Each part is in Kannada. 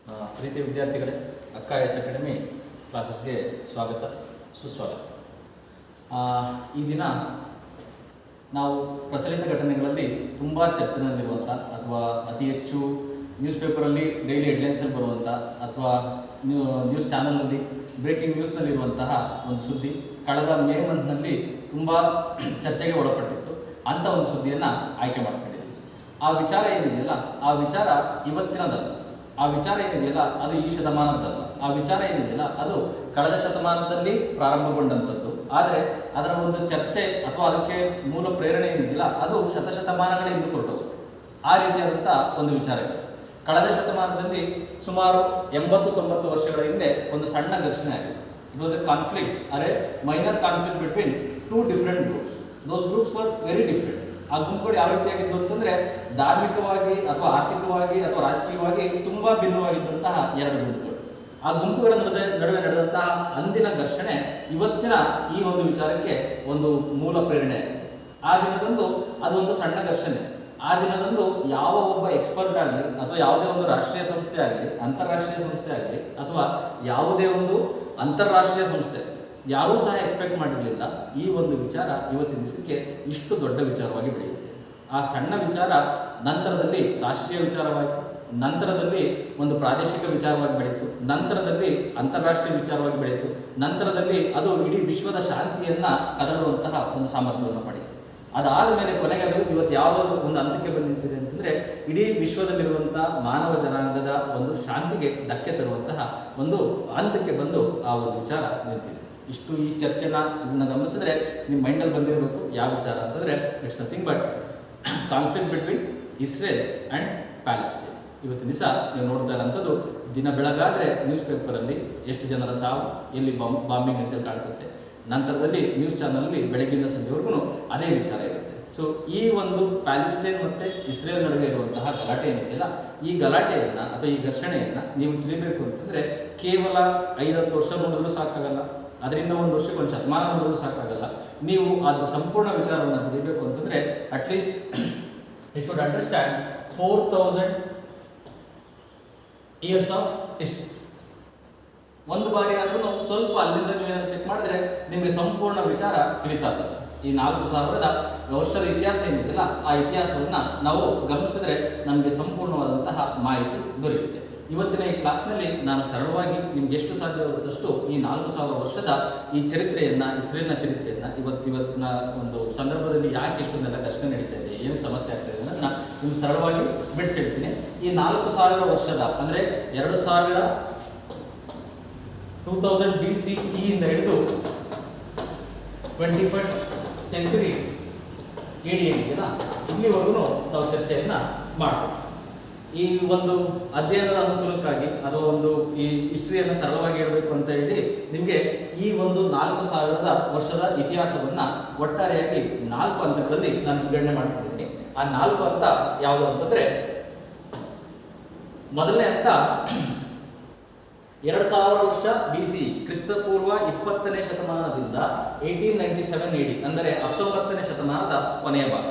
ಪ್ರೀತಿ ವಿದ್ಯಾರ್ಥಿಗಳೇ, ಅಕ್ಕ ಎಸ್ ಅಕಾಡೆಮಿ ಕ್ಲಾಸಸ್ಗೆ ಸ್ವಾಗತ ಸುಸ್ವಾಗತ. ಈ ದಿನ ನಾವು ಪ್ರಚಲಿತ ಘಟನೆಗಳಲ್ಲಿ ತುಂಬ ಚರ್ಚೆಯಲ್ಲಿರುವಂಥ ಅಥವಾ ಅತಿ ಹೆಚ್ಚು ನ್ಯೂಸ್ ಪೇಪರಲ್ಲಿ ಡೈಲಿ ಹೆಡ್ಲೈನ್ಸಲ್ಲಿ ಬರುವಂಥ ಅಥವಾ ನ್ಯೂಸ್ ಚಾನಲ್ನಲ್ಲಿ ಬ್ರೇಕಿಂಗ್ ನ್ಯೂಸ್ನಲ್ಲಿರುವಂತಹ ಒಂದು ಸುದ್ದಿ ಕಳೆದ ಮೇ ಮಂತ್ನಲ್ಲಿ ತುಂಬ ಚರ್ಚೆಗೆ ಒಳಪಟ್ಟಿತ್ತು. ಅಂಥ ಒಂದು ಸುದ್ದಿಯನ್ನು ಆಯ್ಕೆ ಮಾಡ್ಕೊಂಡಿದ್ದೀವಿ. ಆ ವಿಚಾರ ಏನಿದೆಯಲ್ಲ, ಆ ವಿಚಾರ ಇವತ್ತಿನದಲ್ಲ. ಆ ವಿಚಾರ ಏನಿದೆಯಲ್ಲ ಅದು ಈ ಶತಮಾನದಲ್ಲ. ಆ ವಿಚಾರ ಏನಿದೆಯಲ್ಲ ಅದು ಕಳೆದ ಶತಮಾನದಲ್ಲಿ ಪ್ರಾರಂಭಗೊಂಡಂಥದ್ದು. ಆದರೆ ಅದರ ಒಂದು ಚರ್ಚೆ ಅಥವಾ ಅದಕ್ಕೆ ಮೂಲ ಪ್ರೇರಣೆ ಏನಿದೆಯಲ್ಲ ಅದು ಶತಶತಮಾನಗಳ ಹಿಂದೆ ಹೊರಟೋಗುತ್ತೆ. ಆ ರೀತಿಯಾದಂಥ ಒಂದು ವಿಚಾರ ಇದೆ. ಕಳೆದ ಶತಮಾನದಲ್ಲಿ ಸುಮಾರು 80-90 ವರ್ಷಗಳ ಹಿಂದೆ ಒಂದು ಸಣ್ಣ ಘರ್ಷಣೆ ಆಗಿತ್ತು. ಇಟ್ ವಾಸ್ ಎ ಕಾನ್ಫ್ಲಿಕ್ಟ್ ಅರೆ minor conflict between 2 different groups. Those groups were very different. ಆ ಗುಂಪುಗಳು ಯಾವ ರೀತಿಯಾಗಿದ್ದು ಅಂತಂದರೆ ಧಾರ್ಮಿಕವಾಗಿ ಅಥವಾ ಆರ್ಥಿಕವಾಗಿ ಅಥವಾ ರಾಜಕೀಯವಾಗಿ ತುಂಬ ಭಿನ್ನವಾಗಿದ್ದಂತಹ 2 ಗುಂಪುಗಳು. ಆ ಗುಂಪುಗಳ ನಡುವೆ ನಡೆದಂತಹ ಅಂದಿನ ಘರ್ಷಣೆ ಇವತ್ತಿನ ಈ ಒಂದು ವಿಚಾರಕ್ಕೆ ಒಂದು ಮೂಲ ಪ್ರೇರಣೆ ಆಗಿದೆ. ಆ ದಿನದಂದು ಅದು ಒಂದು ಸಣ್ಣ ಘರ್ಷಣೆ. ಆ ದಿನದಂದು ಯಾವ ಒಬ್ಬ ಎಕ್ಸ್ಪರ್ಟ್ ಆಗಲಿ ಅಥವಾ ಯಾವುದೇ ಒಂದು ರಾಷ್ಟ್ರೀಯ ಸಂಸ್ಥೆ ಆಗಲಿ, ಅಂತಾರಾಷ್ಟ್ರೀಯ ಸಂಸ್ಥೆ ಆಗಲಿ ಅಥವಾ ಯಾವುದೇ ಒಂದು ಅಂತಾರಾಷ್ಟ್ರೀಯ ಸಂಸ್ಥೆ ಯಾರೂ ಸಹ ಎಕ್ಸ್ಪೆಕ್ಟ್ ಮಾಡಿರಲಿಲ್ಲ ಈ ಒಂದು ವಿಚಾರ ಇವತ್ತಿನ ದಿವಸಕ್ಕೆ ಇಷ್ಟು ದೊಡ್ಡ ವಿಚಾರವಾಗಿ ಬೆಳೆಯುತ್ತೆ. ಆ ಸಣ್ಣ ವಿಚಾರ ನಂತರದಲ್ಲಿ ರಾಷ್ಟ್ರೀಯ ವಿಚಾರವಾಯಿತು, ನಂತರದಲ್ಲಿ ಒಂದು ಪ್ರಾದೇಶಿಕ ವಿಚಾರವಾಗಿ ಬೆಳೀತು, ನಂತರದಲ್ಲಿ ಅಂತಾರಾಷ್ಟ್ರೀಯ ವಿಚಾರವಾಗಿ ಬೆಳೀತು, ನಂತರದಲ್ಲಿ ಅದು ಇಡೀ ವಿಶ್ವದ ಶಾಂತಿಯನ್ನು ಕದಡುವಂತಹ ಒಂದು ಸಾಮರ್ಥ್ಯವನ್ನು ಪಡೀತು. ಅದಾದ ಮೇಲೆ ಕೊನೆಗೆ ಅದು ಇವತ್ತು ಯಾವ ಒಂದು ಹಂತಕ್ಕೆ ಬಂದು ನಿಂತಿದೆ ಅಂತಂದರೆ ಇಡೀ ವಿಶ್ವದಲ್ಲಿರುವಂಥ ಮಾನವ ಜನಾಂಗದ ಒಂದು ಶಾಂತಿಗೆ ಧಕ್ಕೆ ತರುವಂತಹ ಒಂದು ಹಂತಕ್ಕೆ ಬಂದು ಆ ಒಂದು ವಿಚಾರ ನಿಂತಿದೆ. ಇಷ್ಟು ಈ ಚರ್ಚೆನ ಇದನ್ನು ಗಮನಿಸಿದ್ರೆ ನಿಮ್ಮ ಮೈಂಡಲ್ಲಿ ಬಂದಿರಬೇಕು ಯಾವ ವಿಚಾರ ಅಂತಂದರೆ it's nothing but conflict between Israel and Palestine. ಇವತ್ತಿನ ದಿವಸ ನೀವು ನೋಡ್ತಾ ಇರೋಂಥದ್ದು ದಿನ ಬೆಳಗಾದರೆ ನ್ಯೂಸ್ ಪೇಪರಲ್ಲಿ ಎಷ್ಟು ಜನರ ಸಾವು, ಎಲ್ಲಿ ಬಾಂಬಿಂಗ್ ಅಂತೇಳಿ ಕಾಣಿಸುತ್ತೆ. ನಂತರದಲ್ಲಿ ನ್ಯೂಸ್ ಚಾನಲಲ್ಲಿ ಬೆಳಗ್ಗಿಂದ ಸಂಜೆವರೆಗೂ ಅದೇ ವಿಚಾರ ಇರುತ್ತೆ. ಸೊ ಈ ಒಂದು ಪ್ಯಾಲೆಸ್ಟೈನ್ ಮತ್ತು ಇಸ್ರೇಲ್ ನಡುವೆ ಇರುವಂತಹ ಗಲಾಟೆ ಏನಿದೆಯಲ್ಲ, ಈ ಗಲಾಟೆಯನ್ನು ಅಥವಾ ಈ ಘರ್ಷಣೆಯನ್ನು ನೀವು ತಿಳಿಬೇಕು ಅಂತಂದರೆ ಕೇವಲ 5-10 ವರ್ಷ ನೋಡಿದ್ರೂ ಸಾಕಾಗಲ್ಲ, ಅದರಿಂದ ಒಂದು ವರ್ಷಕ್ಕೆ ಒಂದು ಶತಮಾನ ನೋಡಿದ್ರೂ ಸಾಕಾಗಲ್ಲ. ನೀವು ಅದರ ಸಂಪೂರ್ಣ ವಿಚಾರವನ್ನು ತಿಳಿಬೇಕು ಅಂತಂದರೆ at least you should understand 4000 years of history. ಒಂದು ಬಾರಿ ಆದರೂ ಸ್ವಲ್ಪ ಅಲ್ಲಿಂದ ನೀವೇನಾದ್ರು ಚೆಕ್ ಮಾಡಿದ್ರೆ ನಿಮಗೆ ಸಂಪೂರ್ಣ ವಿಚಾರ ತಿಳಿತಾ ಇರ್ತದೆ. ಈ 4000 ವರ್ಷದ ಇತಿಹಾಸ ಏನಿದೆಯಲ್ಲ ಆ ಇತಿಹಾಸವನ್ನು ನಾವು ಗಮನಿಸಿದ್ರೆ ನಮಗೆ ಸಂಪೂರ್ಣವಾದಂತಹ ಮಾಹಿತಿ ದೊರೆಯುತ್ತೆ. ಇವತ್ತಿನ ಈ ಕ್ಲಾಸ್ನಲ್ಲಿ ನಾನು ಸರಳವಾಗಿ ನಿಮ್ಗೆ ಎಷ್ಟು ಸಾಧ್ಯವಾಗುತ್ತಷ್ಟು ಈ 4000 ವರ್ಷದ ಈ ಚರಿತ್ರೆಯನ್ನು, ಇಸ್ರೇಲ್ನ ಚರಿತ್ರೆಯನ್ನು ಇವತ್ತಿನ ಒಂದು ಸಂದರ್ಭದಲ್ಲಿ ಯಾಕೆ ಇಷ್ಟೊಂದೆಲ್ಲ ಘರ್ಷಣೆ ನಡೀತಾ ಇದೆ, ಏನು ಸಮಸ್ಯೆ ಆಗ್ತಾ ಇದೆ ಅನ್ನೋದನ್ನ ನಿಮ್ಗೆ ಸರಳವಾಗಿ ಬಿಡಿಸಿಡ್ತೀನಿ. ಈ 4000 ವರ್ಷದ ಅಂದರೆ 2000 BCE ಇಂದ ಹಿಡಿದು 21st ಸೆಂಚುರಿ AD ಏನಿದೆಯಲ್ಲ ಇಲ್ಲಿವರೆಗೂ ನಾವು ಚರ್ಚೆಯನ್ನು ಮಾಡ್ತೀವಿ. ಈ ಒಂದು ಅಧ್ಯಯನದ ಅನುಕೂಲಕ್ಕಾಗಿ ಅಥವಾ ಒಂದು ಈ ಹಿಸ್ಟ್ರಿಯನ್ನು ಸರಳವಾಗಿ ಹೇಳಬೇಕು ಅಂತ ಹೇಳಿ ನಿಮಗೆ ಈ ಒಂದು 4000 ವರ್ಷದ ಇತಿಹಾಸವನ್ನು ಒಟ್ಟಾರೆಯಾಗಿ 4 ಹಂತಗಳಲ್ಲಿ ನಾನು ವಿಂಗಡಣೆ ಮಾಡ್ತಿದ್ದೀನಿ. ಆ 4 ಹಂತ ಯಾವುದು ಅಂತಂದರೆ, ಮೊದಲನೇ ಹಂತ 2000 ವರ್ಷ BC ಕ್ರಿಸ್ತಪೂರ್ವ 20ನೇ ಶತಮಾನದಿಂದ 1897 AD ಅಂದರೆ 19ನೇ ಶತಮಾನದ ಕೊನೆಯ ಭಾಗ.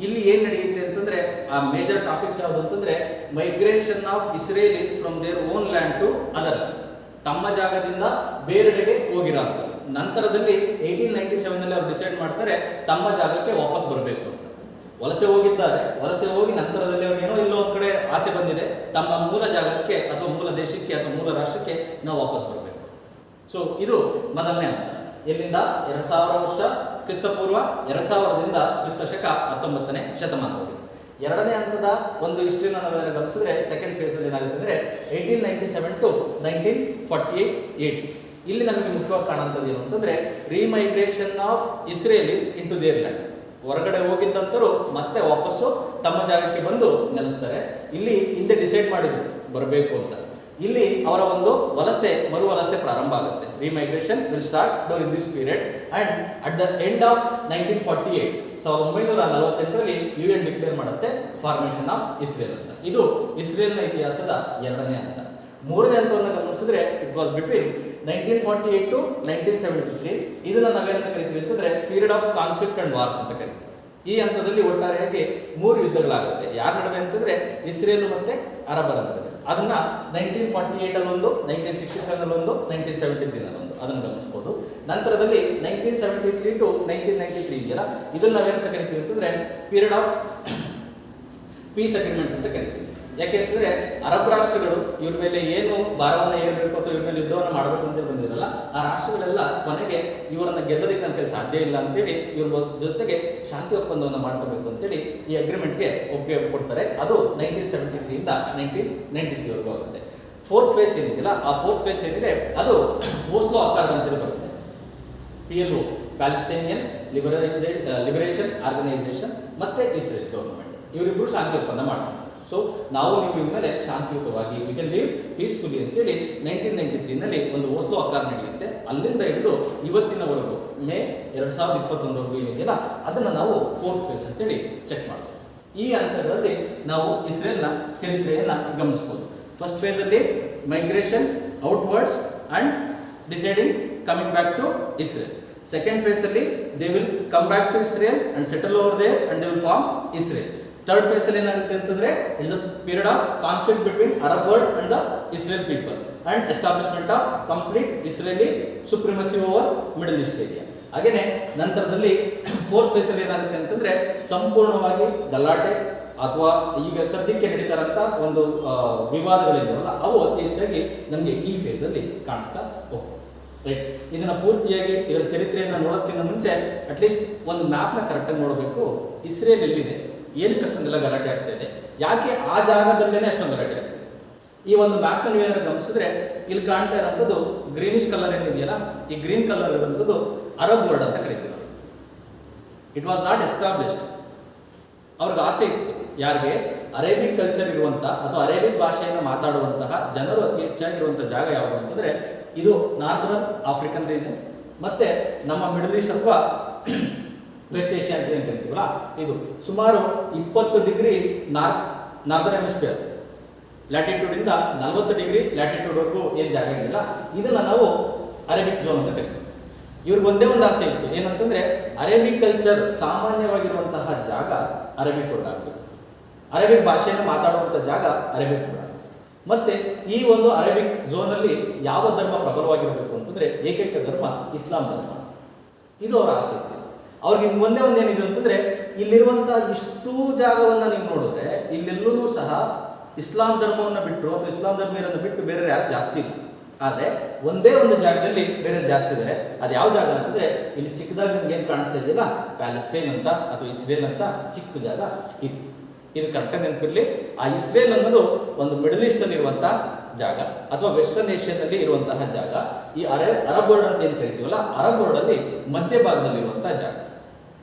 ಇಲ್ಲಿ ಏನು ನಡೆಯುತ್ತೆ ಅಂತಂದರೆ ಆ ಮೇಜರ್ ಟಾಪಿಕ್ಸ್ ಯಾವುದು ಅಂತಂದರೆ migration of Israelis from their own land to other, ತಮ್ಮ ಜಾಗದಿಂದ ಬೇರೆಡೆಗೆ ಹೋಗಿರೋಂಥದ್ದು. ನಂತರದಲ್ಲಿ 1897ನಲ್ಲಿ ಅವರು ಡಿಸೈಡ್ ಮಾಡ್ತಾರೆ ತಮ್ಮ ಜಾಗಕ್ಕೆ ವಾಪಸ್ ಬರಬೇಕು ಅಂತ. ವಲಸೆ ಹೋಗಿದ್ದಾರೆ, ವಲಸೆ ಹೋಗಿ ನಂತರದಲ್ಲಿ ಅವ್ರಿಗೇನೋ ಎಲ್ಲೋ ಒಂದು ಕಡೆ ಆಸೆ ಬಂದಿದೆ, ತಮ್ಮ ಮೂಲ ಜಾಗಕ್ಕೆ ಅಥವಾ ಮೂಲ ದೇಶಕ್ಕೆ ಅಥವಾ ಮೂಲ ರಾಷ್ಟ್ರಕ್ಕೆ ನಾವು ವಾಪಸ್ ಬರಬೇಕು. ಸೊ ಇದು ಮೊದಲನೇ ಹಂತ. ಎಲ್ಲಿಂದ 2000 ವರ್ಷ ಕ್ರಿಸ್ತಪೂರ್ವ 2000ರಿಂದ ಕ್ರಿಸ್ತಶಕ 19ನೇ ಶತಮಾನವರೆಗೆ. ಎರಡನೇ ಹಂತದ ಒಂದು ಹಿಸ್ಟ್ರಿನ ನಾವೇನಾದ್ರು ಗಮನಿಸಿದ್ರೆ ಸೆಕೆಂಡ್ ಫೇಸಲ್ಲಿ ಏನಾಗುತ್ತೆ ಅಂದರೆ 1897 ಟು 1948 AD. ಇಲ್ಲಿ ನಮಗೆ ಮುಖ್ಯವಾಗಿ ಕಾಣುವಂಥದ್ದು ಏನು ಅಂತಂದರೆ remigration of Israelis into their land. ಹೊರಗಡೆ ಹೋಗಿದ್ದಂತರು ಮತ್ತೆ ವಾಪಸ್ಸು ತಮ್ಮ ಜಾಗಕ್ಕೆ ಬಂದು ನೆಲೆಸ್ತಾರೆ. ಇಲ್ಲಿ ಹಿಂದೆ ಡಿಸೈಡ್ ಮಾಡಿದ್ರು ಬರಬೇಕು ಅಂತ. ಇಲ್ಲಿ ಅವರ ಒಂದು ಮರು ವಲಸೆ ಪ್ರಾರಂಭ ಆಗುತ್ತೆ. Remigration will start during this period and at the end of 1948 1948ರಲ್ಲಿ UN ಡಿಕ್ಲೇರ್ ಮಾಡುತ್ತೆ ಫಾರ್ಮೇಷನ್ ಆಫ್ ಇಸ್ರೇಲ್ ಅಂತ. ಇದು ಇಸ್ರೇಲ್ನ ಇತಿಹಾಸದ ಎರಡನೇ ಹಂತ. ಮೂರನೇ ಹಂತವನ್ನು ಗಮನಿಸಿದ್ರೆ ಇಟ್ ವಾಸ್ ಬಿಟ್ವೀನ್ 1948 ಟು 1973. ಇದನ್ನು ನಾವೇನಂತ ಕರಿತೀವಿ ಅಂತಂದರೆ period of conflict and wars ಅಂತ ಕರಿತೀವಿ. ಈ ಹಂತದಲ್ಲಿ ಒಟ್ಟಾರೆಯಾಗಿ 3 ಯುದ್ಧಗಳಾಗುತ್ತೆ. ಯಾರ ನಡುವೆ ಅಂತಂದ್ರೆ ಇಸ್ರೇಲ್ ಮತ್ತೆ ಅರಬರ ನಡುವೆ. ಅದನ್ನ 1948 ಅಲ್ಲೊಂದು, 1967 ಅಲ್ಲೊಂದು, 1973 ಅಲ್ಲೊಂದು, ಅದನ್ನು ಗಮನಿಸಬಹುದು. ನಂತರದಲ್ಲಿ 1973 ಟು 1993 ಇದೆಯಲ್ಲ, ಇದನ್ನ ನಾವೇನಂತ ಕರಿತೀವಿ ಅಂತಂದ್ರೆ ಪೀರಿಯಡ್ ಆಫ್ ಪೀಸ್ ಅಗ್ರಿಮೆಂಟ್ಸ್ ಅಂತ ಕರಿತೀವಿ. ಯಾಕೆಂತಂದ್ರೆ ಅರಬ್ ರಾಷ್ಟ್ರಗಳು ಇವ್ರ ಮೇಲೆ ಏನು ಭಾರವನ್ನು ಏರಬೇಕು ಅಥವಾ ಇವ್ರ ಮೇಲೆ ಯುದ್ಧವನ್ನು ಮಾಡಬೇಕು ಅಂತ ಬಂದಿರಲ್ಲ, ಆ ರಾಷ್ಟ್ರಗಳೆಲ್ಲ ಕೊನೆಗೆ ಇವರನ್ನ ಗೆಲ್ಲೋದಕ್ಕೆ ನನ್ನ ಕೈಲಿ ಸಾಧ್ಯ ಇಲ್ಲ ಅಂತೇಳಿ ಇವ್ರ ಜೊತೆಗೆ ಶಾಂತಿ ಒಪ್ಪಂದವನ್ನು ಮಾಡ್ಕೋಬೇಕು ಅಂತೇಳಿ ಈ ಅಗ್ರಿಮೆಂಟ್ಗೆ ಒಪ್ಪಿಗೆ ಕೊಡ್ತಾರೆ. ಅದು 1973 ಇಂದ 1993 ವರೆಗೂ ಆಗುತ್ತೆ. 4th ಫೇಸ್ ಏನಿದೆಯಲ್ಲ, ಆ 4th ಫೇಸ್ ಏನಿದೆ ಅದು ಓಸ್ಲೋ ಅಕಾರ್ಡ್ ಅಂತೇಳಿ ಬರುತ್ತೆ. PLO, ಪ್ಯಾಲೆಸ್ಟೈನಿಯನ್ ಲಿಬರೇಷನ್ ಆರ್ಗನೈಸೇಷನ್ ಮತ್ತೆ ಇಸ್ರೇಲ್ ಗವರ್ನಮೆಂಟ್, ಇವರಿಬ್ಬರು ಶಾಂತಿ ಒಪ್ಪಂದ ಮಾಡ್ತಾರೆ. ಸೊ ನಾವು ನೀವು ಇನ್ಮೇಲೆ ಶಾಂತಿಯುತವಾಗಿ ವಿ ಕ್ಯಾನ್ ಲೀವ್ ಪೀಸ್ಫುಲಿ ಅಂತೇಳಿ 1993 ಒಂದು ಓಸ್ಲೋ ಅಕಾರ್ಡ್ ನಡೆಯುತ್ತೆ. ಅಲ್ಲಿಂದ ಹಿಡಿದು ಇವತ್ತಿನವರೆಗೂ ಮೇ 2021 ಏನಿದೆಯಲ್ಲ, ಅದನ್ನು ನಾವು 4th ಫೇಸ್ ಅಂತೇಳಿ ಚೆಕ್ ಮಾಡ್ತೀವಿ. ಈ ಹಂತಗಳಲ್ಲಿ ನಾವು ಇಸ್ರೇಲ್ನ ಚರಿತ್ರೆಯನ್ನು ಗಮನಿಸ್ಬೋದು. ಫಸ್ಟ್ ಫೇಸಲ್ಲಿ migration outwards and deciding coming back to Israel. Second ಫೇಸಲ್ಲಿ they will come back to Israel and settle over there and they will form Israel. Third phase ಅಲ್ಲಿ ಏನಾಗುತ್ತೆ ಅಂತಂದ್ರೆ it's a period of conflict between Arab world and the Israel people and establishment of complete Israeli supremacy over Middle East area. ಹಾಗೇನೆ ನಂತರದಲ್ಲಿ 4th ಫೇಸ್ ಅಲ್ಲಿ ಏನಾಗುತ್ತೆ ಅಂತಂದ್ರೆ ಸಂಪೂರ್ಣವಾಗಿ ಗಲಾಟೆ ಅಥವಾ ಈಗ ಸದ್ಯಕ್ಕೆ ನಡೀತಾರಂತ ಒಂದು ವಿವಾದಗಳಿದ್ದಾವಲ್ಲ, ಅವು ಅತಿ ಹೆಚ್ಚಾಗಿ ನಮಗೆ ಈ ಫೇಸ್ ಅಲ್ಲಿ ಕಾಣಿಸ್ತಾ ಹೋಗ್ತದೆ. ರೈಟ್, ಇದನ್ನ ಪೂರ್ತಿಯಾಗಿ ಇದರ ಚರಿತ್ರೆಯನ್ನು ನೋಡೋದಕ್ಕಿಂತ ಮುಂಚೆ ಅಟ್ಲೀಸ್ಟ್ ಒಂದು ಮ್ಯಾಪ್ನ ಕರೆಕ್ಟಾಗಿ ನೋಡಬೇಕು. ಇಸ್ರೇಲ್ ಎಲ್ಲಿದೆ, ಏನಕ್ಕೆ ಅಷ್ಟೊಂದೆಲ್ಲ ಗಲಾಟೆ ಆಗ್ತಾ ಇದೆ, ಯಾಕೆ ಆ ಜಾಗದಲ್ಲೇನೆ ಅಷ್ಟೊಂದು ಗಲಾಟೆ ಆಗ್ತದೆ. ಈ ಒಂದು ಮ್ಯಾಪ್ ನ ನೀವೇನಾದ್ರು ಗಮನಿಸಿದ್ರೆ ಇಲ್ಲಿ ಕಾಣ್ತಾ ಇರೋಂಥದ್ದು ಗ್ರೀನಿಶ್ ಕಲರ್ ಏನಿದೆಯಲ್ಲ, ಈ ಗ್ರೀನ್ ಕಲರ್ ಇರುವಂಥದ್ದು ಅರಬ್ ವರ್ಲ್ಡ್ ಅಂತ ಕರಿತೀವಿ. It was not established. ಅವ್ರಿಗೆ ಆಸೆ ಇತ್ತು, ಯಾರಿಗೆ ಅರೇಬಿಕ್ ಕಲ್ಚರ್ ಇರುವಂತ ಅಥವಾ ಅರೇಬಿಕ್ ಭಾಷೆಯನ್ನು ಮಾತಾಡುವಂತಹ ಜನರು ಅತಿ ಹೆಚ್ಚಾಗಿರುವಂತಹ ಜಾಗ ಯಾವುದು ಅಂತಂದ್ರೆ ಇದು ನಾರ್ದರ್ನ್ ಆಫ್ರಿಕನ್ ರೀಜನ್ ಮತ್ತೆ ನಮ್ಮ ಮಿಡಲ್ ಈಸ್ಟ್ ಅಥವಾ ವೆಸ್ಟ್ ಏಷ್ಯಾ ಅಂತ ಏನು ಕರಿತೀವಲ್ಲ, ಇದು ಸುಮಾರು 20 ಡಿಗ್ರಿ ನಾರ್ದರ್ನ್ ಹೆಮಿಸ್ಫಿಯರ್ ಲ್ಯಾಟಿಟ್ಯೂಡ್ ಇಂದ 40 ಡಿಗ್ರಿ ಲ್ಯಾಟಿಟ್ಯೂಡ್ ವರೆಗೂ ಏನು ಜಾಗ ಇದೆಯಲ್ಲ, ಇದನ್ನ ನಾವು ಅರೇಬಿಕ್ ಝೋನ್ ಅಂತ ಕರಿತೀವಿ. ಇವ್ರಿಗೆ ಒಂದೇ ಒಂದು ಆಸೆ ಇತ್ತು, ಏನಂತಂದ್ರೆ ಅರೇಬಿಕ್ ಕಲ್ಚರ್ ಸಾಮಾನ್ಯವಾಗಿರುವಂತಹ ಜಾಗ ಅರೇಬಿಕ್ ವರ್ಲ್ಡ್ ಆಗಬೇಕು, ಅರೇಬಿಕ್ ಭಾಷೆಯನ್ನು ಮಾತಾಡುವಂಥ ಜಾಗ ಅರೇಬಿಕ್ ವರ್ಲ್ಡ್. ಮತ್ತೆ ಈ ಒಂದು ಅರೇಬಿಕ್ ಝೋನ್ ಅಲ್ಲಿ ಯಾವ ಧರ್ಮ ಪ್ರಬಲವಾಗಿರಬೇಕು ಅಂತಂದ್ರೆ ಏಕೈಕ ಧರ್ಮ ಇಸ್ಲಾಂ ಧರ್ಮ. ಇದು ಅವರ ಆಸೆ ಇತ್ತು. ಅವ್ರಿಗೆ ಒಂದೇ ಒಂದೇನಿದೆ ಅಂತಂದ್ರೆ ಇಲ್ಲಿರುವಂತಹ ಇಷ್ಟೂ ಜಾಗವನ್ನ ನೀವು ನೋಡಿದ್ರೆ ಇಲ್ಲೆಲ್ಲೂ ಸಹ ಇಸ್ಲಾಂ ಧರ್ಮವನ್ನು ಬಿಟ್ಟು ಅಥವಾ ಇಸ್ಲಾಂ ಧರ್ಮೀಯರನ್ನು ಬಿಟ್ಟು ಬೇರೆ ಯಾರು ಜಾಸ್ತಿ ಇಲ್ಲ. ಆದ್ರೆ ಒಂದೇ ಒಂದು ಜಾಗದಲ್ಲಿ ಬೇರೆ ಜಾಸ್ತಿ ಇದ್ದಾರೆ. ಅದು ಯಾವ ಜಾಗ ಅಂತಂದ್ರೆ ಇಲ್ಲಿ ಚಿಕ್ಕದಾಗಿ ನಿಮ್ಗೆ ಏನು ಕಾಣಿಸ್ತಾ ಇದೆಯಲ್ಲ, ಪ್ಯಾಲೆಸ್ಟೈನ್ ಅಂತ ಅಥವಾ ಇಸ್ರೇಲ್ ಅಂತ ಚಿಕ್ಕ ಜಾಗ ಇದು ಕರೆಕ್ಟಾಗಿ ನೆನಪಿರ್ಲಿ. ಆ ಇಸ್ರೇಲ್ ಅನ್ನೋದು ಒಂದು ಮಿಡಲ್ ಈಸ್ಟ್ ಅಲ್ಲಿ ಇರುವಂತಹ ಜಾಗ ಅಥವಾ ವೆಸ್ಟರ್ನ್ ಏಷ್ಯಾದಲ್ಲಿ ಇರುವಂತಹ ಜಾಗ. ಈ ಅರಬ್ ವರ್ಲ್ಡ್ ಅಂತ ಏನು ಕರಿತೀವಲ್ಲ, ಅರಬ್ ವರ್ಲ್ಡ್ ಅಲ್ಲಿ ಮಧ್ಯಭಾಗದಲ್ಲಿ ಇರುವಂತಹ ಜಾಗ.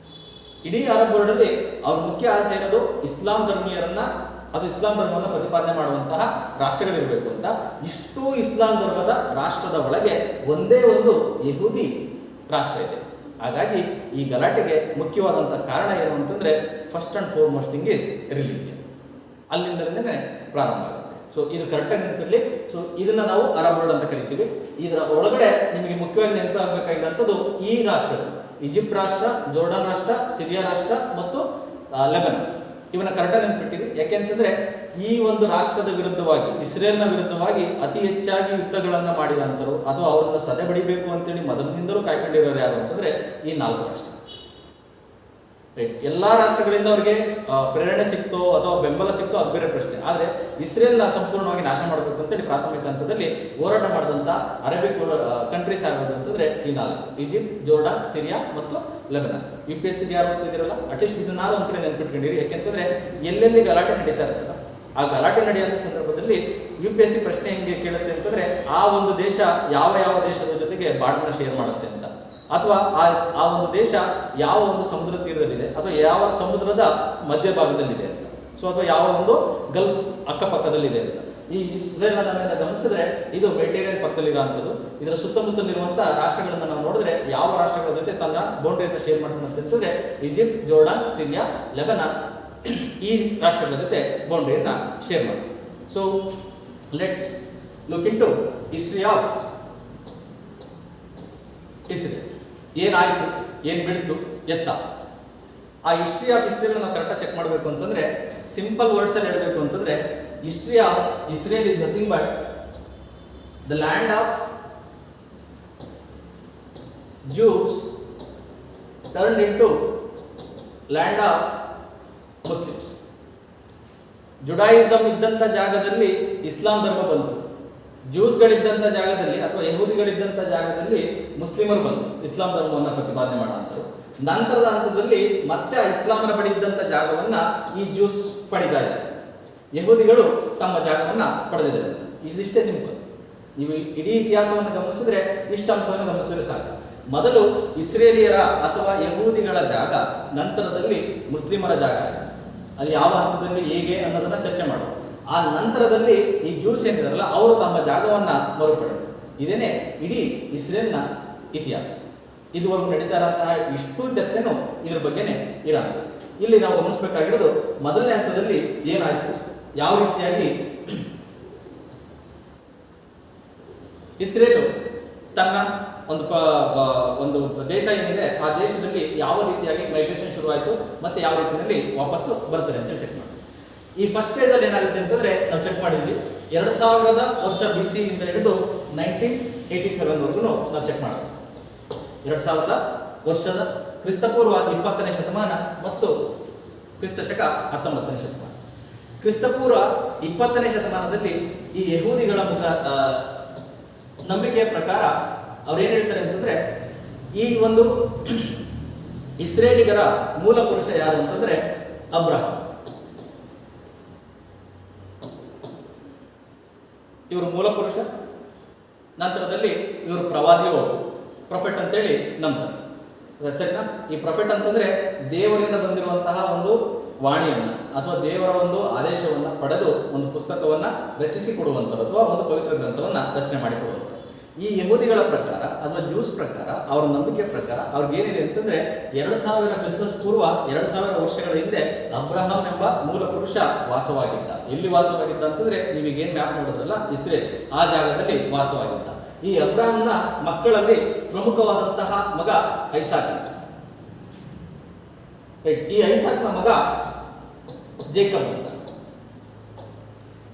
ಇಡೀ ಅರಬ್ ವರ್ಲ್ಡ್ ಅಲ್ಲಿ ಅವ್ರ ಮುಖ್ಯ ಆಸೆ ಇರೋದು ಇಸ್ಲಾಂ ಧರ್ಮೀಯರನ್ನ ಅಥವಾ ಇಸ್ಲಾಂ ಧರ್ಮವನ್ನು ಪ್ರತಿಪಾದನೆ ಮಾಡುವಂತಹ ರಾಷ್ಟ್ರಗಳಿರಬೇಕು ಅಂತ. ಇಷ್ಟು ಇಸ್ಲಾಂ ಧರ್ಮದ ರಾಷ್ಟ್ರದ ಒಳಗೆ ಒಂದೇ ಒಂದು ಯಹೂದಿ ರಾಷ್ಟ್ರ ಇದೆ. ಹಾಗಾಗಿ ಈ ಗಲಾಟೆಗೆ ಮುಖ್ಯವಾದಂಥ ಕಾರಣ ಏನು ಅಂತಂದ್ರೆ first and foremost thing is religion. ಅಲ್ಲಿಂದಲೇ ಪ್ರಾರಂಭ ಆಗುತ್ತೆ. ಸೊ ಇದು ಕರೆಕ್ಟಾಗಿ ನೆನಪಿರಲಿ. ಸೊ ಇದನ್ನ ನಾವು ಅರಬ್ ವರ್ಲ್ಡ್ ಅಂತ ಕರಿತೀವಿ. ಇದರ ಒಳಗಡೆ ನಿಮಗೆ ಮುಖ್ಯವಾಗಿ ನೆನಪಾಗಬೇಕಾಗಿರುವಂಥದ್ದು ಈ ರಾಷ್ಟ್ರಗಳು: ಈಜಿಪ್ಟ್ ರಾಷ್ಟ್ರ, ಜೋರ್ಡಾನ್ ರಾಷ್ಟ್ರ, ಸಿರಿಯಾ ರಾಷ್ಟ್ರ ಮತ್ತು ಲೆಬನಾನ್. ಇವನ್ನ ಕರೆಕ್ಟಾಗಿ ನೆನಪಿಟ್ಟಿರಿ. ಯಾಕೆಂತಂದ್ರೆ ಈ ಒಂದು ರಾಷ್ಟ್ರದ ವಿರುದ್ಧವಾಗಿ, ಇಸ್ರೇಲ್ನ ವಿರುದ್ಧವಾಗಿ ಅತಿ ಹೆಚ್ಚಾಗಿ ಯುದ್ಧಗಳನ್ನು ಮಾಡಿರೋಂಥರು ಅಥವಾ ಅವರನ್ನು ಸದೆ ಬಡಿಬೇಕು ಅಂತೇಳಿ ಮೊದಲಿನಿಂದಲೂ ಕಾಯ್ಕೊಂಡಿರೋರು ಯಾರು ಅಂತಂದ್ರೆ ಈ 4 ರಾಷ್ಟ್ರ. ರೈಟ್, ಎಲ್ಲಾ ರಾಷ್ಟ್ರಗಳಿಂದ ಅವ್ರಿಗೆ ಪ್ರೇರಣೆ ಸಿಕ್ತೋ ಅಥವಾ ಬೆಂಬಲ ಸಿಕ್ತೋ ಅದು ಬೇರೆ ಪ್ರಶ್ನೆ. ಆದ್ರೆ ಇಸ್ರೇಲ್ನ ಸಂಪೂರ್ಣವಾಗಿ ನಾಶ ಮಾಡಬೇಕು ಅಂತೇಳಿ ಪ್ರಾಥಮಿಕ ಹಂತದಲ್ಲಿ ಹೋರಾಟ ಮಾಡಿದಂತ ಅರೇಬಿಕ್ ಕಂಟ್ರೀಸ್ ಆಗೋದು ಅಂತಂದ್ರೆ ಈ 4: ಈಜಿಪ್ಟ್, ಜೋರ್ಡಾನ್, ಸಿರಿಯಾ ಮತ್ತು ಲೆಬನಾನ್. UPSC ಯಾರು ಓದ್ತಿದ್ದೀರಲ್ಲ, ಅಟ್ಲೀಸ್ಟ್ ಇದನ್ನ ಒಂದು ಕಡೆ ನೆನ್ಪಿಟ್ಕೊಂಡಿರಿ. ಯಾಕೆಂತಂದ್ರೆ ಎಲ್ಲೆಲ್ಲಿ ಗಲಾಟೆ ನಡೀತಾ ಇರ್ತಲ್ಲ, ಆ ಗಲಾಟೆ ನಡೆಯುವಂಥ ಸಂದರ್ಭದಲ್ಲಿ UPSC ಪ್ರಶ್ನೆ ಹೆಂಗೆ ಕೇಳುತ್ತೆ ಅಂತಂದ್ರೆ ಆ ಒಂದು ದೇಶ ಯಾವ ದೇಶದ ಜೊತೆಗೆ ಬಾರ್ಡರ್ನ ಶೇರ್ ಮಾಡುತ್ತೆ ಅಂತ, ಅಥವಾ ಆ ಒಂದು ದೇಶ ಯಾವ ಒಂದು ಸಮುದ್ರ ತೀರದಲ್ಲಿದೆ ಅಥವಾ ಯಾವ ಸಮುದ್ರದ ಮಧ್ಯಭಾಗದಲ್ಲಿದೆ ಅಂತ, ಸೊ ಅಥವಾ ಯಾವ ಒಂದು ಗಲ್ಫ್ ಅಕ್ಕಪಕ್ಕದಲ್ಲಿದೆ ಅಂತ. ಈ ಇಸ್ರೇಲ್ನ ನಾವೇನ ಗಮನಿಸಿದ್ರೆ ಇದು ಮೆಡಿಟೇರಿಯನ್ ಪಕ್ಕದಲ್ಲಿರುವಂಥದ್ದು. ಇದರ ಸುತ್ತಮುತ್ತಲಿರುವಂತಹ ರಾಷ್ಟ್ರಗಳನ್ನ ನಾವು ನೋಡಿದ್ರೆ ಯಾವ ರಾಷ್ಟ್ರಗಳ ಜೊತೆ ತನ್ನ ಬೌಂಡ್ರಿಯನ್ನು ಶೇರ್ ಮಾಡ್ಕೊಂಡು ಅಂತಂದ್ರೆ ಈಜಿಪ್ಟ್, ಜೋರ್ಡಾನ್, ಸಿರಿಯಾ, ಲೆಬನಾನ್ ಈ ರಾಷ್ಟ್ರಗಳ ಜೊತೆ ಬೌಂಡ್ರಿಯನ್ನ ಶೇರ್ ಮಾಡ್ತಾರೆ. So let's look in to history of Israel. ಏನಾಯಿತು, ಏನು ಬಿಡ್ತು, ಎತ್ತ. ಆ ಹಿಸ್ಟ್ರಿ ಆಫ್ ಇಸ್ರೇಲ್ ನಾವು ಕರೆಕ್ಟಾಗಿ ಚೆಕ್ ಮಾಡಬೇಕು ಅಂತಂದ್ರೆ ಸಿಂಪಲ್ ವರ್ಡ್ಸ್ ಅಲ್ಲಿ ಹೇಳಬೇಕು ಅಂತಂದ್ರೆ history of Israel is nothing but the land of Jews turned into land of Muslims. Judaism ಇದ್ದಂಥ ಜಾಗದಲ್ಲಿ ಇಸ್ಲಾಂ ಧರ್ಮ ಬಂತು, ಜ್ಯೂಸ್ಗಳಿದ್ದಂಥ ಜಾಗದಲ್ಲಿ ಅಥವಾ ಯಹೂದಿಗಳಿದ್ದಂಥ ಜಾಗದಲ್ಲಿ ಮುಸ್ಲಿಮರು ಬಂದು ಇಸ್ಲಾಂ ಧರ್ಮವನ್ನು ಪ್ರತಿಪಾದನೆ ಮಾಡುವಂಥರು. ನಂತರದ ಹಂತದಲ್ಲಿ ಮತ್ತೆ ಆ ಇಸ್ಲಾಮರ ಬಳಿ ಇದ್ದಂಥ ಜಾಗವನ್ನ ಈ ಜ್ಯೂಸ್ ಪಡಿತಾ ಇದ್ದಾರೆ, ಯಹೂದಿಗಳು ತಮ್ಮ ಜಾಗವನ್ನ ಪಡೆದಿದ್ದಾರೆ ಅಂತ. ಇದಿಷ್ಟೇ ಸಿಂಪಲ್. ನೀವು ಇಡೀ ಇತಿಹಾಸವನ್ನು ಗಮನಿಸಿದ್ರೆ ಇಷ್ಟ ಅಂಶವನ್ನು ಗಮನಿಸಿದ್ರೆ ಸಾಕು. ಮೊದಲು ಇಸ್ರೇಲಿಯರ ಅಥವಾ ಯಹೂದಿಗಳ ಜಾಗ, ನಂತರದಲ್ಲಿ ಮುಸ್ಲಿಮರ ಜಾಗ ಆಯಿತು. ಅದು ಯಾವ ಹಂತದಲ್ಲಿ ಹೇಗೆ ಅನ್ನೋದನ್ನ ಚರ್ಚೆ ಮಾಡೋದು. ಆ ನಂತರದಲ್ಲಿ ಈ ಜ್ಯೂಸ್ ಏನಿದಾರಲ್ಲ ಅವರು ತಮ್ಮ ಜಾಗವನ್ನ ಮರುಪಡೆದರು. ಇದೇನೆ ಇಡೀ ಇಸ್ರೇಲ್ನ ಇತಿಹಾಸ. ಇದುವರೆಗೂ ನಡೀತಾ ಇರೋಂತಹ ಇಷ್ಟು ಚರ್ಚೆನೂ ಇದ್ರ ಬಗ್ಗೆನೇ ಇರೋದು. ಇಲ್ಲಿ ನಾವು ಗಮನಿಸಬೇಕಾಗಿರೋದು ಮೊದಲನೇ ಹಂತದಲ್ಲಿ ಏನಾಯ್ತು, ಯಾವ ರೀತಿಯಾಗಿ ಇಸ್ರೇಲು ತನ್ನ ಒಂದು ದೇಶ ಏನಿದೆ ಆ ದೇಶದಲ್ಲಿ ಯಾವ ರೀತಿಯಾಗಿ ಮೈಗ್ರೇಷನ್ ಶುರುವಾಯಿತು ಮತ್ತೆ ಯಾವ ರೀತಿಯಲ್ಲಿ ವಾಪಸ್ಸು ಬರ್ತಾರೆ ಅಂತ ಚೆಕ್ ಮಾಡಿ. ಈ ಫಸ್ಟ್ ಫೇಸ್ ಅಲ್ಲಿ ಏನಾಗುತ್ತೆ ಅಂತಂದ್ರೆ ನಾವು ಚೆಕ್ ಮಾಡಿದ್ವಿ 2000 ವರ್ಷ BC ಇಂದ ಹಿಡಿದು 1987 ವರೆಗೂ ನಾವು ಚೆಕ್ ಮಾಡೋದು. 2000 ವರ್ಷದ ಕ್ರಿಸ್ತಪೂರ್ವ 20ನೇ ಶತಮಾನ ಮತ್ತು ಕ್ರಿಸ್ತಶಕ 19ನೇ ಶತಮಾನ. ಕ್ರಿಸ್ತಪೂರ್ವ 20ನೇ ಶತಮಾನದಲ್ಲಿ ಈ ಯಹೂದಿಗಳ ನಂಬಿಕೆಯ ಪ್ರಕಾರ ಅವ್ರೇನು ಹೇಳ್ತಾರೆ ಅಂತಂದ್ರೆ ಈ ಒಂದು ಇಸ್ರೇಲಿಗರ ಮೂಲ ಪುರುಷ ಯಾರು ಅಂತಂದ್ರೆ ಅಬ್ರಹಾಂ. ಇವರು ಮೂಲ ಪುರುಷ, ನಂತರದಲ್ಲಿ ಇವರು ಪ್ರವಾದಿಯೋ ಪ್ರೊಫೆಟ್ ಅಂತೇಳಿ ನಂಬ್ತಾರೆ. ಸರಿನಾ? ಈ ಪ್ರೊಫೆಟ್ ಅಂತಂದ್ರೆ ದೇವರಿಂದ ಬಂದಿರುವಂತಹ ಒಂದು ವಾಣಿಯನ್ನ ಅಥವಾ ದೇವರ ಒಂದು ಆದೇಶವನ್ನ ಪಡೆದು ಒಂದು ಪುಸ್ತಕವನ್ನ ರಚಿಸಿ ಕೊಡುವಂಥದ್ದು ಅಥವಾ ಒಂದು ಪವಿತ್ರ ಗ್ರಂಥವನ್ನ ರಚನೆ ಮಾಡಿಕೊಡುವಂಥದ್ದು. ಈ ಯಹೂದಿಗಳ ಪ್ರಕಾರ ಅಥವಾ ಜ್ಯೂಸ್ ಪ್ರಕಾರ, ಅವರ ನಂಬಿಕೆ ಪ್ರಕಾರ ಅವ್ರಿಗೇನಿದೆ ಅಂತಂದ್ರೆ 2000 ಕ್ರಿಸ್ತ ಪೂರ್ವ 2000 ವರ್ಷಗಳ ಹಿಂದೆ ಅಬ್ರಹಾಂ ಎಂಬ ಮೂಲ ಪುರುಷ ವಾಸವಾಗಿದ್ದ. ಎಲ್ಲಿ ವಾಸವಾಗಿದ್ದ ಅಂತಂದ್ರೆ ನೀವೀಗೇನು ಮ್ಯಾಪ್ ನೋಡಿದ್ರಲ್ಲ ಇಸ್ರೇಲ್, ಆ ಜಾಗದಲ್ಲಿ ವಾಸವಾಗಿದ್ದ. ಈ ಅಬ್ರಹಾಂನ ಮಕ್ಕಳಲ್ಲಿ ಪ್ರಮುಖವಾದಂತಹ ಮಗ ಐಸಾಕ್. ಈ ಐಸಾಕ್ನ ಮಗ ಜೇಕಬ್ ಅಂತ.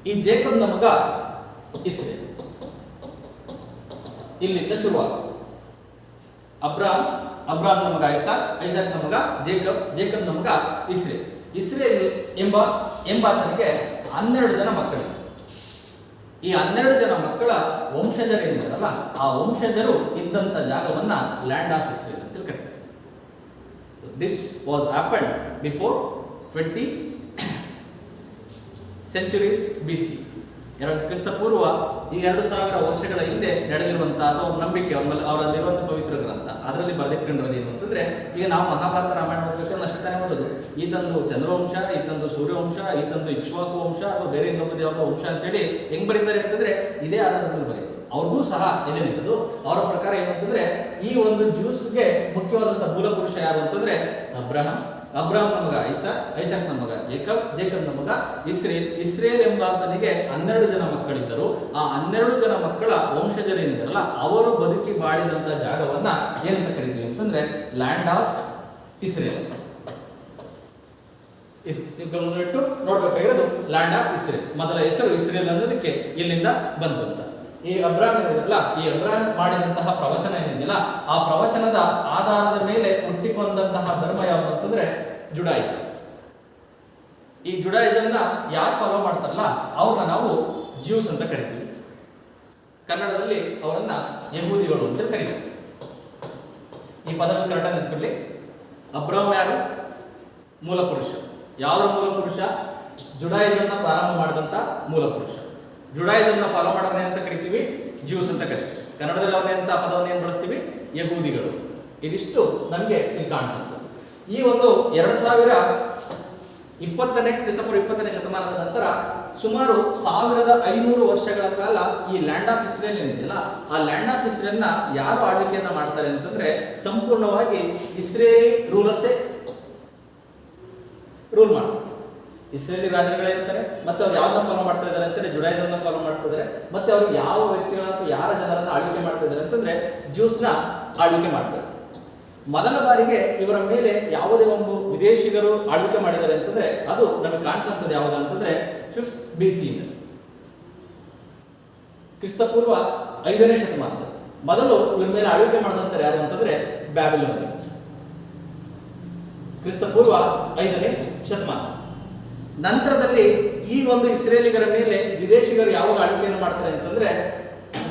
ಈ ಜೇಕಬ್ನ ಮಗ ಇಸ್ರೇಲ್. ಇಲ್ಲಿಂದ ಶುರುವಾಗುತ್ತೆ. ಅಬ್ರಾಮ್ನ ಮಗ ಐಸಾಕ್ನ ಮಗ ಜೇಕಬ್ನ ಮಗ ಇಸ್ರೇಲ್. ಇಸ್ರೇಲ್ ಎಂಬಾತನಿಗೆ 12 ಜನ ಮಕ್ಕಳಿವೆ. ಈ 12 ಜನ ಮಕ್ಕಳ ವಂಶಜರೇನಿದ್ದಾರಲ್ಲ ಆ ವಂಶಜರು ಇದ್ದಂಥ ಜಾಗವನ್ನ ಲ್ಯಾಂಡ್ ಆಫ್ ಇಸ್ರೇಲ್ ಅಂತ ಕರೀತಾರೆ. This was happen before 20 centuries BC. ಕ್ರಿಸ್ತಪೂರ್ವ ಈ 2000 ವರ್ಷಗಳ ಹಿಂದೆ ನಡೆದಿರುವಂತಹ ಅಥವಾ ನಂಬಿಕೆ ಅವರಲ್ಲಿರುವಂತಹ ಪವಿತ್ರ ಗ್ರಂಥ ಅದರಲ್ಲಿ ಬರೆದಿಟ್ಕೊಂಡಿರೋದು ಏನು ಅಂತಂದ್ರೆ, ಈಗ ನಾವು ಮಹಾಭಾರತ ರಾಮಾಯಣ ಓದಬೇಕಾದ್ರೆ ಅಷ್ಟೇ ತಾನೇ ಓದೋದು. ಈತಂದು ಚಂದ್ರವಂಶ, ಈತಂದು ಸೂರ್ಯವಂಶ, ಈತಂದು ಇಕ್ಷ್ವಾಕು ವಂಶ ಅಥವಾ ಬೇರೆ ಇನ್ನೊಬ್ಬರು ಯಾವುದೋ ವಂಶ ಅಂತೇಳಿ ಹೆಂಗ್ ಬರೀತಾರೆ ಅಂತಂದ್ರೆ ಇದೇ ಆಧಾರದ ಮೇಲೆ ಬರೆಯೋದು. ಅವ್ರಿಗೂ ಸಹ ಇದೇನಿರೋದು. ಅವರ ಪ್ರಕಾರ ಏನು ಅಂತಂದ್ರೆ ಈ ಒಂದು ಜ್ಯೂಸ್ಗೆ ಮುಖ್ಯವಾದಂತಹ ಮೂಲ ಪುರುಷ ಯಾರು ಅಂತಂದ್ರೆ ಅಬ್ರಾಹ್ಮನ ಮಗ ಐಸಾಕ್ನ ಮಗ ಜೇಕಬ್ನ ಮಗ ಇಸ್ರೇಲ್ ಎಂಬಾತನಿಗೆ 12 ಜನ ಮಕ್ಕಳಿದ್ದರು. ಆ 12 ಜನ ಮಕ್ಕಳ ವಂಶಜರೇನಿದ್ದಾರಲ್ಲ ಅವರು ಬದುಕಿ ಬಾಳಿದಂತ ಜಾಗವನ್ನ ಏನಂತ ಕರೀತೀವಿ ಅಂತಂದ್ರೆ ಲ್ಯಾಂಡ್ ಆಫ್ ಇಸ್ರೇಲ್ ಅಂತ. ಇದು ನೋಡ್ಬೇಕಾಗಿರೋದು ಲ್ಯಾಂಡ್ ಆಫ್ ಇಸ್ರೇಲ್. ಮೊದಲ ಹೆಸರು ಇಸ್ರೇಲ್ ಅನ್ನೋದಕ್ಕೆ ಇಲ್ಲಿಂದ ಬಂತು ಅಂತ. ಈ ಅಬ್ರಾಹಂ ಏನಿದೆಯಲ್ಲ, ಈ ಅಬ್ರಾಹಂ ಮಾಡಿದಂತಹ ಪ್ರವಚನ ಏನಿದೆಯಲ್ಲ ಆ ಪ್ರವಚನದ ಆಧಾರದ ಮೇಲೆ ಹುಟ್ಟಿಕೊಂಡಂತಹ ಧರ್ಮ ಯಾವುದು ಅಂತಂದ್ರೆ ಜುಡಾಯಿಸಮ್. ಈ ಜುಡಾಯಿಸಮ್ನ ಯಾರು ಫಾಲೋ ಮಾಡ್ತಾರಲ್ಲ ಅವ್ರನ್ನ ನಾವು ಜ್ಯೂಸ್ ಅಂತ ಕರಿತೀವಿ. ಕನ್ನಡದಲ್ಲಿ ಅವರನ್ನ ಯಹೂದಿಗಳು ಅಂತ ಕರಿತೀವಿ. ಈ ಪದವನ್ನು ಕರೆಕ್ಟಾಗಿ ನೆನಪಿರಲಿ. ಅಬ್ರಾಹಂ ಯಾರು? ಮೂಲ ಪುರುಷ. ಯಾವ ಮೂಲ ಪುರುಷ? ಜುಡಾಯಿಸಮ್ನ ಪ್ರಾರಂಭ ಮಾಡಿದಂತ ಮೂಲ ಪುರುಷ. ಜುಡಾಯಿಸಮ್ನ ಫಾಲೋ ಮಾಡೋಣ ಅಂತ ಕರಿತೀವಿ, ಜ್ಯೂಸ್ ಅಂತ ಕರಿತೀವಿ. ಕನ್ನಡದಲ್ಲಿ ಅವನೇ ಅಂತ ಪದವನ್ನು ಏನು ಬಳಸ್ತೀವಿ? ಯಹೂದಿಗಳು. ಇದಿಷ್ಟು ನಮಗೆ ಇಲ್ಲಿ ಕಾಣಿಸುತ್ತೆ. ಈ ಒಂದು 2020ನೇ ಕ್ರಿಸ್ತಪೂರ್ವ 20ನೇ ಶತಮಾನದ ನಂತರ ಸುಮಾರು 1500 ವರ್ಷಗಳ ಕಾಲ ಈ ಲ್ಯಾಂಡ್ ಆಫ್ ಇಸ್ರೇಲ್ ಏನಿದೆಯಲ್ಲ ಆ ಲ್ಯಾಂಡ್ ಆಫ್ ಇಸ್ರೇಲ್ನ ಯಾರು ಆಳ್ವಿಕೆಯನ್ನ ಮಾಡ್ತಾರೆ ಅಂತಂದ್ರೆ ಸಂಪೂರ್ಣವಾಗಿ ಇಸ್ರೇಲಿ ರೂಲರ್ಸೇ ರೂಲ್ ಮಾಡ್ತಾರೆ. ಇಸ್ರೇಲಿ ರಾಜರುಗಳಿರ್ತಾರೆ, ಮತ್ತೆ ಅವ್ರು ಯಾವ್ದನ್ನ ಫಾಲೋ ಮಾಡ್ತಾ ಇದ್ದಾರೆ ಅಂತಂದ್ರೆ ಜುಡಾಯಿಸಮ್ನ ಫಾಲೋ ಮಾಡ್ತಾ ಇದ್ದಾರೆ. ಮತ್ತೆ ಅವರು ಯಾವ ವ್ಯಕ್ತಿಗಳಂತೂ ಯಾರ ಜನರನ್ನ ಆಳ್ವಿಕೆ ಮಾಡ್ತಾ ಇದ್ದಾರೆ ಅಂತಂದ್ರೆ ಜ್ಯೂಸ್ನ ಆಳ್ವಿಕೆ ಮಾಡ್ತಾರೆ. ಮೊದಲ ಬಾರಿಗೆ ಇವರ ಮೇಲೆ ಯಾವುದೇ ಒಂದು ವಿದೇಶಿಗರು ಆಳ್ವಿಕೆ ಮಾಡಿದ್ದಾರೆ ಅಂತಂದ್ರೆ ಅದು ನಮಗೆ ಕಾಣಿಸುತ್ತದೆ ಯಾವಾಗ ಅಂತಂದ್ರೆ 5th BC ಕ್ರಿಸ್ತಪೂರ್ವ 5ನೇ ಶತಮಾನದಲ್ಲಿ ಮೊದಲು ಇವರ ಮೇಲೆ ಆಳ್ವಿಕೆ ಮಾಡಿದಂತಾರೆ ಯಾರು ಅಂತಂದ್ರೆ ಬ್ಯಾಬಿಲೋನಿಯನ್ಸ್. ಕ್ರಿಸ್ತಪೂರ್ವ 5ನೇ ಶತಮಾನ. ನಂತರದಲ್ಲಿ ಈ ಒಂದು ಇಸ್ರೇಲಿಗರ ಮೇಲೆ ವಿದೇಶಿಗರು ಯಾವಾಗ ಆಳ್ವಿಕೆಯನ್ನು ಮಾಡ್ತಾರೆ ಅಂತಂದ್ರೆ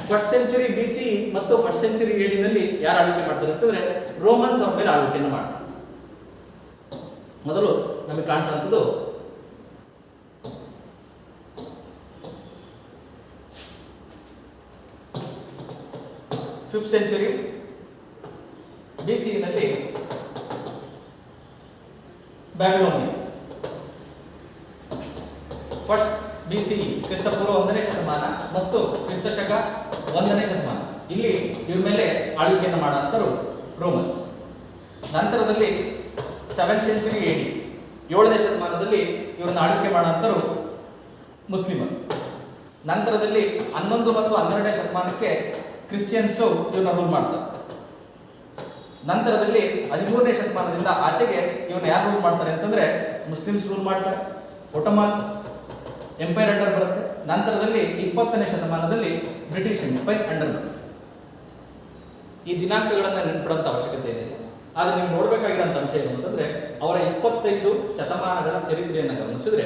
1st century BC ಮತ್ತು 1st century AD ನಲ್ಲಿ ಯಾರು ಆಳ್ವಿಕೆ ಮಾಡ್ತಾರೆ ಅಂತಂದ್ರೆ ರೋಮನ್ಸ್ ಅವ್ರ ಮೇಲೆ ಆಳ್ವಿಕೆಯನ್ನು ಮಾಡ್ತಾರೆ. ಮೊದಲು ನಮಗೆ ಕಾಣಿಸುವಂಥದ್ದು ಫಿಫ್ತ್ ಸೆಂಚುರಿ BC ನಲ್ಲಿ ಬ್ಯಾಬಿಲೋನಿಯನ್ಸ್. ಫಸ್ಟ್ BCE ಕ್ರಿಸ್ತಪೂರ್ವ 1ನೇ ಶತಮಾನ ಮತ್ತು ಕ್ರಿಸ್ತಶಕ 1ನೇ ಶತಮಾನ ಇಲ್ಲಿ ಇವ್ರ ಮೇಲೆ ಆಳ್ವಿಕೆಯನ್ನು ಮಾಡುವಂತರು ರೋಮನ್ಸ್. ನಂತರದಲ್ಲಿ 7th century AD 7ನೇ ಶತಮಾನದಲ್ಲಿ ಇವ್ರನ್ನ ಆಳ್ವಿಕೆ ಮಾಡುವಂತರು ಮುಸ್ಲಿಮರು. ನಂತರದಲ್ಲಿ 11 ಮತ್ತು 12ನೇ ಶತಮಾನಕ್ಕೆ ಕ್ರಿಶ್ಚಿಯನ್ಸು ಇವ್ರನ್ನ ರೂಲ್ ಮಾಡ್ತಾರೆ. ನಂತರದಲ್ಲಿ 13ನೇ ಶತಮಾನದಿಂದ ಆಚೆಗೆ ಇವ್ರನ್ನ ಯಾರು ರೂಲ್ ಮಾಡ್ತಾರೆ ಅಂತಂದ್ರೆ ಮುಸ್ಲಿಮ್ಸ್ ರೂಲ್ ಮಾಡ್ತಾರೆ. ಒಟೋಮನ್ ಎಂಪೈರ್ ಅಂಡರ್ ಬರುತ್ತೆ. ನಂತರದಲ್ಲಿ 20ನೇ ಶತಮಾನದಲ್ಲಿ ಬ್ರಿಟಿಷ್ ಎಂಪೈರ್ ಅಂಡರ್ ಬರುತ್ತೆ. ಈ ದಿನಾಂಕಗಳನ್ನು ನೆನಪಿಡುವಂತ ಅವಶ್ಯಕತೆ ಏನಿಲ್ಲ. ಆದ್ರೆ ನೀವು ನೋಡ್ಬೇಕಾಗಿರೋಂಥ ಅಂಶ ಏನು ಅಂತಂದ್ರೆ ಅವರ 25 ಶತಮಾನಗಳ ಚರಿತ್ರೆಯನ್ನು ಗಮನಿಸಿದ್ರೆ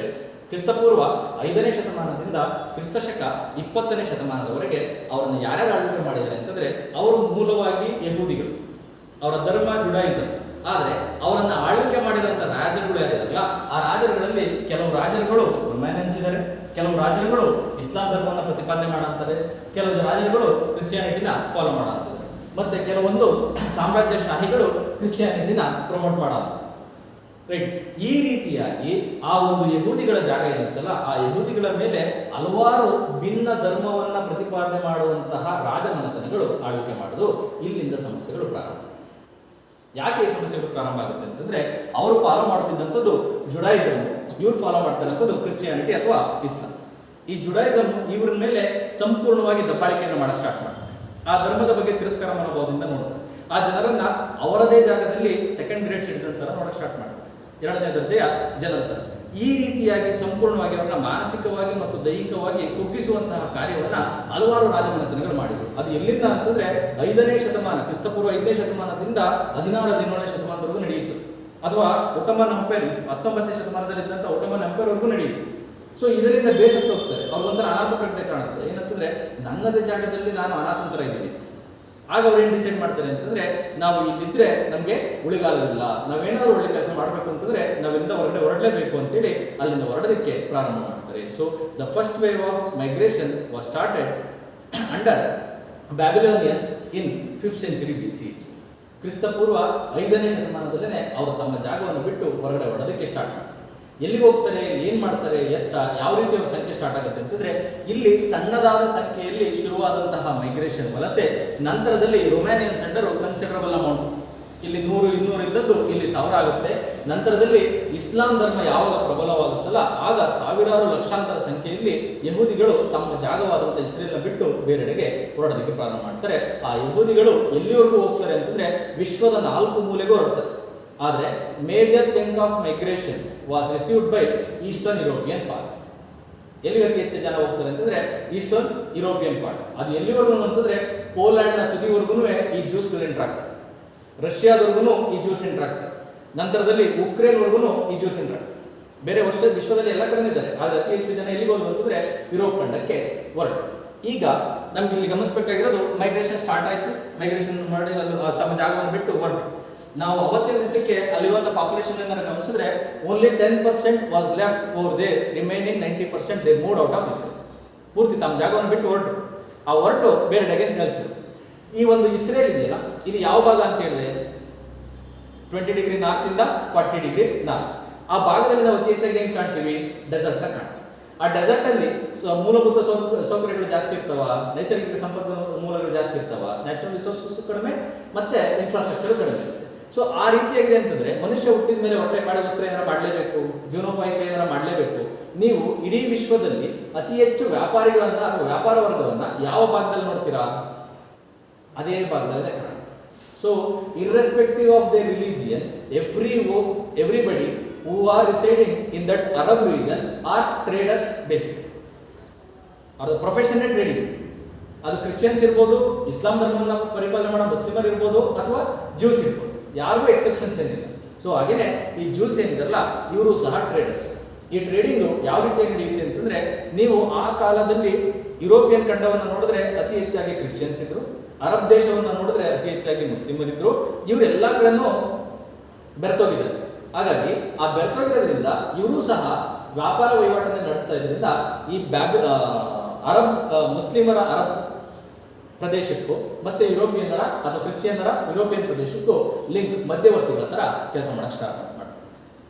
ಕ್ರಿಸ್ತಪೂರ್ವ 5ನೇ ಶತಮಾನದಿಂದ ಕ್ರಿಸ್ತಶಕ 20ನೇ ಶತಮಾನದವರೆಗೆ ಅವರನ್ನು ಯಾರ್ಯಾರು ಆಳ್ವಿಕೆ ಮಾಡಿದ್ದಾರೆ ಅಂತಂದ್ರೆ ಅವರು ಮೂಲವಾಗಿ ಯಹೂದಿಗಳು, ಅವರ ಧರ್ಮ ಜುಡಾಯಿಸಂ. ಆದ್ರೆ ಅವರನ್ನ ಆಳ್ವಿಕೆ ಮಾಡಿರುವಂತ ರಾಜರುಗಳು ಯಾರಿದಾರಲ್ಲ ಆ ರಾಜರುಗಳಲ್ಲಿ ಕೆಲವು ರಾಜರುಗಳು ರೊಮ್ಯಾನಿಯನ್ಸ್ ಇದ್ದಾರೆ, ಕೆಲವು ರಾಜರುಗಳು ಇಸ್ಲಾಂ ಧರ್ಮವನ್ನು ಪ್ರತಿಪಾದನೆ ಮಾಡಂತಾರೆ, ಕೆಲವು ರಾಜರುಗಳು ಕ್ರಿಶ್ಚಿಯಾನಿಟಿನ ಫಾಲೋ ಮಾಡಂತಾರೆ, ಮತ್ತೆ ಕೆಲವೊಂದು ಸಾಮ್ರಾಜ್ಯಶಾಹಿಗಳು ಕ್ರಿಶ್ಚಿಯಾನಿಟಿನ ಪ್ರಮೋಟ್ ಮಾಡಂತಾರೆ. ರೈಟ್. ಈ ರೀತಿಯಾಗಿ ಆ ಒಂದು ಯಹೂದಿಗಳ ಜಾಗ ಏನಿತ್ತಲ್ಲ ಆ ಯಹೂದಿಗಳ ಮೇಲೆ ಹಲವಾರು ಭಿನ್ನ ಧರ್ಮವನ್ನ ಪ್ರತಿಪಾದನೆ ಮಾಡುವಂತಹ ರಾಜಮನೆತನಗಳು ಆಳ್ವಿಕೆ ಮಾಡುವುದು. ಇಲ್ಲಿಂದ ಸಮಸ್ಯೆಗಳು ಪ್ರಾರಂಭ. ಯಾಕೆ ಈ ಸಮಸ್ಯೆಗಳು ಪ್ರಾರಂಭ ಆಗುತ್ತೆ ಅಂತಂದ್ರೆ ಅವರು ಫಾಲೋ ಮಾಡ್ತಿದ್ದಂಥದ್ದು ಜುಡಾಯಿಸಮ್, ಇವ್ರು ಫಾಲೋ ಮಾಡ್ತಿರೋಂಥದ್ದು ಕ್ರಿಶ್ಚಿಯಾನಿಟಿ ಅಥವಾ ಇಸ್ಲಾಂ. ಈ ಜುಡಾಯಿಸಮ್ ಇವ್ರ ಮೇಲೆ ಸಂಪೂರ್ಣವಾಗಿ ದಬ್ಬಾಳಿಕೆಯನ್ನು ಮಾಡಕ್ಕೆ ಸ್ಟಾರ್ಟ್ ಮಾಡ್ತಾರೆ. ಆ ಧರ್ಮದ ಬಗ್ಗೆ ತಿರಸ್ಕಾರ ಮನೋಭಾವದಿಂದ ನೋಡ್ತಾರೆ. ಆ ಜನರನ್ನ ಅವರದೇ ಜಾಗದಲ್ಲಿ ಸೆಕೆಂಡ್ ಗ್ರೇಡ್ ಸಿಟಿಸನ್ ತರ ನೋಡಕ್ಕೆ ಸ್ಟಾರ್ಟ್ ಮಾಡ್ತಾರೆ, 2ನೇ ದರ್ಜೆಯ ಜನರ ತರ. ಈ ರೀತಿಯಾಗಿ ಸಂಪೂರ್ಣವಾಗಿ ಅವರನ್ನ ಮಾನಸಿಕವಾಗಿ ಮತ್ತು ದೈಹಿಕವಾಗಿ ಕುಗ್ಗಿಸುವಂತಹ ಕಾರ್ಯವನ್ನ ಹಲವಾರು ರಾಜಮನೆತನಗಳು ಮಾಡಿದ್ರು. ಅದು ಎಲ್ಲಿಂದ ಅಂತಂದ್ರೆ 5ನೇ ಶತಮಾನ ಕ್ರಿಸ್ತಪೂರ್ವ 5ನೇ ಶತಮಾನದಿಂದ 16-17ನೇ ಶತಮಾನದವರೆಗೂ ನಡೆಯಿತು. ಅಥವಾ ಒಟೋಮನ್ ಎಂಪೈರ್ 19ನೇ ಶತಮಾನದಲ್ಲಿ ಇದ್ದಂತ ಒಟೋಮನ್ ಎಂಪೈರ್ ವರೆಗೂ ನಡೆಯಿತು. ಸೊ ಇದರಿಂದ ಬೇಸತ್ತು ಹೋಗ್ತಾರೆ. ಅವ್ರಿಗೊಂಥರ ಅನಾಥ ಪ್ರಜ್ಞೆ ಕಾಣುತ್ತೆ. ಏನಂತಂದ್ರೆ ನನ್ನದೇ ಜಾಗದಲ್ಲಿ ನಾನು ಅನಾಥಂತರ ಇದ್ದೀನಿ. ಆಗ ಅವ್ರು ಏನು ಡಿಸೈಡ್ ಮಾಡ್ತಾರೆ ಅಂತಂದ್ರೆ ನಾವು ಇಲ್ಲಿದ್ರೆ ನಮಗೆ ಉಳಿಗಾಲವಿಲ್ಲ, ನಾವೇನಾದ್ರೂ ಒಳ್ಳೆ ಕೆಲಸ ಮಾಡಬೇಕು ಅಂತಂದ್ರೆ ನಾವಿಂದ ಹೊರಡಲೇಬೇಕು ಅಂತೇಳಿ ಅಲ್ಲಿಂದ ಹೊರಡೋದಕ್ಕೆ ಪ್ರಾರಂಭ ಮಾಡ್ತಾರೆ. So the first wave of migration was started under Babylonians in 5th century BC. ಕ್ರಿಸ್ತಪೂರ್ವ 5ನೇ ಶತಮಾನದಲ್ಲೇ ಅವರು ತಮ್ಮ ಜಾಗವನ್ನು ಬಿಟ್ಟು ಹೊರಗಡೆ ಹೊರಡೋದಕ್ಕೆ ಸ್ಟಾರ್ಟ್ ಮಾಡ್ತಾರೆ. ಎಲ್ಲಿಗೆ ಹೋಗ್ತಾರೆ, ಏನ್ ಮಾಡ್ತಾರೆ, ಯಾವ ರೀತಿ ಅವ್ರ ಸಂಖ್ಯೆ ಸ್ಟಾರ್ಟ್ ಆಗುತ್ತೆ ಅಂತಂದ್ರೆ ಇಲ್ಲಿ ಸಣ್ಣದಾದ ಸಂಖ್ಯೆಯಲ್ಲಿ ಶುರುವಾದಂತಹ ಮೈಗ್ರೇಷನ್ ವಲಸೆ ನಂತರದಲ್ಲಿ ರೊಮ್ಯಾನಿಯನ್ಸ್ ಅಂಡರ್ ಕನ್ಸಿಡರಬಲ್ ಅಮೌಂಟ್, ಇಲ್ಲಿ 100-200 ಇದ್ದದ್ದು ಇಲ್ಲಿ 1000 ಆಗುತ್ತೆ. ನಂತರದಲ್ಲಿ ಇಸ್ಲಾಂ ಧರ್ಮ ಯಾವಾಗ ಪ್ರಬಲವಾಗುತ್ತಲ್ಲ ಆಗ ಸಾವಿರಾರು ಲಕ್ಷಾಂತರ ಸಂಖ್ಯೆಯಲ್ಲಿ ಯಹೂದಿಗಳು ತಮ್ಮ ಜಾಗವಾದಂಥ ಇಸ್ರೇಲ್ನ ಬಿಟ್ಟು ಬೇರೆಡೆಗೆ ಹೊರಡೋದಕ್ಕೆ ಪ್ರಾರಂಭ ಮಾಡ್ತಾರೆ. ಆ ಯಹೂದಿಗಳು ಎಲ್ಲಿವರೆಗೂ ಹೋಗ್ತಾರೆ ಅಂತಂದ್ರೆ ವಿಶ್ವದ 4 ಮೂಲೆಗೂ ಹೊರಡ್ತಾರೆ. ಆದರೆ major chunk of migration was received by eastern European part. ಎಲ್ಲಿಗೆ ಅತಿ ಹೆಚ್ಚು ಜನ ಹೋಗ್ತಾರೆ ಅಂತಂದ್ರೆ ಈಸ್ಟರ್ನ್ ಯುರೋಪಿಯನ್ ಪಾರ್ಟ್. ಅದು ಎಲ್ಲಿವರೆಗೂ ಅಂತಂದ್ರೆ ಪೋಲ್ಯಾಂಡ್ನ ತುದಿವರೆಗೂ ಈ ಜ್ಯೂಸ್ಗಳು ಎಂಟರ್ ಆಗ್ತಾರೆ, ರಷ್ಯಾದವರೆಗೂ ಈ ಜ್ಯೂಸ್ ಎಂಟರ್ ಆಗ್ತಾರೆ, ನಂತರದಲ್ಲಿ ಉಕ್ರೇನ್ವರೆಗೂ ಈ ಜ್ಯೂಸ್ ಎಂಟರ್ ಆಗ್ತಾರೆ. ಬೇರೆ ವಿಶ್ವದಲ್ಲಿ ಎಲ್ಲ ಕಡೆ ಇದ್ದಾರೆ. ಆದರೆ ಅತಿ ಹೆಚ್ಚು ಜನ ಎಲ್ಲಿಗೆ ಹೋದ್ರು ಅಂತಂದ್ರೆ ಯುರೋಪ್ ಖಂಡಕ್ಕೆ ಹೊರಟು. ಈಗ ನಮ್ಗೆ ಇಲ್ಲಿ ಗಮನಿಸಬೇಕಾಗಿರೋದು ಮೈಗ್ರೇಷನ್ ಸ್ಟಾರ್ಟ್ ಆಯ್ತು, ಮೈಗ್ರೇಷನ್ ಮಾಡಿ ತಮ್ಮ ಜಾಗವನ್ನು ಬಿಟ್ಟು ಹೊರಟು. ನಾವು ಅವತ್ತಿನ ದಿವಸಕ್ಕೆ ಅಲ್ಲಿರುವಂಥ ಪಾಪ್ಯುಲೇಷನ್ ಅನ್ನು ಗಮನಿಸಿದ್ರೆ only 10% was left over they, remaining 90% they moved out of Israel. ಪೂರ್ತಿ ತಮ್ಮ ಜಾಗವನ್ನು ಬಿಟ್ಟು ಹೊರಟು. ಆ ಹೊರಟು ಬೇರೆ ಕಡೆಗೆ ನೆಲೆಸಿದ್ರು. ಈ ಒಂದು ಇಸ್ರೇಲ್ ಇದೆಯಲ್ಲ ಇದು ಯಾವ ಭಾಗ ಅಂತ ಹೇಳಿದ್ರೆ 20 ಡಿಗ್ರಿ ನಾರ್ತ್ ಇಂದ 40 ಡಿಗ್ರಿ ನಾರ್ತ್. ಆ ಭಾಗದಲ್ಲಿ ನಾವು ಅತಿ ಹೆಚ್ಚಾಗಿ ಏನು ಕಾಣ್ತೀವಿ, ಡೆಸರ್ಟ್ ಕಾಣ್ತೀವಿ. ಆ ಡೆಸರ್ಟ್ ಅಲ್ಲಿ ಮೂಲಭೂತ ಸೌಕರ್ಯಗಳು ಜಾಸ್ತಿ ಇರ್ತಾವ, ನೈಸರ್ಗಿಕ ಸಂಪನ್ಮೂಲಗಳು ಜಾಸ್ತಿ ಇರ್ತಾವ, ನ್ಯಾಚುರಲ್ ರಿಸೋರ್ಸಸ್ ಕಡಿಮೆ ಮತ್ತೆ ಇನ್ಫ್ರಾಸ್ಟ್ರಕ್ಚರ್ ಕಡಿಮೆ ಇರುತ್ತೆ. ಸೊ ಆ ರೀತಿಯಾಗಿದೆ ಅಂತಂದ್ರೆ ಮನುಷ್ಯ ಹುಟ್ಟಿದ ಮೇಲೆ ಹೊಟ್ಟೆ ಪಾಡಿಗೋಸ್ಕರ ಏನಾರ ಮಾಡಲೇಬೇಕು, ಜೀವನೋಪಾಯಕ್ಕೆ ಏನಾರ ಮಾಡಲೇಬೇಕು. ನೀವು ಇಡೀ ವಿಶ್ವದಲ್ಲಿ ಅತಿ ಹೆಚ್ಚು ವ್ಯಾಪಾರಿಗಳನ್ನ ಅಥವಾ ವ್ಯಾಪಾರ ವರ್ಗವನ್ನ ಯಾವ ಭಾಗದಲ್ಲಿ ನೋಡ್ತೀರಾ, ಅದೇ ಭಾಗದಲ್ಲೇ ಕಾಣುತ್ತೆ. So, irrespective of their religion, everybody who are residing in that Arab region are traders basically. ಅವ್ರ ಪ್ರೊಫೆಷನ್ ಟ್ರೇಡಿಂಗ್. ಅದು ಕ್ರಿಶ್ಚಿಯನ್ಸ್ ಇರ್ಬೋದು, ಇಸ್ಲಾಂ ಧರ್ಮವನ್ನು ಪರಿಪಾಲನೆ ಮಾಡೋ ಮುಸ್ಲಿಮರ್ ಇರ್ಬೋದು, ಅಥವಾ ಜ್ಯೂಸ್ ಇರ್ಬೋದು, ಯಾರಿಗೂ ಎಕ್ಸೆಪ್ಷನ್ಸ್ ಏನಿಲ್ಲ. ಸೊ ಹಾಗೇನೆ ಈ ಜ್ಯೂಸ್ ಏನಿದಾರಲ್ಲ ಇವರು ಸಹ ಟ್ರೇಡರ್ಸ್. ಈ ಟ್ರೇಡಿಂಗು ಯಾವ ರೀತಿಯಾಗಿ ನಡೆಯುತ್ತೆ ಅಂತಂದ್ರೆ, ನೀವು ಆ ಕಾಲದಲ್ಲಿ ಯುರೋಪಿಯನ್ ಖಂಡವನ್ನು ನೋಡಿದ್ರೆ ಅತಿ ಹೆಚ್ಚಾಗಿ ಕ್ರಿಶ್ಚಿಯನ್ಸ್ ಇದ್ರು, ಅರಬ್ ದೇಶವನ್ನು ನೋಡಿದ್ರೆ ಅತಿ ಹೆಚ್ಚಾಗಿ ಮುಸ್ಲಿಮರಿದ್ರು. ಇವರೆಲ್ಲ ಕಡೆನೂ ಬೆರೆತೋಗಿದ್ದಾರೆ. ಹಾಗಾಗಿ ಆ ಬೆರೆತೋಗಿರೋದ್ರಿಂದ ಇವರು ಸಹ ವ್ಯಾಪಾರ ವಹಿವಾಟನ್ನು ನಡೆಸ್ತಾ ಇದ್ರಿಂದ ಈ ಮುಸ್ಲಿಮರ ಅರಬ್ ಪ್ರದೇಶಕ್ಕೂ ಮತ್ತೆ ಯುರೋಪಿಯನ್ನರ ಅಥವಾ ಕ್ರಿಶ್ಚಿಯನ್ನರ ಯುರೋಪಿಯನ್ ಪ್ರದೇಶಕ್ಕೂ ಲಿಂಕ್, ಮಧ್ಯವರ್ತಿಗಳ ತರ ಕೆಲಸ ಮಾಡಕ್ಕೆ ಸ್ಟಾರ್ಟ್ ಮಾಡ್ತಾರೆ.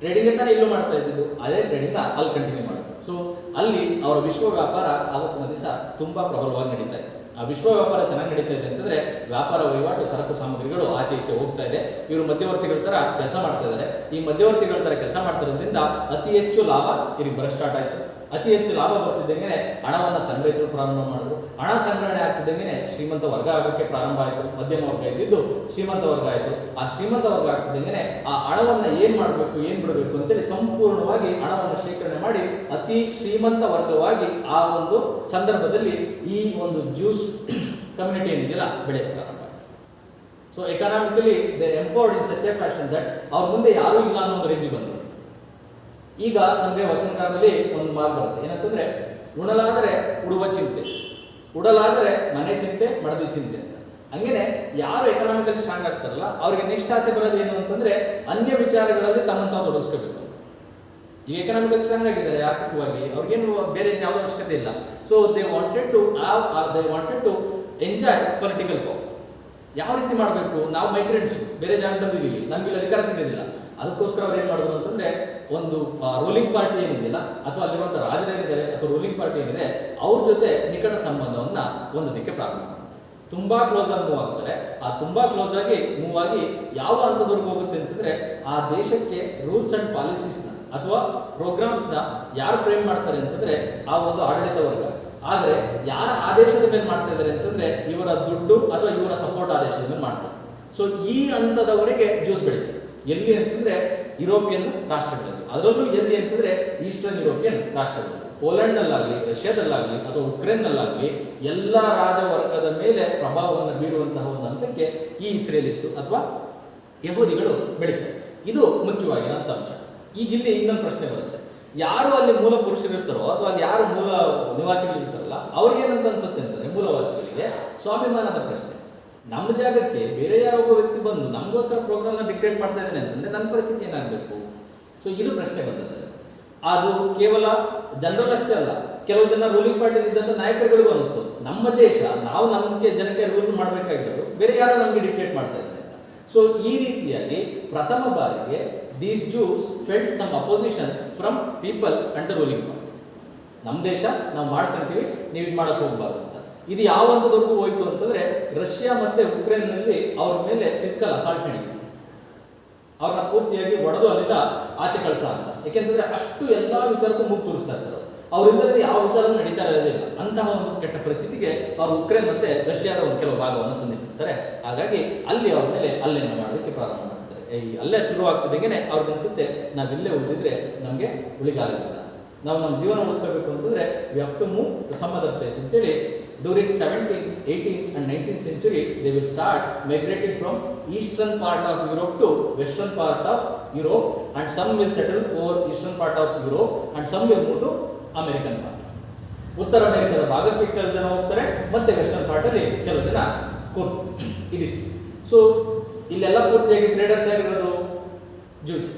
ಟ್ರೇಡಿಂಗ್ ಅಂತಾನೆ ಇಲ್ಲೂ ಮಾಡ್ತಾ ಇದ್ದಿದ್ದು, ಅದೇ ಟ್ರೇಡಿಂಗ್ ಅಲ್ಲಿ ಕಂಟಿನ್ಯೂ ಮಾಡೋದು. ಸೊ ಅಲ್ಲಿ ಅವರ ವಿಶ್ವ ವ್ಯಾಪಾರ ಆವತ್ತಿನ ದಿವಸ ತುಂಬಾ ಪ್ರಬಲವಾಗಿ ನಡೀತಾ ಇತ್ತು. ಆ ವಿಶ್ವ ವ್ಯಾಪಾರ ಚೆನ್ನಾಗಿ ನಡೀತಾ ಇದೆ ಅಂತಂದ್ರೆ ವ್ಯಾಪಾರ ವಹಿವಾಟು, ಸರಕು ಸಾಮಗ್ರಿಗಳು ಆಚೆ ಈಚೆ ಹೋಗ್ತಾ ಇದೆ. ಇವರು ಮಧ್ಯವರ್ತಿಗಳ ತರ ಕೆಲಸ ಮಾಡ್ತಾ ಇದ್ದಾರೆ. ಈ ಮಧ್ಯವರ್ತಿಗಳ ತರ ಕೆಲಸ ಮಾಡ್ತಿರೋದ್ರಿಂದ ಅತಿ ಹೆಚ್ಚು ಲಾಭ ಇವ್ರಿಗೆ ಬರಕ್ ಸ್ಟಾರ್ಟ್ ಆಯ್ತು. ಅತಿ ಹೆಚ್ಚು ಲಾಭ ಬರ್ತಿದ್ದಂಗೆ ಹಣವನ್ನು ಸಂಗ್ರಹಿಸಲು ಪ್ರಾರಂಭ ಮಾಡಿದ್ರು. ಹಣ ಸಂಗ್ರಹಣೆ ಆಗ್ತಿದ್ದಂಗೆ ಶ್ರೀಮಂತ ವರ್ಗ ಆಗೋಕ್ಕೆ ಪ್ರಾರಂಭ ಆಯಿತು. ಮಧ್ಯಮ ವರ್ಗ ಇದ್ದಿದ್ದು ಶ್ರೀಮಂತ ವರ್ಗ ಆಯಿತು. ಆ ಶ್ರೀಮಂತ ವರ್ಗ ಆಗ್ತಿದ್ದಂಗೆ ಆ ಹಣವನ್ನು ಏನ್ ಮಾಡಬೇಕು, ಏನ್ ಬಿಡಬೇಕು ಅಂತೇಳಿ ಸಂಪೂರ್ಣವಾಗಿ ಹಣವನ್ನು ಶೇಖರಣೆ ಮಾಡಿ ಅತಿ ಶ್ರೀಮಂತ ವರ್ಗವಾಗಿ ಆ ಒಂದು ಸಂದರ್ಭದಲ್ಲಿ ಈ ಒಂದು ಜ್ಯೂಸ್ ಕಮ್ಯುನಿಟಿ ಏನಿದೆಯಲ್ಲ ಬೆಳೆಯಕ್ಕೆ ಪ್ರಾರಂಭ ಆಯಿತು. So economically they empowered in such A fashion that ಅವ್ರ ಮುಂದೆ ಯಾರೂ ಇಲ್ಲ ಅನ್ನೋ ಒಂದು ರೇಂಜ್ ಬಂದರು. ಈಗ ನಮಗೆ ವಚನಕಾರದಲ್ಲಿ ಒಂದು ಮಾತು ಬರುತ್ತೆ, ಏನಂತಂದ್ರೆ ಉಣಲಾದರೆ ಉಡುವ ಚಿಂತೆ, ಉಡಲಾದರೆ ಮನೆ ಚಿಂತೆ, ಮಡದಿ ಚಿಂತೆ ಅಂತ. ಹಂಗೇನೆ ಯಾರು ಎಕನಾಮಿಕಲಿ ಸ್ಟ್ರಾಂಗ್ ಆಗ್ತಾರಲ್ಲ ಅವ್ರಿಗೆ ನೆಕ್ಸ್ಟ್ ಆಸೆ ಬರೋದು ಏನು ಅಂತಂದ್ರೆ ಅನ್ಯ ವಿಚಾರಗಳಲ್ಲಿ ತಮ್ಮನ್ನು ತಾವು ತೊಡಗಿಸ್ಕೋಬೇಕು. ಈಗ ಎಕನಾಮಿಕಲಿ ಸ್ಟ್ರಾಂಗ್ ಆಗಿದ್ದಾರೆ ಆರ್ಥಿಕವಾಗಿ, ಅವ್ರಿಗೇನು ಬೇರೆ ಯಾವುದೇ ಅವಶ್ಯಕತೆ ಇಲ್ಲ. So they wanted to enjoy political power. ಯಾವ ರೀತಿ ಮಾಡಬೇಕು, ನಾವು ಮೈಗ್ರೆಂಟ್ಸ್ ಬೇರೆ ಜಾಗ ಬಂದಿದ್ದೀವಿ, ನಮ್ಗೆ ಅಧಿಕಾರ ಸಿಗೋದಿಲ್ಲ. ಅದಕ್ಕೋಸ್ಕರ ಅವ್ರು ಏನು ಮಾಡಿದ್ರು ಅಂತಂದ್ರೆ ಒಂದು ರೂಲಿಂಗ್ ಪಾರ್ಟಿ ಏನಿದೆಯಲ್ಲ ಅಥವಾ ಅಲ್ಲಿರುವಂಥ ರಾಜರೇನಿದ್ದಾರೆ ಅಥವಾ ರೂಲಿಂಗ್ ಪಾರ್ಟಿ ಏನಿದೆ ಅವ್ರ ಜೊತೆ ನಿಕಟ ಸಂಬಂಧವನ್ನ ಹೊಂದೋದಕ್ಕೆ ಪ್ರಾರಂಭ ಮಾಡ್ತಾರೆ. ತುಂಬಾ ಕ್ಲೋಸ್ ಆಗಿ ಮೂವ್ ಆಗ್ತಾರೆ. ಆ ತುಂಬಾ ಕ್ಲೋಸ್ ಆಗಿ ಮೂವ್ ಆಗಿ ಯಾವ ಹಂತದವರೆಗೂ ಹೋಗುತ್ತೆ ಅಂತಂದ್ರೆ ಆ ದೇಶಕ್ಕೆ ರೂಲ್ಸ್ ಅಂಡ್ ಪಾಲಿಸೀಸ್ನ ಅಥವಾ ಪ್ರೋಗ್ರಾಮ್ಸ್ನ ಯಾರು ಫ್ರೇಮ್ ಮಾಡ್ತಾರೆ ಅಂತಂದ್ರೆ ಆ ಒಂದು ಆಡಳಿತ ವರ್ಗ. ಆದ್ರೆ ಯಾರ ಆದೇಶದ ಮೇಲೆ ಮಾಡ್ತಾ ಇದ್ದಾರೆ ಅಂತಂದ್ರೆ ಇವರ ದುಡ್ಡು ಅಥವಾ ಇವರ ಸಪೋರ್ಟ್ ಆದೇಶದ ಮೇಲೆ ಮಾಡ್ತಾರೆ. ಸೊ ಈ ಹಂತದವರೆಗೆ ಜ್ಯೂಸ್ ಬೆಳೀತಾರೆ. ಎಲ್ಲಿ ಅಂತಂದ್ರೆ ಯುರೋಪಿಯನ್ ರಾಷ್ಟ್ರಗಳಲ್ಲಿ, ಅದರಲ್ಲೂ ಎಲ್ಲಿ ಅಂತಂದ್ರೆ ಈಸ್ಟರ್ನ್ ಯುರೋಪಿಯನ್ ರಾಷ್ಟ್ರಗಳಲ್ಲಿ, ಪೋಲೆಂಡ್ನಲ್ಲಾಗಲಿ, ರಷ್ಯಾದಲ್ಲಾಗಲಿ ಅಥವಾ ಉಕ್ರೇನ್ನಲ್ಲಾಗಲಿ ಎಲ್ಲ ರಾಜವರ್ಗದ ಮೇಲೆ ಪ್ರಭಾವವನ್ನು ಬೀರುವಂತಹ ಒಂದು ಹಂತಕ್ಕೆ ಈ ಇಸ್ರೇಲಿಸು ಅಥವಾ ಯಹೂದಿಗಳು ಬೆಳೀತಾರೆ. ಇದು ಮುಖ್ಯವಾಗಿರೋಂಥ ಅಂಶ. ಈಗ ಇಲ್ಲಿ ಇನ್ನೊಂದು ಪ್ರಶ್ನೆ ಬರುತ್ತೆ, ಯಾರು ಅಲ್ಲಿ ಮೂಲ ಪುರುಷರಿರ್ತಾರೋ ಅಥವಾ ಅಲ್ಲಿ ಯಾರು ಮೂಲ ನಿವಾಸಿಗಳಿರ್ತಾರಲ್ಲ ಅವ್ರಿಗೇನಂತ ಅನ್ಸುತ್ತೆ ಅಂತಂದ್ರೆ ಮೂಲವಾಸಿಗಳಿಗೆ ಸ್ವಾಭಿಮಾನದ ಪ್ರಶ್ನೆ. ನಮ್ಮ ಜಾಗಕ್ಕೆ ಬೇರೆ ಯಾರೋ ಒಬ್ಬ ವ್ಯಕ್ತಿ ಬಂದು ನಮಗೋಸ್ಕರ ಪ್ರೋಗ್ರಾಮ್ನ ಡಿಕ್ಟೇಟ್ ಮಾಡ್ತಾ ಇದ್ದಾನೆ ಅಂತಂದ್ರೆ ನನ್ನ ಪರಿಸ್ಥಿತಿ ಏನಾಗಬೇಕು? ಸೊ ಇದು ಪ್ರಶ್ನೆ ಬಂದಿದೆ. ಅದು ಕೇವಲ ಜನರಲ್ ಅಷ್ಟೇ ಅಲ್ಲ, ಕೆಲವು ಜನ ರೂಲಿಂಗ್ ಪಾರ್ಟಿಯಲ್ಲಿ ಇದ್ದಂಥ ನಾಯಕರುಗಳಿಗೂ ಅನಿಸ್ತದೆ ನಮ್ಮ ದೇಶ ನಾವು ನಮಗೆ ಜನಕ್ಕೆ ರೂಲ್ ಮಾಡಬೇಕಾಗಿರೋದು ಬೇರೆ ಯಾರೋ ನಮಗೆ ಡಿಕ್ಟೇಟ್ ಮಾಡ್ತಾ ಇದ್ದಾರೆ ಅಂತ. ಸೊ ಈ ರೀತಿಯಾಗಿ ಪ್ರಥಮ ಬಾರಿಗೆ these Jews felt some opposition from people under ruling party. ನಮ್ಮ ದೇಶ ನಾವು ಮಾಡ್ಕೊಂತೀವಿ, ನೀವು ಇದು ಮಾಡಕ್ಕೆ ಹೋಗ್ಬಾರ್ದು ಅಂತ. ಇದು ಯಾವ ಹಂತದವರೆಗೂ ಹೋಯ್ತು ಅಂತಂದ್ರೆ ರಷ್ಯಾ ಮತ್ತೆ ಉಕ್ರೇನ್ನಲ್ಲಿ ಅವ್ರ ಮೇಲೆ ಫಿಸಿಕಲ್ ಅಸಾಲ್ಟ್ ನಡೆಯಿತು. ಅವ್ರನ್ನ ಪೂರ್ತಿಯಾಗಿ ಒಡೆದು ಅಲ್ಲಿಂದ ಆಚೆ ಕಳ್ಸ ಅಂತ. ಯಾಕೆಂತಂದ್ರೆ ಅಷ್ಟು ಎಲ್ಲಾ ವಿಚಾರಕ್ಕೂ ಮೂಗು ತೋರಿಸ್ತಾ ಇರ್ತಾರೆ. ಅವರಿಂದಲೇ ಯಾವ ವಿಚಾರ ನಡೀತಾ ಇರೋದಿಲ್ಲ. ಅಂತಹ ಒಂದು ಕೆಟ್ಟ ಪರಿಸ್ಥಿತಿಗೆ ಅವರು ಉಕ್ರೇನ್ ಮತ್ತೆ ರಷ್ಯಾದ ಒಂದು ಕೆಲವು ಭಾಗವನ್ನು ತಂದಿರ್ತಾರೆ. ಹಾಗಾಗಿ ಅಲ್ಲಿ ಅವ್ರ ಮೇಲೆ ಅಲ್ಲೆಯನ್ನು ಮಾಡೋದಕ್ಕೆ ಪ್ರಾರಂಭ ಮಾಡ್ತಾರೆ. ಈ ಅಲ್ಲೇ ಶುರುವಾಗ್ತಿದ್ದಂಗೆ ಅವ್ರಿಗೆ ಅನ್ಸುತ್ತೆ ನಾವಿಲ್ಲೇ ಉಳಿದಿದ್ರೆ ನಮಗೆ ಉಳಿಗಾಲಿಲ್ಲ, ನಾವು ನಮ್ಮ ಜೀವನ ಉಳಿಸ್ಕೋಬೇಕು ಅಂತಂದ್ರೆ we have to move to some other place ಅಂತೇಳಿ during 17th, 18th and 19th century they will start migrating from eastern part of Europe to western part of Europe, and some will settle over eastern part of Europe and some will move to American part. ಉತ್ತರ ಅಮೆರಿಕದ ಭಾಗಕ್ಕೆ ಕೆಲವು ಜನ ಹೋಗ್ತಾರೆ, ಮತ್ತೆ ವೆಸ್ಟರ್ನ್ ಪಾರ್ಟ್ ಅಲ್ಲಿ ಕೆಲವು ಜನ ಇದಿಷ್ಟು. ಸೊ ಇಲ್ಲೆಲ್ಲ ಪೂರ್ತಿಯಾಗಿ ಟ್ರೇಡರ್ಸ್ ಆಗಿರೋದು ಜ್ಯೂಸ್.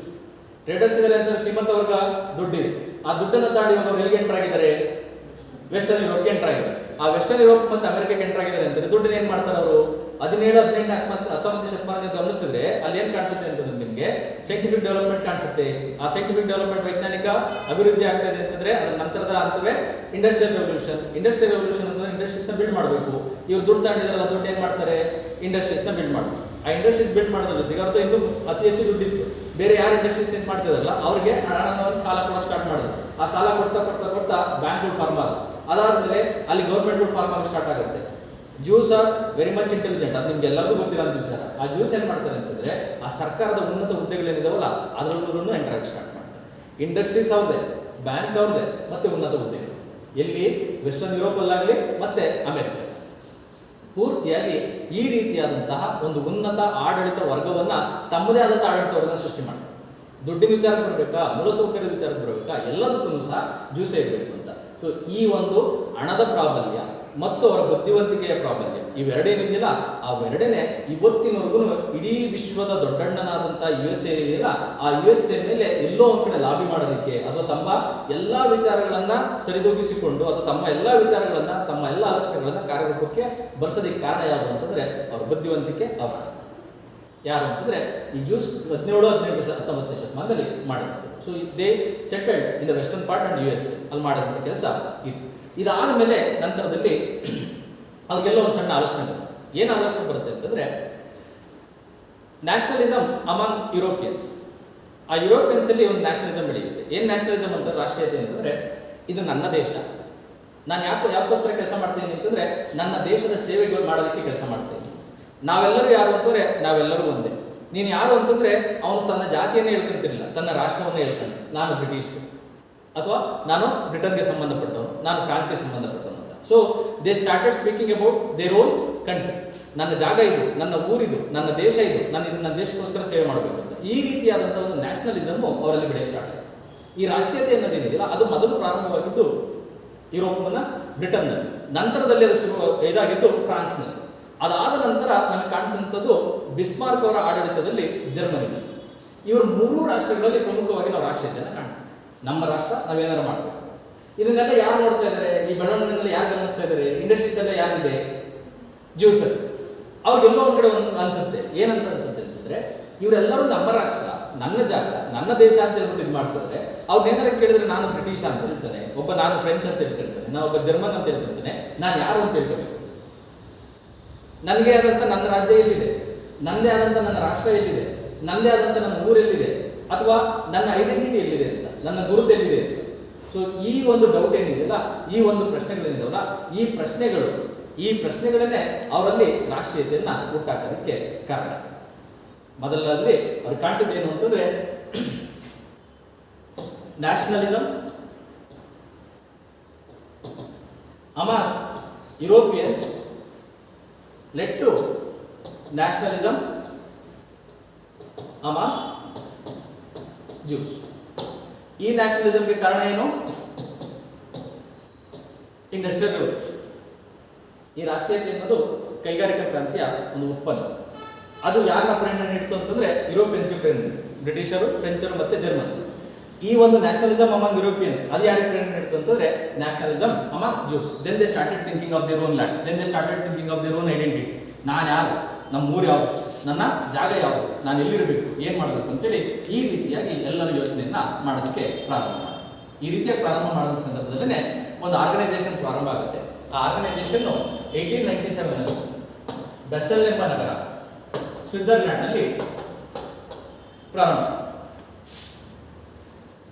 ಟ್ರೇಡರ್ಸ್ ಇದ್ದಾರೆ ಅಂತ ಶ್ರೀಮಂತ ವರ್ಗ ದುಡ್ಡಿದೆ. ಆ ದುಡ್ಡನ್ನು ತಾಂಡಿ ಅವರು ಎಲ್ಲಿಗೆ ಎಂಟರ್ ಆಗಿದ್ದಾರೆ? ವೆಸ್ಟರ್ನ್ ಯೂರೋಪ್ಗೆ ಎಂಟರ್ ಆಗಿದ್ದಾರೆ. ಆ ವೆಸ್ಟರ್ನ್ ಯೂರೋಪ್ ಮತ್ತೆ ಅಮೆರಿಕಕ್ಕೆ ಎಂಟರ್ ಆಗಿದ್ದಾರೆ ಅಂತಾರೆ. ದುಡ್ಡನ್ನ ಏನ್ ಮಾಡ್ತಾರೆ ಅವರು? 17, 18, 19ನೇ ಶತಮಾನದಲ್ಲಿ ಗಮನಿಸಿದ್ರೆ ಅಲ್ಲಿ ಏನ್ ಕಾಣಿಸುತ್ತೆ ಅಂತಂದ್ರೆ ನಿಮಗೆ ಸೈಂಟಿಫಿಕ್ ಡೆವಲಪ್ಮೆಂಟ್ ಕಾಣಿಸುತ್ತೆ. ಆ ಸೈಂಟಿಫಿಕ್ ಡೆವಲಪ್ಮೆಂಟ್ ವೈಜ್ಞಾನಿಕ ಅಭಿವೃದ್ಧಿ ಆಗ್ತಾ ಇದೆ ಅಂತಂದ್ರೆ ಅದರ ನಂತರದ ಹಂತವೇ ಇಂಡಸ್ಟ್ರಿಯಲ್ ರೆವಲ್ಯೂಷನ್. ಇಂಡಸ್ಟ್ರಿಯಲ್ ರೆವಲ್ಯೂಷನ್ ಅಂತಂದ್ರೆ ಇಂಡಸ್ಟ್ರೀಸ್ ನ ಬಿಲ್ಡ್ ಮಾಡಬೇಕು. ಇವ್ರು ದುಡ್ಡು ತಾಂಡಿದಾರಲ್ಲ, ದುಡ್ಡು ಏನ್ ಮಾಡ್ತಾರೆ? ಇಂಡಸ್ಟ್ರೀಸ್ ನ ಬಿಲ್ಡ್ ಮಾಡ್ತಾರೆ. ಆ ಇಂಡಸ್ಟ್ರೀಸ್ ಬಿಲ್ಡ್ ಮಾಡೋದ್ರ ಜೊತೆಗೆ ಅವ್ರದ್ದು ಇನ್ನೂ ಅತಿ ಹೆಚ್ಚು ದುಡ್ಡಿತ್ತು. ಬೇರೆ ಯಾರು ಇಂಡಸ್ಟ್ರೀಸ್ ಏನ್ ಮಾಡ್ತಿದಾರಲ್ಲ ಅವ್ರಿಗೆ ಹಣವನ್ನು ಸಾಲ ಕೊಡೋಕೆ ಸ್ಟಾರ್ಟ್ ಮಾಡಿದ್ರು. ಆ ಸಾಲ ಕೊಡ್ತಾ ಕೊಡ್ತಾ ಕೊಡ್ತಾ ಬ್ಯಾಂಕ್ಗಳು ಫಾರ್ಮ್ ಆದ. ಅದಾದ್ಮೇಲೆ ಅಲ್ಲಿ ಗೌರ್ಮೆಂಟ್ಗಳು ಫಾರ್ಮ್ ಆಗಿ ಸ್ಟಾರ್ಟ್ ಆಗುತ್ತೆ. Juice are very much intelligent, ಅದು ನಿಮ್ಗೆ ಎಲ್ಲರಿಗೂ ಗೊತ್ತಿರೋಂಥ ವಿಚಾರ. ಆ ಜ್ಯೂಸ್ ಏನು ಮಾಡ್ತಾರೆ ಅಂತಂದರೆ ಆ ಸರ್ಕಾರದ ಉನ್ನತ ಹುದ್ದೆಗಳೇನಿದಾವಲ್ಲ ಅದರಲ್ಲೂ ಎಂಟ್ರಾಗಿ ಸ್ಟಾರ್ಟ್ ಮಾಡ್ತಾರೆ. ಇಂಡಸ್ಟ್ರೀಸ್ ಅವ್ರದ್ದೇ, ಬ್ಯಾಂಕ್ ಅವ್ರದ್ದೇ, ಮತ್ತು ಉನ್ನತ ಹುದ್ದೆಗಳು ಎಲ್ಲಿ ವೆಸ್ಟರ್ನ್ ಯುರೋಪಲ್ಲಾಗಲಿ ಮತ್ತು ಅಮೆರಿಕ ಪೂರ್ತಿಯಾಗಿ ಈ ರೀತಿಯಾದಂತಹ ಒಂದು ಉನ್ನತ ಆಡಳಿತ ವರ್ಗವನ್ನು ತಮ್ಮದೇ ಆದಂಥ ಆಡಳಿತ ವರ್ಗನ ಸೃಷ್ಟಿ ಮಾಡ್ತಾರೆ. ದುಡ್ಡಿನ ವಿಚಾರಕ್ಕೆ ಬರಬೇಕಾ, ಮೂಲಸೌಕರ್ಯದ ವಿಚಾರಕ್ಕೆ ಬರಬೇಕಾ, ಎಲ್ಲದಕ್ಕೂ ಸಹ ಜ್ಯೂಸೇ ಇರಬೇಕು ಅಂತ. ಸೊ ಈ ಒಂದು ಹಣದ ಪ್ರಾಬಲ್ಯ ಮತ್ತು ಅವರ ಬುದ್ಧಿವಂತಿಕೆಯ ಪ್ರಾಬಲ್ಯ ಇವೆರಡೇನಿದೆಯಲ್ಲ ಅವೆರಡೇನೆ ಇವತ್ತಿನವರೆಗೂ ಇಡೀ ವಿಶ್ವದ ದೊಡ್ಡಣ್ಣನಾದಂಥ USA ಇದೆಯಲ್ಲ ಆ USA ಮೇಲೆ ಎಲ್ಲೋ ಒಂದು ಕಡೆ ಲಾಬಿ ಮಾಡೋದಕ್ಕೆ ಅಥವಾ ತಮ್ಮ ಎಲ್ಲ ವಿಚಾರಗಳನ್ನು ಸರಿದೂಗಿಸಿಕೊಂಡು ಅಥವಾ ತಮ್ಮ ಎಲ್ಲ ವಿಚಾರಗಳನ್ನು ತಮ್ಮ ಎಲ್ಲ ಆಲೋಚನೆಗಳನ್ನು ಕಾರ್ಯರೂಪಕ್ಕೆ ಬರ್ಸೋದಕ್ಕೆ ಕಾರಣ ಯಾವುದು ಅಂತಂದರೆ ಅವ್ರ ಬುದ್ಧಿವಂತಿಕೆ ಅವರ ಯಾರು ಅಂತಂದರೆ ಈ ಜ್ಯೂಸ್ 17-19 ಶತಮಾನದಲ್ಲಿ ಮಾಡಿರುತ್ತೆ. So they settled in the western part and US ಅಲ್ಲಿ ಮಾಡೋದಂಥ ಕೆಲಸ ಇದು. ಇದಾದ ಮೇಲೆ ನಂತರದಲ್ಲಿ ಅವ್ರಿಗೆಲ್ಲ ಒಂದು ಸಣ್ಣ ಆಲೋಚನೆ ಬರುತ್ತೆ. ಏನು ಆಲೋಚನೆ ಬರುತ್ತೆ ಅಂತಂದರೆ ನ್ಯಾಷನಲಿಸಮ್ ಅಮಾಂಗ್ ಯುರೋಪಿಯನ್ಸ್. ಆ ಯುರೋಪಿಯನ್ಸಲ್ಲಿ ಒಂದು ನ್ಯಾಷನಲಿಸಮ್ ಬೆಳೆಯುತ್ತೆ. ಏನು ನ್ಯಾಷನಲಿಸಮ್ ಅಂತ ರಾಷ್ಟ್ರೀಯತೆ ಅಂತಂದರೆ ಇದು ನನ್ನ ದೇಶ, ನಾನು ಯಾಕೋಸ್ಕರ ಕೆಲಸ ಮಾಡ್ತೀನಿ ಅಂತಂದರೆ ನನ್ನ ದೇಶದ ಸೇವೆಗಳು ಮಾಡೋದಕ್ಕೆ ಕೆಲಸ ಮಾಡ್ತೀನಿ. ನಾವೆಲ್ಲರೂ ಯಾರು ಅಂತಂದರೆ ನಾವೆಲ್ಲರೂ ಒಂದೇ. ನೀನು ಯಾರು ಅಂತಂದರೆ ಅವನು ತನ್ನ ಜಾತಿಯನ್ನೇ ಹೇಳ್ಕೊಂತಿರಲಿಲ್ಲ, ತನ್ನ ರಾಷ್ಟ್ರವನ್ನೇ ಹೇಳ್ಕೊಂಡು ನಾನು ಬ್ರಿಟಿಷ್ ಅಥವಾ ನಾನು ಬ್ರಿಟನ್ಗೆ ಸಂಬಂಧಪಟ್ಟವನು, ನಾನು ಫ್ರಾನ್ಸ್ಗೆ ಸಂಬಂಧಪಟ್ಟವನು ಅಂತ. So they started speaking about their own country. ನನ್ನ ಜಾಗ ಇದು, ನನ್ನ ಊರಿದು, ನನ್ನ ದೇಶ ಇದು, ನಾನು ನನ್ನ ದೇಶಕ್ಕೋಸ್ಕರ ಸೇವೆ ಮಾಡಬೇಕು ಅಂತ. ಈ ರೀತಿಯಾದಂಥ ಒಂದು ನ್ಯಾಷನಲಿಸಮು ಅವರಲ್ಲಿ ಬೆಳೆಯಕ್ಕೆ ಸ್ಟಾರ್ಟ್ ಆಯಿತು. ಈ ರಾಷ್ಟ್ರೀಯತೆ ಅನ್ನೋದೇನಿದೆಯಲ್ಲ ಅದು ಮೊದಲು ಪ್ರಾರಂಭವಾಗಿದ್ದು ಯುರೋಪ್ನ ಬ್ರಿಟನ್ನಲ್ಲಿ, ನಂತರದಲ್ಲಿ ಅದು ಇದಾಗಿದ್ದು ಫ್ರಾನ್ಸ್ನಲ್ಲಿ. ಅದಾದ ನಂತರ ನಮಗೆ ಕಾಣಿಸುವಂಥದ್ದು ಬಿಸ್ಮಾರ್ಕ್ ಅವರ ಆಡಳಿತದಲ್ಲಿ ಜರ್ಮನಿನಲ್ಲಿ. ಇವರು ಮೂರೂ ರಾಷ್ಟ್ರಗಳಲ್ಲಿ ಪ್ರಮುಖವಾಗಿ ನಾವು ರಾಷ್ಟ್ರೀಯತೆಯನ್ನು ಕಾಣ್ತೀವಿ. ನಮ್ಮ ರಾಷ್ಟ್ರ ನಾವೇನಾರು ಮಾಡಬೇಕು. ಇದನ್ನೆಲ್ಲ ಯಾರು ನೋಡ್ತಾ ಇದ್ದಾರೆ, ಈ ಬೆಳವಣಿಗೆನೆಲ್ಲ ಯಾರು ಗಮನಿಸ್ತಾ ಇದ್ದಾರೆ, ಇಂಡಸ್ಟ್ರೀಸ್ ಎಲ್ಲ ಯಾರಿದೆ, ಜ್ಯೂಸ್. ಅವ್ರಿಗೆಲ್ಲೋ ಒಂದು ಕಡೆ ಒಂದು ಅನ್ಸುತ್ತೆ, ಏನಂತ ಅನ್ಸುತ್ತೆ ಅಂತಂದರೆ ಇವರೆಲ್ಲರೂ ನಮ್ಮ ರಾಷ್ಟ್ರ, ನನ್ನ ಜಾಗ, ನನ್ನ ದೇಶ ಅಂತ ಹೇಳ್ಬಿಟ್ಟು ಇದು ಮಾಡ್ತಿದ್ರೆ ಅವ್ರನ್ನೇನಾರ ಕೇಳಿದ್ರೆ ನಾನು ಬ್ರಿಟಿಷ್ ಅಂತ ಹೇಳ್ತಾನೆ, ಒಬ್ಬ ನಾನು ಫ್ರೆಂಚ್ ಅಂತ ಹೇಳ್ತಿರ್ತಾನೆ, ನಾನು ಒಬ್ಬ ಜರ್ಮನ್ ಅಂತ ಹೇಳ್ತಿರ್ತಾನೆ, ನಾನು ಯಾರು ಅಂತ ಹೇಳ್ಕೋಬೇಕು. ನನಗೆ ಆದಂಥ ನನ್ನ ರಾಜ್ಯ ಎಲ್ಲಿದೆ, ನನ್ನದೇ ಆದಂಥ ನನ್ನ ರಾಷ್ಟ್ರ ಎಲ್ಲಿದೆ, ನನ್ನದೇ ಆದಂಥ ನನ್ನ ಊರೆಲ್ಲಿದೆ, ಅಥವಾ ನನ್ನ ಐಡೆಂಟಿಟಿ ಎಲ್ಲಿದೆ ಅಂತ, ನನ್ನ ಗುರುತು ಎಲ್ಲಿದೆ ಅಂತ. ಸೊ ಈ ಒಂದು ಡೌಟ್ ಏನಿದೆಯಲ್ಲ, ಈ ಒಂದು ಪ್ರಶ್ನೆಗಳೇನಿದಾವಲ್ಲ, ಈ ಪ್ರಶ್ನೆಗಳನ್ನೇ ಅವರಲ್ಲಿ ರಾಷ್ಟ್ರೀಯತೆಯನ್ನು ಹುಟ್ಟಾಕೋದಕ್ಕೆ ಕಾರಣ. ಮೊದಲಲ್ಲಿ ಅವ್ರ ಕಾನ್ಸೆಪ್ಟ್ ಏನು ಅಂತಂದರೆ nationalism among Europeans led to nationalism among Jews. ಈ ನ್ಯಾಷನಲಿಸಮ್ಗೆ ಕಾರಣ ಏನು? Industrial revolution. ಈ ರಾಷ್ಟ್ರೀಯತೆ ಅನ್ನೋದು ಕೈಗಾರಿಕಾ ಕ್ರಾಂತಿಯ ಒಂದು ಉತ್ಪನ್ನ. ಅದು ಯಾರನ್ನ ಪ್ರೇರಣೆ ನೀಡ್ತು ಅಂತಂದ್ರೆ ಯುರೋಪಿಯನ್ಸ್ಗೆ ಪ್ರೇರಣೆ ನೀಡಿತು, ಬ್ರಿಟಿಷರು, ಫ್ರೆಂಚರು ಮತ್ತು ಜರ್ಮನ್. ಈ ಒಂದು ನ್ಯಾಷನಲಿಸಮ್ ಅಮಾಂಗ್ ಯುರೋಪಿಯನ್ಸ್ ಅದು ಯಾರಿಗೆ ಪ್ರೇರಣೆ ನೀಡ್ತು ಅಂತಂದ್ರೆ nationalism among Jews. Then they started thinking of their own land, then they started thinking of their own identity. ನಾನು ಯಾರು, ನಮ್ಮ ಊರು ಯಾವುದು, ನನ್ನ ಜಾಗ ಯಾವುದು, ನಾನು ಎಲ್ಲಿರಬೇಕು, ಏನು ಮಾಡಬೇಕು ಅಂತೇಳಿ ಈ ರೀತಿಯಾಗಿ ಎಲ್ಲರೂ ಯೋಚನೆಯನ್ನು ಮಾಡೋದಕ್ಕೆ ಪ್ರಾರಂಭ ಮಾಡಿ. ಈ ರೀತಿಯಾಗಿ ಪ್ರಾರಂಭ ಮಾಡಿದ ಸಂದರ್ಭದಲ್ಲೇ ಒಂದು ಆರ್ಗನೈಸೇಷನ್ ಪ್ರಾರಂಭ ಆಗುತ್ತೆ. ಆ ಆರ್ಗನೈಸೇಷನ್ನು 1897 ಬೆಸೆಲ್ ಎಂಬ ನಗರ ಸ್ವಿಟ್ಜರ್ಲ್ಯಾಂಡ್ನಲ್ಲಿ ಪ್ರಾರಂಭ.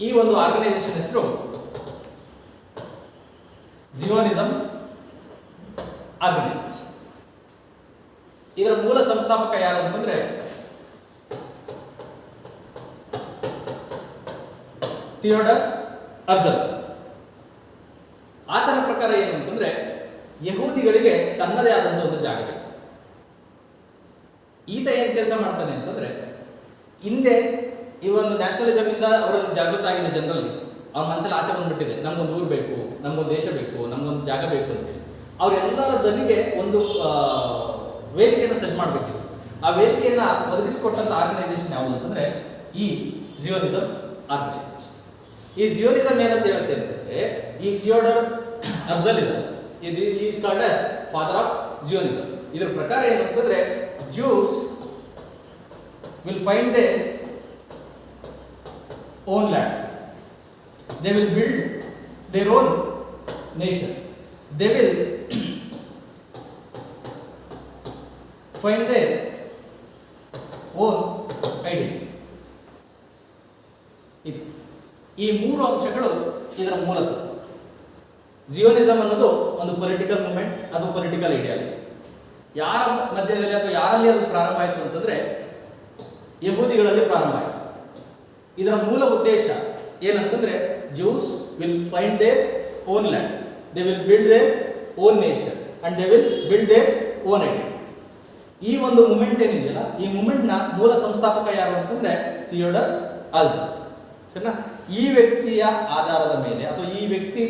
ಈ ಒಂದು ಆರ್ಗನೈಸೇಷನ್ ಹೆಸರು ಜಿಯೋನಿಸಮ್ ಆರ್ಗನೈಸೇಷನ್. ಇದರ ಮೂಲ ಸಂಸ್ಥಾಪಕ ಯಾರು ಅಂತಂದ್ರೆ ಥಿಯೋಡರ್ ಹರ್ಜಲ್. ಆತನ ಪ್ರಕಾರ ಏನು ಅಂತಂದ್ರೆ ಯಹೂದಿಗಳಿಗೆ ತನ್ನದೇ ಆದಂಥ ಒಂದು ಜಾಗ ಬೇಕು. ಈತ ಏನು ಕೆಲಸ ಮಾಡ್ತಾನೆ ಅಂತಂದ್ರೆ ಹಿಂದೆ ಈ ಒಂದು ನ್ಯಾಷನಲಿಸಮ್ ಇಂದ ಅವರಲ್ಲಿ ಜಾಗೃತ ಆಗಿದೆ ಜನರಲ್ಲಿ. ಅವ್ರ ಮನಸ್ಸಲ್ಲಿ ಆಸೆ ಬಂದ್ಬಿಟ್ಟಿದೆ, ನಮ್ಗೊಂದು ಊರು ಬೇಕು, ನಮ್ಗೊಂದು ದೇಶ ಬೇಕು, ನಮ್ಗೊಂದು ಜಾಗ ಬೇಕು ಅಂತೇಳಿ. ಅವರೆಲ್ಲರ ದನಿಗೆ ಒಂದು ವೇದಿಕೆಯನ್ನು ಸಜ್ಜು ಮಾಡಬೇಕಿತ್ತು. ಆ ವೇದಿಕೆಯನ್ನು ಒದಗಿಸಿಕೊಟ್ಟಂಥ ಆರ್ಗನೈಸೇಷನ್ ಯಾವುದು ಅಂತಂದರೆ ಈ ಜಿಯೋನಿಸಮ್ ಆರ್ಗನೈಸೇಷನ್. ಈ ಜಿಯೋನಿಸಮ್ ಏನಂತ ಹೇಳುತ್ತೆ ಅಂತಂದರೆ ಈ ಥಿಯೋಡರ್ ಹರ್ಜಲ್ ಇದೆ, ಇದು is called as father of Zionism. ಇದರ ಪ್ರಕಾರ ಏನು ಅಂತಂದರೆ Jews will find their own land. They will build their own nation. They will find their own identity. ಈ ಮೂರು ಅಂಶಗಳು ಇದರ ಮೂಲತತ್ವ. ಜಿಯೋನಿಸಮ್ ಅನ್ನೋದು ಒಂದು ಪೊಲಿಟಿಕಲ್ ಮೂವ್ಮೆಂಟ್, ಅದು ಪೊಲಿಟಿಕಲ್ ಐಡಿಯಾಲಜಿ. ಯಾರ ಮಧ್ಯದಲ್ಲಿ ಅಥವಾ ಯಾರಲ್ಲಿ ಅದು ಪ್ರಾರಂಭ ಆಯಿತು ಅಂತಂದ್ರೆ ಯಹೂದಿಗಳಲ್ಲಿ ಪ್ರಾರಂಭ ಆಯಿತು. ಇದರ ಮೂಲ ಉದ್ದೇಶ ಏನಂತಂದ್ರೆ juice will find there own land, they will build their own nation and they will build there own identity. ಈ ಒಂದು ಮೂಮೆಂಟ್ ಏನಿದೆಯಲ್ಲ, ಈ ಮೂಮೆಂಟ್ನ ಮೂಲ ಸಂಸ್ಥಾಪಕ ಯಾರು ಅಂತಂದ್ರೆ ಥಿಯೋಡರ್ ಅಲ್ಸನ್. ಸರಿನಾ? ಈ ವ್ಯಕ್ತಿಯ ಆಧಾರದ ಮೇಲೆ ಅಥವಾ ಈ ವ್ಯಕ್ತಿ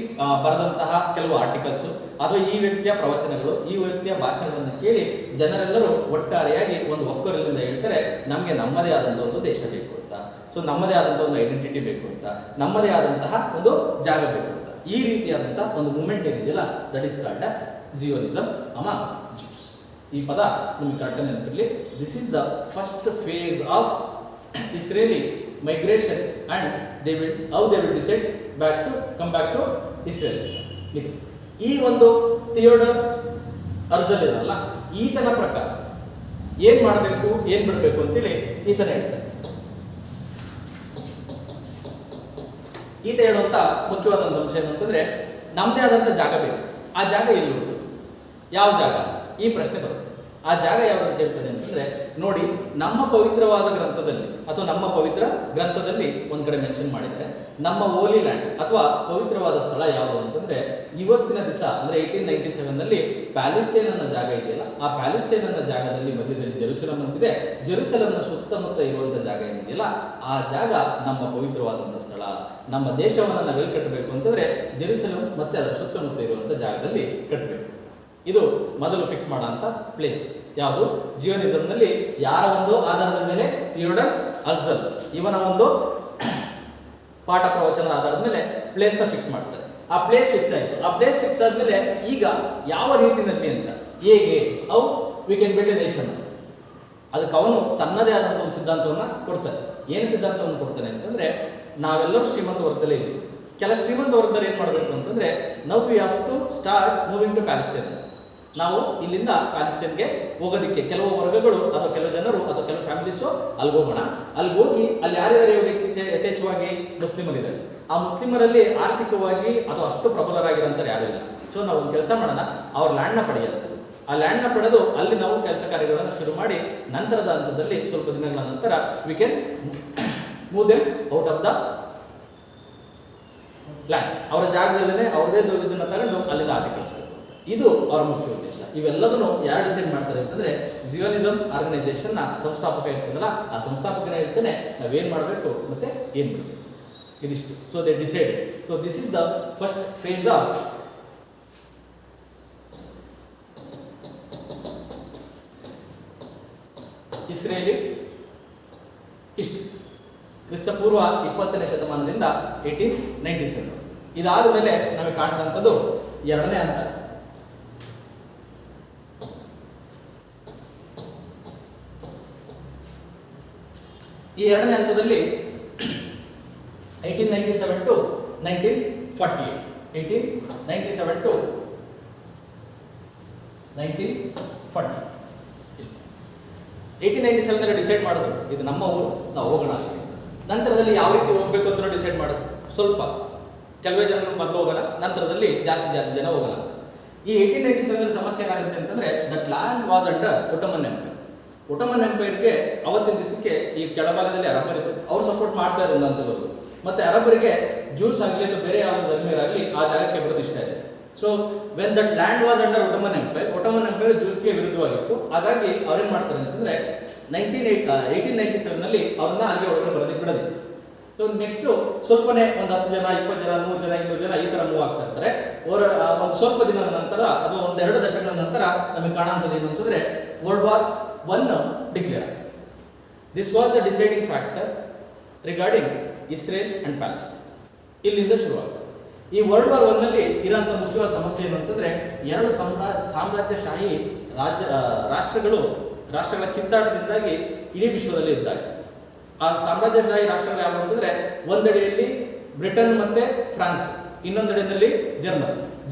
ಬರೆದಂತಹ ಕೆಲವು ಆರ್ಟಿಕಲ್ಸ್ ಅಥವಾ ಈ ವ್ಯಕ್ತಿಯ ಪ್ರವಚನಗಳು, ಈ ವ್ಯಕ್ತಿಯ ಭಾಷಣಗಳನ್ನು ಕೇಳಿ ಜನರೆಲ್ಲರೂ ಒಟ್ಟಾರೆಯಾಗಿ ಒಂದು ಒಕ್ಕೂರಿನಿಂದ ಹೇಳ್ತಾರೆ, ನಮಗೆ ನಮ್ಮದೇ ಆದಂತಹ ಒಂದು ದೇಶ ಬೇಕು ಅಂತ, ಸೊ ನಮ್ಮದೇ ಆದಂತಹ ಒಂದು ಐಡೆಂಟಿಟಿ ಬೇಕು ಅಂತ, ನಮ್ಮದೇ ಆದಂತಹ ಒಂದು ಜಾಗ ಬೇಕು ಅಂತ. ಈ ರೀತಿಯಾದಂತಹ ಒಂದು ಮೂಮೆಂಟ್ ಏನಿದೆಯಲ್ಲ, that is called as Zionism among Jews. ಈ ಪದ ನಿಮಗೆ ಕರೆಕ್ಟ್ ನೆನಪಿರಲಿ. This is the first phase of Israeli migration and they will decide come back to Israel. ಈ ಒಂದು ಥಿಯೋಡರ್ ಅರ್ಜಲ್ ಇರಲ್ಲ, ಈತನ ಪ್ರಕಾರ ಏನ್ ಮಾಡಬೇಕು ಏನ್ ಬಿಡಬೇಕು ಅಂತೇಳಿ ಈತನ ಹೇಳ್ತಾರೆ. ಈತ ಹೇಳುವಂತ ಮುಖ್ಯವಾದ ಒಂದು ಅಂಶ ಏನು ಅಂತಂದ್ರೆ, ನಮ್ಮದೇ ಆದಂತ ಜಾಗ ಬೇಕು. ಆ ಜಾಗ ಎಲ್ಲಿ ಉಂಟು, ಯಾವ ಜಾಗ, ಈ ಪ್ರಶ್ನೆ ಬರುತ್ತೆ. ಆ ಜಾಗ ಯಾವುದು ಅಂತ ಹೇಳ್ತೇನೆ ಅಂತಂದ್ರೆ, ನೋಡಿ, ನಮ್ಮ ಪವಿತ್ರವಾದ ಗ್ರಂಥದಲ್ಲಿ ಅಥವಾ ನಮ್ಮ ಪವಿತ್ರ ಗ್ರಂಥದಲ್ಲಿ ಒಂದ್ ಕಡೆ ಮೆನ್ಷನ್ ಮಾಡಿದರೆ, ನಮ್ಮ ಹೋಲಿ ಲ್ಯಾಂಡ್ ಅಥವಾ ಪವಿತ್ರವಾದ ಸ್ಥಳ ಯಾವುದು ಅಂತಂದ್ರೆ, ಇವತ್ತಿನ ದಿವಸ ಅಂದ್ರೆ 1897 ನಲ್ಲಿ ಪ್ಯಾಲಿಸ್ಟೈನ್ ಅನ್ನೋ ಜಾಗ ಇದೆಯಲ್ಲ, ಆ ಪ್ಯಾಲಿಸ್ಟೈನ್ ಅನ್ನೋ ಜಾಗದಲ್ಲಿ ಮಧ್ಯದಲ್ಲಿ ಜೆರುಸಲಂ ಅಂತಿದೆ. ಜೆರುಸಲಂನ ಸುತ್ತಮುತ್ತ ಇರುವಂತ ಜಾಗ ಏನಿದೆಯಲ್ಲ, ಆ ಜಾಗ ನಮ್ಮ ಪವಿತ್ರವಾದಂತಹ ಸ್ಥಳ. ನಮ್ಮ ದೇಶವನ್ನು ನಾವು ಎಲ್ಲಿ ಕಟ್ಟಬೇಕು ಅಂತಂದ್ರೆ ಜೆರುಸಲಂ ಮತ್ತೆ ಅದರ ಸುತ್ತಮುತ್ತ ಇರುವಂತ ಜಾಗದಲ್ಲಿ ಕಟ್ಟಬೇಕು. ಇದು ಮೊದಲು ಫಿಕ್ಸ್ ಮಾಡೋಂಥ ಪ್ಲೇಸ್ ಯಾವುದು? ಜಿಯೋನಿಸಂನಲ್ಲಿ ಯಾರ ಒಂದು ಆಧಾರದ ಮೇಲೆ? ಥಿಯೋಡರ್ ಅಲ್ಸಲ್ ಇವನ ಒಂದು ಪಾಠ ಪ್ರವಚನದ ಆಧಾರದ ಮೇಲೆ ಪ್ಲೇಸ್ನ ಫಿಕ್ಸ್ ಮಾಡ್ತಾರೆ. ಆ ಪ್ಲೇಸ್ ಫಿಕ್ಸ್ ಆಯಿತು. ಆ ಪ್ಲೇಸ್ ಫಿಕ್ಸ್ ಆದ್ಮೇಲೆ ಈಗ ಯಾವ ರೀತಿಯಲ್ಲಿ ಅಂತ, ಹೇಗೆ, how we can build A nation, ಅದಕ್ಕೆ ಅವನು ತನ್ನದೇ ಆದಂಥ ಒಂದು ಸಿದ್ಧಾಂತವನ್ನು ಕೊಡ್ತಾನೆ. ಏನು ಸಿದ್ಧಾಂತವನ್ನು ಕೊಡ್ತಾನೆ ಅಂತಂದ್ರೆ, ನಾವೆಲ್ಲರೂ ಶ್ರೀಮಂತ ವರ್ಗದಲ್ಲೇ ಇದ್ದೀವಿ. ಕೆಲ ಶ್ರೀಮಂತ ವರ್ಗದಲ್ಲಿ ಏನು ಮಾಡಬೇಕು ಅಂತಂದ್ರೆ, now we have to start moving to Palestine. ನಾವು ಇಲ್ಲಿಂದ ಪ್ಯಾಲಿಸ್ಟೈನ್ಗೆ ಹೋಗೋದಕ್ಕೆ ಕೆಲವು ವರ್ಗಗಳು ಅಥವಾ ಕೆಲವು ಜನರು ಅಥವಾ ಕೆಲವು ಫ್ಯಾಮಿಲೀಸು ಅಲ್ಲಿಗೆ ಹೋಗೋಣ. ಅಲ್ಲಿಗೆ ಹೋಗಿ ಅಲ್ಲಿ ಯಾರ್ಯಾರು ಯಥೇಚ್ಛವಾಗಿ ಮುಸ್ಲಿಮರಿದ್ದಾರೆ, ಆ ಮುಸ್ಲಿಮರಲ್ಲಿ ಆರ್ಥಿಕವಾಗಿ ಅಥವಾ ಅಷ್ಟು ಪ್ರಬಲರಾಗಿರೋಂಥವ್ರು ಯಾರು ಇಲ್ಲ. ಸೊ ನಾವು ಒಂದು ಕೆಲಸ ಮಾಡೋಣ, ಅವ್ರ ಲ್ಯಾಂಡ್ನ ಪಡೆಯುತ್ತೆ. ಆ ಲ್ಯಾಂಡ್ನ ಪಡೆದು ಅಲ್ಲಿ ನಾವು ಕೆಲಸ ಕಾರ್ಯಗಳನ್ನು ಶುರು ಮಾಡಿ ನಂತರದ ಹಂತದಲ್ಲಿ ಸ್ವಲ್ಪ ದಿನಗಳ ನಂತರ we can move them out of the land. ಅವರ ಜಾಗದಲ್ಲೇ ಅವ್ರದೇ ಇದನ್ನು ತಗೊಂಡು ಅಲ್ಲಿಂದ ಆಚೆ ಕಳಿಸ್ಬೇಕು. ಇದು ಅವರ ಮುಖ್ಯ ಉದ್ದೇಶ. ಇವೆಲ್ಲದನ್ನು ಯಾರು ಡಿಸೈಡ್ ಮಾಡ್ತಾರೆ ಅಂತಂದ್ರೆ, ಜಿಯೋನಿಸಂ ಆರ್ಗನೈಸೇಷನ್ನ ಸಂಸ್ಥಾಪಕ ಇರ್ತದಲ್ಲ, ಆ ಸಂಸ್ಥಾಪಕನ ಹೇಳ್ತಾನೆ ನಾವೇನ್ ಮಾಡಬೇಕು ಮತ್ತೆ ಏನ್ ಮಾಡಬೇಕು, ಇದಿಷ್ಟು. So they decide. So this is the first phase of Israeli history. ಕ್ರಿಸ್ತಪೂರ್ವ 20ನೇ ಶತಮಾನದಿಂದ 1897. ಇದಾದ ಮೇಲೆ ನಮಗೆ ಕಾಣಿಸುವಂಥದ್ದು ಎರಡನೇ ಹಂತ. ಈ ಎರಡನೇ ಹಂತದಲ್ಲಿ 1897 ಟು 1948, 1897 ಟು 1940. 1897 ಡಿಸೈಡ್ ಮಾಡಿದ್ರು, ಇದು ನಮ್ಮ ಊರು, ನಾವು ಹೋಗೋಣ ಅಲ್ಲಿ ಅಂತ. ನಂತರದಲ್ಲಿ ಯಾವ ರೀತಿ ಹೋಗ್ಬೇಕು ಅಂತ ಡಿಸೈಡ್ ಮಾಡಿದ್ರು. ಸ್ವಲ್ಪ ಕೆಲವೇ ಜನ ಬಂದು ಹೋಗೋಣ, ನಂತರದಲ್ಲಿ ಜಾಸ್ತಿ ಜನ ಹೋಗೋಣ ಅಂತ. ಈ 1897 ಸಮಸ್ಯೆ ಏನಾಗುತ್ತೆ ಅಂತಂದ್ರೆ, that land was under Ottoman Empire. Ottoman ಎಂಪೈರ್ಗೆ ಅವತ್ತಿನ ದಿವಸಕ್ಕೆ ಈ ಕೆಳಭಾಗದಲ್ಲಿ ಅರಬ್ಬರಿದ್ರು, ಅವ್ರು ಸಪೋರ್ಟ್ ಮಾಡ್ತಾ ಇರೋದಂಥದ್ದು. ಮತ್ತೆ ಅರಬ್ಬರಿಗೆ ಜ್ಯೂಸ್ ಆಗಲಿ ಅಥವಾ ಬೇರೆ ಯಾವ ಧರ್ಮೀಯರಾಗಲಿ ಆ ಜಾಗಕ್ಕೆ ಬರೋದು ಇಷ್ಟ ಇದೆ. So when that land was under Ottoman Empire ಜ್ಯೂಸ್ಗೆ ವಿರುದ್ಧವಾಗಿತ್ತು. ಹಾಗಾಗಿ ಅವ್ರೇನ್ ಮಾಡ್ತಾರೆ ಅಂತಂದ್ರೆ 1897 ನಲ್ಲಿ ಅವ್ರನ್ನ ಅಲ್ಲಿ ಒಳಗಡೆ ಬರೋದಕ್ಕೆ ಬಿಡೋದಿಲ್ಲ. ಸೊ ನೆಕ್ಸ್ಟ್ ಸ್ವಲ್ಪನೇ ಒಂದು 10 ಜನ 20 ಜನ 100 ಜನ 200 ಜನ ಈ ತರ ಮೂವ್ ಆಗ್ತಾ ಇರ್ತಾರೆ. ಒಂದು ಸ್ವಲ್ಪ ದಿನದ ನಂತರ ಅಥವಾ ಒಂದೆರಡು ದಶಕಗಳ ನಂತರ ನಮಗೆ ಕಾಣುವಂಥದ್ದು ಏನು ಅಂತಂದ್ರೆ, world war I declare. This was the deciding factor regarding Israel and Palestine. ಇಲ್ಲಿಂದ ಶುರುವಾಗ್ತದೆ. ಈ ವರ್ಲ್ಡ್ ವಾರ್ I ನಲ್ಲಿ ಇರೋಂಥ ಮುಖ್ಯವಾದ ಸಮಸ್ಯೆ ಏನು ಅಂತಂದ್ರೆ, ಎರಡು ಸಾಮ್ರಾಜ್ಯಶಾಹಿ ರಾಷ್ಟ್ರಗಳ ಕಿತ್ತಾಟದಿಂದಾಗಿ ಇಡೀ ವಿಶ್ವದಲ್ಲಿ ಇದ್ದಾಯಿತು. ಆ ಸಾಮ್ರಾಜ್ಯಶಾಹಿ ರಾಷ್ಟ್ರಗಳು ಯಾವುದು ಅಂತಂದ್ರೆ, ಒಂದೆಡೆಯಲ್ಲಿ ಬ್ರಿಟನ್ ಮತ್ತೆ ಫ್ರಾನ್ಸ್, ಇನ್ನೊಂದೆಡೆಯಲ್ಲಿ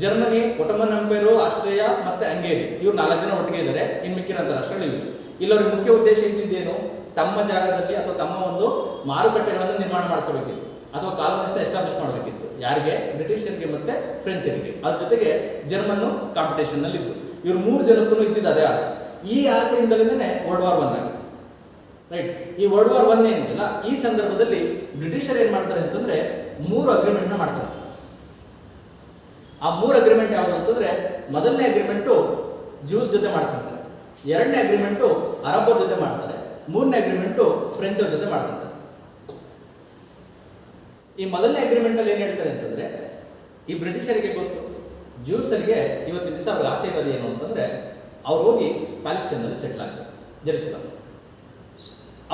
ಜರ್ಮನಿ, ಒಟ್ಟಮನ್ ಎಂಪೈರು, ಆಸ್ಟ್ರೇಲಿಯಾ ಮತ್ತೆ ಹಂಗೇರಿ, ಇವ್ರು 4 ಜನ ಒಟ್ಟಿಗೆ ಇದ್ದಾರೆ. ಇನ್ನು ಮಿಕ್ಕಿರೋಂಥ ರಾಷ್ಟ್ರಗಳು ಇವೆ. ಇಲ್ಲವ್ರ ಮುಖ್ಯ ಉದ್ದೇಶ ಇದ್ದಿದ್ದೇನು, ತಮ್ಮ ಜಾಗದಲ್ಲಿ ಅಥವಾ ತಮ್ಮ ಒಂದು ಮಾರುಕಟ್ಟೆಗಳನ್ನು ನಿರ್ಮಾಣ ಮಾಡ್ಕೋಬೇಕಿತ್ತು ಅಥವಾ ಕಾಲೋನಿಸ್ನ ಎಸ್ಟಾಬ್ಲಿಷ್ ಮಾಡಬೇಕಿತ್ತು. ಯಾರಿಗೆ? ಬ್ರಿಟಿಷರಿಗೆ ಮತ್ತೆ ಫ್ರೆಂಚರಿಗೆ. ಅದ್ರ ಜೊತೆಗೆ ಜರ್ಮನ್ ಕಾಂಪಿಟೇಷನ್ ನಲ್ಲಿ ಇತ್ತು. ಇವ್ರು 3 ಜನಕ್ಕೂ ಇದ್ದಿದ್ದು ಅದೇ ಆಸೆ. ಈ ಆಸೆಯಿಂದಲೇ ವರ್ಲ್ಡ್ ವಾರ್ 1 ಆಗಿದೆ. ರೈಟ್. ಈ ವರ್ಲ್ಡ್ ವಾರ್ 1 ಏನಿದೆಯಲ್ಲ, ಈ ಸಂದರ್ಭದಲ್ಲಿ ಬ್ರಿಟಿಷರು ಏನ್ ಮಾಡ್ತಾರೆ ಅಂತಂದ್ರೆ 3 ಅಗ್ರಿಮೆಂಟ್ನ ಮಾಡ್ತಾರೆ. ಆ 3 ಅಗ್ರಿಮೆಂಟ್ ಯಾವುದು ಅಂತಂದ್ರೆ, ಮೊದಲನೇ ಅಗ್ರಿಮೆಂಟು ಜ್ಯೂಸ್ ಜೊತೆ ಮಾಡ್ಕೊಂತಾರೆ, ಎರಡನೇ ಅಗ್ರಿಮೆಂಟು ಅರಬ್ ಅವ್ರ ಜೊತೆ ಮಾಡ್ತಾರೆ, ಮೂರನೇ ಅಗ್ರಿಮೆಂಟು ಫ್ರೆಂಚ್ ಅವ್ರ ಜೊತೆ ಮಾಡ್ಕೊಂತಾರೆ. ಈ ಮೊದಲನೇ ಅಗ್ರಿಮೆಂಟ್ ಅಲ್ಲಿ ಏನ್ ಹೇಳ್ತಾರೆ ಅಂತಂದ್ರೆ, ಈ ಬ್ರಿಟಿಷರಿಗೆ ಗೊತ್ತು ಜ್ಯೂಸರಿಗೆ ಇವತ್ತಿನ ದಿವಸ ಅವ್ರಿಗೆ ಆಸೆ ಇರೋದು ಏನು ಅಂತಂದ್ರೆ, ಅವ್ರು ಹೋಗಿ ಪ್ಯಾಲೆಸ್ಟೈನಲ್ಲಿ ಸೆಟ್ಲ್ ಆಗ್ತಾರೆ, ಜೆರುಸಲೆಮ್.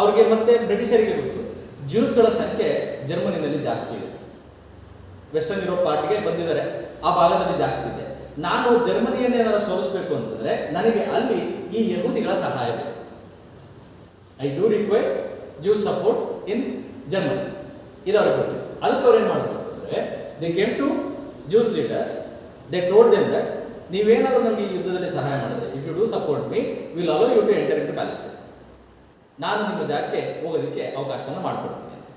ಅವ್ರಿಗೆ ಮತ್ತೆ ಬ್ರಿಟಿಷರಿಗೆ ಗೊತ್ತು ಜ್ಯೂಸ್ಗಳ ಸಂಖ್ಯೆ ಜರ್ಮನಿನಲ್ಲಿ ಜಾಸ್ತಿ ಇದೆ, ವೆಸ್ಟರ್ನ್ ಯುರೋಪ್ ಪಾರ್ಟಿಗೆ ಬಂದಿದ್ದಾರೆ, ಆ ಭಾಗದಲ್ಲಿ ಜಾಸ್ತಿ ಇದೆ. ನಾನು ಜರ್ಮನಿಯನ್ನೇ ಏನಾದ್ರು ಸೋಲಿಸಬೇಕು ಅಂತಂದ್ರೆ ನನಗೆ ಅಲ್ಲಿ ಈ ಯಹೂದಿಗಳ ಸಹಾಯ ಬೇಕು. I do require Jews support in Germany. ಇದು ಅವ್ರಿಗೆ ಗೊತ್ತಿತ್ತು. ಅದಕ್ಕೆ ಅವ್ರು ಏನು ಮಾಡಬೇಕು ಅಂತಂದ್ರೆ, they came to Jews leaders, they told them that ನೀವೇನಾದ್ರೂ ನಮಗೆ ಈ ಯುದ್ಧದಲ್ಲಿ ಸಹಾಯ ಮಾಡಿದ್ರೆ, if you do support me will allow you to enter in to Palestine, ನಾನು ನಿಮ್ಮ ಜಾಗಕ್ಕೆ ಹೋಗೋದಕ್ಕೆ ಅವಕಾಶವನ್ನು ಮಾಡಿಕೊಡ್ತೀನಿ ಅಂತ.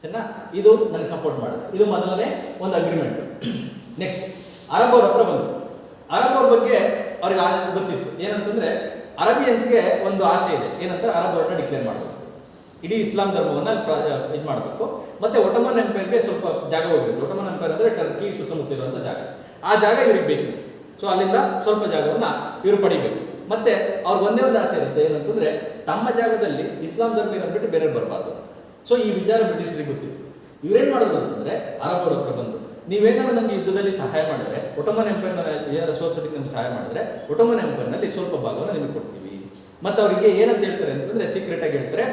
ಸರಿನಾ? ಇದು ನನಗೆ ಸಪೋರ್ಟ್ ಮಾಡಿದೆ. ಇದು ಮೊದಲನೇ ಒಂದು ಅಗ್ರಿಮೆಂಟ್. ನೆಕ್ಸ್ಟ್ ಅರಬ್ ಅವ್ರ ಹತ್ರ ಬಂದರು. ಅರಬ್ ಅವ್ರ ಬಗ್ಗೆ ಅವ್ರಿಗೆ ಗೊತ್ತಿತ್ತು ಏನಂತಂದ್ರೆ, ಅರಬಿಯನ್ಸ್ಗೆ ಒಂದು ಆಸೆ ಇದೆ, ಏನಂತ ಅರಬ್ ಅವ್ರನ್ನ ಡಿಕ್ಲೇರ್ ಮಾಡಬೇಕು, ಇಡೀ ಇಸ್ಲಾಂ ಧರ್ಮವನ್ನು ಇದು ಮಾಡಬೇಕು. ಮತ್ತೆ ಒಟಮನ್ ಎಂಪೈರ್ಗೆ ಸ್ವಲ್ಪ ಜಾಗ ಹೋಗಿತ್ತು. ಒಟಮನ್ ಎಂಪೈರ್ ಅಂದ್ರೆ ಟರ್ಕಿ ಸುತ್ತಮುತ್ತ ಇರುವಂಥ ಜಾಗ. ಆ ಜಾಗ ಇವ್ರಿಗೆ ಬೇಕಿತ್ತು. ಸೊ ಅಲ್ಲಿಂದ ಸ್ವಲ್ಪ ಜಾಗವನ್ನು ಇವರು ಪಡಿಬೇಕು. ಮತ್ತೆ ಅವ್ರಿಗೆ ಒಂದೇ ಒಂದು ಆಸೆ ಇರುತ್ತೆ, ಏನಂತಂದ್ರೆ ತಮ್ಮ ಜಾಗದಲ್ಲಿ ಇಸ್ಲಾಂ ಧರ್ಮ ಇರೋದ್ಬಿಟ್ಟು ಬೇರೆ ಬರಬಾರ್ದು. ಸೊ ಈ ವಿಚಾರ ಬ್ರಿಟಿಷರಿಗೆ ಗೊತ್ತಿತ್ತು. ಇವ್ರೇನ್ ಮಾಡಿದ್ರು ಅಂತಂದ್ರೆ, ಅರಬ್ ಅವ್ರ ಹತ್ರ ಬಂದು ನೀವೇನಾದ್ರು ನಮ್ಗೆ ಯುದ್ಧದಲ್ಲಿ ಸಹಾಯ ಮಾಡಿದ್ರೆ, ಒಟಮನ್ ಎಂಪೈರ್ನ ಏನಾದ್ರು ಸೋಲ್ಸೋದಕ್ಕೆ ನಮ್ಗೆ ಸಹಾಯ ಮಾಡಿದ್ರೆ, ಒಟಮನ್ ಎಂಪೈರ್ನಲ್ಲಿ ಸ್ವಲ್ಪ ಭಾಗವನ್ನು ನಿಮಗೆ ಕೊಡ್ತೀವಿ. ಮತ್ತೆ ಅವರಿಗೆ ಏನಂತ ಹೇಳ್ತಾರೆ ಅಂತಂದ್ರೆ, ಸೀಕ್ರೆಟ್ ಆಗಿ ಹೇಳ್ತಾರೆ,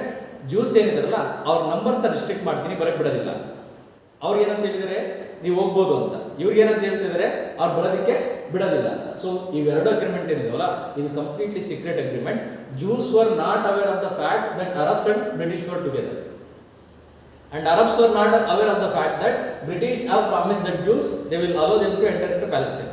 ಜ್ಯೂಸ್ ಏನಿದಾರಲ್ಲ ಅವ್ರ ನಂಬರ್ಸ್ನ ರಿಸ್ಟ್ರಿಕ್ಟ್ ಮಾಡ್ತೀನಿ, ಬರಕ್ ಬಿಡೋದಿಲ್ಲ. ಅವ್ರಿಗೆ ಏನಂತ ಹೇಳಿದರೆ ನೀವು ಹೋಗ್ಬೋದು ಅಂತ, ಇವ್ರಿಗೆ ಏನಂತ ಹೇಳ್ತಿದ್ದಾರೆ ಅವ್ರು ಬರೋದಕ್ಕೆ ಬಿಡೋದಿಲ್ಲ ಅಂತ. ಸೊ ಇವೆರಡು ಅಗ್ರಿಮೆಂಟ್ ಏನಿದಾವಲ್ಲ, ಇದು completely secret agreement. Jews were not aware of the fact that Arabs and British were together, and Arabs were not aware of the fact that British have promised that Jews they will allow them to enter into Palestine.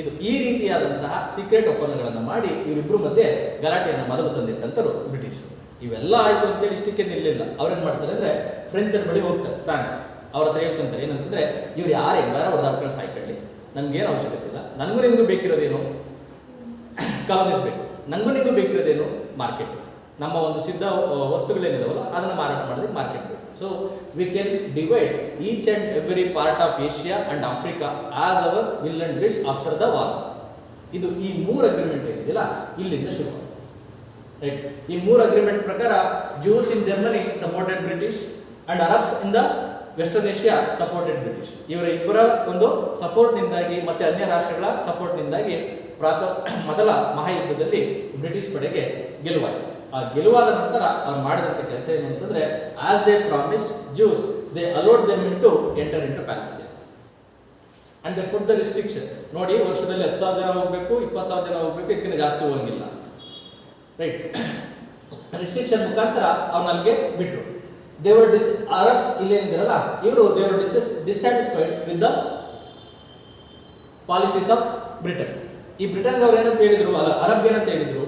ಇದು ಈ ರೀತಿಯಾದಂತಹ ಸೀಕ್ರೆಟ್ ಒಪ್ಪಂದಗಳನ್ನು ಮಾಡಿ ಇವರಿಬ್ಬರು ಮಧ್ಯೆ ಗಲಾಟೆಯನ್ನು ಮೊದಲು ತಂದಿಟ್ಟಂತರು ಬ್ರಿಟಿಷ್. ಇವೆಲ್ಲ ಆಯ್ತು ಅಂತೇಳಿ ಇಷ್ಟಕ್ಕೆ ನಿಲ್ಲಿಲ್ಲ. ಅವ್ರೇನ್ ಮಾಡ್ತಾರೆ ಅಂದ್ರೆ, ಫ್ರೆಂಚರ ಬಳಿ ಹೋಗ್ತಾರೆ, ಫ್ರಾನ್ಸ್ ಅವ್ರ ಹತ್ರ ಹೇಳ್ಕೊಂತಾರೆ ಏನಂತಂದ್ರೆ, ಇವ್ರು ಯಾರು ಹೆಂಗಾರ ಹೊಡೆದಾಡ್ಕೊಂಡು ಸಾಯ್ಕೊಳ್ಳಿ, ನನ್ಗೇನು ಅವಶ್ಯಕತೆ ಇಲ್ಲ, ನನಗೂ ನಿಮಗೂ ಬೇಕಿರೋದೇನು ಕಾಲೋನೀಸ್ ಬೇಕು, ನನಗೂ ನಿಮಗೂ ಬೇಕಿರೋದೇನು ಮಾರ್ಕೆಟ್, ನಮ್ಮ ಒಂದು ಸಿದ್ಧ ವಸ್ತುಗಳೇನಿದಾವಲ್ಲ ಅದನ್ನು ಮಾರಾಟ ಮಾಡೋದಕ್ಕೆ ಮಾರ್ಕೆಟ್ ಬೇಕು. So we can divide each and every part of Asia and Africa as hour will and wish after the war. ಇದು ಈ 3 ಅಗ್ರಿಮೆಂಟ್ ಏನಿದೆಯಲ್ಲ ಇಲ್ಲಿಂದ ಶುರು. ರೈಟ್. ಈ 3 ಅಗ್ರಿಮೆಂಟ್ ಪ್ರಕಾರ juice in Germany supported British and Arabs in the western Asia supported British. ಇವರ ಇಬ್ಬರ ಒಂದು ಸಪೋರ್ಟ್ನಿಂದಾಗಿ ಮತ್ತೆ ಅನ್ಯ ರಾಷ್ಟ್ರಗಳ ಸಪೋರ್ಟ್ನಿಂದಾಗಿ ಮೊದಲ ಮಹಾಯುದ್ಧದಲ್ಲಿ ಬ್ರಿಟಿಷ್ ಪಡೆಗೆ ಗೆಲುವಾಯಿತು. ಆ ಗೆಲುವಾದ ನಂತರ ಅವ್ರು ಮಾಡಿದಂಥ ಕೆಲಸ ಏನು ಅಂತಂದ್ರೆ, as they promised Jews they allowed them in to enter in to Palestine and they put the restriction. ನೋಡಿ, ವರ್ಷದಲ್ಲಿ 10,000 ಜನ ಹೋಗ್ಬೇಕು, 20,000 ಜನ ಹೋಗ್ಬೇಕು, ಇದಕ್ಕಿಂತ ಜಾಸ್ತಿ ಹೋಗಂಗಿಲ್ಲ. ರೈಟ್. ರಿಸ್ಟ್ರಿಕ್ಷನ್ ಮುಖಾಂತರ ಅವ್ರನ್ನ ಅಲ್ಲಿಗೆ ಬಿಟ್ಟರು. ದೇವರ್ ಅರಬ್ಸ್ ಇಲ್ಲೇನಿದಾರಲ್ಲ ಇವರು ದೇವರ್ dissatisfied with the policies of Britain. ಈ ಬ್ರಿಟನ್ಗೆ ಅವ್ರು ಏನಂತ ಹೇಳಿದ್ರು, ಅಲ್ಲ ಅರಬ್ ಏನಂತ ಹೇಳಿದ್ರು,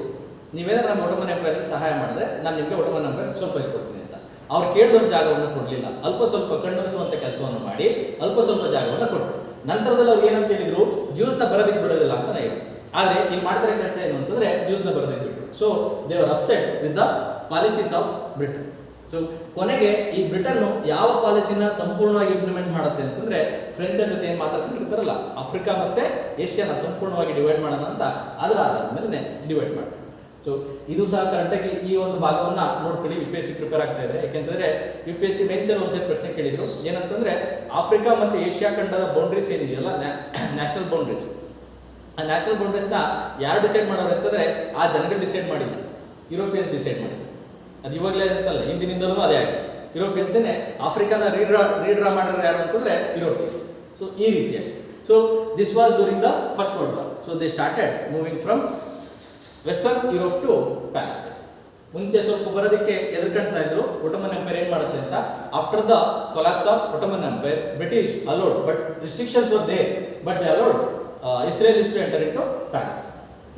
ನೀವೇನಾದ್ರು ನಮ್ಮ ಒಟಮನ್ ಎಂಪೈರ್ ಸಹಾಯ ಮಾಡಿದ್ರೆ ನಾನು ನಿಮಗೆ ಒಟಮನ್ ಎಂಪೈರ್ ಸ್ವಲ್ಪ ಕೊಡ್ತೀನಿ ಅಂತ. ಅವ್ರು ಕೇಳಿದಷ್ಟು ಜಾಗವನ್ನು ಕೊಡಲಿಲ್ಲ, ಅಲ್ಪ ಸ್ವಲ್ಪ ಕಣ್ಣುರಿಸುವಂತ ಕೆಲಸವನ್ನು ಮಾಡಿ ಅಲ್ಪ ಸ್ವಲ್ಪ ಜಾಗವನ್ನು ಕೊಟ್ಟರು. ನಂತರದಲ್ಲಿ ಅವ್ರು ಏನಂತ ಹೇಳಿದ್ರು, ಜ್ಯೂಸ್ನ ಬರೋದಕ್ಕೆ ಬಿಡೋದಿಲ್ಲ ಅಂತ ಹೇಳಿದ್ರು. ಆದರೆ ಇಲ್ಲಿ ಮಾಡ್ತಾರೆ ಕೆಲಸ ಏನು ಅಂತಂದ್ರೆ, ಜ್ಯೂಸ್ನ ಬರೋದಕ್ಕೆ ಬಿಟ್ಟರು. ಸೊ ದೇವರ್ upset with the policies of Britain. So ಕೊನೆಗೆ ಈ ಬ್ರಿಟನ್ ಯಾವ ಪಾಲಿಸಿನ ಸಂಪೂರ್ಣವಾಗಿ ಇಂಪ್ಲಿಮೆಂಟ್ ಮಾಡುತ್ತೆ ಅಂತಂದ್ರೆ, ಫ್ರೆಂಚರ್ ಜೊತೆ ಏನು ಮಾತಾಡ್ಕೊಂಡಿರ್ತಾರಲ್ಲ, ಆಫ್ರಿಕಾ ಮತ್ತೆ ಏಷ್ಯಾನ ಸಂಪೂರ್ಣವಾಗಿ ಡಿವೈಡ್ ಮಾಡೋಣ ಅಂತ ಅದರ ಆಧಾರದ ಮೇಲೆ ಡಿವೈಡ್ ಮಾಡ್ತಾರೆ. ಸೊ ಇದು ಸಹ ಕರೆಕ್ಟಾಗಿ ಈ ಒಂದು ಭಾಗವನ್ನ ನೋಡ್ಕೊಳ್ಳಿ. UPSC ಪ್ರಿಪೇರ್ ಆಗ್ತಾ ಇದ್ರೆ, ಯಾಕೆಂತಂದ್ರೆ UPSC ಮೇನ್ಸ್ ಅಲ್ಲಿ ಒಂದ್ಸರಿ ಪ್ರಶ್ನೆ ಕೇಳಿದ್ರು, ಏನಂತಂದ್ರೆ ಆಫ್ರಿಕಾ ಮತ್ತೆ ಏಷ್ಯಾ ಖಂಡದ ಬೌಂಡ್ರೀಸ್ ಏನಿದೆಯಲ್ಲ, ನ್ಯಾಷನಲ್ ಬೌಂಡ್ರೀಸ್, ಆ ನ್ಯಾಷನಲ್ ಬೌಂಡ್ರೀಸ್ನ ಯಾರು ಡಿಸೈಡ್ ಮಾಡೋರು ಅಂತಂದ್ರೆ, ಆ ಜನಗಳು ಡಿಸೈಡ್ ಮಾಡಿಲ್ಲ, ಯುರೋಪಿಯನ್ಸ್ ಡಿಸೈಡ್ ಮಾಡಿದ್ರು. ಅದು ಇವಾಗಲೇ ಅಂತಲ್ಲ, ಹಿಂದಿನಿಂದಲೂ ಅದೇ ಆಗಿದೆ. ಯುರೋಪಿಯನ್ಸೇ ಆಫ್ರಿಕಾನ ರೀಡ್ರಾ ಮಾಡಿರೋ ಯಾರು ಅಂತಂದ್ರೆ ಯುರೋಪಿಯನ್ಸ್. ಸೊ ಈ ರೀತಿಯಾಗಿ. So this was during the First World War. So they started moving from western Europe to Palestine. ಮುಂಚೆ ಸ್ವಲ್ಪ ಬರೋದಕ್ಕೆ ಎದುರ್ಕೊಳ್ತಾ ಇದ್ರು, ಒಟಮನ್ ಎಂಪೈರ್ ಏನ್ ಮಾಡುತ್ತೆ ಅಂತ. After the collapse of Ottoman Empire, British allowed, but restrictions were there, but they allowed Israelis to enter in to Palestine.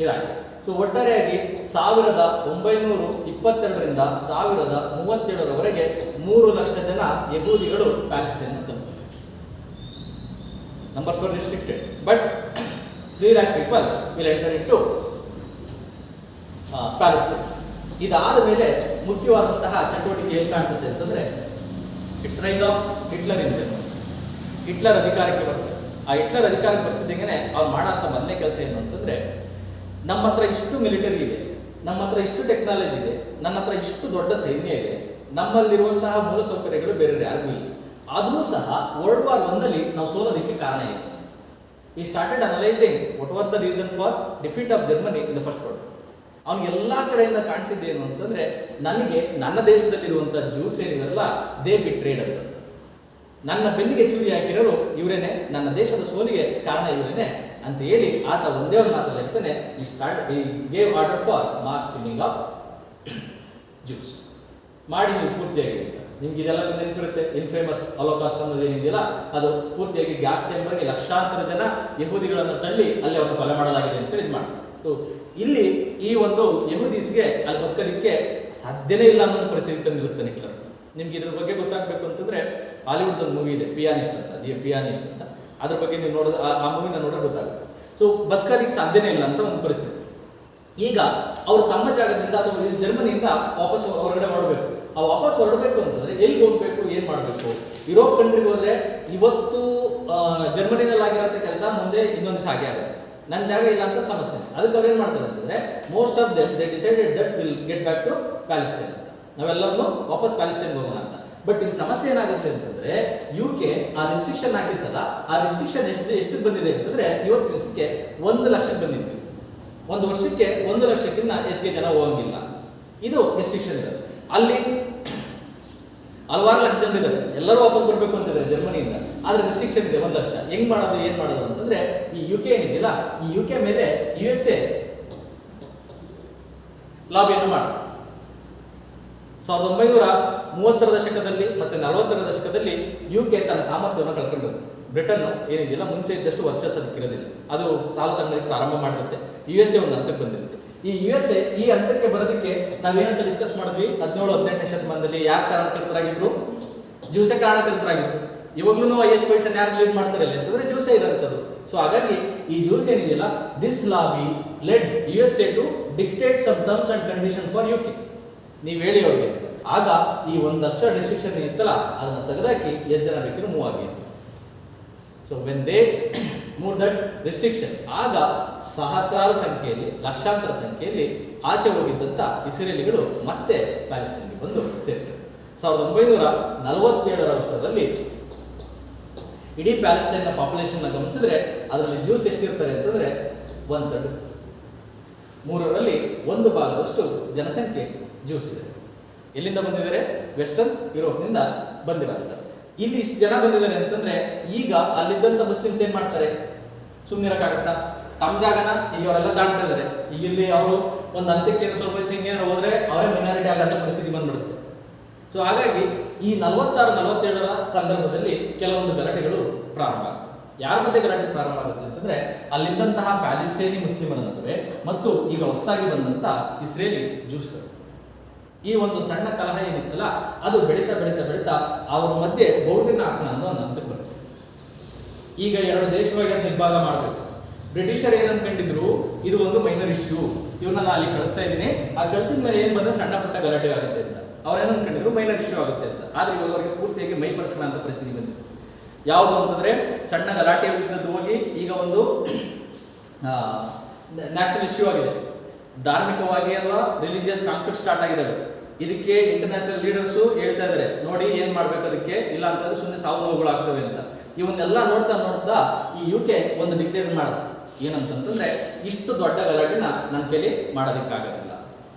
ಇದಾಗಿದೆ. ಸೊ ಒಟ್ಟಾರೆಯಾಗಿ 1922ರಿಂದ 1037ರವರೆಗೆ 3 ಲಕ್ಷ ಜನ ಯಹೂದಿಗಳು ಪ್ಯಾಲೆಸ್ಟೈನ್ ತಲುಪಿದರು. Numbers were restricted, but 3 lakh people will enter into Palestine. ಇದಾದ ಮೇಲೆ ಮುಖ್ಯವಾದಂತಹ ಚಟುವಟಿಕೆ ಎಲ್ಲಿ ಕಾಣಿಸುತ್ತೆ ಅಂತಂದ್ರೆ it's rise of Hitler in Germany. Hitler ಅಧಿಕಾರಕ್ಕೆ ಬರ್ತದೆ. ಆ ಹಿಟ್ಲರ್ ಅಧಿಕಾರಕ್ಕೆ ಬರ್ತಿದ್ದಂಗೆ ಅವ್ರು ಮಾಡೋ ಮೊದಲನೇ ಕೆಲಸ ಏನು ಅಂತಂದ್ರೆ, ನಮ್ಮ ಹತ್ರ ಇಷ್ಟು ಮಿಲಿಟರಿ ಇದೆ, ನಮ್ಮ ಹತ್ರ ಇಷ್ಟು ಟೆಕ್ನಾಲಜಿ ಇದೆ, ನನ್ನ ಹತ್ರ ಇಷ್ಟು ದೊಡ್ಡ ಸೈನ್ಯ ಇದೆ, ನಮ್ಮಲ್ಲಿರುವಂತಹ ಮೂಲಸೌಕರ್ಯಗಳು ಬೇರೆ ಯಾರಿಗೂ ಇಲ್ಲ, ಆದರೂ ಸಹ ವರ್ಲ್ಡ್ ವಾರ್ 1 ನಾವು ಸೋಲೋದಕ್ಕೆ ಕಾರಣ ಇದೆ. ಈ started analysing what was the reason for defeat of Germany in the First world. ಅವ್ನಿಗೆ ಎಲ್ಲ ಕಡೆಯಿಂದ ಕಾಣಿಸಿದ್ದೇನು ಅಂತಂದ್ರೆ, ನನಗೆ ನನ್ನ ದೇಶದಲ್ಲಿರುವಂಥ ಜ್ಯೂಸ್ ಏನಿದಾರಲ್ಲ ದೇ ಬಿಟ್ರೇಡರ್ಸ್ ಅಂತ, ನನ್ನ ಬೆನ್ನಿಗೆ ಚೂರಿ ಹಾಕಿರೋರು ಇವರೇನೆ, ನನ್ನ ದೇಶದ ಸೋಲಿಗೆ ಕಾರಣ ಇವರೇನೆ ಅಂತ ಹೇಳಿ ಆತ ಒಂದೇ ಒಂದು ಮಾತಲ್ಲಿ ಹೇಳ್ತಾನೆ, ಈ gave order for mass killing of Jews. ಮಾಡಿ ನೀವು ಪೂರ್ತಿಯಾಗಿ ಅಂತ. ನಿಮ್ಗೆ ಇದೆಲ್ಲ ನೆನಪಿರುತ್ತೆ, ಇನ್ಫೇಮಸ್ ಹಾಲೋಕಾಸ್ಟ್ ಅನ್ನೋದು ಏನಿದೆಯಲ್ಲ ಅದು ಪೂರ್ತಿಯಾಗಿ ಗ್ಯಾಸ್ ಚೇಂಬರ್ಗೆ ಲಕ್ಷಾಂತರ ಜನ ಯಹೂದಿಗಳನ್ನು ತಳ್ಳಿ ಅಲ್ಲಿ ಅವ್ರನ್ನ ಕೊಲೆ ಮಾಡಲಾಗಿದೆ ಅಂತೇಳಿ ಇದು ಮಾಡ್ತಾರೆ. ಸೊ ಇಲ್ಲಿ ಈ ಒಂದು ಯಹೂದೀಸ್ಗೆ ಅಲ್ಲಿ ಬದುಕೋದಕ್ಕೆ ಸಾಧ್ಯನೇ ಇಲ್ಲ ಅನ್ನೋ ಪರಿಸ್ಥಿತಿ ತಂದು ನಿಲ್ಲಿಸ್ತಾನೆ ಹಿಟ್ಲರ್. ನಿಮ್ಗೆ ಇದ್ರ ಬಗ್ಗೆ ಗೊತ್ತಾಗಬೇಕು ಅಂತಂದ್ರೆ ಹಾಲಿವುಡ್ ಒಂದು ಮೂವಿ ಇದೆ ಪಿಯಾನಿಸ್ಟ್ ಅಂತ, ದಿ ಪಿಯಾನಿಸ್ಟ್ ಅಂತ, ಅದ್ರ ಬಗ್ಗೆ ನೀವು ನೋಡಿದ್ರೆ ಆ ಮೂವಿನ ನೋಡಿದ್ರೆ ಗೊತ್ತಾಗುತ್ತೆ. ಸೊ ಬದುಕೋದಕ್ಕೆ ಸಾಧ್ಯನೇ ಇಲ್ಲ ಅಂತ ಒಂದು ಪರಿಸ್ಥಿತಿ. ಈಗ ಅವರು ತಮ್ಮ ಜಾಗದಿಂದ ಅಥವಾ ಜರ್ಮನಿಯಿಂದ ವಾಪಸ್ ಹೊರಗಡೆ ಹೊರಡಬೇಕು. ಆ ವಾಪಸ್ ಹೊರಡಬೇಕು ಅಂತಂದ್ರೆ ಎಲ್ಲಿ ಹೋಗ್ಬೇಕು, ಏನ್ ಮಾಡಬೇಕು? ಯುರೋಪ್ ಕಂಟ್ರಿಗೆ ಹೋದ್ರೆ ಇವತ್ತು ಜರ್ಮನಿನಲ್ಲಿ ಆಗಿರೋಂಥ ಕೆಲಸ ಮುಂದೆ ಇನ್ನೊಂದು ಸಾಗಿ ಆಗುತ್ತೆ. ನನ್ನ ಜಾಗ ಇಲ್ಲ ಅಂತ ಸಮಸ್ಯೆ. ಅದಕ್ಕೆ ಅವ್ರು ಏನು ಮಾಡ್ತಾರೆ ಅಂತಂದ್ರೆ, most of them they decided that will get back to Palestine ಅಂತ, ನಾವೆಲ್ಲರೂ ವಾಪಸ್ ಪ್ಯಾಲೆಸ್ಟೈನ್ಗೆ ಹೋಗೋಣ ಅಂತ. ಬಟ್ ಇನ್ನು ಸಮಸ್ಯೆ ಏನಾಗುತ್ತೆ ಅಂತಂದ್ರೆ, UK ಆ ರಿಸ್ಟ್ರಿಕ್ಷನ್ ಆಗಿತ್ತಲ್ಲ, ಆ ರಿಸ್ಟ್ರಿಕ್ಷನ್ ಎಷ್ಟು ಬಂದಿದೆ ಅಂತಂದ್ರೆ ಇವತ್ತು ದಿವಸಕ್ಕೆ 1 ಲಕ್ಷಕ್ಕೆ ಬಂದಿದೆ. 1 ವರ್ಷಕ್ಕೆ 1 ಲಕ್ಷಕ್ಕಿಂತ ಹೆಚ್ಚಿಗೆ ಜನ ಹೋಗಂಗಿಲ್ಲ. ಇದು ರಿಸ್ಟ್ರಿಕ್ಷನ್ ಇದೆ. ಅಲ್ಲಿ ಹಲವಾರು ಲಕ್ಷ ಜನರು ಇದ್ದಾರೆ, ಎಲ್ಲರೂ ವಾಪಸ್ ಬರಬೇಕು ಅಂತಿದ್ದಾರೆ ಜರ್ಮನಿಯಿಂದ, ಆದ್ರೆ ರಿಸ್ಟ್ರಿಕ್ಷನ್ ಇದೆ 1 ಲಕ್ಷ. ಹೆಂಗ್ ಮಾಡೋದು, ಏನ್ ಮಾಡೋದು ಅಂತಂದ್ರೆ, ಈ UK ಏನಿದೆಯಲ್ಲ, ಈ UK ಮೇಲೆ USA ಲಾಬಿಯನ್ನು ಮಾಡುತ್ತೆ. 1930ರ ದಶಕದಲ್ಲಿ ಮತ್ತೆ 40ರ ದಶಕದಲ್ಲಿ UK ತನ್ನ ಸಾಮರ್ಥ್ಯವನ್ನು ಕಳ್ಕೊಂಡಿರುತ್ತೆ. ಬ್ರಿಟನ್ ಏನಿದೆಯಲ್ಲ ಮುಂಚೆ ಇದ್ದಷ್ಟು ವರ್ಚಸ್ಸು ಅದಕ್ಕಿರೋದಿಲ್ಲ, ಅದು ಸಾಲ ತಗೊಳ್ಳೋದಕ್ಕೆ ಪ್ರಾರಂಭ ಮಾಡಿರುತ್ತೆ. USA ಒಂದು ಹಂತಕ್ಕೆ ಬಂದಿರುತ್ತೆ. ಈ USA ಈ ಹಂತಕ್ಕೆ ಬರೋದಕ್ಕೆ ನಾವೇನಂತ ಡಿಸ್ಕಸ್ ಮಾಡಿದ್ವಿ, 17-18ನೇ ಶತಮಾನದಲ್ಲಿ ಯಾರು ಕಾರಣಕರ್ತರಾಗಿದ್ರು? ಜ್ಯೂಸೇ ಕಾರಣಕರ್ತರಾಗಿದ್ರು. ಇವಾಗ್ಲೂ ಹೈಯೆಸ್ಟ್ ಪೊಸಿಷನ್ ಯಾರು ಲೀಡ್ ಮಾಡ್ತಾರೆ ಅಂತಂದ್ರೆ ಜ್ಯೂಸೇ ಇರೋಂಥದ್ದು. ಸೊ ಹಾಗಾಗಿ ಈ ಜ್ಯೂಸ್ ಏನಿದೆಯಲ್ಲ, this lobby led USA to dictate some terms and condition for UK. ನೀವು ಹೇಳಿ ಅವ್ರಿಗೆ. ಆಗ ಈ 1 ಲಕ್ಷ ರಿಸ್ಟ್ರಿಕ್ಷನ್ ಇತ್ತಲ್ಲ, ಅದನ್ನ ತೆಗೆದಾಕಿ ಎಷ್ಟು ಜನ ಬೇಕಿರೋ ಮೂವ್ ಆಗಿ. So when they move that restriction, ಆಗ ಸಹಸ್ರಾರು ಸಂಖ್ಯೆಯಲ್ಲಿ, ಲಕ್ಷಾಂತರ ಸಂಖ್ಯೆಯಲ್ಲಿ ಆಚೆ ಹೋಗಿದ್ದಂಥ ಇಸ್ರೇಲಿಗಳು ಮತ್ತೆ ಪ್ಯಾಲೆಸ್ಟೈನ್ಗೆ ಬಂದು ಸೇರಿದರು. 1947ರ ವರ್ಷದಲ್ಲಿ ಇಡೀ ಪ್ಯಾಲೆಸ್ಟೈನ್ನ ಪಾಪ್ಯುಲೇಷನ್ನ ಗಮನಿಸಿದ್ರೆ ಅದರಲ್ಲಿ ಜ್ಯೂಸ್ ಎಷ್ಟಿರ್ತಾರೆ ಅಂತಂದ್ರೆ 1/3, 3ರಲ್ಲಿ 1 ಭಾಗದಷ್ಟು ಜನಸಂಖ್ಯೆ ಜ್ಯೂಸ್ ಇದೆ. ಎಲ್ಲಿಂದ ಬಂದಿದ್ದಾರೆ? ವೆಸ್ಟರ್ನ್ ಯುರೋಪ್ನಿಂದ ಬಂದಿರೋಂಥ. ಇಲ್ಲಿ ಇಷ್ಟು ಜನ ಬಂದಿದ್ದಾರೆ ಅಂತಂದ್ರೆ ಈಗ ಅಲ್ಲಿದ್ದಂಥ ಮುಸ್ಲಿಮ್ಸ್ ಏನ್ ಮಾಡ್ತಾರೆ? ಸುಮ್ಮನಿರಕ್ಕಾಗತ್ತಾ? ತಮ್ಮ ಜಾಗನ ಈಗ ಅವರೆಲ್ಲ ದಾಣ್ತಾ ಇದ್ದಾರೆ. ಈಗ ಇಲ್ಲಿ ಅವರು ಒಂದು ಹಂತಕ್ಕೆ ಸ್ವಲ್ಪ ದಿವಸ ಹಿಂಗೇನಾರು ಹೋದ್ರೆ ಅವರೇ ಮೈನಾರಿಟಿ ಆಗಂತ ಪರಿಸ್ಥಿತಿ ಬಂದ್ಬಿಡುತ್ತೆ. ಸೊ ಹಾಗಾಗಿ ಈ 46-47ರ ಸಂದರ್ಭದಲ್ಲಿ ಕೆಲವೊಂದು ಗಲಾಟೆಗಳು ಪ್ರಾರಂಭ ಆಗ್ತವೆ. ಯಾರ ಮಧ್ಯೆ ಗಲಾಟೆ ಪ್ರಾರಂಭ ಆಗುತ್ತೆ ಅಂತಂದ್ರೆ, ಅಲ್ಲಿದ್ದಂತಹ ಪ್ಯಾಲೆಸ್ಟೈನಿ ಮುಸ್ಲಿಮರ ನಡುವೆ ಮತ್ತು ಈಗ ಹೊಸದಾಗಿ ಬಂದಂತ ಇಸ್ರೇಲಿ ಜ್ಯೂಸ್ಗಳು. ಈ ಒಂದು ಸಣ್ಣ ಕಲಹ ಏನಿತ್ತಲ್ಲ, ಅದು ಬೆಳೀತಾ ಬೆಳೀತಾ ಬೆಳೀತಾ ಅವ್ರ ಮಧ್ಯೆ ಬೌಂಡ್ರಿನ ಹಾಕೋಣ ಅನ್ನೋ ಒಂದು ಹಂತಕ್ಕೆ ಬರುತ್ತೆ. ಈಗ 2 ದೇಶವಾಗಿ ಅದನ್ನ ವಿಭಾಗ ಮಾಡಬೇಕು. ಬ್ರಿಟಿಷರ್ ಏನಂದ್ಕೊಂಡಿದ್ರು, ಇದು ಒಂದು ಮೈನರ್ ಇಶ್ಯೂ, ಇವ್ರನ್ನ ನಾನು ಅಲ್ಲಿ ಕಳಿಸ್ತಾ ಇದ್ದೀನಿ, ಆ ಕಳಿಸಿದ ಮೇಲೆ ಏನು ಬಂದ್ರೆ ಸಣ್ಣ ಪುಟ್ಟ ಗಲಾಟೆ ಆಗುತ್ತೆ ಅಂತ ಅವ್ರೇನು ಅನ್ಕೊಂಡಿದ್ರು, ಮೈನರ್ ಇಶ್ಯೂ ಆಗುತ್ತೆ ಅಂತ. ಆದ್ರೆ ಇವಾಗ ಅವರಿಗೆ ಪೂರ್ತಿಯಾಗಿ ಮೈಪಡಿಸೋಣ ಅಂತ ಪರಿಸ್ಥಿತಿ ಬಂದಿದೆ. ಯಾವುದು ಅಂತಂದ್ರೆ, ಸಣ್ಣ ಗಲಾಟೆ ಇದ್ದದ್ದು ಹೋಗಿ ಈಗ ಒಂದು ನ್ಯಾಷನಲ್ ಇಶ್ಯೂ ಆಗಿದೆ. ಧಾರ್ಮಿಕವಾಗಿ ಅಥವಾ ರಿಲಿಜಿಯಸ್ ಕಾನ್ಫ್ಲಿಕ್ಟ್ ಸ್ಟಾರ್ಟ್ ಆಗಿದ್ದಾವೆ. ಇದಕ್ಕೆ ಇಂಟರ್ನ್ಯಾಷನಲ್ ಲೀಡರ್ಸು ಹೇಳ್ತಾ ಇದ್ದಾರೆ, ನೋಡಿ ಏನ್ ಮಾಡ್ಬೇಕು ಅದಕ್ಕೆ, ಇಲ್ಲ ಅಂತಂದ್ರೆ ಸುಮ್ಮನೆ ಸಾವು ನೋವುಗಳು ಆಗ್ತವೆ ಅಂತ. ಇವನ್ನೆಲ್ಲ ನೋಡ್ತಾ ನೋಡ್ತಾ ಈ UK ಒಂದು ಡಿಕ್ಲೇರ್ ಮಾಡೋದು ಏನಂತಂದ್ರೆ, ಇಷ್ಟು ದೊಡ್ಡ ಗಲಾಟೆನ ನನ್ನ ಕೈಲಿ ಮಾಡೋದಕ್ಕಾಗೋದಿಲ್ಲ,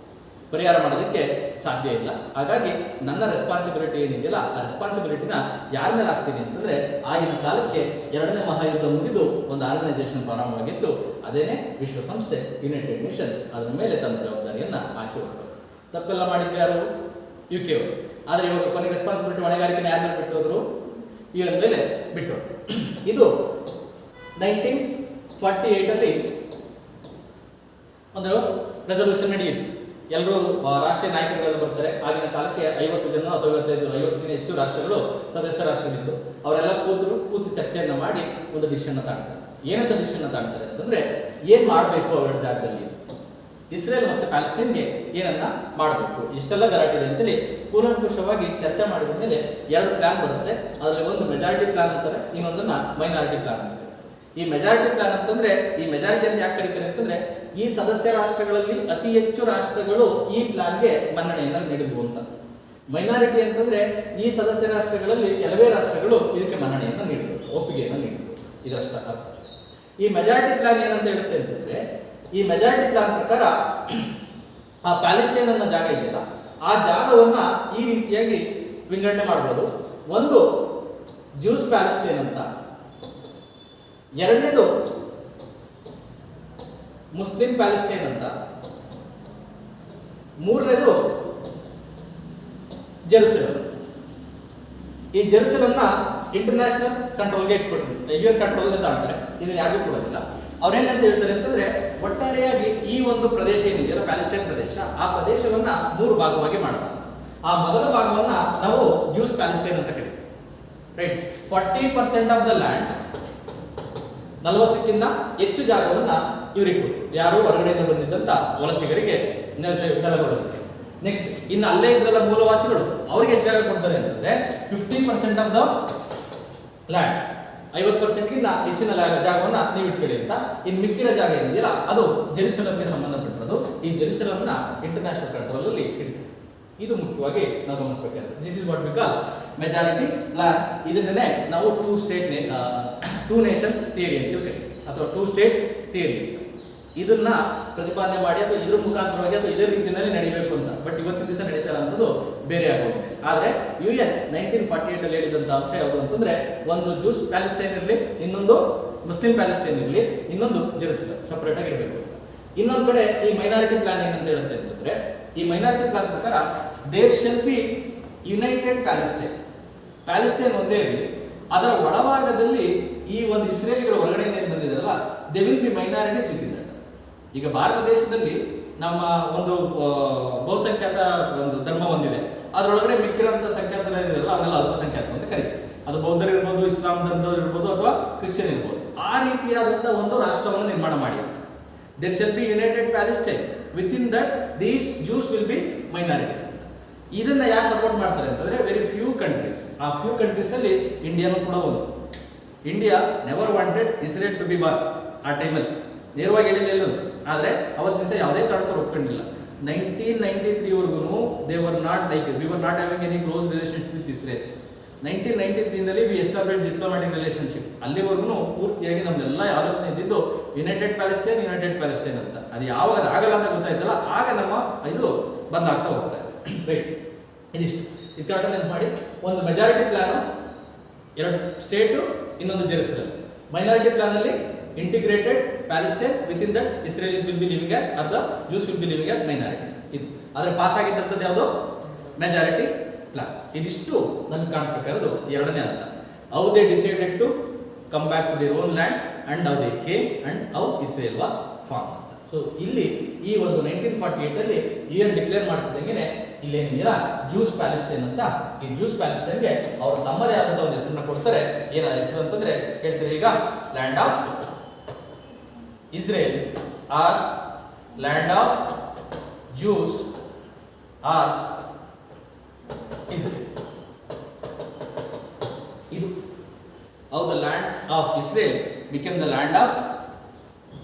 ಪರಿಹಾರ ಮಾಡೋದಕ್ಕೆ ಸಾಧ್ಯ ಇಲ್ಲ. ಹಾಗಾಗಿ ನನ್ನ ರೆಸ್ಪಾನ್ಸಿಬಿಲಿಟಿ ಏನಿದೆಯಲ್ಲ, ಆ ರೆಸ್ಪಾನ್ಸಿಬಿಲಿಟಿನ ಯಾರ ಮೇಲೆ ಹಾಕ್ತೀನಿ ಅಂತಂದ್ರೆ, ಆಗಿನ ಕಾಲಕ್ಕೆ 2ನೇ ಮಹಾಯುದ್ಧ ಮುಗಿದು ಒಂದು ಆರ್ಗನೈಸೇಷನ್ ಪ್ರಾರಂಭವಾಗಿತ್ತು, ಅದೇನೆ ವಿಶ್ವಸಂಸ್ಥೆ, ಯುನೈಟೆಡ್ ನೇಷನ್ಸ್. ಅದರ ಮೇಲೆ ತನ್ನ ಜವಾಬ್ದಾರಿಯನ್ನ ಹಾಕಿ ಹೊರಟು. ತಪ್ಪೆಲ್ಲ ಮಾಡಿದ್ದು ಯಾರು? UK ಅವರು. ಆದರೆ ಇವಾಗ ಕೊನೆಗೆ ರೆಸ್ಪಾನ್ಸಿಬಿಲಿಟಿ ಹೊಣೆಗಾರಿಕೆನ ಯಾರ ಮೇಲೆ ಬಿಟ್ಟು ಹೋದ್ರು? UN ಮೇಲೆ ಬಿಟ್ಟು. ಇದು 1948ಅಲ್ಲಿ ಒಂದು ರೆಸಲ್ಯೂಷನ್ ನಡೆಯಿತು. ಎಲ್ಲರೂ ರಾಷ್ಟ್ರೀಯ ನಾಯಕರುಗಳು ಬರ್ತಾರೆ. ಆಗಿನ ಕಾಲಕ್ಕೆ 50 ಜನ ಅಥವಾ 50ಕ್ಕಿಂತ ಹೆಚ್ಚು ರಾಷ್ಟ್ರಗಳು ಸದಸ್ಯ ರಾಷ್ಟ್ರಗಳಿದ್ದು, ಅವರೆಲ್ಲ ಕೂತು ಚರ್ಚೆಯನ್ನು ಮಾಡಿ ಒಂದು ಡಿಸಿಷನ್ ತಗೊಳ್ತಾರೆ. ಏನಂತ ಡಿಸಿಷನ್ ತಗೊಳ್ತಾರೆ ಅಂತಂದ್ರೆ ಏನ್ ಮಾಡಬೇಕು ಅವರ ಜಾಗದಲ್ಲಿ, ಇಸ್ರೇಲ್ ಮತ್ತು ಪ್ಯಾಲೆಸ್ಟೈನ್ಗೆ ಏನನ್ನ ಮಾಡಬೇಕು, ಇಷ್ಟೆಲ್ಲ ಗಲಾಟೆ ಇದೆ ಅಂತೇಳಿ ಕೂಲಂಕುಷವಾಗಿ ಚರ್ಚೆ ಮಾಡಿದ ಮೇಲೆ 2 ಪ್ಲಾನ್ ಬರುತ್ತೆ. ಅದರಲ್ಲಿ ಒಂದು ಮೆಜಾರಿಟಿ ಪ್ಲಾನ್ ಅಂತಾರೆ, ಇನ್ನೊಂದನ್ನ ಮೈನಾರಿಟಿ ಪ್ಲಾನ್ ಅಂತಾರೆ. ಈ ಮೆಜಾರಿಟಿ ಪ್ಲಾನ್ ಅಂತಂದ್ರೆ, ಈ ಮೆಜಾರಿಟಿ ಅಂತ ಯಾಕೆ ಕರೀತಾರೆ ಅಂತಂದ್ರೆ, ಈ ಸದಸ್ಯ ರಾಷ್ಟ್ರಗಳಲ್ಲಿ ಅತಿ ಹೆಚ್ಚು ರಾಷ್ಟ್ರಗಳು ಈ ಪ್ಲಾನ್ಗೆ ಮನ್ನಣೆಯನ್ನು ನೀಡಿದ್ವು ಅಂತ. ಮೈನಾರಿಟಿ ಅಂತಂದ್ರೆ ಈ ಸದಸ್ಯ ರಾಷ್ಟ್ರಗಳಲ್ಲಿ ಕೆಲವೇ ರಾಷ್ಟ್ರಗಳು ಇದಕ್ಕೆ ಮನ್ನಣೆಯನ್ನು ನೀಡಿದ್ರು, ಒಪ್ಪಿಗೆಯನ್ನು ನೀಡಿದ್ರು. ಇದರಷ್ಟ ಅರ್ಥ. ಈ ಮೆಜಾರಿಟಿ ಪ್ಲಾನ್ ಏನಂತ ಹೇಳುತ್ತೆ ಅಂತಂದ್ರೆ, ಈ ಮೆಜಾರಿಟಿ ಪ್ಲಾನ್ ಪ್ರಕಾರ ಆ ಪ್ಯಾಲೆಸ್ಟೈನ್ ಅನ್ನೋ ಜಾಗ ಇದೆಯಲ್ಲ, ಆ ಜಾಗವನ್ನ ಈ ರೀತಿಯಾಗಿ ವಿಂಗಡಣೆ ಮಾಡಬಹುದು. ಒಂದು ಜ್ಯೂಸ್ ಪ್ಯಾಲೆಸ್ಟೈನ್ ಅಂತ, ಎರಡನೇದು ಮುಸ್ಲಿಂ ಪ್ಯಾಲೆಸ್ಟೈನ್ ಅಂತ, ಮೂರನೇದು ಜೆರುಸಲೆಮ್. ಈ ಜೆರುಸಲೆಮ್ನ ಇಂಟರ್ನ್ಯಾಷನಲ್ ಕಂಟ್ರೋಲ್ಗೆ ಇಟ್ಬಿಟ್ರು, UN ಕಂಟ್ರೋಲ್ ತಗೊಂಡ್ರೆ ಇದನ್ನ ಯಾರಿಗೂ ಕೊಡೋದಿಲ್ಲ. ಅವ್ರೇನಂತ ಹೇಳ್ತಾರೆ ಅಂತಂದ್ರೆ, ಒಟ್ಟಾರೆಯಾಗಿ ಈ ಒಂದು ಪ್ರದೇಶ ಏನಿದೆಯಲ್ಲ ಪ್ಯಾಲೆಸ್ಟೈನ್ ಪ್ರದೇಶ, ಆ ಪ್ರದೇಶವನ್ನ 3 ಭಾಗವಾಗಿ ಮಾಡಬಹುದು. ಆ ಮೊದಲ ಭಾಗವನ್ನ ನಾವು ಜ್ಯೂಸ್ ಪ್ಯಾಲೆಸ್ಟೈನ್ ಅಂತ ಕರಿತೀವಿ. ರೈಟ್, 40% ಆಫ್ ದ ಲ್ಯಾಂಡ್, 40ಕ್ಕಿಂತ ಹೆಚ್ಚು ಜಾಗವನ್ನ ಇವರಿಗೆ ಕೊಟ್ಟರು, ಯಾರು ಹೊರಗಡೆಯಿಂದ ಬಂದಿದ್ದಂತ ವಲಸಿಗರಿಗೆ ನೆಲಗೊಳ್ಳೋದಕ್ಕೆ. ನೆಕ್ಸ್ಟ್ ಇನ್ನು ಅಲ್ಲೇ ಇದ್ರಲ್ಲ ಮೂಲವಾಸಿಗಳು, ಅವ್ರಿಗೆ ಎಷ್ಟು ಜಾಗ ಕೊಡ್ತಾರೆ ಅಂತಂದ್ರೆ 50% ಆಫ್ ದ ಲ್ಯಾಂಡ್, 50%ಗಿಂತ ಹೆಚ್ಚಿನ ಜಾಗವನ್ನ ನೀವು ಇಟ್ಕೊಳ್ಳಿ ಅಂತ. ಇನ್ನು ಮಿಕ್ಕಿನ ಜಾಗ ಏನಿದೆಯಲ್ಲ ಅದು ಜೆರುಸಲೆಮ್ಗೆ ಸಂಬಂಧಪಟ್ಟಿರೋದು. ಈ ಜೆರುಸಲೆಮ್ನ ಇಂಟರ್ನ್ಯಾಷನಲ್ ಕಂಟ್ರೋಲ್ ಅಲ್ಲಿ ಇಡ್ತೀವಿ. ಇದು ಮುಖ್ಯವಾಗಿ ನಾವು ಗಮನಿಸಬೇಕಾಗಿದೆ. This is what we call majority plan. ಇದನ್ನೇ ನಾವು ಟೂ ನೇಷನ್ ಥಿಯರಿ ಅಂತ ಕರೀತೀವಿ, ಅಥವಾ 2 ಸ್ಟೇಟ್ ಥಿಯರಿ. ಇದನ್ನ ಪ್ರತಿಪಾದನೆ ಮಾಡಿ ಅಥವಾ ಇದ್ರ ಮುಖಾಂತರವಾಗಿ ಅಥವಾ ಇದೇ ರೀತಿಯಲ್ಲಿ ನಡೀಬೇಕು ಅಂತ. ಬಟ್ ಇವತ್ತಿನ ದಿವಸ ನಡೀತಾ ಇರೋದು ಬೇರೆ ಆಗೋಗಿದೆ. ಆದ್ರೆ UN 1948 ಅಲ್ಲಿ ಹೇಳಿದಂತ ಅಂಶ ಯಾವುದು ಅಂತಂದ್ರೆ, ಒಂದು ಜ್ಯೂಸ್ ಪ್ಯಾಲೆಸ್ಟೈನ್ ಇರಲಿ, ಇನ್ನೊಂದು ಮುಸ್ಲಿಂ ಪ್ಯಾಲೆಸ್ಟೈನ್ ಇರಲಿ, ಇನ್ನೊಂದು ಜೆರುಸಲೆಮ್ ಸಪರೇಟ್ ಆಗಿ ಇರಬೇಕು ಅಂತ. ಇನ್ನೊಂದು ಕಡೆ ಈ ಮೈನಾರಿಟಿ ಪ್ಲಾನ್ ಏನಂತ ಹೇಳುತ್ತೆ ಅಂತಂದ್ರೆ, ಈ ಮೈನಾರಿಟಿ ಪ್ಲಾನ್ ಪ್ರಕಾರ there shall be united Palestine. Palestine ಒಂದೇ ಇರಲಿ, ಅದರ ಒಳಭಾಗದಲ್ಲಿ ಈ ಒಂದು ಇಸ್ರೇಲಿಗಳು ಹೊರಗಡೆಯಿಂದ ಏನು ಬಂದಿದ್ದಾರಲ್ಲ, they will be minorities within that. ಈಗ ಭಾರತ ದೇಶದಲ್ಲಿ ನಮ್ಮ ಒಂದು ಬಹುಸಂಖ್ಯಾತ ಒಂದು ಧರ್ಮ ಹೊಂದಿದೆ, ಅದರೊಳಗಡೆ ಮಿಕ್ಕಿರೋಂಥ ಸಂಖ್ಯಾತ ಏನಿದೆಯಲ್ಲ ಅವನ್ನೆಲ್ಲ ಅಲ್ಪಸಂಖ್ಯಾತ ಅಂತ ಕರೀತೀವಿ. ಅದು ಬೌದ್ಧರು ಇರ್ಬೋದು, ಇಸ್ಲಾಂ ಧರ್ಮದವರು ಇರ್ಬೋದು, ಅಥವಾ ಕ್ರಿಶ್ಚಿಯನ್ ಇರ್ಬೋದು. ಆ ರೀತಿಯಾದಂಥ ಒಂದು ರಾಷ್ಟ್ರವನ್ನು ನಿರ್ಮಾಣ ಮಾಡಿ. There shall be united Palestine, within that these Jews will be minorities ಅಂತ. ಇದನ್ನ ಯಾರು ಸಪೋರ್ಟ್ ಮಾಡ್ತಾರೆ ಅಂತಂದ್ರೆ, ವೆರಿ ಫ್ಯೂ ಕಂಟ್ರೀಸ್. ಆ ಫ್ಯೂ ಕಂಟ್ರೀಸ್ ಅಲ್ಲಿ ಇಂಡಿಯಾನು ಕೂಡ ಒಂದು. India never wanted Israel to be born. ಆ ಟೈಮಲ್ಲಿ ನೇರವಾಗಿ ಹೇಳಿಲ್ಲ, ಆದರೆ ಅವತ್ತಿನ ದಿವಸ ಯಾವುದೇ ಕಾರಣಕ್ಕೂ ಒಪ್ಕೊಂಡಿಲ್ಲ. 1993 ವರೆಗೂ they were not like we were not having any close relationship with Israel. 1993 we establish diplomatic relationship. ಅಲ್ಲಿವರೆಗೂ ಪೂರ್ತಿಯಾಗಿ ನಮ್ದೆಲ್ಲ ಆಲೋಚನೆ ಇದ್ದಿದ್ದು ಯುನೈಟೆಡ್ ಪ್ಯಾಲೆಸ್ಟೈನ್ ಅಂತ. ಅದು ಯಾವಾಗ ಆಗಲ್ಲ ಅಂತ ಗೊತ್ತಾಯ್ತಲ್ಲ, ಆಗ ನಮ್ಮ ಇದು ಬದಲಾಗ್ತಾ ಹೋಗ್ತಾ ಇದೆ. ರೈಟ್, ಇದಿಷ್ಟು ಇದು ಕರೆಕ್ಟಾಗಿ ನೆನಪು ಮಾಡಿ. ಒಂದು ಮೆಜಾರಿಟಿ ಪ್ಲಾನು, 2 ಸ್ಟೇಟು, ಇನ್ನೊಂದು ಜೆರುಸಲೆಮ್. ಮೈನಾರಿಟಿ ಪ್ಲಾನ್ ಅಲ್ಲಿ integrated Palestine, within that Israelis will be living as, or the Jews will be living as minorities. ಇದು ಆದರೆ ಪಾಸ್ ಆಗಿದ್ದಂಥದ್ದು ಯಾವುದು? Majority plan. ಇದಿಷ್ಟು ನಮ್ಗೆ ಕಾಣಿಸ್ಬೇಕಾಗಿರೋದು ಎರಡನೇ ಅರ್ಥ. How they decided to come back to their own land and how they came and how Israel was form ಅಂತ. ಸೊ ಇಲ್ಲಿ ಈ ಒಂದು 1948 ಅಲ್ಲಿ UN ಡಿಕ್ಲೇರ್ ಮಾಡ್ತಿದ್ದಂಗೆ ಇಲ್ಲೇನಿಲ್ಲ ಜ್ಯೂಸ್ ಪ್ಯಾಲೆಸ್ಟೈನ್ ಅಂತ. ಈ ಜ್ಯೂಸ್ ಪ್ಯಾಲೆಸ್ಟೈನ್ಗೆ ಅವರು ತಮ್ಮದೇ ಆದಂಥ ಒಂದು ಹೆಸರನ್ನ ಕೊಡ್ತಾರೆ. ಏನ ಹೆಸರು ಅಂತಂದ್ರೆ ಹೇಳ್ತಾರೆ, ಈಗ land of Israel or land of Jews or Israel. ಇದು how the land of Israel become the land of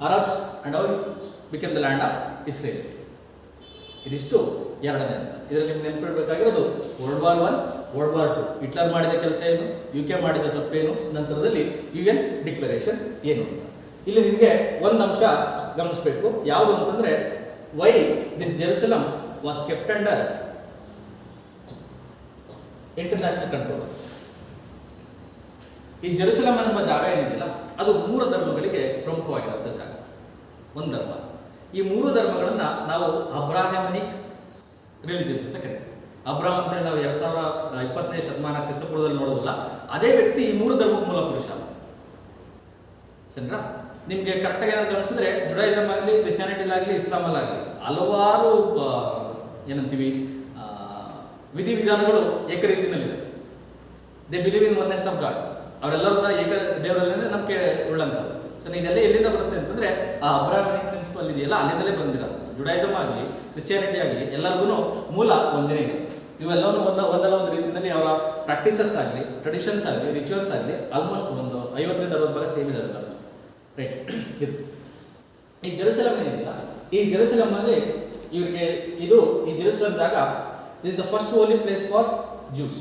Arabs and how become the land of Israel. ಇದಿಷ್ಟು ಎರಡನೇ ಅಂತ. ಇದರಲ್ಲಿ ನಿಮ್ಗೆ ನೆನಪಿಡಬೇಕಾಗಿರೋದು World War I, World War II, Hitler ಮಾಡಿದ ಕೆಲಸ ಏನು, UK ಮಾಡಿದ ತಪ್ಪೇನು, ನಂತರದಲ್ಲಿ UN ಡಿಕ್ಲರೇಷನ್ ಏನು ಅಂತ. ಇಲ್ಲಿ ನಿಮಗೆ ಒಂದು ಅಂಶ ಗಮನಿಸಬೇಕು. ಯಾವುದು ಅಂತಂದ್ರೆ, why this Jerusalem was kept under international control. ಈ ಜೆರುಸಲೆಮ್ ಎಂಬ ಜಾಗ ಏನಿದೆಯಲ್ಲ, ಅದು 3 ಧರ್ಮಗಳಿಗೆ ಪ್ರಮುಖವಾಗಿರುವಂಥ ಜಾಗ. ಒಂದು ಧರ್ಮ. ಈ 3 ಧರ್ಮಗಳನ್ನ ನಾವು ಅಬ್ರಾಹ್ಮನಿಕ್ ರಿಲಿಜಿಯನ್ಸ್ ಅಂತ ಕರಿತೀವಿ. ಅಬ್ರಾಹಂ ಅಂತೇಳಿ ನಾವು 2020ನೇ ಶತಮಾನ ಕ್ರಿಸ್ತಪೂರ್ವದಲ್ಲಿ ನೋಡೋದಿಲ್ಲ. ಅದೇ ವ್ಯಕ್ತಿ ಈ 3 ಧರ್ಮಕ್ಕೆ ಮೂಲ ಪುರುಷ. ಸರಿನಾ? ನಿಮಗೆ ಕರೆಕ್ಟಾಗಿ ಏನಾದ್ರು ಗಮನಿಸಿದ್ರೆ, ಜುಡಾಯಿಸಮ್ ಆಗಲಿ, ಕ್ರಿಶ್ಚಿಯಾನಿಟಿಲಾಗಲಿ, ಇಸ್ಲಾಮಲ್ಲಾಗಲಿ ಹಲವಾರು ಏನಂತೀವಿ ವಿಧಿವಿಧಾನಗಳು ಏಕರೀತಿನಲ್ಲಿದೆ. They believe in oneness of God. ಅವರೆಲ್ಲರೂ ಸಹ ಏಕ ದೇವರಲ್ಲಿ ನಂಬಿಕೆ ಉಳ್ಳಂಥವ್ರು. ಇದೆಲ್ಲ ಎಲ್ಲಿಂದ ಬರುತ್ತೆ ಅಂತಂದ್ರೆ ಆ ಅಬ್ರಾಹ್ಮಿಕ್ ಪ್ರಿನ್ಸಿಪಲ್ ಇದೆಯಲ್ಲ ಅಲ್ಲಿಂದಲೇ ಬಂದಿರೋದು. ಜುಡಾಯಿಸಮ್ ಆಗಲಿ ಕ್ರಿಶ್ಚಿಯಾನಿಟಿ ಆಗಲಿ ಎಲ್ಲರಿಗೂ ಮೂಲ ಒಂದೇ ಇದೆ. ಇವೆಲ್ಲವೂ ಒಂದಲ್ಲ ಒಂದು ರೀತಿಯಲ್ಲಿ ಅವರ ಪ್ರಾಕ್ಟೀಸಸ್ ಆಗಲಿ, ಟ್ರೆಡಿಷನ್ಸ್ ಆಗಲಿ, ರಿಚುವಲ್ಸ್ ಆಗಲಿ ಆಲ್ಮೋಸ್ಟ್ ಒಂದು 50-60% ಸೇಮ್ ಇದೆ. ರೈಟ್. ಈ ಜೆರುಸಲಂ ಏನಿದೆಯಲ್ಲ, ಈ ಜೆರುಸಲಂ ಅಲ್ಲಿ ಇವರಿಗೆ ಈ ಜೆರುಸಲಂ ಜಾಗ this is the first Holi place for juice.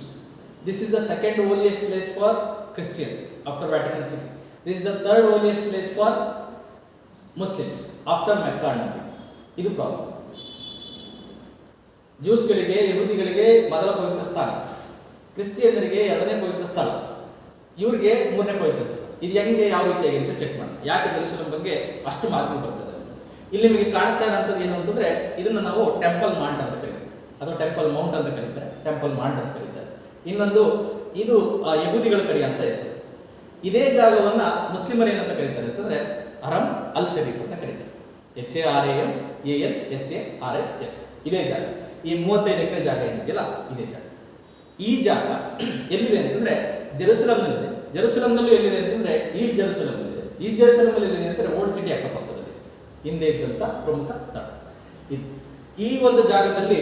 This is the second holiest place for Christians after Vatican city. This is the third holiest place for Muslims after Mecca and Madina. ಇದು ಪ್ರಾಬ್ಲಮ್. ಜ್ಯೂಸ್ಗಳಿಗೆ, ಯಹೂದಿಗಳಿಗೆ ಮೊದಲ ಪವಿತ್ರ ಸ್ಥಾನ, ಕ್ರಿಶ್ಚಿಯನ್ನರಿಗೆ ಎರಡನೇ ಪವಿತ್ರ ಸ್ಥಳ, ಇವ್ರಿಗೆ ಮೂರನೇ ಪವಿತ್ರ ಸ್ಥಳ. ಇದು ಹೆಂಗೆ, ಯಾವ ರೀತಿಯಾಗಿ ಅಂತ ಚೆಕ್ ಮಾಡೋಣ. ಯಾಕೆ ಜೆರುಸಲಂ ಬಗ್ಗೆ ಅಷ್ಟು ಮಾತುಗಳು ಬರ್ತದೆ. ಇಲ್ಲಿ ನಿಮಗೆ ಕಾಣಿಸ್ತಾ ಇರೋಂಥದ್ದು ಏನು ಅಂತಂದ್ರೆ, ಇದನ್ನ ನಾವು ಟೆಂಪಲ್ ಮಾಂಟ್ ಅಂತ ಕರೀತೀವಿ, ಅಥವಾ ಟೆಂಪಲ್ ಮೌಂಟ್ ಅಂತ ಕರೀತಾರೆ, ಟೆಂಪಲ್ ಮಾಂಟ್ ಅಂತ ಕರೀತಾರೆ. ಇನ್ನೊಂದು ಇದು ಯಹೂದಿಗಳು ಕರೆಯುವಂತ ಹೆಸರು. ಇದೇ ಜಾಗವನ್ನ ಮುಸ್ಲಿಮರು ಏನಂತ ಕರೀತಾರೆ ಅಂತಂದ್ರೆ ಹರಮ್ ಅಲ್ ಶರೀಫ್ ಅಂತ ಕರೀತಾರೆ. HARAMALSARIF. ಇದೇ ಜಾಗ. ಈ 35 ಎಕರೆ ಜಾಗ ಏನಿದೆಯಲ್ಲ ಇದೇ ಜಾಗ. ಈ ಜಾಗ ಎಲ್ಲಿದೆ ಅಂತಂದ್ರೆ ಜೆರುಸಲಂನಲ್ಲಿದೆ. ಜೆರುಸಲಂನಲ್ಲೂ ಎಲ್ಲಿದೆ ಅಂತಂದ್ರೆ ಈಸ್ಟ್ ಜೆರುಸಲಂ ಇದೆ. ಈಸ್ಟ್ ಜೆರುಸಲಂನಲ್ಲಿ ಎಲ್ಲಿದೆ ಅಂತಂದ್ರೆ ಓಲ್ಡ್ ಸಿಟಿ ಅಕ್ಕಪಕ್ಕದಲ್ಲಿ ಹಿಂದೆ ಇದ್ದಂತ ಪ್ರಮುಖ ಸ್ಥಳ ಇದು. ಈ ಒಂದು ಜಾಗದಲ್ಲಿ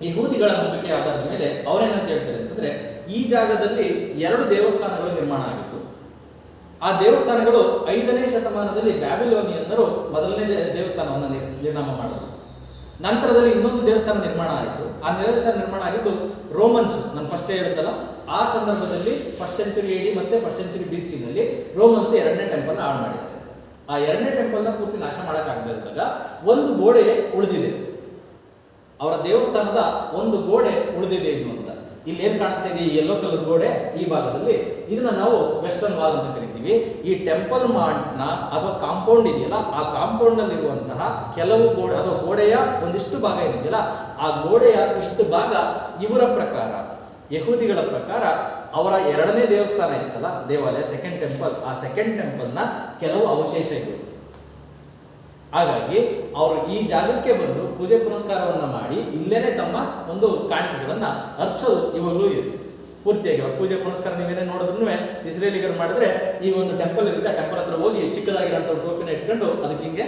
ಯಹೂದಿಗಳ ನಂಬಿಕೆ ಆಧಾರದ ಮೇಲೆ ಅವರೇನಂತ ಹೇಳ್ತಾರೆ ಅಂತಂದ್ರೆ, ಈ ಜಾಗದಲ್ಲಿ 2 ದೇವಸ್ಥಾನಗಳು ನಿರ್ಮಾಣ ಆಗಿತ್ತು. ಆ ದೇವಸ್ಥಾನಗಳು 5ನೇ ಶತಮಾನದಲ್ಲಿ ಬ್ಯಾಬಿಲೋನಿಯನ್ನರು ಮೊದಲನೇ ದೇವಸ್ಥಾನವನ್ನು ನಿರ್ಮಾಣ ಮಾಡಿದ್ರು. ನಂತರದಲ್ಲಿ ಇನ್ನೊಂದು ದೇವಸ್ಥಾನ ನಿರ್ಮಾಣ ಆಯಿತು. ಆ ದೇವಸ್ಥಾನ ನಿರ್ಮಾಣ ಆಗಿದ್ದು ರೋಮನ್ಸ್, ನಾನು ಫಸ್ಟ್ ಹೇಳಿದ್ದಲ್ಲ, ಆ ಸಂದರ್ಭದಲ್ಲಿ ಫಸ್ಟ್ ಸೆಂಚುರಿ AD ಮತ್ತೆ ಫಸ್ಟ್ ಸೆಂಚುರಿ BC ನಲ್ಲಿ ರೋಮನ್ಸ್ 2ನೇ ಟೆಂಪಲ್ ಹಾಳು ಮಾಡಿದ್ದಾರೆ. ಆ 2ನೇ ಟೆಂಪಲ್ನ ಪೂರ್ತಿ ನಾಶ ಮಾಡೋಕ್ಕಾಗದಿದ್ದಾಗ ಒಂದು ಗೋಡೆ ಉಳಿದಿದೆ, ಅವರ ದೇವಸ್ಥಾನದ ಒಂದು ಗೋಡೆ ಉಳಿದಿದೆ ಇದು ಅಂತ. ಇಲ್ಲಿ ಏನ್ ಕಾಣಿಸ್ತಾ ಇದೆ, ಈ ಯೆಲ್ಲೋ ಕಲರ್ ಗೋಡೆ ಈ ಭಾಗದಲ್ಲಿ, ಇದನ್ನ ನಾವು ವೆಸ್ಟರ್ನ್ ವಾಲ್ ಅಂತ ಕರಿತೀವಿ. ಈ ಟೆಂಪಲ್ ಮಾಂಟ್ನ ಅಥವಾ ಕಾಂಪೌಂಡ್ ಇದೆಯಲ್ಲ, ಆ ಕಾಂಪೌಂಡ್ ನಲ್ಲಿರುವಂತಹ ಕೆಲವು ಗೋಡೆ ಅಥವಾ ಗೋಡೆಯ ಒಂದಿಷ್ಟು ಭಾಗ ಏನಿದೆಯಲ್ಲ, ಆ ಗೋಡೆಯ ಇಷ್ಟು ಭಾಗ ಇವರ ಪ್ರಕಾರ, ಯಹೂದಿಗಳ ಪ್ರಕಾರ ಅವರ 2ನೇ ದೇವಸ್ಥಾನ ಇತ್ತಲ್ಲ ದೇವಾಲಯ, ಸೆಕೆಂಡ್ ಟೆಂಪಲ್, ಆ ಸೆಕೆಂಡ್ ಟೆಂಪಲ್ನ ಕೆಲವು ಅವಶೇಷ ಇದೆ. ಹಾಗಾಗಿ ಅವರು ಈ ಜಾಗಕ್ಕೆ ಬಂದು ಪೂಜೆ ಪುನಸ್ಕಾರವನ್ನ ಮಾಡಿ ಇಲ್ಲೇನೆ ತಮ್ಮ ಒಂದು ಕಾಣಿಕೆಗಳನ್ನ ಅರ್ಪಿಸೋದು ಇವಾಗಲೂ ಇದೆ ಪೂರ್ತಿಯಾಗಿ. ಅವ್ರ ಪೂಜೆ ಪುನಸ್ಕಾರ ನೀವೇನೇ ನೋಡಿದ್ರು ಇಸ್ರೇಲಿಗರು ಮಾಡಿದ್ರೆ ಈ ಒಂದು ಟೆಂಪಲ್ ಇರುತ್ತೆ, ಆ ಟೆಂಪಲ್ ಹತ್ರ ಹೋಗಿ ಚಿಕ್ಕದಾಗಿರೋಂಥ ಟೋಪಿನ ಇಟ್ಕೊಂಡು ಅದಕ್ಕೆ ಹಿಂಗೆ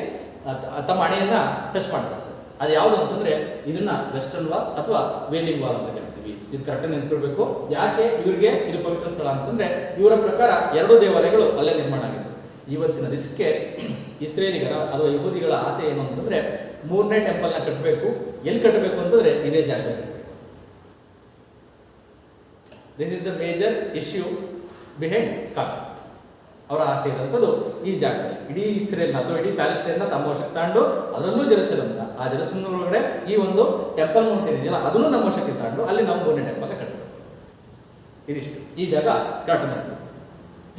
ತಮ್ಮ ಹಣೆಯನ್ನ ಟಚ್ ಮಾಡ್ತಾರೆ. ಅದು ಯಾವುದು ಅಂತಂದ್ರೆ ಇದನ್ನ ವೆಸ್ಟರ್ನ್ ವಾಲ್ ಅಥವಾ ವೇಲಿಂಗ್ ವಾಲ್ ಅಂತ ಕರಿತೀವಿ. ಇದು ಕರೆಕ್ಟ್ ನೆನ್ಪಿಡ್ಬೇಕು. ಯಾಕೆ ಇವರಿಗೆ ಇದು ಪವಿತ್ರ ಸ್ಥಳ ಅಂತಂದ್ರೆ, ಇವರ ಪ್ರಕಾರ 2 ದೇವಾಲಯಗಳು ಅಲ್ಲೇ ನಿರ್ಮಾಣ ಆಗಿದೆ. ಇವತ್ತಿನ ದಿವಸಕ್ಕೆ ಇಸ್ರೇಲಿಗರ ಅಥವಾ ಯಹೂದಿಗಳ ಆಸೆ ಏನು ಅಂತಂದ್ರೆ 3ನೇ ಟೆಂಪಲ್ನ ಕಟ್ಟಬೇಕು. ಎಲ್ಲಿ ಕಟ್ಟಬೇಕು ಅಂತಂದ್ರೆ ಇದೇ ಜಾಗ ಕಟ್ಟಬೇಕು. This is the major issue behind conflict. ಅವರ ಆಸೆ ಇರುವಂಥದ್ದು ಈ ಜಾಗದಲ್ಲಿ ಇಡೀ ಇಸ್ರೇಲ್ನ ಅಥವಾ ಇಡೀ ಪ್ಯಾಲೆಸ್ಟೈನ್ನ ತಮ್ಮ ವಶಕ್ಕೆ ತಗೊಂಡು, ಅದರಲ್ಲೂ ಜೆರುಸಲಂನ, ಆ ಜೆರುಸಲಂ ಒಳಗಡೆ ಈ ಒಂದು ಟೆಂಪಲ್ ಮೌಂಟ್ ಇದೆಯಲ್ಲ ಅದನ್ನು ನಮ್ಮ ವಶಕ್ಕೆ ತಗೊಂಡು ಅಲ್ಲಿ ನಾವು 3ನೇ ಟೆಂಪಲ್ ಕಟ್ಟಬೇಕು. ಇದಿಷ್ಟು ಈ ಜಾಗ ಕಟ್ಟಬೇಕು.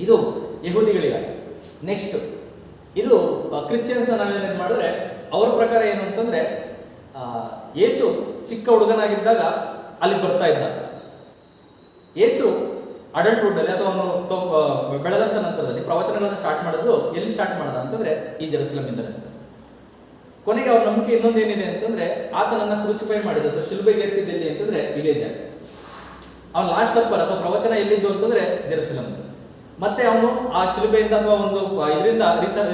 ಇದು ಯಹೂದಿಗಳಿಗಾಗಿ. ನೆಕ್ಸ್ಟ್ ಇದು ಕ್ರಿಶ್ಚಿಯನ್ಸ್ನ ನಾವೇನೇನು ಮಾಡಿದ್ರೆ ಅವ್ರ ಪ್ರಕಾರ ಏನು ಅಂತಂದ್ರೆ, ಯೇಸು ಚಿಕ್ಕ ಹುಡುಗನಾಗಿದ್ದಾಗ ಅಲ್ಲಿ ಬರ್ತಾ ಇದ್ದ. ಯೇಸು ಅಡಲ್ಟ್ಹುಡ್ ಅಲ್ಲಿ ಅಥವಾ ಅವನು ಬೆಳೆದಂತ ನಂತರದಲ್ಲಿ ಪ್ರವಚನಗಳನ್ನು ಸ್ಟಾರ್ಟ್ ಮಾಡೋದು ಎಲ್ಲಿ ಸ್ಟಾರ್ಟ್ ಮಾಡ್ದ ಅಂತಂದ್ರೆ ಈ ಜೆರುಸಲಂನಿಂದಲೇ. ಕೊನೆಗೆ ಅವ್ರ ನಂಬಿಕೆ ಇನ್ನೊಂದೇನಿದೆ ಅಂತಂದ್ರೆ, ಆತನನ್ನ ಕ್ರೂಸಿಫೈ ಮಾಡಿದ ಅಥವಾ ಶಿಲುಬೆಗೆ ಏರಿಸಿದ್ದು ಅಂತಂದ್ರೆ ಇದೇ ಜಾಗ. ಅವನ ಲಾಸ್ಟ್ ಸಪ್ಪರ್ ಅಥವಾ ಪ್ರವಚನ ಎಲ್ಲಿದ್ದು ಅಂತಂದ್ರೆ ಜೆರುಸಲಂ. ಮತ್ತೆ ಅವನು ಆ ಶಿಲುಬೆಯಿಂದ ಅಥವಾ ಒಂದು ಇದರಿಂದ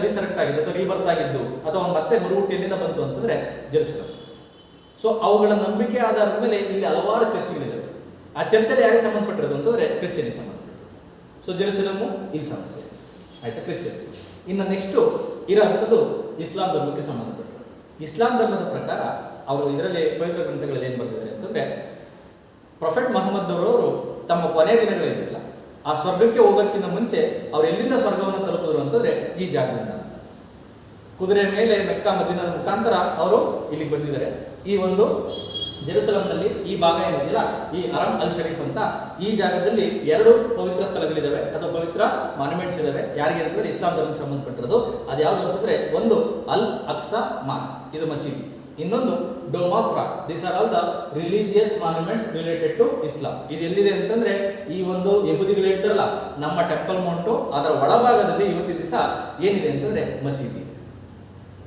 ರಿಸರೆಕ್ಟ್ ಆಗಿದ್ದು ಅಥವಾ ರೀಬರ್ತ್ ಆಗಿದ್ದು ಅಥವಾ ಮತ್ತೆ ಮರುಹುಟ್ಟಿಯಿಂದ ಬಂತು ಅಂತಂದ್ರೆ ಜೆರುಸಲಂ. ಸೊ ಅವುಗಳ ನಂಬಿಕೆ ಆಧಾರದ ಮೇಲೆ ಇಲ್ಲಿ ಹಲವಾರು ಚರ್ಚ್ಗಳಿವೆ. ಆ ಚರ್ಚಲ್ಲಿ ಯಾರಿಗೆ ಸಂಬಂಧಪಟ್ಟಿರೋದು ಅಂತಂದ್ರೆ ಕ್ರಿಶ್ಚಿಯನ್ಗೆ ಸಂಬಂಧಪಟ್ಟಿರೋದು. ಸೊ ಜೆರುಸಲಮು ಇಲ್ಲಿ ಸಮಸ್ಯೆ ಆಯ್ತಾ ಕ್ರಿಶ್ಚಿಯನ್ಸ್. ಇನ್ನು ನೆಕ್ಸ್ಟು ಇರೋಂಥದ್ದು ಇಸ್ಲಾಂ ಧರ್ಮಕ್ಕೆ ಸಂಬಂಧಪಟ್ಟಿರೋದು. ಇಸ್ಲಾಂ ಧರ್ಮದ ಪ್ರಕಾರ ಅವರು ಇದರಲ್ಲಿ ಪವಿತ್ರ ಗ್ರಂಥಗಳಲ್ಲಿ ಏನು ಬರ್ತಿದ್ದಾರೆ ಅಂತಂದ್ರೆ, ಪ್ರೊಫೆಟ್ ಮೊಹಮ್ಮದ್ ಅವರವರು ತಮ್ಮ ಕೊನೆಯ ದಿನಗಳೇನಿಲ್ಲ ಆ ಸ್ವರ್ಗಕ್ಕೆ ಹೋಗೋದಕ್ಕಿಂತ ಮುಂಚೆ ಅವ್ರು ಎಲ್ಲಿಂದ ಸ್ವರ್ಗವನ್ನು ತಲುಪಿದ್ರು ಅಂತಂದ್ರೆ ಈ ಜಾಗದಿಂದ. ಕುದುರೆ ಮೇಲೆ ಮೆಕ್ಕಾ ಮದೀನಾದ ಮುಖಾಂತರ ಅವರು ಇಲ್ಲಿಗೆ ಬಂದಿದ್ದಾರೆ. ಈ ಒಂದು ಜೆರುಸಲಂನಲ್ಲಿ ಈ ಭಾಗ ಏನಿದೆಯಲ್ಲ, ಈ ಹರಮ್ ಅಲ್ ಶರೀಫ್ ಅಂತ ಈ ಜಾಗದಲ್ಲಿ 2 ಪವಿತ್ರ ಸ್ಥಳಗಳಿದಾವೆ ಅಥವಾ ಪವಿತ್ರ ಮಾನ್ಯುಮೆಂಟ್ಸ್ ಇದಾವೆ. ಯಾರಿಗೆ ಅಂತಂದ್ರೆ ಇಸ್ಲಾಂ ಧರ್ಮಕ್ಕೆ ಸಂಬಂಧಪಟ್ಟಿರೋದು. ಅದು ಯಾವುದು ಅಂತಂದ್ರೆ, ಒಂದು ಅಲ್ ಅಕ್ಸಾ ಮಾಸ್ಕ್, ಇದು ಮಸೀದಿ. ಇನ್ನೊಂದು Dome of Rock. These are all the religious monuments related to Islam. ಇದು ಎಲ್ಲಿದೆ ಅಂತಂದ್ರೆ ಈ ಒಂದು ಯಹೂದಿಗಳು ಹೇಳ್ತಾರಲ್ಲ ನಮ್ಮ ಟೆಂಪಲ್ ಮೌಂಟು, ಅದರ ಒಳಭಾಗದಲ್ಲಿ ಇವತ್ತಿನ ದಿವಸ ಏನಿದೆ ಅಂತಂದ್ರೆ ಮಸೀದಿ.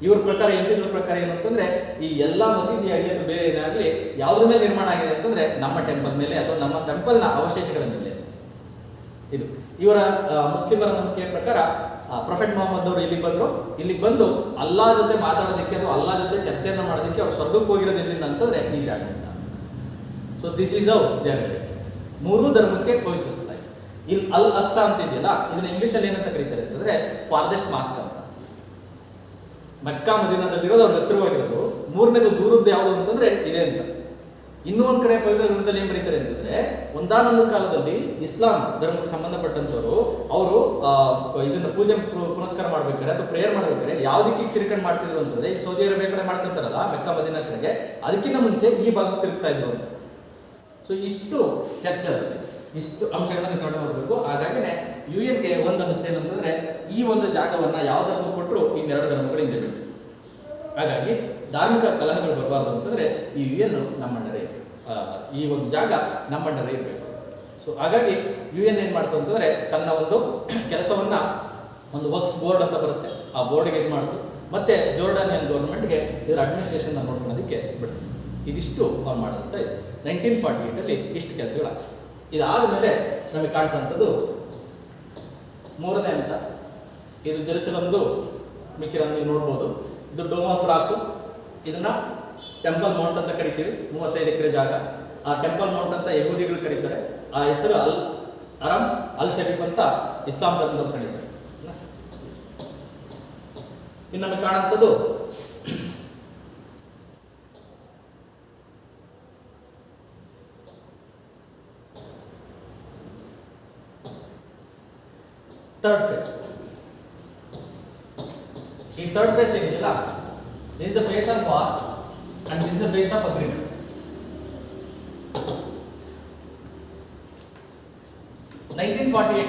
ಇವ್ರ ಪ್ರಕಾರ, ಯಹೂದಿಗಳ ಪ್ರಕಾರ ಏನು ಅಂತಂದ್ರೆ, ಈ ಎಲ್ಲಾ ಮಸೀದಿ ಆಗಲಿ ಅಥವಾ ಬೇರೆ ಏನಾಗಲಿ ಯಾವ್ದ್ರ ಮೇಲೆ ನಿರ್ಮಾಣ ಆಗಿದೆ ಅಂತಂದ್ರೆ ನಮ್ಮ ಟೆಂಪಲ್ ಮೇಲೆ ಅಥವಾ ನಮ್ಮ ಟೆಂಪಲ್ನ ಅವಶೇಷಗಳ ಮೇಲೆ. ಇದು ಇವರ ಮುಸ್ಲಿಮರ ನಂಬಿಕೆಯ ಪ್ರಕಾರ ಪ್ರೊಫೆಟ್ ಮೊಹಮ್ಮದ್ ಅವರು ಇಲ್ಲಿಗೆ ಬಂದು ಅಲ್ಲಾ ಜೊತೆ ಮಾತಾಡೋದಕ್ಕೆ ಅಥವಾ ಅಲ್ಲಾ ಜೊತೆ ಚರ್ಚೆಯನ್ನು ಮಾಡೋದಕ್ಕೆ ಅವ್ರು ಸ್ವರ್ಗಕ್ಕೆ ಹೋಗಿರೋದು ಎಲ್ಲಿಂದ ಅಂತಂದ್ರೆ ಈ ಜಾಗದಿಂದ. So this is how they are related. ಮೂರೂ ಧರ್ಮಕ್ಕೆ ಪವಿತ್ರಸ್ಥಳ. ಇಲ್ಲಿ ಅಲ್ ಅಕ್ಸಾ ಅಂತ ಇದೆಯಲ್ಲ, ಇದನ್ನ ಇಂಗ್ಲಿಷಲ್ಲಿ ಏನಂತ ಕರೀತಾರೆ ಅಂತಂದ್ರೆ ಫಾರ್ದೆಸ್ಟ್ ಮಾಸ್ಕ್ ಅಂತ. ಮಕ್ಕಾ ಮದೀನಾದಲ್ಲಿರೋದು ಅವ್ರ ಹತ್ತಿರವಾಗಿರೋದು. ಮೂರನೇದು ದೂರದ್ದು ಯಾವುದು ಅಂತಂದ್ರೆ ಇದೆ ಅಂತ. ಇನ್ನೂ ಒಂದ್ ಕಡೆ ಪವಿತ್ರ ಗ್ರಂಥದಲ್ಲಿ ಏನ್ ಬರೀತಾರೆ ಅಂತಂದ್ರೆ, ಒಂದಾನೊಂದು ಕಾಲದಲ್ಲಿ ಇಸ್ಲಾಂ ಧರ್ಮಕ್ಕೆ ಸಂಬಂಧಪಟ್ಟಂತವರು ಅವರು ಇದನ್ನ ಪೂಜೆ ಪುನಸ್ಕಾರ ಮಾಡ್ಬೇಕಾರೆ ಅಥವಾ ಪ್ರೇಯರ್ ಮಾಡ್ಬೇಕಾರೆ ಯಾವ್ದಕ್ಕೆ ತಿರ್ಕೊಂಡು ಮಾಡ್ತಿದ್ರು ಅಂತಂದ್ರೆ, ಈಗ ಸೌದಿ ಅರೇಬಿಯಾ ಕಡೆ ಮಾಡ್ಕೊಂತಾರಲ್ಲ ಮೆಕ್ಕಾ ಮದೀನಾ ಕಡೆಗೆ, ಅದಕ್ಕಿಂತ ಮುಂಚೆ ಈ ಭಾಗಕ್ಕೆ ತಿರುಗ್ತಾ ಇದ್ರು ಅಂತ. ಸೊ ಇಷ್ಟು ಚರ್ಚೆ ಆಗುತ್ತೆ, ಇಷ್ಟು ಅಂಶಗಳನ್ನು ಕಂಡು ಮಾಡಬೇಕು. ಹಾಗಾಗಿನೇ UN-ಗೆ ಒಂದು ಅನಿಸ್ತೇನೆ ಅಂತಂದ್ರೆ, ಈ ಒಂದು ಜಾಗವನ್ನ ಯಾವ ಧರ್ಮ ಕೊಟ್ಟರು ಇನ್ನೆರಡು ಧರ್ಮಗಳು ಹಿಂದೆ ಬಿಟ್ಟು. ಹಾಗಾಗಿ ಧಾರ್ಮಿಕ ಕಲಹಗಳು ಬರಬಾರ್ದು ಅಂತಂದ್ರೆ ಈ UN ನಮ್ಮಣ್ಣರೇ, ಈ ಒಂದು ಜಾಗ ನಮ್ಮಣ್ಣರೇ ಇರಬೇಕು. ಸೊ ಹಾಗಾಗಿ UN ಏನ್ ಮಾಡ್ತು ಅಂತಂದ್ರೆ, ತನ್ನ ಒಂದು ಕೆಲಸವನ್ನ ಒಂದು ವಕ್ಫ್ ಬೋರ್ಡ್ ಅಂತ ಬರುತ್ತೆ, ಆ ಬೋರ್ಡ್ಗೆ ಇದು ಮಾಡ್ತು. ಮತ್ತೆ ಜೋರ್ಡಾನಿಯನ್ ಗೌರ್ಮೆಂಟ್ಗೆ ಇದರ ಅಡ್ಮಿನಿಸ್ಟ್ರೇಷನ್ ನೋಡ್ಕೊಳ್ಳೋದಕ್ಕೆ ಬಿಡ್ತು. ಇದಿಷ್ಟು ಅವ್ರು ಮಾಡೋದಂತ ಇದೆ. 1948 ಇಷ್ಟು ಕೆಲಸಗಳಾಗ್ತದೆ. ಇದಾದ ಮೇಲೆ ನಮಗೆ ಕಾಣಿಸೋಂಥದ್ದು ಮೂರನೇ ಹಂತ. ಇದು ಜೆರುಸಲಮ್ದು ಮಿಕ್ಕಿರೋದು ನೀವು ನೋಡ್ಬೋದು. ಇದು ಡೋಮ್ ಆಫ್ ರಾಕ್. ಇದನ್ನ ಟೆಂಪಲ್ ಮೌಂಟ್ ಅಂತ ಕರಿತೀವಿ. 35 ಎಕರೆ ಜಾಗ. ಆ ಟೆಂಪಲ್ ಮೌಂಟ್ ಅಂತ ಯಹೂದಿಗಳು ಕರೀತಾರೆ. ಆ ಹೆಸರು ಅರಮ್ ಅಲ್ ಶರೀಫ್ ಅಂತ ಇಸ್ಲಾಂ ಧರ್ಮದವ್ರು ಕರೀತಾರೆ. ಇನ್ನು ನಮಗೆ ಕಾಣುವಂಥದ್ದು ಥರ್ಡ್ ಫೇಸ್. ಈ ಥರ್ಡ್ ಫೇಸ್ ಏನಿದೆಯಲ್ಲ, this is the phase of war and this is the phase of agreement.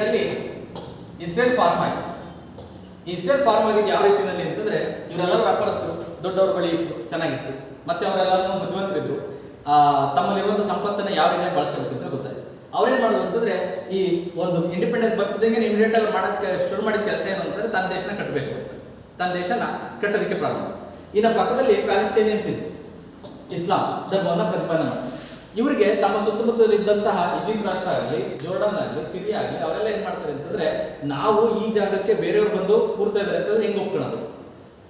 ಅಲ್ಲಿ ಇಸ್ರೇಲ್ ಫಾರ್ಮ್ ಆಯಿತು. ಇಸ್ರೇಲ್ ಫಾರ್ಮ್ ಆಗಿದ್ದು ಯಾವ ರೀತಿಯಲ್ಲಿ ಅಂತಂದ್ರೆ, ಇವರೆಲ್ಲರೂ ವ್ಯಾಪಾರಸ್ಥರು, ದೊಡ್ಡವ್ರ ಬಳಿ ಇತ್ತು, ಚೆನ್ನಾಗಿತ್ತು. ಮತ್ತೆ ಅವರೆಲ್ಲರೂ ಬುದ್ಧಿವಂತರಿದ್ರು. ತಮ್ಮಲ್ಲಿರುವಂಥ ಸಂಪತ್ತನ್ನು ಯಾವ ರೀತಿಯಾಗಿ ಬಳಸ್ಕೋಬೇಕು ಅಂತ ಗೊತ್ತಾಯ್ತು. ಅವ್ರೇನ್ ಮಾಡೋದು ಅಂತಂದ್ರೆ, ಈ ಒಂದು ಇಂಡಿಪೆಂಡೆನ್ಸ್ ಬರ್ತಿದ್ದಂಗೆ ಇಮಿಡಿಯೇಟ್ ಆಗಿ ಮಾಡಕ್ಕೆ ಶುರು ಮಾಡಿದ ಕೆಲಸ ಏನು ಅಂತಂದ್ರೆ, ತನ್ನ ದೇಶನ ಕಟ್ಟಬೇಕು, ತನ್ನ ದೇಶನ ಕಟ್ಟೋದಕ್ಕೆ ಪ್ರಾರಂಭ. ಇನ್ನು ಪಕ್ಕದಲ್ಲಿ ಪ್ಯಾಲೆಸ್ಟೈನಿಯನ್ಸ್ ಇತ್ತು, ಇಸ್ಲಾಂ ಧರ್ಮವನ್ನು ಪ್ರತಿಪಾದನೆ ಮಾಡ್ತಾರೆ. ಇವರಿಗೆ ತಮ್ಮ ಸುತ್ತಮುತ್ತದಲ್ಲಿ ಇದ್ದಂತಹ ಈಜಿಪ್ಟ್ ರಾಷ್ಟ್ರ ಆಗಲಿ, ಜೋರ್ಡನ್ ಆಗಲಿ, ಸಿರಿಯಾ ಆಗಲಿ, ಅವರೆಲ್ಲ ಏನ್ ಮಾಡ್ತಾರೆ ಅಂತಂದ್ರೆ, ನಾವು ಈ ಜಾಗಕ್ಕೆ ಬೇರೆಯವ್ರು ಬಂದು ಕೂರ್ತಾ ಇದಾರೆ ಅಂತಂದ್ರೆ ಹೆಂಗ್ ಒಪ್ಕೊಳ್ಳೋದು?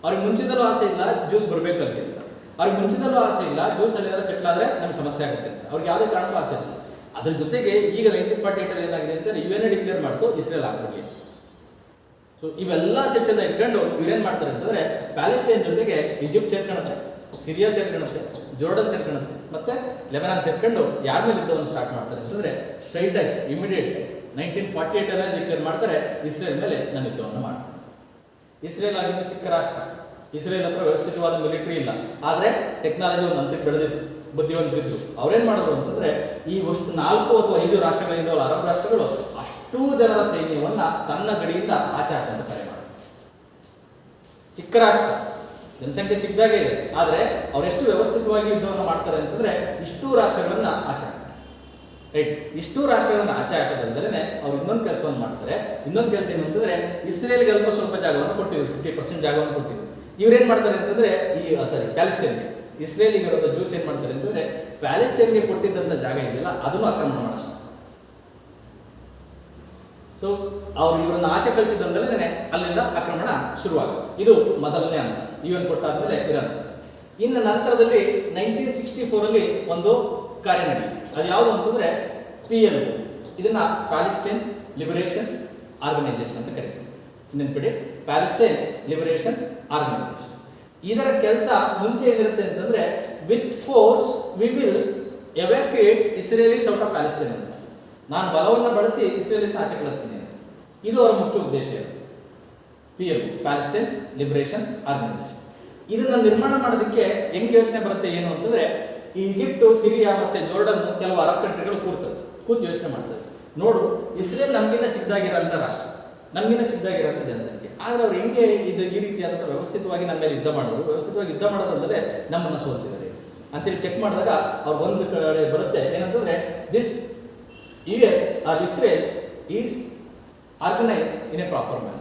ಅವ್ರಿಗೆ ಮುಂಚಿನಲ್ಲೂ ಆಸೆ ಇಲ್ಲ ಜ್ಯೂಸ್ ಬರ್ಬೇಕಲ್ಲಿ ಅಂತ. ಅವ್ರಿಗೆ ಮುಂಚಿನಲ್ಲೂ ಆಸೆ ಇಲ್ಲ ಜ್ಯೂಸ್ ಅಲ್ಲಿ ಸೆಟ್ಲ್ ಆದ್ರೆ ನಮ್ಗೆ ಸಮಸ್ಯೆ ಆಗುತ್ತೆ ಅಂತ. ಅವ್ರಿಗೆ ಯಾವುದೇ ಕಾರಣಕ್ಕೂ ಆಸೆ ಇಲ್ಲ. ಅದ್ರ ಜೊತೆಗೆ ಈಗ 1948 ಏನಾಗಿದೆ ಅಂತಂದ್ರೆ, UN ಡಿಕ್ಲೇರ್ ಮಾಡ್ತು ಇಸ್ರೇಲ್ ಆಗ್ಬಿಡ್ಲಿ. ಸೊ ಇವೆಲ್ಲ ಸೆಟ್ಟನ್ನ ಇಟ್ಕೊಂಡು ಇವ್ರೇನ್ ಮಾಡ್ತಾರೆ ಅಂತಂದ್ರೆ, ಪ್ಯಾಲೆಸ್ಟೈನ್ ಜೊತೆಗೆ ಈಜಿಪ್ಟ್ ಸೇರ್ಕೊಳ್ಳುತ್ತೆ, ಸಿರಿಯಾ ಸೇರ್ಕೊಳ್ಳುತ್ತೆ, ಜೋರ್ಡನ್ ಸೇರ್ಕೊಳ್ಳುತ್ತೆ, ಮತ್ತೆ ಲೆಬನಾನ್ ಸೇರ್ಕೊಂಡು ಯಾರ ಮೇಲೆ ಯುದ್ಧವನ್ನು ಸ್ಟಾರ್ಟ್ ಮಾಡ್ತಾರೆ ಅಂತಂದ್ರೆ, ಸ್ಟ್ರೈಟ್ ಆಗಿ ಇಮಿಡಿಯೇಟ್ 1948 ಡಿಕ್ಲೇರ್ ಮಾಡ್ತಾರೆ, ಇಸ್ರೇಲ್ ಮೇಲೆ ನಾನು ಯುದ್ಧವನ್ನು ಮಾಡ್ತಾರೆ. ಇಸ್ರೇಲ್ ಆಗಿದ್ದು ಚಿಕ್ಕ ರಾಷ್ಟ್ರ. ಇಸ್ರೇಲ್ ಹತ್ರ ವ್ಯವಸ್ಥಿತವಾದ ಮಿಲಿಟರಿ ಇಲ್ಲ, ಆದ್ರೆ ಟೆಕ್ನಾಲಜಿ ಒಂದು ಹಂತಕ್ಕೆ ಬೆಳೆದಿತ್ತು, ಬುದ್ಧಿವಂತರಿದ್ರು. ಅವ್ರೇನ್ ಮಾಡೋದು ಅಂತಂದ್ರೆ, ಈ ಅಷ್ಟು 4 ಅಥವಾ 5 ರಾಷ್ಟ್ರಗಳಿಂದ ಅರಬ್ ರಾಷ್ಟ್ರಗಳು ಅಷ್ಟೂ ಜನರ ಸೈನ್ಯವನ್ನ ತನ್ನ ಗಡಿಯಿಂದ ಆಚೆ ಹಾಕೊಂಡು ಕರೆ ಮಾಡಿ. ಚಿಕ್ಕ ರಾಷ್ಟ್ರ, ಜನಸಂಖ್ಯೆ ಚಿಕ್ಕದಾಗೇ ಇದೆ, ಆದ್ರೆ ಅವರೆಷ್ಟು ವ್ಯವಸ್ಥಿತವಾಗಿ ಯುದ್ಧವನ್ನು ಮಾಡ್ತಾರೆ ಅಂತಂದ್ರೆ, ಇಷ್ಟೂ ರಾಷ್ಟ್ರಗಳನ್ನ ಆಚೆ ಹಾಕ್ತಾರೆ. ರೈಟ್, ಇಷ್ಟೂ ರಾಷ್ಟ್ರಗಳನ್ನ ಆಚೆ ಹಾಕೋದಂದ್ರೆ ಅವ್ರು ಇನ್ನೊಂದು ಕೆಲಸವನ್ನು ಮಾಡ್ತಾರೆ. ಇನ್ನೊಂದು ಕೆಲಸ ಏನು ಅಂತಂದ್ರೆ, ಇಸ್ರೇಲ್ಗೆ ಅಲ್ಪ ಸ್ವಲ್ಪ ಜಾಗವನ್ನು ಕೊಟ್ಟಿದ್ರು, 50% ಜಾಗವನ್ನು ಕೊಟ್ಟಿದ್ರು. ಇವ್ರೇನ್ ಮಾಡ್ತಾರೆ ಅಂತಂದ್ರೆ, ಪ್ಯಾಲೆಸ್ಟೈನ್ಗೆ, ಇಸ್ರೇಲಿಗೆ ಇರೋ ಜ್ಯೂಸ್ ಏನ್ ಮಾಡ್ತಾರೆ ಅಂತಂದ್ರೆ, ಪ್ಯಾಲೆಸ್ಟೈನ್ಗೆ ಕೊಟ್ಟಿದ್ದಂತ ಜಾಗ ಇದೆಯಲ್ಲ ಅದನ್ನು ಆಕ್ರಮಣ ಮಾಡೋಣ. ಸೊ ಅವ್ರು ಇವರನ್ನ ಆಚೆ ಕಳಿಸಿದಂದಲೇ ಅಲ್ಲಿಂದ ಆಕ್ರಮಣ ಶುರುವಾಗುತ್ತೆ. ಇದು ಮೊದಲನೇ ಹಂತ. UN ಕೊಟ್ಟಾದ್ಮೇಲೆ ಇರಂತ. ಇನ್ನು ನಂತರದಲ್ಲಿ 1964 ಒಂದು ಕಾರ್ಯ ನಡೆಯಿತು. ಅದು ಯಾವುದು ಅಂತಂದ್ರೆ PLO. ಇದನ್ನ ಪ್ಯಾಲೆಸ್ಟೈನ್ ಲಿಬರೇಷನ್ ಆರ್ಗನೈಸೇಷನ್ ಅಂತ ಕರೀತೀವಿ. ನೆನ್ಪಿಡಿ, ಪ್ಯಾಲೆಸ್ಟೈನ್ ಲಿಬರೇಷನ್ ಆರ್ಗನೈಸೇಷನ್. ಇದರ ಕೆಲಸ ಮುಂಚೆ ಏನಿರುತ್ತೆ ಅಂತಂದ್ರೆ, with force we will evacuate Israelis out of Palestine ಅಂತ. ನಾನು ಬಲವನ್ನು ಬಳಸಿ ಇಸ್ರೇಲೀಸ್ ಆಚೆ ಕಳಿಸ್ತೀನಿ. ಇದು ಅವರ ಮುಖ್ಯ ಉದ್ದೇಶ. PLO, Palestine liberation organisation. ಇದನ್ನ ನಿರ್ಮಾಣ ಮಾಡೋದಕ್ಕೆ ಹೆಂಗ್ ಯೋಚನೆ ಬರುತ್ತೆ ಏನು ಅಂತಂದ್ರೆ, ಈಜಿಪ್ಟ್, ಸಿರಿಯಾ ಮತ್ತೆ ಜೋರ್ಡನ್ ಕೆಲವು ಅರಬ್ ಕಂಟ್ರಿಗಳು ಕೂತು ಯೋಚನೆ ಮಾಡ್ತಾರೆ. ನೋಡು, ಇಸ್ರೇಲ್ ನಮ್ಗಿಂತ ಚಿಕ್ಕದಾಗಿರೋಂಥ ರಾಷ್ಟ್ರ, ನಮ್ಗಿಂತ ಚಿಕ್ಕದಾಗಿರೋಂಥ ಜನಸಂಖ್ಯೆ, ಆದ್ರೆ ಅವ್ರು ಹೆಂಗೆ ಇದು ಈ ರೀತಿಯಾದಂಥ ವ್ಯವಸ್ಥಿತವಾಗಿ ನಮ್ಮ ಮೇಲೆ ಯುದ್ಧ ಮಾಡೋದು, ವ್ಯವಸ್ಥಿತವಾಗಿ ಯುದ್ಧ ಮಾಡೋದಂದ್ರೆ ನಮ್ಮನ್ನ ಸೋಲಿಸಿದ್ದಾರೆ ಅಂತೇಳಿ ಚೆಕ್ ಮಾಡಿದಾಗ ಅವ್ರು ಒಂದು ಕಡೆ ಬರುತ್ತೆ ಏನಂತಂದ್ರೆ, this US or Israel is organised in a proper manner.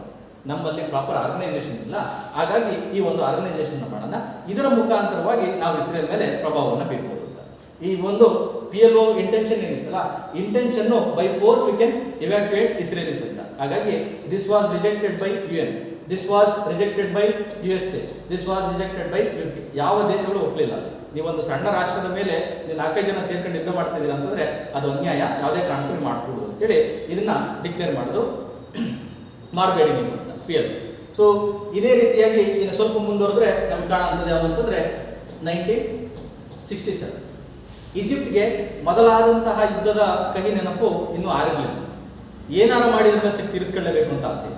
ನಮ್ಮಲ್ಲಿ ಪ್ರಾಪರ್ ಆರ್ಗನೈಸೇಷನ್ ಇಲ್ಲ, ಹಾಗಾಗಿ ಈ ಒಂದು ಆರ್ಗನೈಸೇಷನ್ ಮಾಡೋಣ, ಇದರ ಮುಖಾಂತರವಾಗಿ ನಾವು ಇಸ್ರೇಲ್ ಮೇಲೆ ಪ್ರಭಾವವನ್ನು ಬೀರ್ಬೋದು ಅಂತ. ಈ ಒಂದು PLO ಇಂಟೆನ್ಷನ್ ಏನಿತ್ತಲ್ಲ, intention by force we can evacuate Israelis ಅಂತ. ಹಾಗಾಗಿ this was rejected by UN, this was rejected by USA, this was rejected by UK. ಯಾವ ದೇಶಗಳು ಒಪ್ಪಲಿಲ್ಲ. ನೀವೊಂದು ಸಣ್ಣ ರಾಷ್ಟ್ರದ ಮೇಲೆ ನೀವು 4-5 ಜನ ಸೇರ್ಕೊಂಡು ಯುದ್ಧ ಮಾಡ್ತಿದ್ದೀರಾ ಅಂತಂದ್ರೆ ಅದು ಅನ್ಯಾಯ, ಯಾವುದೇ ಕಾರಣಕ್ಕೂ ಮಾಡ್ಕೊಡುದು ಅಂತೇಳಿ ಇದನ್ನ ಡಿಕ್ಲೇರ್ ಮಾಡೋದು ಮಾಡಬೇಡಿ ನೀವು ಅಂತ PL. ಸೊ ಇದೇ ರೀತಿಯಾಗಿ ಇನ್ನು ಸ್ವಲ್ಪ ಮುಂದುವರೆದ್ರೆ ನಮ್ಗೆ ಕಾಣುವಂಥದ್ದು ಯಾವುದು ಅಂತಂದ್ರೆ 1967 ಈಜಿಪ್ಟ್ಗೆ ಮೊದಲಾದಂತಹ ಯುದ್ಧದ ಕಹಿ ನೆನಪು ಇನ್ನೂ ಆರಿರಲಿಲ್ಲ. ಏನಾರು ಮಾಡಿದ್ರೆ ತೀರಿಸ್ಕೊಳ್ಳಲೇಬೇಕು ಅಂತ ಆಸೆ.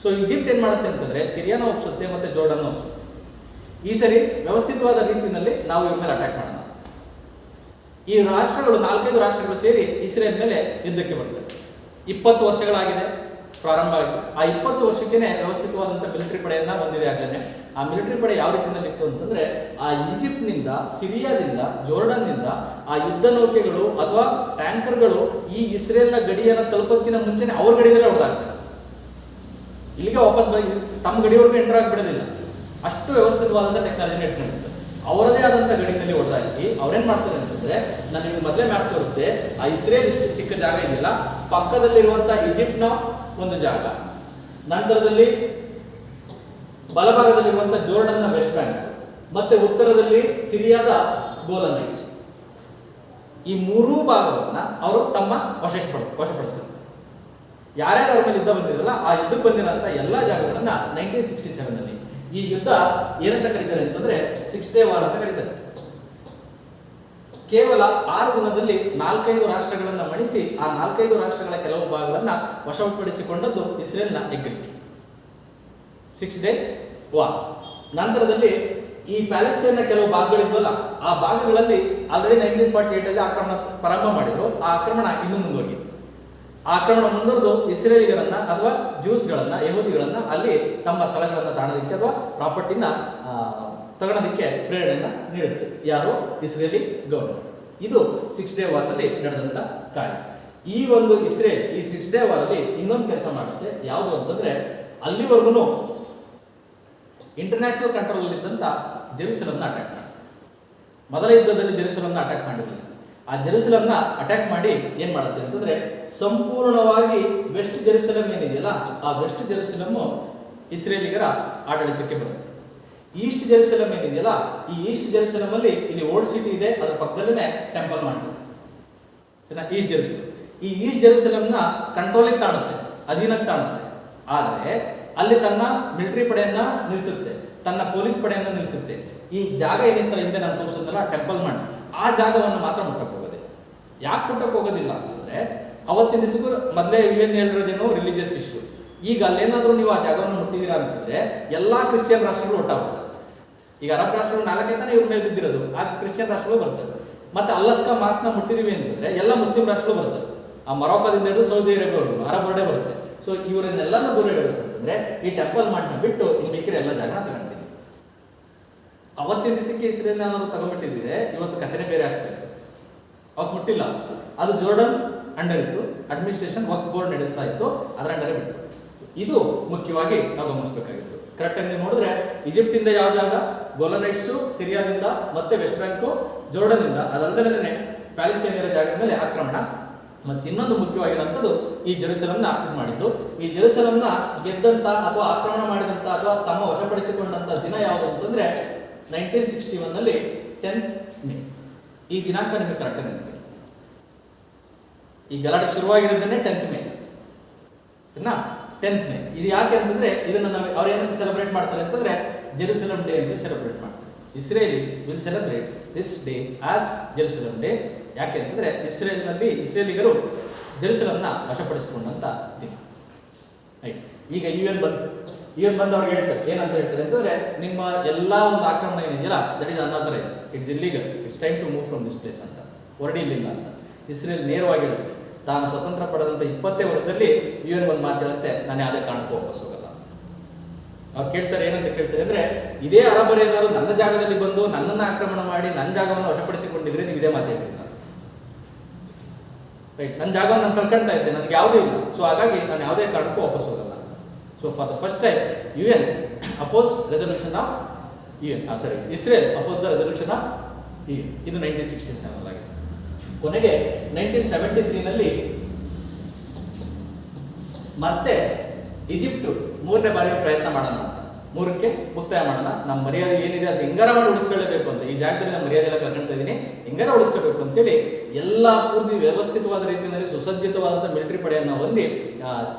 ಸೊ ಈಜಿಪ್ಟ್ ಏನ್ ಮಾಡುತ್ತೆ ಅಂತಂದ್ರೆ ಸಿರಿಯಾನ ಒಪ್ಪಿಸುತ್ತೆ ಮತ್ತೆ ಜೋರ್ಡನ್ ಒಪ್ಪಿಸುತ್ತೆ. ಈ ಸರಿ ವ್ಯವಸ್ಥಿತವಾದ ರೀತಿಯಲ್ಲಿ ನಾವು ಇವ್ರ ಮೇಲೆ ಅಟ್ಯಾಕ್ ಮಾಡೋಣ. ಈ ರಾಷ್ಟ್ರಗಳು 4-5 ರಾಷ್ಟ್ರಗಳು ಸೇರಿ ಇಸ್ರೇಲ್ ಮೇಲೆ ಯುದ್ಧಕ್ಕೆ ಬರ್ತವೆ. 20 ವರ್ಷಗಳಾಗಿದೆ ಪ್ರಾರಂಭ ಆಗಿ. ಆ 20 ವರ್ಷಕ್ಕೇನೆ ವ್ಯವಸ್ಥಿತವಾದಂಥ ಮಿಲಿಟರಿ ಪಡೆಯನ್ನ ಹೊಂದಿದೆ ಆಗಲೇ. ಆ ಮಿಲಿಟರಿ ಪಡೆ ಯಾವ ರೀತಿಯಲ್ಲಿ ಇತ್ತು ಅಂತಂದ್ರೆ ಆ ಈಜಿಪ್ಟ್ನಿಂದ, ಸಿರಿಯಾದಿಂದ, ಜೋರ್ಡನ್ನಿಂದ ಆ ಯುದ್ಧ ನೌಕೆಗಳು ಅಥವಾ ಟ್ಯಾಂಕರ್ಗಳು ಈ ಇಸ್ರೇಲ್ನ ಗಡಿಯನ್ನು ತಲುಪೋದಕ್ಕಿಂತ ಮುಂಚೆನೆ ಅವ್ರ ಗಡಿಯಲ್ಲೇ ಹೊಡೆದಾಗ್ತಾರೆ. ಇಲ್ಲಿಗೆ ವಾಪಸ್ ತಮ್ಮ ಗಡಿವರೆಗೂ ಎಂಟರ್ ಆಗಿಬಿಡೋದಿಲ್ಲ. ಅಷ್ಟು ವ್ಯವಸ್ಥಿತವಾದಂಥ ಟೆಕ್ನಾಲಜಿನ ಇಟ್ಕೊಂಡಿರ್ತಾರೆ. ಅವರದೇ ಆದಂಥ ಗಡಿನಲ್ಲಿ ಹೊಡೆದಾಕಿ ಅವ್ರೇನ್ ಮಾಡ್ತಾರೆ ಅಂತಂದ್ರೆ, ನಾನು ನಿಮ್ಗೆ ಮೊದಲೇ ಮ್ಯಾಪ್ ತೋರಿಸಿದೆ, ಆ ಇಸ್ರೇಲ್ ಇಷ್ಟು ಚಿಕ್ಕ ಜಾಗ ಇದೆಯಲ್ಲ, ಪಕ್ಕದಲ್ಲಿರುವಂಥ ಈಜಿಪ್ಟ್ನ ಒಂದು ಜಾಗ, ನಂತರದಲ್ಲಿ ಬಲಭಾಗದಲ್ಲಿರುವಂಥ ಜೋರ್ಡನ್ನ ವೆಸ್ಟ್ ಬ್ಯಾಂಕ್, ಮತ್ತೆ ಉತ್ತರದಲ್ಲಿ ಸಿರಿಯಾದ ಗೋಲನ್ ಹೈಟ್ಸ್, ಈ 3 ಭಾಗವನ್ನ ಅವರು ತಮ್ಮ ವಶಪಡಿಸ್ತಾರೆ. ಯಾರ್ಯಾರು ಅವ್ರ ಮೇಲೆ ಯುದ್ಧ ಬಂದಿರಲ್ಲ ಆ ಯುದ್ಧಕ್ಕೆ ಬಂದಿರೋಂಥ ಎಲ್ಲಾ ಜಾಗಗಳನ್ನ 1967 ಈ ಯುದ್ಧ ಏನಂತ ಕರೀತಾರೆ ಅಂತಂದ್ರೆ 6 ಡೇ ವಾರ್ ಅಂತ ಕರೀತಾರೆ. ಕೇವಲ 6 ದಿನದಲ್ಲಿ 4-5 ರಾಷ್ಟ್ರಗಳನ್ನ ಮಣಿಸಿ ಆ 4-5 ರಾಷ್ಟ್ರಗಳ ಕೆಲವು ಭಾಗಗಳನ್ನ ವಶಪಡಿಸಿಕೊಂಡದ್ದು ಇಸ್ರೇಲ್ನ ಹೆಗ್ಗಳಿಕೆ. 6 ಡೇ ವಾರ್. ನಂತರದಲ್ಲಿ ಈ ಪ್ಯಾಲೆಸ್ಟೈನ್ನ ಕೆಲವು ಭಾಗಗಳಿದ್ವಲ್ಲ, ಆ ಭಾಗಗಳಲ್ಲಿ ಆಲ್ರೆಡಿ 1948 ಅಲ್ಲಿ ಆಕ್ರಮಣ ಪ್ರಾರಂಭ ಮಾಡಿದ್ರು. ಆ ಆಕ್ರಮಣ ಇನ್ನೂ ಮುಂದುವರೆಯಿತು. ಆ ಆಕ್ರಮಣ ಮುಂದುವರೆದು ಇಸ್ರೇಲಿಗರನ್ನ ಅಥವಾ ಜ್ಯೂಸ್ಗಳನ್ನ, ಯಹೂದಿಗಳನ್ನ ಅಲ್ಲಿ ತಮ್ಮ ಸ್ಥಳಗಳನ್ನ ತಾಣೋದಕ್ಕೆ ಅಥವಾ ಪ್ರಾಪರ್ಟಿನ ತಗೊಳೋದಕ್ಕೆ ಪ್ರೇರಣೆಯನ್ನ ನೀಡುತ್ತೆ. ಯಾರು? Israeli government. ಇದು 6 ಡೇ ವಾರ್ ನಲ್ಲಿ ನಡೆದಂತ ಕಾರ್ಯ. ಈ ಒಂದು ಇಸ್ರೇಲ್ ಈ 6 ಡೇ ವಾರ್ ಅಲ್ಲಿ ಇನ್ನೊಂದು ಕೆಲಸ ಮಾಡುತ್ತೆ. ಯಾವುದು ಅಂತಂದ್ರೆ, ಅಲ್ಲಿವರೆಗೂ ಇಂಟರ್ನ್ಯಾಷನಲ್ ಕಂಟ್ರೋಲ್ ಇದ್ದಂತ ಜೆರುಸಲಂನ ಅಟ್ಯಾಕ್ ಮಾಡಿ, ಮೊದಲ ಯುದ್ಧದಲ್ಲಿ ಜೆರುಸಲಂನ ಅಟ್ಯಾಕ್ ಮಾಡಿರಲಿಲ್ಲ. ಆ ಜೆರುಸಲಂನ ಅಟ್ಯಾಕ್ ಮಾಡಿ ಏನ್ ಮಾಡುತ್ತೆ ಅಂತಂದ್ರೆ, ಸಂಪೂರ್ಣವಾಗಿ ವೆಸ್ಟ್ ಜೆರುಸಲಂ ಏನಿದೆಯಲ್ಲ, ಆ ವೆಸ್ಟ್ ಜೆರುಸಲಂ ಇಸ್ರೇಲಿಗರ ಆಡಳಿತಕ್ಕೆ ಬರುತ್ತೆ. ಈಸ್ಟ್ ಜೆರುಸಲಂ ಏನಿದೆಯಲ್ಲ, ಈ ಈಸ್ಟ್ ಜೆರುಸಲಂ ಅಲ್ಲಿ ಇಲ್ಲಿ ಓಲ್ಡ್ ಸಿಟಿ ಇದೆ, ಅದರ ಪಕ್ಕದಲ್ಲೇ ಟೆಂಪಲ್ ಮಾಡ್ತಾರೆ. ಈಸ್ಟ್ ಜೆರುಸಲಂ ಈ ಈಸ್ಟ್ ಜೆರುಸಲಂನ ಕಂಟ್ರೋಲಿಗೆ ತಾಣುತ್ತೆ, ಅಧೀನಕ್ಕೆ ತಾಣುತ್ತೆ. ಆದರೆ ಅಲ್ಲಿ ತನ್ನ ಮಿಲಿಟರಿ ಪಡೆಯನ್ನ ನಿಲ್ಲಿಸುತ್ತೆ, ತನ್ನ ಪೊಲೀಸ್ ಪಡೆಯನ್ನ ನಿಲ್ಲಿಸುತ್ತೆ. ಈ ಜಾಗ ಏನಿತ್ತಲ್ಲ ಹಿಂದೆ ನಾನು ತೋರಿಸಿದ್ನಲ್ಲ ಟೆಂಪಲ್ ಮಾಡಿ, ಆ ಜಾಗವನ್ನು ಮಾತ್ರ ಮುಟ್ಟಕ್ಕೆ ಹೋಗೋದಿಲ್ಲ. ಯಾಕೆ ಮುಟ್ಟಕ್ಕೆ ಹೋಗೋದಿಲ್ಲ ಅಂತಂದ್ರೆ, ಅವತ್ತಿನ ದಿವಸಕ್ಕೂ ಮೊದಲೇ ಇವೇನು ಹೇಳಿರೋದೇನೋ ರಿಲಿಜಿಯಸ್ ಇಶ್ಯೂ. ಈಗ ಅಲ್ಲೇನಾದ್ರೂ ನೀವು ಆ ಜಾಗವನ್ನು ಮುಟ್ಟಿದ್ದೀರಾ ಅಂತಂದ್ರೆ ಎಲ್ಲಾ ಕ್ರಿಶ್ಚಿಯನ್ ರಾಷ್ಟ್ರಗಳು ಒಟ್ಟಾಗ್ತವೆ. ಈಗ ಅರಬ್ ರಾಷ್ಟ್ರಗಳು 4 ತಾನೇ ಇವ್ರ ಮೇಲೆ ಬಿದ್ದಿರೋದು, ಆಗ ಕ್ರಿಶ್ಚಿಯನ್ ರಾಷ್ಟ್ರಗಳು ಬರ್ತವೆ. ಮತ್ತೆ ಅಲ್ಲಸ್ಕಾ ಮಾಸ್ನ ಮುಟ್ಟಿದೀವಿ ಅಂತಂದ್ರೆ ಎಲ್ಲ ಮುಸ್ಲಿಂ ರಾಷ್ಟ್ರಗಳು ಬರ್ತವೆ. ಆ ಮೊರೊಕೋದಿಂದ ಹಿಡಿದು ಸೌದಿ ಅರೇಬಿಯಾವರೆಗೂ ಅರಬ್ ವರ್ಲ್ಡೇ ಬರುತ್ತೆ. ಸೊ ಇವರನ್ನೆಲ್ಲನೂ ದೂರ ಇಡಬೇಕು ಅಂತಂದ್ರೆ ಈ ಟೆಂಪಲ್ ಮಾಡ್ನ ಬಿಟ್ಟು ಇನ್ನು ಮಿಕ್ಕಿರ ಎಲ್ಲ ಜಾಗನ ತಗೊಂತೀನಿ. ಅವತ್ತಿನ ದಿವಸಕ್ಕೆ ಇಸ್ರೇಲ್ ಏನಾದ್ರು ತಗೊಂಡ್ಬಿಟ್ಟಿದ್ರೆ ಇವತ್ತು ಕಥೆನೇ ಬೇರೆ ಆಗ್ತಾ ಇತ್ತು. ಅವತ್ತು ಮುಟ್ಟಿಲ್ಲ, ಅದು ಜೋರ್ಡನ್ ಅಂಡರ್ ಇತ್ತು, ಅಡ್ಮಿನಿಸ್ಟ್ರೇಷನ್ ವಕ್ಫ್ ಬೋರ್ಡ್ ನಡೆಸ್ತಾ ಇತ್ತು, ಅದರ ಅಂಡರೇ ಬಿಟ್ಟು. ಇದು ಮುಖ್ಯವಾಗಿ ನಾವು ಗಮನಿಸಬೇಕಾಗಿತ್ತು. ಕರೆಕ್ಟ್ ಆಗಿ ನೋಡಿದ್ರೆ ಈಜಿಪ್ಟ್ ಇಂದ ಯಾವ ಜಾಗ, ಗೋಲನೈಟ್ಸ್, ಸಿರಿಯಾದಿಂದ ಮತ್ತೆ ವೆಸ್ಟ್ ಬ್ಯಾಂಕು, ಜೋರ್ಡನ್ ಇಂದ, ಅದಲ್ಲದೆ ಪ್ಯಾಲೆಸ್ಟೈನಿಯರ ಜಾಗದ ಮೇಲೆ ಆಕ್ರಮಣ. ಮತ್ತೆ ಇನ್ನೊಂದು ಮುಖ್ಯವಾಗಿರುವಂಥದ್ದು ಈ ಜೆರುಸಲಂನ ಮಾಡಿದ್ದು. ಈ ಜೆರುಸಲಂನ ಗೆದ್ದಂತ ಅಥವಾ ಆಕ್ರಮಣ ಮಾಡಿದಂತ ಅಥವಾ ತಮ್ಮ ವಶಪಡಿಸಿಕೊಂಡಂತ ದಿನ ಯಾವುದು ಅಂತಂದ್ರೆ 1961 10th ಮೇ. ಈ ದಿನಾಂಕ ನಿಮಗೆ ಕರೆಕ್ಟ್ ನೆನಪಿದೆ. ಈ ಗಲಾಟೆ ಶುರುವಾಗಿರೋದನ್ನೇ 10th ಮೇ, ಸರಿನಾ? 10th ಮೇ. ಇದು ಯಾಕೆ ಅಂತಂದ್ರೆ ಇದನ್ನ ನಾವು ಅವ್ರು ಏನಂತ ಸೆಲೆಬ್ರೇಟ್ ಮಾಡ್ತಾರೆ ಅಂತಂದ್ರೆ ಜೆರುಸಲಂ ಡೇ ಅಂತ ಸೆಲೆಬ್ರೇಟ್ ಮಾಡ್ತಾರೆ. Israelis will celebrate this day as Jerusalem Day. ಯಾಕೆ ಅಂತಂದ್ರೆ ಇಸ್ರೇಲ್ನಲ್ಲಿ ಇಸ್ರೇಲಿಗರು ಜೆರುಸಲಂನ ವಶಪಡಿಸಿಕೊಂಡಂತ ದಿನ. ಈಗ UN ಬಂದು ಅವ್ರಿಗೆ ಹೇಳ್ತಾರೆ, ಏನಂತ ಹೇಳ್ತಾರೆ ಅಂತಂದ್ರೆ, ನಿಮ್ಮ ಎಲ್ಲಾ ಒಂದು ಆಕ್ರಮಣ ಏನಿದೆಯಲ್ಲ that is unauthorised, it's illegal, it's time to move from this place ಅಂತ. ಹೊರಡಿಲಿಲ್ಲ ಅಂತ ಇಸ್ರೇಲ್ ನೇರವಾಗಿ ಹೇಳುತ್ತೆ. ತಾನು ಸ್ವತಂತ್ರ ಪಡೆದಂತ 20 ವರ್ಷದಲ್ಲಿ UN ಒಂದು ಮಾತು ಹೇಳುತ್ತೆ, ನಾನು ಯಾವುದೇ ಕಾರಣಕ್ಕೂ ವಾಪಸ್ ಹೋಗಲ್ಲ. ಅವ್ರು ಕೇಳ್ತಾರೆ, ಏನಂತ ಕೇಳ್ತಾರೆ ಅಂದ್ರೆ, ಇದೇ ಅರಬರು ಏನಾದ್ರು ನನ್ನ ಜಾಗದಲ್ಲಿ ಬಂದು ನನ್ನನ್ನ ಆಕ್ರಮಣ ಮಾಡಿ ನನ್ನ ಜಾಗವನ್ನು ವಶಪಡಿಸಿಕೊಂಡಿದ್ರೆ ನೀವು ಇದೇ ಮಾತು ಹೇಳ್ತೀರ. ರೈಟ್, ನನ್ನ ಜಾಗವನ್ನು ನಾನು ಕಳ್ಕೊಳ್ತಾ ಇದ್ದೆ, ನನಗೆ ಯಾವುದೂ ಇಲ್ಲ. ಸೊ ಹಾಗಾಗಿ ನಾನು ಯಾವುದೇ ಕಾರಣಕ್ಕೂ ವಾಪಸ್ ಹೋಗಲ್ಲ. So for the first time UN opposed resolution of UN, Israel oppose the resolution of UN. ಇದು 1967 ಆಗಿದೆ. ಕೊನೆಗೆ 1973 ಮತ್ತೆ ಈಜಿಪ್ಟು ಮೂರನೇ ಬಾರಿ ಪ್ರಯತ್ನ ಮಾಡೋಣ ಅಂತ, ಮೂರಕ್ಕೆ ಮುಕ್ತಾಯ ಮಾಡೋಣ, ನಮ್ಮ ಮರ್ಯಾದೆ ಏನಿದೆ ಅದು ಹೆಂಗಾರ ಮಾಡಿ ಉಳಿಸ್ಕೊಳ್ಳೇಬೇಕು ಅಂತ, ಈ ಜಾಗದಲ್ಲಿ ನಮ್ಮ ಮರ್ಯಾದೆ ಎಲ್ಲ ಕಳ್ಕೊಳ್ತಾ ಇದ್ದೀನಿ, ಹೆಂಗಾರ ಉಳಿಸ್ಕೋಬೇಕು ಅಂತೇಳಿ ಎಲ್ಲ ಪೂರ್ತಿ ವ್ಯವಸ್ಥಿತವಾದ ರೀತಿಯಲ್ಲಿ ಸುಸಜ್ಜಿತವಾದಂಥ ಮಿಲಿಟರಿ ಪಡೆಯನ್ನು ಹೊಂದಿ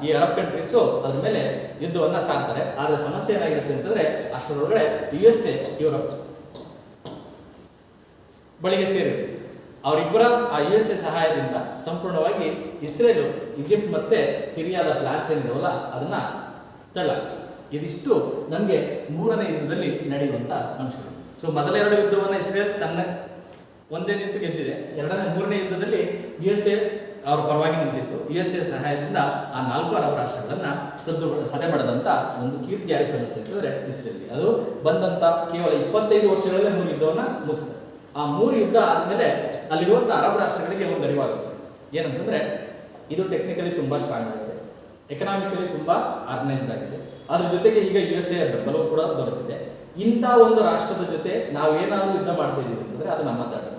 ಈ ಅರಬ್ ಕಂಟ್ರೀಸು ಅದ್ರ ಮೇಲೆ ಯುದ್ಧವನ್ನು ಸಾಕ್ತಾರೆ. ಆದರೆ ಸಮಸ್ಯೆ ಏನಾಗಿರುತ್ತೆ ಅಂತಂದ್ರೆ ಅಷ್ಟರೊಳಗಡೆ USA ಯುರೋಪ್ ಬಳಿಗೆ ಸೇರಿದೆ. ಅವರಿಬ್ಬರ ಆ USA ಸಹಾಯದಿಂದ ಸಂಪೂರ್ಣವಾಗಿ ಇಸ್ರೇಲು ಈಜಿಪ್ಟ್ ಮತ್ತೆ ಸಿರಿಯಾದ ಪ್ಲಾನ್ಸ್ ಏನಿದಾವಲ್ಲ ಅದನ್ನ ತಳ್ಳಾಕ್ತು. ಇದಿಷ್ಟು ನಮಗೆ ಮೂರನೇ ಯುದ್ಧದಲ್ಲಿ ನಡೆಯುವಂತ ಅಂಶಗಳು. ಸೊ ಮೊದಲ ಎರಡು ಯುದ್ಧವನ್ನು ಇಸ್ರೇಲ್ ತನ್ನ ಒಂದೇ ನಿಂತು ಗೆದ್ದಿದೆ. ಮೂರನೇ ಯುದ್ಧದಲ್ಲಿ USA ಅವರ ಪರವಾಗಿ ನಿಂತಿತ್ತು. USA ಸಹಾಯದಿಂದ ಆ 4 ಅರಬ್ ರಾಷ್ಟ್ರಗಳನ್ನ ಸದೆ ಮಾಡದಂತ ಒಂದು ಕೀರ್ತಿ ಯಾರಿಗೆ ಸಲ್ಲುತ್ತೆ ಅಂತಂದ್ರೆ ಇಸ್ರೇಲ್ಗೆ. ಅದು ಬಂದಂತ ಕೇವಲ 25 ವರ್ಷಗಳಲ್ಲೇ 3 ಯುದ್ಧವನ್ನ ಮುಗಿಸ್ತಾರೆ. ಆ 3 ಯುದ್ಧ ಆದ್ಮೇಲೆ ಅಲ್ಲಿರುವಂತ ಅರಬ್ ರಾಷ್ಟ್ರಗಳಿಗೆ ಒಂದು ಅರಿವಾಗುತ್ತೆ. ಏನಂತಂದ್ರೆ ಇದು ಟೆಕ್ನಿಕಲಿ ತುಂಬಾ ಸ್ಟ್ರಾಂಗ್ ಆಗಿದೆ, ಎಕನಾಮಿಕಲಿ ತುಂಬಾ ಆರ್ಗನೈಸ್ಡ್ ಆಗಿದೆ, ಅದ್ರ ಜೊತೆಗೆ ಈಗ USA ಬೆಂಬಲವೂ ಕೂಡ ದೊರೆತಿದೆ. ಇಂಥ ಒಂದು ರಾಷ್ಟ್ರದ ಜೊತೆ ನಾವೇನಾದ್ರೂ ಯುದ್ಧ ಮಾಡ್ತಾ ಇದೀವಿ ಅಂತಂದ್ರೆ ಅದು ನಮ್ಮ ತಡೆದ.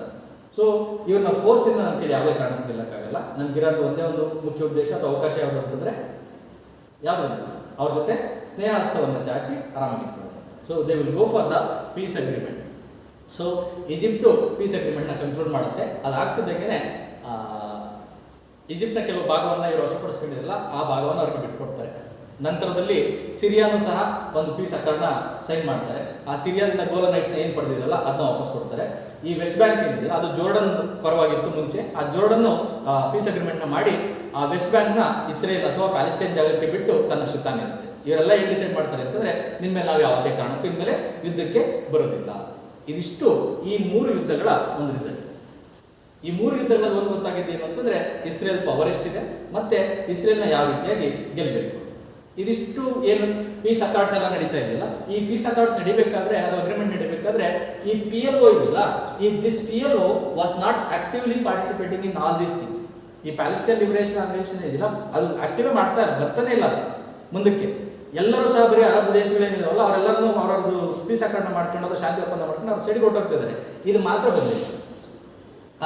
ಸೊ ಇವ್ರನ್ನ ಫೋರ್ಸ್ ಇಂದ ನಮ್ಮ ಕೈಲಿ ಯಾವುದೇ ಕಾರಣಕ್ಕೂ ಗೆಲ್ಲಕ್ಕಾಗಲ್ಲ. ನಮ್ಗಿರೋದು ಒಂದೇ ಒಂದು ಮುಖ್ಯ ಉದ್ದೇಶ ಅಥವಾ ಅವಕಾಶ ಯಾವುದು ಅಂತಂದ್ರೆ ಯಾವ್ದು, ಅವ್ರ ಜೊತೆ ಸ್ನೇಹ ಹಸ್ತವನ್ನು ಚಾಚಿ ಆರಾಮಾಗಿ. So they will go for the peace agreement. So Egypt peace ಅಗ್ರಿಮೆಂಟ್ನ ಕನ್ಕ್ಲೂಡ್ ಮಾಡುತ್ತೆ. ಅದಾಗ್ತಿದ್ದಂಗೆ ಈಜಿಪ್ಟ್ನ ಕೆಲವು ಭಾಗವನ್ನು ಇವರು ವಶಪಡಿಸ್ಕೊಂಡಿರಲ್ಲ, ಆ ಭಾಗವನ್ನು ಅವ್ರಿಗೆ ಬಿಟ್ಕೊಡ್ತಾರೆ. ನಂತರದಲ್ಲಿ ಸಿರಿಯಾನು ಸಹ ಒಂದು ಪೀಸ್ ಅಕಾರ್ಡ್ನ ಸೈನ್ ಮಾಡ್ತಾರೆ. ಆ ಸಿರಿಯಾದಿಂದ ಗೋಲನ್ ಹೈಟ್ಸ್ನ ಏನು ಪಡೆದಿರಲ್ಲ ಅದನ್ನ ವಾಪಸ್ ಕೊಡ್ತಾರೆ. ಈ ವೆಸ್ಟ್ ಬ್ಯಾಂಕ್ ಏನಿದೆ ಅದು ಜೋರ್ಡನ್ ಪರವಾಗಿತ್ತು ಮುಂಚೆ, ಆ ಜೋರ್ಡನ್ನು ಪೀಸ್ ಅಗ್ರಿಮೆಂಟ್ನ ಮಾಡಿ ಆ ವೆಸ್ಟ್ ಬ್ಯಾಂಕ್ನ ಇಸ್ರೇಲ್ ಅಥವಾ ಪ್ಯಾಲೆಸ್ಟೈನ್ ಜಾಗಕ್ಕೆ ಬಿಟ್ಟು ತನ್ನಷ್ಟು ತಾನಿರುತ್ತೆ. ಇವರೆಲ್ಲ ಏನು ಡಿಸೈಡ್ ಮಾಡ್ತಾರೆ ಅಂತಂದ್ರೆ ನಿಮ್ಮೇಲೆ ನಾವು ಯಾವುದೇ ಕಾರಣಕ್ಕೂ ಇನ್ಮೇಲೆ ಯುದ್ಧಕ್ಕೆ ಬರೋದಿಲ್ಲ. ಇದಿಷ್ಟು ಈ 3 ಯುದ್ಧಗಳ ಒಂದು ರಿಸಲ್ಟ್. ಈ 3 ಯುದ್ಧಗಳ ಒಂದು ಗೊತ್ತಾಗಿದೆ ಏನು ಅಂತಂದ್ರೆ ಇಸ್ರೇಲ್ ಪವರ್ ಎಷ್ಟಿದೆ ಮತ್ತೆ ಇಸ್ರೇಲ್ನ ಯಾವ ರೀತಿಯಾಗಿ ಗೆಲ್ಲಬೇಕು. ಇದಿಷ್ಟು ಏನು ಪೀಸ್ ಅಕಾರ್ಡ್ಸ್ ಎಲ್ಲ ನಡೀತಾ ಇದೆಯಲ್ಲ, ಈ ಪೀಸ್ ಅಕಾರ್ಡ್ಸ್ ನಡಿಬೇಕಾದ್ರೆ ಅಥವಾ ಅಗ್ರಿಮೆಂಟ್ ನಡಿಬೇಕಾದ್ರೆ ಈ PLO ಇದೆಯಲ್ಲ, ಈ this PLO was not actively participating in all these things. ಈ ಪ್ಯಾಲೆಸ್ಟೈನ್ ಲಿಬರೇಷನ್ ಆರ್ಗನೈಸೇಷನ್ ಇದೆಯಲ್ಲ ಅದು ಆಕ್ಟಿವ್ ಮಾಡ್ತಾ ಬರ್ತಾನೆ ಇಲ್ಲ ಅದು ಮುಂದಕ್ಕೆ. ಎಲ್ಲರೂ ಸಹ ಬರೀ ಅರಬ್ ದೇಶಗಳೇನಿದಾವಲ್ಲ ಅವರೆಲ್ಲರೂ ಅವರದ್ದು ಪೀಸ್ ಅಕಾರ್ಡ್ನ ಮಾಡ್ಕೊಂಡು ಅದು ಶಾಂತಿ ಒಪ್ಪಂದ ಮಾಡ್ಕೊಂಡು ಅವ್ರು ಸೈಡ್ಗೆ ಹೊರಟೋಗ್ತಿದ್ದಾರೆ. ಇದು ಮಾತ್ರ ಬಂದಿದೆ.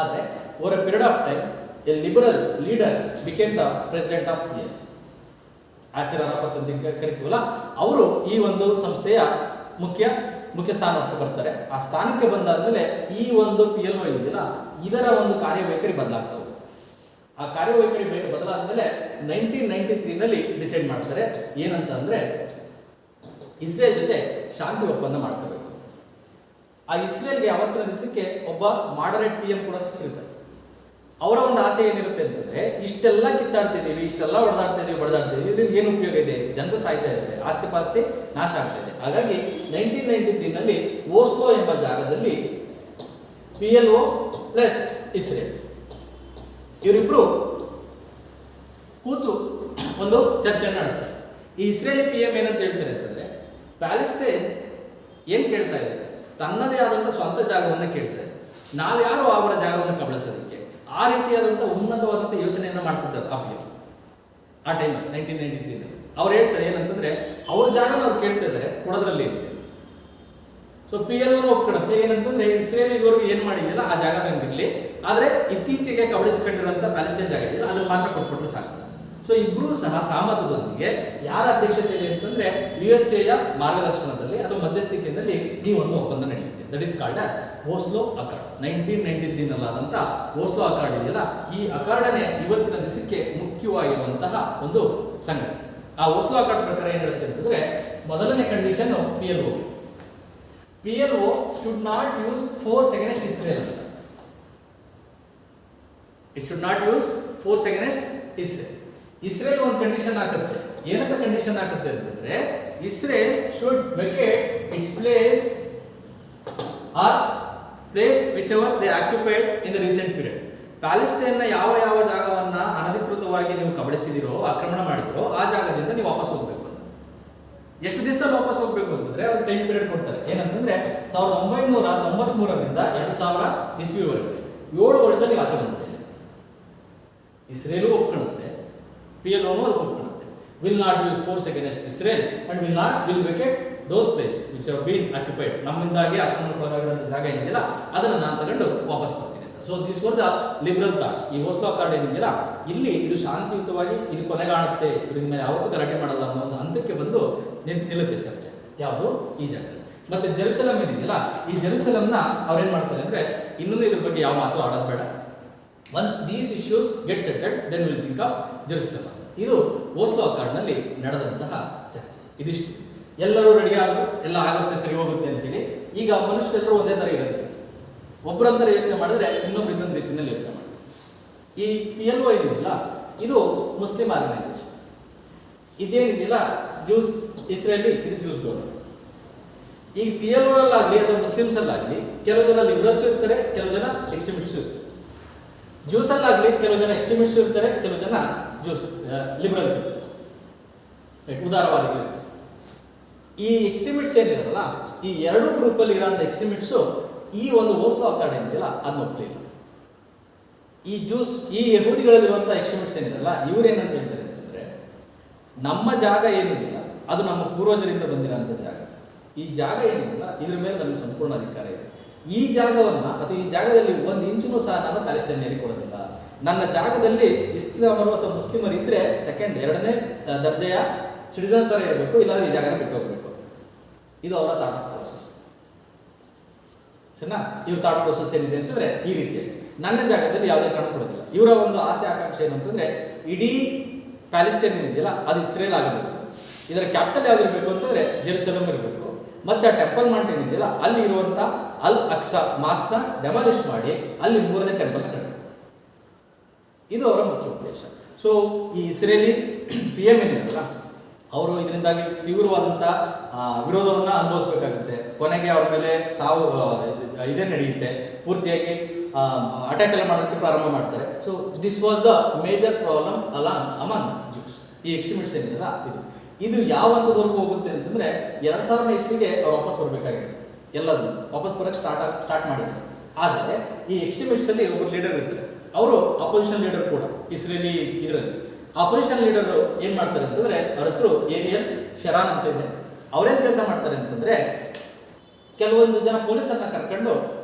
ಆದರೆ over a period of time a liberal leader became the president of Yasser Arafat ಅಂತ ಕರಿತೀವಲ್ಲ, ಅವರು ಈ ಒಂದು ಸಂಸ್ಥೆಯ ಮುಖ್ಯ ಸ್ಥಾನಕ್ಕೆ ಬರ್ತಾರೆ. ಆ ಸ್ಥಾನಕ್ಕೆ ಬಂದಾದ್ಮೇಲೆ ಈ ಒಂದು PLO ಇದೆಯಲ್ಲ ಇದರ ಒಂದು ಕಾರ್ಯವೈಖರಿ ಬದಲಾಗ್ತವೆ. ಆ ಕಾರ್ಯವೈಖರಿ ಬದಲಾದ್ಮೇಲೆ 1993ನಲ್ಲಿ ಡಿಸೈಡ್ ಮಾಡ್ತಾರೆ ಏನಂತ ಅಂದ್ರೆ ಇಸ್ರೇಲ್ ಜೊತೆ ಶಾಂತಿ ಒಪ್ಪಂದ ಮಾಡ್ಕೋಬೇಕು. ಆ ಇಸ್ರೇಲ್ಗೆ ಅವತ್ತಿನ ದಿವಸಕ್ಕೆ ಒಬ್ಬ ಮಾಡರೇಟ್ PM ಕೂಡ ಸಿಕ್ಕಿರ್ತಾರೆ. ಅವರ ಒಂದು ಆಸೆ ಏನಿರುತ್ತೆ ಅಂತಂದ್ರೆ ಇಷ್ಟೆಲ್ಲ ಕಿತ್ತಾಡ್ತಿದ್ದೀವಿ, ಇಷ್ಟೆಲ್ಲ ಬಡದಾಡ್ತಿದ್ದೀವಿ, ಇದರಿಂದ ಏನು ಉಪಯೋಗ ಇದೆ, ಜನರು ಸಾಯ್ತಾ ಇದ್ದಾರೆ, ಆಸ್ತಿ ಪಾಸ್ತಿ ನಾಶ ಆಗ್ತಾ ಇದೆ. ಹಾಗಾಗಿ 1993ನಲ್ಲಿ ಓಸ್ಲೋ ಎಂಬ ಜಾಗದಲ್ಲಿ PLO ಪ್ಲಸ್ ಇಸ್ರೇಲ್ ಇವರಿಬ್ರು ಕೂತು ಒಂದು ಚರ್ಚೆಯನ್ನು ನಡೆಸ್ತಾರೆ. ಈ ಇಸ್ರೇಲಿ PM ಏನಂತ ಹೇಳ್ತಾರೆ ಅಂತಂದ್ರೆ ಪ್ಯಾಲೆಸ್ಟೈನ್ ಏನ್ ಕೇಳ್ತಾ ಇದೆ, ತನ್ನದೇ ಆದಂಥ ಸ್ವಂತ ಜಾಗವನ್ನು ಕೇಳ್ತಾರೆ, ನಾವ್ಯಾರು ಅವರ ಜಾಗವನ್ನು ಕಬಳಿಸೋದಕ್ಕೆ, ಆ ರೀತಿಯಾದಂಥ ಉನ್ನತವಾದಂಥ ಯೋಚನೆಯನ್ನು ಮಾಡ್ತಿದ್ದಾರೆ ಆ PM ಆ ಟೈಮ್ 1993ನಲ್ಲಿ. ಅವ್ರು ಹೇಳ್ತಾರೆ ಏನಂತಂದ್ರೆ ಅವ್ರ ಜಾಗನ ಅವ್ರು ಕೇಳ್ತಾ ಇದ್ದಾರೆ, ಕೊಡೋದ್ರಲ್ಲಿ ಇದೆ. ಸೊ PLO ಒಪ್ಕೊಳುತ್ತೆ ಏನಂತಂದ್ರೆ ಇಸ್ರೇಲ್ ಇದುವರೆಗೂ ಏನ್ ಮಾಡಿದೆಯಲ್ಲ ಆ ಜಾಗ ನಮ್ಗಿರ್ಲಿ, ಆದ್ರೆ ಇತ್ತೀಚೆಗೆ ಕಬಳಿಸಿಕೊಂಡಿರುವಂತ ಪ್ಯಾಲೆಸ್ಟೈನ್ ಜಾಗ ಇದೆಯಲ್ಲ ಅದನ್ನ ಮಾತ್ರ ಕೊಟ್ಬಿಟ್ರೆ ಸಾಕು. ಸೊ ಇಬ್ರು ಸಹ ಸಹಮತದೊಂದಿಗೆ ಯಾರ ಅಧ್ಯಕ್ಷತೆಯಲ್ಲಿ ಅಂತಂದ್ರೆ USA ಮಾರ್ಗದರ್ಶನದಲ್ಲಿ ಅಥವಾ ಮಧ್ಯಸ್ಥಿಕೆಯಲ್ಲಿ ಈ ಒಂದು ಒಪ್ಪಂದ ನಡೆಯುತ್ತೆ. That is called as Oslo Accord. 1993ನಲ್ಲಾದಂಥ ಓಸ್ಲೋ ಅಕಾರ್ಡ್ ಇದೆಯಲ್ಲ, ಈ ಅಕಾರ್ಡನೆ ಇವತ್ತಿನ ದಿವಸಕ್ಕೆ ಮುಖ್ಯವಾಗಿರುವಂತಹ ಒಂದು ಸಂಗತಿ. ಆ ಓಸ್ಲೋ ಅಕಾರ್ಡ್ ಪ್ರಕಾರ ಏನ್ ಹೇಳುತ್ತೆ ಅಂತಂದ್ರೆ ಮೊದಲನೇ condition PLO should not use force against Israel. It should not use force against Israel. Israel ಒಂದು ಕಂಡೀಷನ್ ಹಾಕುತ್ತೆ. ಏನಂತ ಕಂಡೀಷನ್ ಹಾಕುತ್ತೆ ಅಂತಂದ್ರೆ Israel should vacate its place or place whichever they occupied in the recent period. ಪ್ಯಾಲೆಸ್ಟೈನ್ನ ಯಾವ ಜಾಗವನ್ನ ಅನಧಿಕೃತವಾಗಿ ನೀವು ಕಬಳಿಸಿದಿರೋ, ಆಕ್ರಮಣ ಮಾಡಿದಿರೋ ಆ ಜಾಗದಿಂದ ನೀವು ವಾಪಸ್ ಹೋಗ್ಬೇಕು. ಎಷ್ಟು ದಿವಸದಲ್ಲಿ ವಾಪಸ್ ಹೋಗ್ಬೇಕು ಅಂತಂದ್ರೆ ಅವ್ರು ಟೈಮ್ ಪೀರಿಯಡ್ ಕೊಡ್ತಾರೆ. ಏನಂತಂದ್ರೆ 1993ರಿಂದ 2000 ಇಸ್ವಿವರೆಗೆ 7 ವರ್ಷದಲ್ಲಿ ನೀವು ಆಚೆ ಬಂದ್ಬಿಡಿ. ಇಸ್ರೇಲು ಒಪ್ಕೊಳ್ಳುತ್ತೆ, PLOನು ಅದಕ್ಕೆ ಒಪ್ಕೊಳ್ಳುತ್ತೆ. Will not use force against Israel and will vacate those place which have been occupied. ನಮ್ಮಿಂದಾಗಿ ಆಕ್ರಮಣಕ್ಕೊಳಗಾಗಿರುವಂಥ ಜಾಗ ಏನಿದೆಯಲ್ಲ ಅದನ್ನು ನಾನು ತಗೊಂಡು ವಾಪಸ್ ಬರ್ತೀನಿ ಅಂತ. So this were the liberal thoughts. ಈ ಓಸ್ಲೋ ಅಕಾರ್ಡ್ ಏನಿದೆಯಲ್ಲ ಇಲ್ಲಿ ಇದು ಶಾಂತಿಯುತವಾಗಿ ಇದು ಕೊನೆಗಾಣುತ್ತೆ, ಇವ್ರ ಮೇಲೆ ಯಾವತ್ತೂ ಗಲಾಟೆ ಮಾಡಲ್ಲ ಅನ್ನೋ ಒಂದು ಹಂತಕ್ಕೆ ಬಂದು ನಿಲ್ಲುತ್ತೆ ಚರ್ಚೆ. ಯಾವುದು ಈ ಜಾಗದಲ್ಲಿ. ಮತ್ತೆ ಜೆರುಸಲಂ ಏನಿದೆಯಲ್ಲ ಈ ಜೆರುಸಲಂನ ಅವ್ರೇನ್ ಮಾಡ್ತಾರೆ ಅಂದ್ರೆ ಇನ್ನೊಂದು ಇದ್ರ ಬಗ್ಗೆ ಯಾವ ಮಾತು ಆಡೋದು ಬೇಡ. Once these issues get settled then will think of Jerusalem. ಇದು ಓಸ್ಲೋ ಅಕಾರ್ಡ್ನಲ್ಲಿ ನಡೆದಂತಹ ಚರ್ಚೆ. ಇದಿಷ್ಟು. ಎಲ್ಲರೂ ರೆಡಿ ಆಗು, ಎಲ್ಲ ಆಗುತ್ತೆ, ಸರಿ ಹೋಗುತ್ತೆ ಅಂತೇಳಿ. ಈಗ ಮನುಷ್ಯರೆಲ್ಲರೂ ಒಂದೇ ಥರ ಇರೋದಿಲ್ಲ. ಒಬ್ಬರಂತರ ಯೋಚನೆ ಮಾಡಿದ್ರೆ ಇನ್ನೊಬ್ರು ಇನ್ನೊಂದು ರೀತಿಯಲ್ಲಿ ಯೋಚನೆ ಮಾಡ್ತಾರೆ. ಈ PLO ಏನಿಲ್ಲ ಇದು ಮುಸ್ಲಿಂ ಆರ್ಗನೈಸೇಷನ್. ಇದೇನಿದೆಯಲ್ಲ ಜ್ಯೂಸ್ ಇಸ್ರೇಲಿ, ಇದು ಜ್ಯೂಸ್ ಗೌರ್ಮೆಂಟ್. ಈಗ PLO ಅಲ್ಲಾಗಲಿ ಅಥವಾ ಮುಸ್ಲಿಮ್ಸ್ ಅಲ್ಲಾಗಲಿ ಕೆಲವು ಜನ ಲಿಬರಲ್ಸ್ ಇರ್ತಾರೆ, ಕೆಲವು ಜನ ಎಕ್ಸ್ಟ್ರೀಮಿಸ್ಟ್ಸ್ ಇರ್ತಾರೆ. ಜ್ಯೂಸ್ ಅಲ್ಲಾಗಲಿ ಕೆಲವು ಜನ ಎಕ್ಸ್ಟ್ರೀಮಿಸ್ಟ್ಸ್ ಇರ್ತಾರೆ, ಕೆಲವು ಜನ ಲಿಬರಲ್ಸ್ ಇರ್ತಾರೆ, ಉದಾರವಾದಿಗಳು. ಈ ಎಕ್ಸ್ಟ್ರೀಮಿಸ್ಟ್ಸ್ ಏನಿದಾರಲ್ಲ ಈ ಎರಡೂ ಗ್ರೂಪಲ್ಲಿ ಇರೋಂಥ ಎಕ್ಸ್ಟ್ರೀಮಿಸ್ಟ್ಸು ಈ ಒಂದು ಓಸ್ಲೋ ಅಕಾರ್ಡ್ ಏನಿದೆಯಲ್ಲ ಅದನ್ನ ಒಪ್ಪಲಿಲ್ಲ. ಈ ಯಹೂದಿಗಳಲ್ಲಿರುವಂಥ ಎಕ್ಸ್ಟ್ರೀಮಿಸ್ಟ್ಸ್ ಏನಿದೆಯಲ್ಲ ಇವ್ರೇನಂತ ಹೇಳ್ತಾರೆ ಅಂತಂದ್ರೆ, ನಮ್ಮ ಜಾಗ ಏನಿದೆಯಲ್ಲ ಅದು ನಮ್ಮ ಪೂರ್ವಜರಿಂದ ಬಂದಿರೋಂಥ ಜಾಗ. ಈ ಜಾಗ ಏನಿದೆಯಲ್ಲ ಇದ್ರ ಮೇಲೆ ನಮಗೆ ಸಂಪೂರ್ಣ ಅಧಿಕಾರ ಇದೆ. ಈ ಜಾಗವನ್ನ ಅಥವಾ ಈ ಜಾಗದಲ್ಲಿ ಒಂದು ಇಂಚಿನೂ ಸಹ ನಾನು ಪ್ಯಾಲೆಸ್ಟೈನಿಯರಿಗೆ ಕೊಡೋದಿಲ್ಲ. ನನ್ನ ಜಾಗದಲ್ಲಿ ಇಸ್ಲಾಮರು ಅಥವಾ ಮುಸ್ಲಿಮರು ಇದ್ರೆ ಎರಡನೇ ದರ್ಜೆಯ ಸಿಟಿಸನ್ಸ್ ತರ ಇರಬೇಕು, ಇಲ್ಲಾಂದ್ರೆ ಈ ಜಾಗನ ಬಿಟ್ಟು ಹೋಗ್ಬೇಕು. ಇದು ಅವರ ಥಾಟ್ ಪ್ರೋಸೆಸ್. ಸರಿನಾ? ಇವ್ರ ಥಾಟ್ ಪ್ರೋಸೆಸ್ ಏನಿದೆ ಅಂತಂದ್ರೆ ಈ ರೀತಿಯಾಗಿ ನನ್ನ ಜಾಗದಲ್ಲಿ ಯಾವುದೇ ಕಾರಣ ಕೊಡೋದಿಲ್ಲ. ಇವರ ಒಂದು ಆಸೆ ಆಕಾಂಕ್ಷೆ ಏನು ಅಂತಂದ್ರೆ ಇಡೀ ಪ್ಯಾಲೆಸ್ಟೈನ್ ಏನಿದೆಯಲ್ಲ ಅದು ಇಸ್ರೇಲ್ ಆಗಬೇಕು. ಇದರ ಕ್ಯಾಪಿಟಲ್ ಯಾವ್ದು ಇರಬೇಕು ಅಂತಂದ್ರೆ ಜೆರುಸಲಂ ಇರಬೇಕು. ಮತ್ತೆ ಆ ಟೆಂಪಲ್ ಮೌಂಟ್ ಏನಿದೆಯಲ್ಲ ಅಲ್ಲಿ ಇರುವಂತ ಅಲ್ ಅಕ್ಸಾ ಮಾಸ್ನ ಡೆಮಾಲಿಷ್ ಮಾಡಿ ಅಲ್ಲಿ 3ನೇ ಟೆಂಪಲ್ ಕಟ್ಟಬೇಕು. ಇದು ಅವರ ಮುಖ್ಯ ಉದ್ದೇಶ. ಸೊ ಈ ಇಸ್ರೇಲಿ PM ಏನಿದೆಯಲ್ಲ ಅವರು ಇದರಿಂದಾಗಿ ತೀವ್ರವಾದಂಥ ವಿರೋಧವನ್ನು ಅನುಭವಿಸಬೇಕಾಗುತ್ತೆ. ಕೊನೆಗೆ ಅವ್ರ ಮೇಲೆ ಸಾವು ಇದೇ ನಡೆಯುತ್ತೆ. ಪೂರ್ತಿಯಾಗಿ ಅಟ್ಯಾಕ್ ಎಲ್ಲ ಮಾಡೋದಕ್ಕೆ ಪ್ರಾರಂಭ ಮಾಡ್ತಾರೆ. So this was the major problem among Jews. ಈ ಎಕ್ಸ್ಟ್ರೀಮಿಸ್ಟ್ಸ್ ಏನಿದೆಯಲ್ಲ ಇದು ಯಾವ ಹಂತದವರೆಗೂ ಹೋಗುತ್ತೆ ಅಂತಂದ್ರೆ 2000 ಇಸ್ವಿಗೆ ಅವ್ರು ವಾಪಸ್ ಬರಬೇಕಾಗಿದೆ. ಎಲ್ಲದೂ ವಾಪಸ್ ಬರೋಕ್ಕೆ ಸ್ಟಾರ್ಟ್ ಮಾಡಿದ್ರು. ಆದರೆ ಈ ಎಕ್ಸ್ಟ್ರೀಮಿಸ್ಟ್ಸ್ ಅಲ್ಲಿ ಒಬ್ಬರು ಲೀಡರ್ ಇರ್ತಾರೆ, ಅವರು ಅಪೋಸಿಷನ್ ಲೀಡರ್ ಕೂಡ ಇಸ್ರೇಲಿ ಇದರಲ್ಲಿ. ಅಪೋಸಿಷನ್ ಲೀಡರ್ ಏನ್ ಮಾಡ್ತಾರೆ ಅಂತಂದ್ರೆ ಅವ್ರ ಹೆಸರು ಏರಿಯಲ್ ಶರಾನ್ ಅಂತ ಇದೆ. ಅವ್ರೇನ್ ಕೆಲಸ ಮಾಡ್ತಾರೆ ಅಂತಂದ್ರೆ ಕೆಲವೊಂದು ಜನ ಪೊಲೀಸರನ್ನ ಕರ್ಕೊಂಡು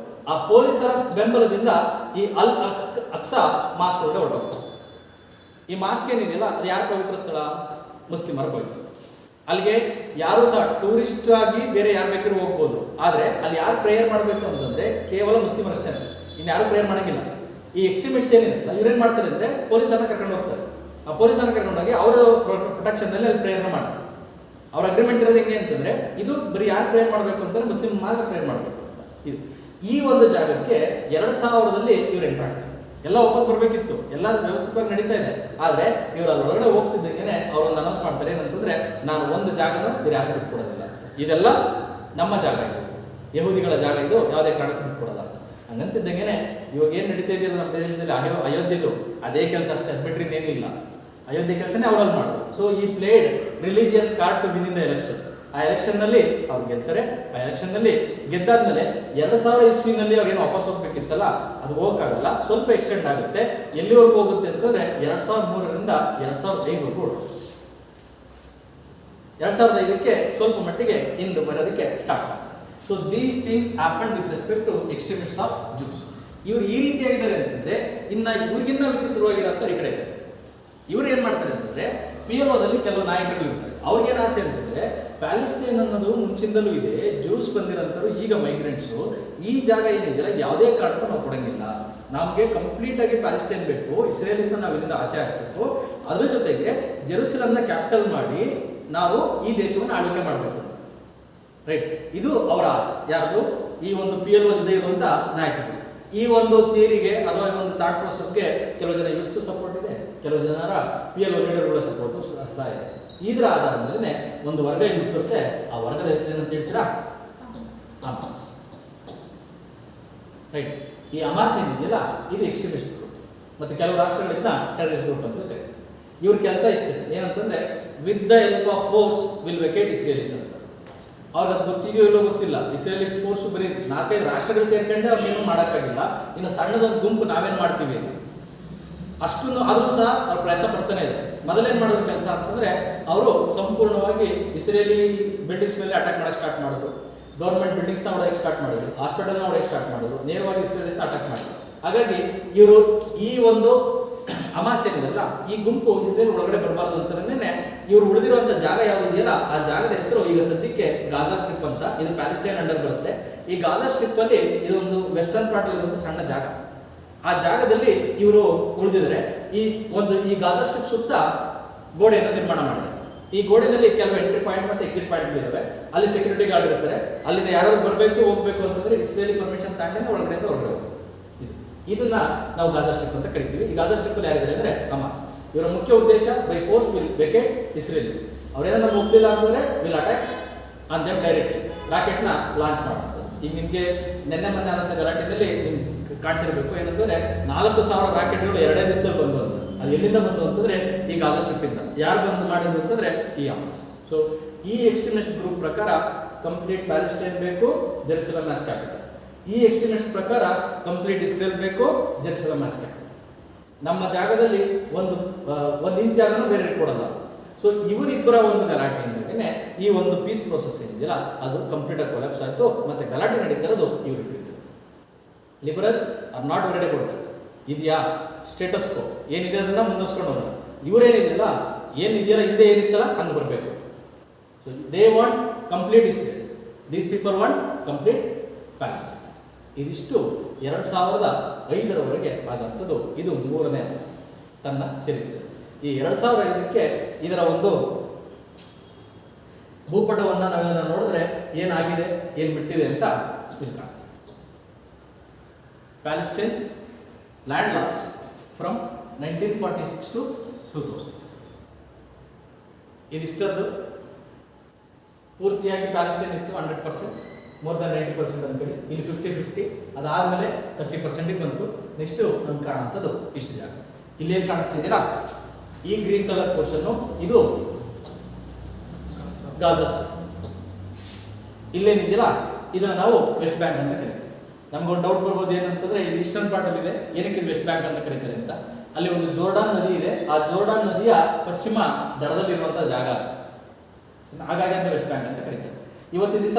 ಆ ಪೊಲೀಸರ ಬೆಂಬಲದಿಂದ ಈ ಅಲ್ ಅಕ್ಸಾ ಮಾಸ್ಕ್ ಒಳಗೆ ಹೊರಟೋಗ್ತಾರೆ. ಈ ಮಾಸ್ಕ್ ಏನಿದೆಯಲ್ಲ ಅದು ಯಾರ ಪವಿತ್ರ ಸ್ಥಳ? ಮುಸ್ಲಿಮರ ಪವಿತ್ರ ಸ್ಥಳ. ಅಲ್ಲಿಗೆ ಯಾರು ಸಹ ಟೂರಿಸ್ಟ್ ಆಗಿ ಬೇರೆ ಯಾರು ಬೇಕಾದ್ರೂ ಹೋಗ್ಬೋದು. ಆದ್ರೆ ಅಲ್ಲಿ ಯಾರು ಪ್ರೇಯರ್ ಮಾಡಬೇಕು ಅಂತಂದ್ರೆ ಕೇವಲ ಮುಸ್ಲಿಮರಷ್ಟೇ, ಇನ್ಯಾರು ಪ್ರೇಯರ್ ಮಾಡಂಗಿಲ್ಲ. ಈ ಎಕ್ಸ್ಟ್ರೀಮಿಸ್ಟ್ಸ್ ಏನಿರಲ್ಲ ಇವ್ರೇನ್ ಮಾಡ್ತಾರೆ ಅಂದ್ರೆ ಪೊಲೀಸರನ್ನ ಕರ್ಕೊಂಡು ಹೋಗ್ತಾರೆ. ಆ ಪೊಲೀಸರನ್ನ ಕರ್ಕೊಂಡೋಗಿ ಅವರ ಪ್ರೊಟೆಕ್ಷನ್ ನಲ್ಲಿ ಅಲ್ಲಿ ಪ್ರೇಯರ್ ಮಾಡ್ತಾರೆ. ಅವ್ರ ಅಗ್ರಿಮೆಂಟ್ ಇರೋದು ಹೆಂಗೆ ಅಂತಂದ್ರೆ ಇದು ಬರೀ ಯಾರು ಪ್ರೇಯರ್ ಮಾಡಬೇಕು ಅಂತಂದ್ರೆ ಮುಸ್ಲಿಂ ಮಾತ್ರ ಪ್ರೇಯರ್ ಮಾಡಬೇಕು ಅಂತ. ಇದು ಈ ಒಂದು ಜಾಗಕ್ಕೆ 2000ರಲ್ಲಿ ಇವ್ರು ಎಂಟರ್ ಆಗ್ತಾರೆ. ಎಲ್ಲ ವಾಪಸ್ ಬರಬೇಕಿತ್ತು, ಎಲ್ಲ ವ್ಯವಸ್ಥಿತವಾಗಿ ನಡೀತಾ ಇದೆ. ಆದ್ರೆ ಇವರು ಅದ್ರೊಳಗಡೆ ಹೋಗ್ತಿದ್ದಂಗೆ ಅವರೊಂದು ಅನೌನ್ಸ್ ಮಾಡ್ತಾರೆ ಏನಂತಂದ್ರೆ ನಾನು ಒಂದು ಜಾಗನ ಇವ್ರು ಯಾರು ಬಿಟ್ಕೊಡೋದಿಲ್ಲ, ಇದೆಲ್ಲ ನಮ್ಮ ಜಾಗ, ಇದು ಯಹೂದಿಗಳ ಜಾಗ, ಇದು ಯಾವುದೇ ಕಾರಣಕ್ಕೆ ಬಿಟ್ಕೊಡೋಲ್ಲ. ಹಂಗಂತಿದ್ದಂಗೆನೆ ಇವಾಗ ಏನ್ ನಡೀತಾ ಇದೆಯಲ್ಲ ನಮ್ಮ ದೇಶದಲ್ಲಿ ಅಯೋಧ್ಯೆದು ಅದೇ ಕೆಲಸ ಅಷ್ಟೇ, ಬಿಟ್ರೆ ಇನ್ನೇನು ಇಲ್ಲ. ಅಯೋಧ್ಯೆ ಕೆಲಸನೇ ಅವರಲ್ಲಿ ಮಾಡೋದು. ಸೊ ಈ played religious card to win in the election. ಆ ಎಲೆಕ್ಷನ್ ನಲ್ಲಿ ಅವ್ರು ಗೆಲ್ತಾರೆ. ಆ ಎಲೆಕ್ಷನ್ ನಲ್ಲಿ ಗೆದ್ದಾದ್ಮೇಲೆ 2000 ಇಸ್ವಿನಲ್ಲಿ ಅವ್ರೇನು ವಾಪಸ್ ಹೋಗ್ಬೇಕಿತ್ತಲ್ಲ ಅದು ಹೋಗಕ್ಕಾಗಲ್ಲ, ಸ್ವಲ್ಪ ಎಕ್ಸ್ಟೆಂಡ್ ಆಗುತ್ತೆ. ಎಲ್ಲಿವರೆಗೂ ಹೋಗುತ್ತೆ ಅಂತಂದ್ರೆ 2003ರಿಂದ 2005ವರೆಗೂ ಹೊರಟು. 2005ಕ್ಕೆ ಸ್ವಲ್ಪ ಮಟ್ಟಿಗೆ ಇಂದು ಬರೋದಕ್ಕೆ ಸ್ಟಾರ್ಟ್ ಮಾಡ್ತಾರೆ. So these things happen with respect to extremists of Jews. ಇವರು ಈ ರೀತಿಯಾಗಿದ್ದಾರೆ ಅಂತಂದ್ರೆ ಇನ್ನ ಇವ್ರಿಗಿಂತ ವಿಚಿತ್ರವಾಗಿರೋಂಥ ಈ ಕಡೆ ಇದ್ದಾರೆ. ಇವ್ರು ಏನ್ ಮಾಡ್ತಾರೆ ಅಂತಂದ್ರೆ PLOದಲ್ಲಿ ಕೆಲವು ನಾಯಕರು ಇರ್ತಾರೆ. ಅವ್ರಿಗೇನು ಆಸೆ ಅಂತಂದ್ರೆ ಪ್ಯಾಲೆಸ್ಟೈನ್ ಅನ್ನೋದು ಮುಂಚಿಂದಲೂ ಇದೆ, ಜ್ಯೂಸ್ ಬಂದಿರೋಂಥವ್ರು ಈಗ ಮೈಗ್ರೆಂಟ್ಸು, ಈ ಜಾಗ ಏನಿದೆಯಲ್ಲ ಯಾವುದೇ ಕಾರಣಕ್ಕೂ ನಾವು ಕೊಡಂಗಿಲ್ಲ, ನಮಗೆ ಕಂಪ್ಲೀಟ್ ಆಗಿ ಪ್ಯಾಲೆಸ್ಟೈನ್ ಬೇಕು, ಇಸ್ರೇಲಿಸ್ನ ನಾವು ಇಲ್ಲಿಂದ ಆಚೆ ಹಾಕಬೇಕು, ಅದ್ರ ಜೊತೆಗೆ ಜೆರುಸಲಂನ ಕ್ಯಾಪಿಟಲ್ ಮಾಡಿ ನಾವು ಈ ದೇಶವನ್ನು ಆಳ್ವಿಕೆ ಮಾಡಬೇಕು. ರೈಟ್, ಇದು ಅವರ ಆಸೆ. ಯಾರ್ದು? ಈ ಒಂದು PLO ಜೊತೆ ಇರುವಂತ ನಾಯಕರು. ಈ ಒಂದು ಥಿಯರಿಗೆ ಅಥವಾ ಈ ಒಂದು ಥಾಟ್ ಪ್ರೊಸೆಸ್ಗೆ ಕೆಲವು ಜನ ಯೂತ್ಸ್ ಸಪೋರ್ಟ್ ಇದೆ, ಕೆಲವು ಜನರ PLO ಲೀಡರ್ಗಳ ಸಪೋರ್ಟು ಸಹ ಇದೆ. ಇದರ ಆಧಾರದ ಮೇಲೆ ಒಂದು ವರ್ಗ ಹುಟ್ಟುತ್ತೆ. ಆ ವರ್ಗದ ಹೆಸರು ಏನಂತ ಹೇಳ್ತೀರಾ? ಹಮಾಸ್. ರೈಟ್, ಈ ಹಮಾಸ್ ಏನಿದೆಯಲ್ಲ ಇದು ಎಕ್ಸ್ಟ್ರೀಮಿಸ್ಟ್ ಗ್ರೂಪ್, ಮತ್ತೆ ಕೆಲವು ರಾಷ್ಟ್ರಗಳಿಂದ ಟೆರರಿಸ್ಟ್ ಗ್ರೂಪ್ ಅಂತ ಕರೀತಾರೆ. ಇವ್ರ ಕೆಲಸ ಇಷ್ಟೇ, ಏನಂತಂದ್ರೆ with the help of force will vacate Israelis ಅಂತ. ಅವ್ರಿಗೆ ಅದು ಗೊತ್ತಿದೆಯೋ ಇಲ್ಲೋ ಗೊತ್ತಿಲ್ಲ. ಇಸ್ರೇಲಿ ಫೋರ್ಸ್ ಬರೀ 4-5 ರಾಷ್ಟ್ರಗಳು ಸೇರ್ಕೊಂಡೆ ಅವ್ರಿಗೇನು ಮಾಡೋಕ್ಕಾಗಿಲ್ಲ. ಇನ್ನು ಸಣ್ಣದೊಂದು ಗುಂಪು ನಾವೇನು ಮಾಡ್ತೀವಿ ಅಷ್ಟನ್ನು ಆದರೂ ಸಹ ಅವ್ರು ಪ್ರಯತ್ನ ಪಡ್ತಾನೆ ಇದೆ. ಮೊದಲೇನು ಮಾಡೋದು ಕೆಲಸ ಅಂತಂದ್ರೆ ಅವರು ಸಂಪೂರ್ಣವಾಗಿ ಇಸ್ರೇಲಿ ಬಿಲ್ಡಿಂಗ್ಸ್ ಮೇಲೆ ಅಟ್ಯಾಕ್ ಮಾಡೋಕ್ಕೆ ಸ್ಟಾರ್ಟ್ ಮಾಡಿದ್ರು. ಗೌರ್ಮೆಂಟ್ ಬಿಲ್ಡಿಂಗ್ಸ್ನ ಹೊಡೆಯೋಕ್ಕೆ ಸ್ಟಾರ್ಟ್ ಮಾಡಿದ್ರು, ಹಾಸ್ಪಿಟಲ್ನ ಹೊಡೆಯೋಕ್ಕೆ ಸ್ಟಾರ್ಟ್ ಮಾಡಿದ್ರು, ನೇರವಾಗಿ ಇಸ್ರೇಲಿಸ್ನ ಅಟ್ಯಾಕ್ ಮಾಡಿದ್ರು. ಹಾಗಾಗಿ ಇವರು ಈ ಒಂದು ಹಮಾಸ್ ಏನಿದೆಯಲ್ಲ ಈ ಗುಂಪು ಇಸ್ರೇಲ್ ಒಳಗಡೆ ಬರಬಾರ್ದು ಅಂತಂದ್ರೆ ಇವರು ಉಳಿದಿರುವಂತ ಜಾಗ ಯಾವುದಿದೆಯಲ್ಲ ಆ ಜಾಗದ ಹೆಸರು ಈಗ ಸದ್ಯಕ್ಕೆ ಗಾಜಾ ಸ್ಟ್ರಿಪ್ ಅಂತ, ಇದು ಪ್ಯಾಲೆಸ್ಟೈನ್ ಅಂಡರ್ ಬರುತ್ತೆ. ಈ ಗಾಜಾ ಸ್ಟ್ರಿಪ್ ಅಲ್ಲಿ ಇದೊಂದು ವೆಸ್ಟರ್ನ್ ಪಾರ್ಟ್ ಇರುವಂತ ಸಣ್ಣ ಜಾಗ, ಆ ಜಾಗದಲ್ಲಿ ಇವರು ಉಳಿದಿದ್ದಾರೆ. ಈ ಗಾಜಾ ಸ್ಟ್ರಿಪ್ ಸುತ್ತ ಗೋಡೆಯನ್ನು ನಿರ್ಮಾಣ ಮಾಡಿದ್ದಾರೆ. ಈ ಗೋಡೆಯಲ್ಲಿ ಕೆಲವು ಎಂಟ್ರಿ ಪಾಯಿಂಟ್ ಮತ್ತೆ ಎಕ್ಸಿಟ್ ಪಾಯಿಂಟ್ ಇದಾವೆ. ಅಲ್ಲಿ ಸೆಕ್ಯೂರಿಟಿ ಗಾರ್ಡ್ ಇರ್ತಾರೆ. ಅಲ್ಲಿಂದ ಯಾರು ಬರಬೇಕು ಹೋಗ್ಬೇಕು ಅಂತಂದ್ರೆ ಇಸ್ರೇಲಿ ಪರ್ಮಿಷನ್ ತಗೊಂಡೇ ಒಳಗಡೆಯಿಂದ ಹೊರಗಡೆ ಹೋಗ್ಬೇಕು. ಇದನ್ನ ನಾವು ಗಾಜಾ ಸ್ಟ್ರಿಪ್ ಅಂತ ಕರಿತೀವಿ. ಈ ಗಾಜಾ ಸ್ಟ್ರಿಪ್ ಅಲ್ಲಿ ಯಾರಿದ್ದಾರೆ ಅಂದ್ರೆ ಹಮಾಸ್. ಇವರ ಮುಖ್ಯ ಉದ್ದೇಶ ಬೈ ಫೋರ್ಸ್ ವಿಲ್ ವೆಕೇಟ್ ಇಸ್ರೇಲಿಸ್. ಅವ್ರೇನ ನಮ್ಗೆ ಒಪ್ಪಿಲ್ಲ ಅಂತಂದ್ರೆ will attack on them directly, rocket ನ ಲಾಂಚ್ ಮಾಡುತ್ತೆ. ಈಗ ನಿಮ್ಗೆ ಮೊನ್ನೆ ಆದಂತ ಗಲಾಟೆಯಲ್ಲಿ ಕಾಣಿಸಿರ್ಬೇಕು ಏನಂತಂದ್ರೆ 4,000 ರಾಕೆಟ್ಗಳು 2 ದಿವಸದಲ್ಲಿ ಬಂದು ಅಂತ. ಅದು ಎಲ್ಲಿಂದ ಬಂದು ಅಂತಂದ್ರೆ ಈ ಗಾಜಾ ಸ್ಟ್ರಿಪ್ ಇಂದ. ಯಾರು ಬಂದು ಮಾಡಿದ್ರು ಅಂತಂದ್ರೆ ಈ ಹಮಾಸ್. ಸೊ ಈ ಎಕ್ಸ್ಟ್ರೀಮಿಸ್ಟ್ ಗ್ರೂಪ್ ಪ್ರಕಾರ ಕಂಪ್ಲೀಟ್ ಪ್ಯಾಲೆಸ್ಟೈನ್ ಬೇಕು, ಜೆರುಸಲೆಮ್ ಆಸ್ ಕ್ಯಾಪಿಟಲ್. ಈ ಎಕ್ಸ್ಟ್ರೀಮಿಸ್ಟ್ ಪ್ರಕಾರ ಕಂಪ್ಲೀಟ್ ಇಸ್ರೇಲ್ ಬೇಕು, ಜೆರುಸಲೆಮ್ ಆಸ್ ಕ್ಯಾಪಿಟಲ್. ನಮ್ಮ ಜಾಗದಲ್ಲಿ ಒಂದು ಇಂಚ್ ಜಾಗನೂ ಬೇರೆ ಕೊಡಲ್ಲ. ಸೊ ಇವರಿಬ್ಬರ ಒಂದು ಗಲಾಟೆಯಿಂದಾಗೇನೆ ಈ ಒಂದು ಪೀಸ್ ಪ್ರೋಸೆಸ್ ಏನಿದೆಯಲ್ಲ ಅದು ಕಂಪ್ಲೀಟ್ ಆಗಿ ಕೊಲಾಪ್ಸ್ ಆಯಿತು. ಮತ್ತೆ ಗಲಾಟೆ ನಡೀತಿರೋದು ಇವರಿಬ್ಬರು. Liberals are not very about that. ಇದೆಯಾ ಸ್ಟೇಟಸ್ ಕೋ ಏನಿದೆ ಅದನ್ನ ಮುಂದುವರ್ಸ್ಕೊಂಡು ಹೋಗೋಣ. ಇವರೇನಿದೆಯಲ್ಲ ಏನಿದೆಯಲ್ಲ ಹಿಂದೆ ಏನಿತ್ತಲ್ಲ ಹಂಗೆ ಬರಬೇಕು. So they want complete Israel, these people want complete Palestine. ಇದಿಷ್ಟು 2005ರವರೆಗೆ ಆದಂಥದ್ದು. ಇದು 3ನೇ ತನ್ನ ಚರಿತ್ರೆ. ಈ 2005ಕ್ಕೆ ಇದರ ಒಂದು ಭೂಪಟವನ್ನು ನಾವೆಲ್ಲ ನೋಡಿದ್ರೆ ಏನಾಗಿದೆ ಏನು ಬಿಟ್ಟಿದೆ ಅಂತ ತಿಳ್ಕ. Palestine land loss from 1946 to 2000. ಇದಿಷ್ಟದ್ದು ಪೂರ್ತಿಯಾಗಿ ಪ್ಯಾಲೆಸ್ಟೈನ್ ಇತ್ತು 100%, ಮೋರ್ ದನ್ 90% ಅನ್ಕೊಳ್ಳಿ. ಇಲ್ಲಿ 50-50, ಅದಾದಮೇಲೆ 30% ಬಂತು. ನೆಕ್ಸ್ಟ್ ನಮ್ಗೆ ಕಾಣುವಂಥದ್ದು ಇಷ್ಟು ಜಾಗ. ಇಲ್ಲೇನು ಕಾಣಿಸ್ತಿದ್ದೀರಾ ಈ ಗ್ರೀನ್ ಕಲರ್ ಪೋರ್ಷನ್ನು, ಇದು ಗಾಜಾ ಸ್ಟ್ರಿಪ್. ಇಲ್ಲೇನಿದೆಯಲ್ಲ ಇದನ್ನ ನಾವು ವೆಸ್ಟ್ ಬ್ಯಾಂಕ್ ಅಂತ ಕರಿತೀವಿ. ನಮ್ಗೊಂದು ಡೌಟ್ ಬರ್ಬೋದು ಏನಂತಂದ್ರೆ ಇದು ಈಸ್ಟರ್ನ್ ಪಾರ್ಟ್ ಅಲ್ಲಿ ಇದೆ, ಏನಕ್ಕೆ ವೆಸ್ಟ್ ಬ್ಯಾಂಕ್ ಅಂತ ಕರೀತಾರೆ ಅಂತ. ಅಲ್ಲಿ ಒಂದು ಜೋರ್ಡಾನ್ ನದಿ ಇದೆ, ಆ ಜೋರ್ಡಾನ್ ನದಿಯ ಪಶ್ಚಿಮ ದಡದಲ್ಲಿರುವಂತಹ ಜಾಗ, ಹಾಗಾಗಿ ಅಂತ ವೆಸ್ಟ್ ಬ್ಯಾಂಕ್ ಅಂತ ಕರೀತಾರೆ. ಇವತ್ತಿನ ದಿವಸ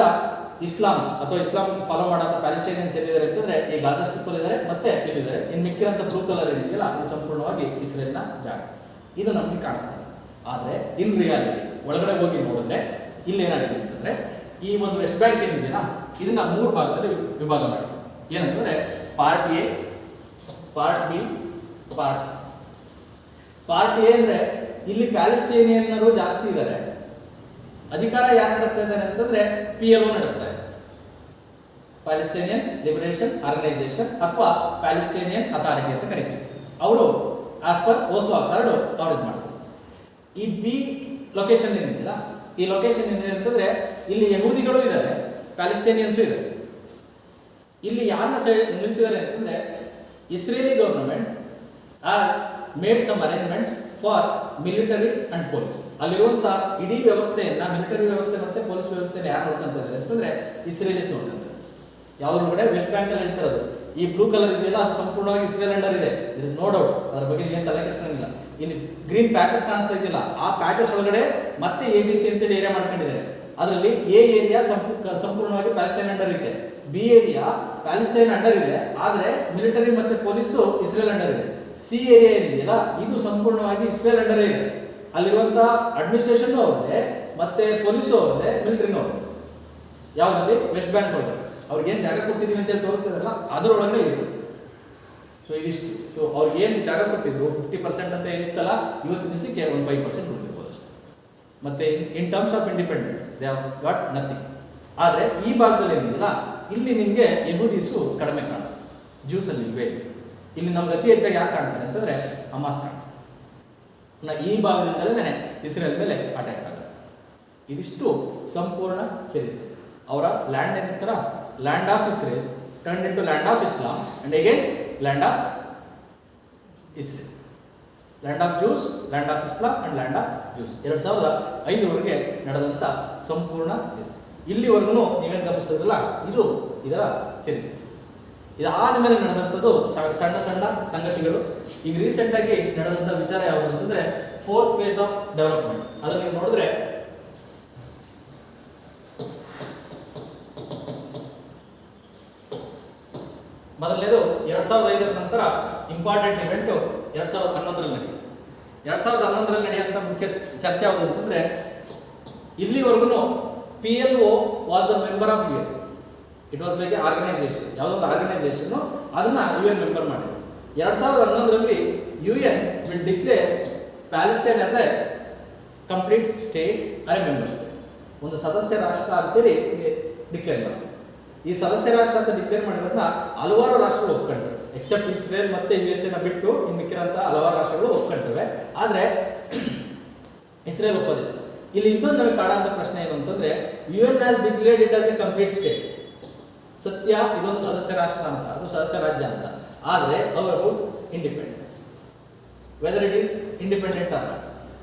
ಇಸ್ಲಾಮ್ಸ್ ಅಥವಾ ಇಸ್ಲಾಂ ಫಾಲೋ ಮಾಡೋ ಪ್ಯಾಲೆಸ್ಟೈನಿಯನ್ಸ್ ಎಲ್ಲಿದ್ದಾರೆ ಅಂತಂದ್ರೆ ಈ ಗಾಜಾ ಸ್ಟ್ರಿಪ್ ಅಲ್ಲಿ ಇದ್ದಾರೆ, ಮತ್ತೆ ಇಲ್ಲಿದ್ದಾರೆ. ಇನ್ನು ಮಿಕ್ಕಿರಂತ ಬ್ಲೂ ಕಲರ್ ಏನಿದೆಯಲ್ಲ ಇದು ಸಂಪೂರ್ಣವಾಗಿ ಇಸ್ರೇಲ್ನ ಜಾಗ. ಇದು ನಮಗೆ ಕಾಣಿಸ್ತದೆ. ಆದರೆ ಇನ್ ರಿಯಾಲಿಟಿ ಒಳಗಡೆ ಹೋಗಿ ನೋಡಿದ್ರೆ ಇಲ್ಲಿ ಏನಾಗಿದೆ ಅಂತಂದ್ರೆ ಈ ಒಂದು ವೆಸ್ಟ್ ಬ್ಯಾಂಕ್ ಏನಿದೆಯಲ್ಲ ಇದನ್ನ 3 ಭಾಗದಲ್ಲಿ ವಿಭಾಗ ಮಾಡಿ. ಏನಂತಂದ್ರೆ part A, part B, part C. Part A ಅಂದ್ರೆ ಇಲ್ಲಿ ಪ್ಯಾಲೆಸ್ಟೈನಿಯನ್ನರು ಜಾಸ್ತಿ ಇದ್ದಾರೆ. ಅಧಿಕಾರ ಯಾರು ನಡೆಸ್ತಾ ಇದ್ದಾರೆ ಅಂತಂದ್ರೆ PLO ನಡೆಸ್ತಾ ಇದೆ, ಪ್ಯಾಲೆಸ್ಟೈನಿಯನ್ ಲಿಬರೇಷನ್ ಆರ್ಗನೈಸೇಷನ್ ಅಥವಾ ಪ್ಯಾಲೆಸ್ಟೈನಿಯನ್ ಅಥಾರಿಟಿ ಅಂತ ಕರಿತೀವಿ. ಅವರು ಆಸ್ ಪರ್ ಓಸ್ಲೋ ಅಕಾರ್ಡ್ ಅವ್ರು ಇದು ಮಾಡ್ತಾರೆ. ಈ ಬಿ ಲೊಕೇಶನ್ ಏನಿದೆಯಲ್ಲ ಈ ಲೊಕೇಶನ್ ಏನಿದೆ ಅಂತಂದ್ರೆ ಇಲ್ಲಿ ಯಹೂದಿಗಳು ಇದ್ದಾರೆ, ಪ್ಯಾಲೆಸ್ಟೈನಿಯನ್ಸು ಇದ್ದಾರೆ. ಇಲ್ಲಿ ಯಾರನ್ನ ನಿಲ್ಲಿಸಿದ್ದಾರೆ ಅಂತಂದ್ರೆ Israeli government as made some arrangements for military and police. ಅಲ್ಲಿರುವಂತ ಇಡೀ ವ್ಯವಸ್ಥೆಯನ್ನ, ಮಿಲಿಟರಿ ವ್ಯವಸ್ಥೆ ಮತ್ತೆ ಪೊಲೀಸ್ ವ್ಯವಸ್ಥೆಯನ್ನು ಯಾರು ನೋಡ್ಕೊಂತ ಇದ್ದಾರೆ ಅಂತಂದ್ರೆ ಇಸ್ರೇಲಿಸ್ ನೋಡ್ಕೊಂತಾರೆ. ಯಾವ್ದ್ರ ಕಡೆ ವೆಸ್ಟ್ ಬ್ಯಾಂಕ್ ಅಲ್ಲಿ ಹೇಳ್ತಿರೋದು ಈ ಬ್ಲೂ ಕಲರ್ ಇದೆಯಲ್ಲ ಅದು ಸಂಪೂರ್ಣವಾಗಿ ಇಸ್ರೇಲ್ ಅಂಡರ್ ಇದೆ, ನೋ ಡೌಟ್. ಅದ್ರ ಬಗ್ಗೆ ಏನು ತಲೆ ಕೆಡಿಸ್ಕೊಂಡಿಲ್ಲ. ಇಲ್ಲಿ ಗ್ರೀನ್ ಪ್ಯಾಚಸ್ ಕಾಣಿಸ್ತಾ ಇದೆಯಲ್ಲ ಆ ಪ್ಯಾಚಸ್ ಒಳಗಡೆ ಮತ್ತೆ ABC ಅಂತೇಳಿ ಏರಿಯಾ ಮಾಡ್ಕೊಂಡಿದ್ದಾರೆ. ಅದರಲ್ಲಿ ಎ ಏರಿಯಾ ಸಂಪೂರ್ಣವಾಗಿ ಪ್ಯಾಲೆಸ್ಟೈನ್ ಅಂಡರ್ ಇದೆ, ಬಿ ಏರಿಯಾ ಪ್ಯಾಲೆಸ್ಟೈನ್ ಅಂಡರ್ ಇದೆ, ಆದ್ರೆ ಮಿಲಿಟರಿ ಮತ್ತೆ ಪೊಲೀಸು ಇಸ್ರೇಲ್ ಅಂಡರ್ ಇದೆ. ಸಿ ಏರಿಯಾ ಏನಿದೆಯಲ್ಲ ಇದು ಸಂಪೂರ್ಣವಾಗಿ ಇಸ್ರೇಲ್ ಅಂಡರ್ ಇದೆ. ಅಲ್ಲಿರುವಂತಹ ಅಡ್ಮಿನಿಸ್ಟ್ರೇಷನ್ ಅವ್ರದೇ, ಮತ್ತೆ ಪೊಲೀಸು ಅವ್ರದೇ, ಮಿಲಿಟರಿನೂ ಅವ್ರದೇ. ಯಾವ್ದ್ರಲ್ಲಿ ವೆಸ್ಟ್ ಬ್ಯಾಂಕ್ ಒಳಗಡೆ ಅವ್ರಿಗೆ ಏನು ಜಾಗ ಕೊಟ್ಟಿದ್ದೀವಿ ಅಂತೇಳಿ ತೋರಿಸ್ತಿದ್ರಲ್ಲ ಅದರೊಳಗಡೆ ಇದೆ. ಸೊ ಇದಿಷ್ಟು. ಸೊ ಅವ್ರಿಗೆ ಏನು ಜಾಗ ಕೊಟ್ಟಿದ್ರು 50% ಅಂತ ಏನಿತ್ತಲ್ಲ ಇವತ್ತಿನ ದಿವಸಕ್ಕೆ ಒಂದು 5% ಉಳಿದಿರ್ಬೋದು ಅಷ್ಟೇ. ಮತ್ತೆ in terms of independence they have got nothing. ಆದರೆ ಈ ಭಾಗದಲ್ಲಿ ಏನಿದೆಯಲ್ಲ ಇಲ್ಲಿ ನಿಮಗೆ ಯಹೂದೀಸು ಕಡಿಮೆ ಕಾಣುತ್ತೆ, ಜ್ಯೂಸ್ ಅಲ್ಲಿ ಇಲ್ವೇ ಇಲ್ಲ. ಇಲ್ಲಿ ನಮ್ಗೆ ಅತಿ ಹೆಚ್ಚಾಗಿ ಯಾರು ಕಾಣ್ತಾರೆ ಅಂತಂದ್ರೆ ಹಮಾಸ್ ಕಾಣಿಸ್ತಾರೆ. ಈ ಭಾಗದಿಂದಲೇ ಇಸ್ರೇಲ್ ಮೇಲೆ ಅಟ್ಯಾಕ್ ಆಗುತ್ತೆ. ಇದಿಷ್ಟು ಸಂಪೂರ್ಣ ಚರಿತ್ರೆ. ಅವರ ಲ್ಯಾಂಡ್ ಏನಿರ್ತಾರ land of Israel turn into land of Islam and again land of Israel, land of Jews, land of Islam and land of Jews. 2005ರವರೆಗೆ ನಡೆದಂತ ಸಂಪೂರ್ಣ ಇಲ್ಲಿವರೆಗೂ ನೀವೇನು ಗಮನಿಸೋದಿಲ್ಲ, ಇದು ಇದರ ಚರಿತ್ರೆ. ಇದಾದ ಮೇಲೆ ನಡೆದಂಥದ್ದು ಸಣ್ಣ ಸಣ್ಣ ಸಂಗತಿಗಳು. ಈಗ ರೀಸೆಂಟ್ ಆಗಿ ನಡೆದಂಥ ವಿಚಾರ ಯಾವುದು ಅಂತಂದ್ರೆ 4th ಫೇಸ್ ಆಫ್ ಡೆವಲಪ್ಮೆಂಟ್. ಅದನ್ನು ನೀವು ನೋಡಿದ್ರೆ ಮೊದಲನೇದು 2005 ನಂತರ ಇಂಪಾರ್ಟೆಂಟ್ ಇವೆಂಟು 2011 ನಡೆಯಿತು. 2011 ನಡೆಯುವಂಥ ಮುಖ್ಯ ಚರ್ಚೆ ಯಾವುದು ಅಂತಂದರೆ, ಇಲ್ಲಿವರೆಗೂ PLO was the member of UN. It was like a organisation, ಯಾವುದೊಂದು ಆರ್ಗನೈಸೇಷನ್ನು ಅದನ್ನು UN ಮೆಂಬರ್ ಮಾಡಿದೆ. 2011 UN will declare Palestine as a complete state or a member state, ಒಂದು ಸದಸ್ಯ ರಾಷ್ಟ್ರ ಅಂತೇಳಿ ಡಿಕ್ಲೇರ್ ಮಾಡಿದೆ. ಈ ಸದಸ್ಯ ರಾಷ್ಟ್ರ ಅಂತ ಡಿಕ್ಲೇರ್ ಮಾಡಿರೋದನ್ನ ಹಲವಾರು ರಾಷ್ಟ್ರಗಳು ಒಪ್ಕೊಂಡ್ರು, ಎಕ್ಸೆಪ್ಟ್ ಇಸ್ರೇಲ್ ಮತ್ತು USA ಬಿಟ್ಟು ಇನ್ನು ಮಿಕ್ಕಿರೋಂಥ ಹಲವಾರು ರಾಷ್ಟ್ರಗಳು ಒಪ್ಕೊಂಡಿವೆ. ಆದರೆ ಇಸ್ರೇಲ್ ಒಪ್ಪೋದಿಲ್ಲ. ಇಲ್ಲಿ ಇನ್ನೊಂದು ನಮಗೆ ಕಾಡಂತ ಪ್ರಶ್ನೆ ಏನು ಅಂತಂದ್ರೆ, UN has declared it as a complete state. ಸತ್ಯ, ಇದೊಂದು ಸದಸ್ಯ ರಾಷ್ಟ್ರ ಅಂತ, ಅದು ಸದಸ್ಯ ರಾಜ್ಯ ಅಂತ. ಆದರೆ ಅವರು independence, whether it is independent ಅಲ್ಲ,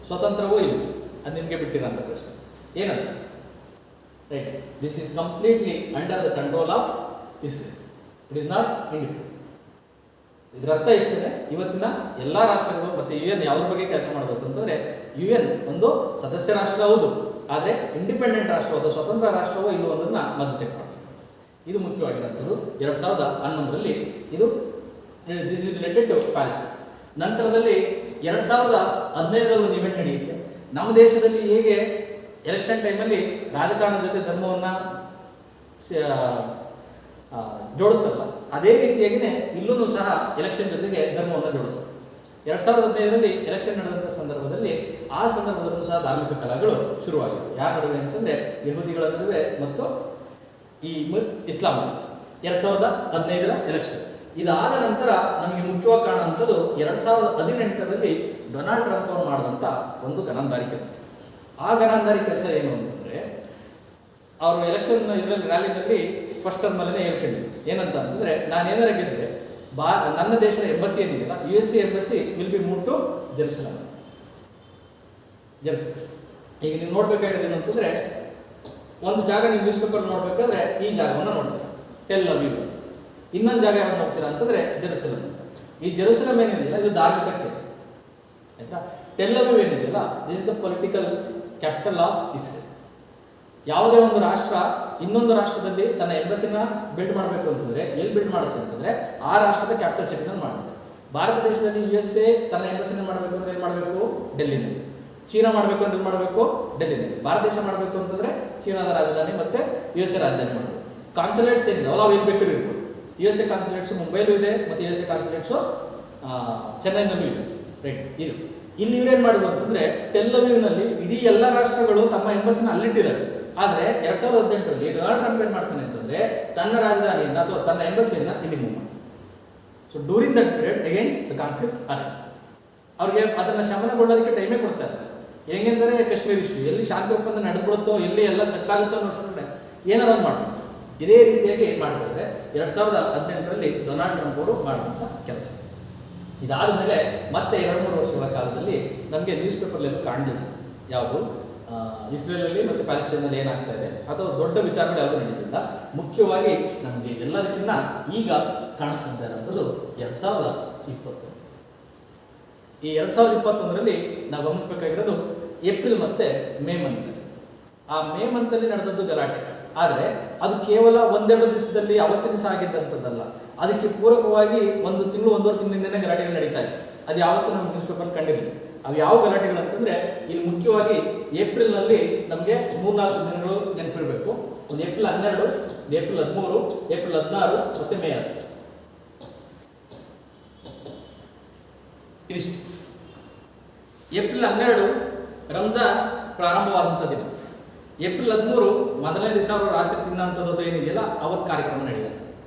ಸ್ವತಂತ್ರವೋ ಇಲ್ಲ, ಅದು ನಿಮಗೆ ಬಿಟ್ಟಿರೋಂಥ ಪ್ರಶ್ನೆ ಏನಂತ. Right, this is completely under the control of Israel, it is not independent. ಇದರ ಅರ್ಥ ಇಷ್ಟೇ, ಇವತ್ತಿನ ಎಲ್ಲ ರಾಷ್ಟ್ರಗಳು ಮತ್ತು UN ಯಾವುದ್ರ ಬಗ್ಗೆ ಕೆಲಸ ಮಾಡಬೇಕು ಅಂತಂದರೆ, UN ಒಂದು ಸದಸ್ಯ ರಾಷ್ಟ್ರ ಹೌದು, ಆದರೆ ಇಂಡಿಪೆಂಡೆಂಟ್ ರಾಷ್ಟ್ರ ಅಥವಾ ಸ್ವತಂತ್ರ ರಾಷ್ಟ್ರವೋ ಇಲ್ಲವೋ ಅನ್ನೋದನ್ನ ಮೊದಲು ಚೆಕ್ ಮಾಡಬೇಕು. ಇದು ಮುಖ್ಯವಾಗಿರುವಂಥದ್ದು 2011 ಇದು this is related to Palestine. ನಂತರದಲ್ಲಿ 2015 ಒಂದು ಇವೆಂಟ್ ನಡೆಯುತ್ತೆ. ನಮ್ಮ ದೇಶದಲ್ಲಿ ಹೇಗೆ ಎಲೆಕ್ಷನ್ ಟೈಮಲ್ಲಿ ರಾಜಕಾರಣದ ಜೊತೆ ಧರ್ಮವನ್ನು ಜೋಡಿಸ್ತಲ್ಲ, ಅದೇ ರೀತಿಯಾಗಿಯೇ ಇಲ್ಲೂ ಸಹ ಎಲೆಕ್ಷನ್ ಜೊತೆಗೆ ಧರ್ಮವನ್ನು ಜೋಡಿಸ್ತಾರೆ. 2015 ಎಲೆಕ್ಷನ್ ನಡೆದಂಥ ಸಂದರ್ಭದಲ್ಲಿ ಆ ಸಂದರ್ಭದಲ್ಲೂ ಸಹ ಧಾರ್ಮಿಕ ಕಲಹಗಳು ಶುರುವಾಗಿವೆ. ಯಾರ ನಡುವೆ ಅಂತಂದರೆ ಯಹೂದಿಗಳ ನಡುವೆ ಮತ್ತು ಈ ಇಸ್ಲಾಂ. 2015 ಎಲೆಕ್ಷನ್ ಇದಾದ ನಂತರ ನಮಗೆ ಮುಖ್ಯವಾಗಿ ಕಾಣುವಂಥದ್ದು 2018 ಡೊನಾಲ್ಡ್ ಟ್ರಂಪ್ ಅವರು ಮಾಡಿದಂಥ ಒಂದು ಗನಾಂಧಾರಿ ಕೆಲಸ. ಆ ಗನಾಂಧಾರಿ ಕೆಲಸ ಏನು ಅಂತಂದರೆ, ಅವರು ಎಲೆಕ್ಷನ್ ಇದರಲ್ಲಿ ರ್ಯಾಲಿನಲ್ಲಿ ಫಸ್ಟ್ ಟರ್ಮಲ್ಲೇ ಹೇಳ್ಕೊಂಡಿದ್ರು ಏನಂತ ಅಂತಂದರೆ, ನಾನೇನಾರ ಗೆದ್ದರೆ ನನ್ನ ದೇಶದ ಎಂಬಸಿ ಏನಿದೆಯಲ್ಲ, USA embassy will be move to Jerusalem. ಈಗ ನೀವು ನೋಡ್ಬೇಕಾಗಿರೋದು ಏನು ಅಂತಂದರೆ, ಒಂದು ಜಾಗ ನೀವು ನ್ಯೂಸ್ ಪೇಪರ್ ನೋಡ್ಬೇಕಾದ್ರೆ ಈ ಜಾಗವನ್ನು ನೋಡ್ತೀರಾ, ಟೆಲ್ ಅವೀವ್. ಇನ್ನೊಂದು ಜಾಗ ಯಾವಾಗ ನೋಡ್ತೀರಾ ಅಂತಂದರೆ ಜೆರುಸಲಂ. ಈ ಜೆರುಸಲಂ ಏನಿದೆಯಲ್ಲ, ಇದು ಧಾರ್ಮಿಕ ಕೇಂದ್ರ ಆಯ್ತಾ. ಟೆಲ್ ಅವೀವ್ ಏನಿದೆಯಲ್ಲ, this is the political capital of Israel. ಯಾವುದೇ ಒಂದು ರಾಷ್ಟ್ರ ಇನ್ನೊಂದು ರಾಷ್ಟ್ರದಲ್ಲಿ ತನ್ನ ಎಂಬಸಿನ ಬಿಲ್ಡ್ ಮಾಡಬೇಕು ಅಂತಂದರೆ ಎಲ್ಲಿ ಬಿಲ್ಡ್ ಮಾಡುತ್ತೆ ಅಂತಂದರೆ, ಆ ರಾಷ್ಟ್ರದ ಕ್ಯಾಪಿಟಲ್ ಸಿಟಿನಲ್ಲಿ ಮಾಡುತ್ತೆ. ಭಾರತ ದೇಶದಲ್ಲಿ USA ತನ್ನ ಎಂಬಸಿನ ಮಾಡಬೇಕು ಅಂದ್ರೆ ಏನು ಮಾಡಬೇಕು? ಡೆಲ್ಲಿನಲ್ಲಿ. ಚೀನಾ ಮಾಡಬೇಕು ಅಂದ್ರೆ ಏನು ಮಾಡಬೇಕು? ಡೆಲ್ಲಿನಲ್ಲಿ. ಭಾರತ ದೇಶ ಮಾಡಬೇಕು ಅಂತಂದರೆ ಚೀನಾದ ರಾಜಧಾನಿ ಮತ್ತು USA ರಾಜಧಾನಿ ಮಾಡಬೇಕು. ಕಾನ್ಸುಲೇಟ್ಸ್ ಏನಿದೆ ಅವು ಎಲ್ಲಿ ಬೇಕಾದ್ರೂ ಇರ್ಬೋದು. USA ಕಾನ್ಸುಲೇಟ್ಸು ಮುಂಬೈಲೂ ಇದೆ ಮತ್ತು USA ಕಾನ್ಸುಲೇಟ್ಸು ಚೆನ್ನೈನಲ್ಲೂ ಇದೆ. ರೈಟ್, ಇದು ಇಲ್ಲಿ ಇವ್ರೇನು ಮಾಡಿದ್ರು ಅಂತಂದರೆ, ಟೆಲ್ ಅವೀವ್ನಲ್ಲಿ ಇಡೀ ಎಲ್ಲ ರಾಷ್ಟ್ರಗಳು ತಮ್ಮ ಎಂಬಸಿನ ಅಲ್ಲಿಟ್ಟಿದ್ದಾರೆ. ಆದರೆ 2018 ಡೊನಾಲ್ಡ್ ಟ್ರಂಪ್ ಏನು ಮಾಡ್ತಾನೆ ಅಂತಂದರೆ, ತನ್ನ ರಾಜಧಾನಿಯನ್ನು ಅಥವಾ ತನ್ನ ಎಂಬಸಿಯನ್ನು ಇಲ್ಲಿ ಮೂವ್ ಮಾಡ್ತಾರೆ. So during that period again the conflict arise. ಅವ್ರಿಗೆ ಅದನ್ನು ಶಮನಗೊಳ್ಳೋದಕ್ಕೆ ಟೈಮೇ ಕೊಡ್ತಾ ಇಲ್ಲ. ಹೆಂಗೆಂದರೆ ಕಾಶ್ಮೀರ್ ಇಶ್ಯೂ ಎಲ್ಲಿ ಶಾಂತಿ ಒಪ್ಪಂದ ನಡೆದ್ಬಿಡುತ್ತೋ, ಎಲ್ಲಿ ಎಲ್ಲ ಸೆಟ್ ಆಗುತ್ತೋ ಅನ್ನೋಷ್ಟೇ ಏನಾರು ಒಂದು ಮಾಡ್ತಾರೆ. ಇದೇ ರೀತಿಯಾಗಿ ಏನು ಮಾಡ್ತಾರೆ 2018 ಡೊನಾಲ್ಡ್ ಟ್ರಂಪ್ ಅವರು ಮಾಡಿದಂಥ ಕೆಲಸ. ಇದಾದ ಮೇಲೆ ಮತ್ತೆ 2-3 ವರ್ಷಗಳ ಕಾಲದಲ್ಲಿ ನಮಗೆ ನ್ಯೂಸ್ ಪೇಪರ್ಲೆಲ್ಲೂ ಕಾಣಲಿಲ್ಲ ಯಾವುದು ಇಸ್ರೇಲಲ್ಲಿ ಮತ್ತು ಪ್ಯಾಲೆಸ್ಟೈನಲ್ಲಿ ಏನಾಗ್ತಾ ಇದೆ ಅಥವಾ ದೊಡ್ಡ ವಿಚಾರಗಳು ಯಾವುದು ನಡೀತಿಲ್ಲ. ಮುಖ್ಯವಾಗಿ ನಮಗೆ ಎಲ್ಲದಕ್ಕಿಂತ ಈಗ ಕಾಣಿಸ್ತಾ ಇರೋಂಥದ್ದು 2020. ಈ 2021 ನಾವು ಗಮನಿಸಬೇಕಾಗಿರೋದು ಏಪ್ರಿಲ್ ಮತ್ತು ಮೇ ಮಂತ್. ಆ ಮೇ ಮಂತಲ್ಲಿ ನಡೆದದ್ದು ಗಲಾಟೆ. ಆದರೆ ಅದು ಕೇವಲ 1-2 ದಿವಸದಲ್ಲಿ ಅವತ್ತಿನ ದಿವಸ ಆಗಿದ್ದಂಥದ್ದಲ್ಲ. ಅದಕ್ಕೆ ಪೂರಕವಾಗಿ 1 ತಿಂಗಳು 1.5 ತಿಂಗಳಿಂದನೇ ಗಲಾಟೆಗಳು ನಡೀತಾ ಇದೆ. ಅದು ಯಾವತ್ತೂ ನಮ್ಮ ನ್ಯೂಸ್ ಪೇಪರ್ ಕಂಡಿರಲಿಲ್ಲ. ಅವು ಯಾವ ಗಲಾಟೆಗಳು ಅಂತಂದರೆ, ಇಲ್ಲಿ ಮುಖ್ಯವಾಗಿ ಏಪ್ರಿಲ್ನಲ್ಲಿ ನಮಗೆ 3-4 ದಿನಗಳು ನೆನಪಿರಬೇಕು. ಒಂದು ಏಪ್ರಿಲ್ 12, ಏಪ್ರಿಲ್ 13, ಏಪ್ರಿಲ್ 16 ಮತ್ತು ಮೇ 10. ಇದಿಷ್ಟು. ಏಪ್ರಿಲ್ 12 ರಂಜಾನ್ ಪ್ರಾರಂಭವಾದಂಥ ದಿನ. ಏಪ್ರಿಲ್ 13 ಮೊದಲನೇ ದಿವಸ ಅವರು ರಾತ್ರಿ ತಿನ್ನೋಂಥದ್ದು ಏನಿದೆಯಲ್ಲ ಅವತ್ತು ಕಾರ್ಯಕ್ರಮ ನಡೆಯುತ್ತೆ.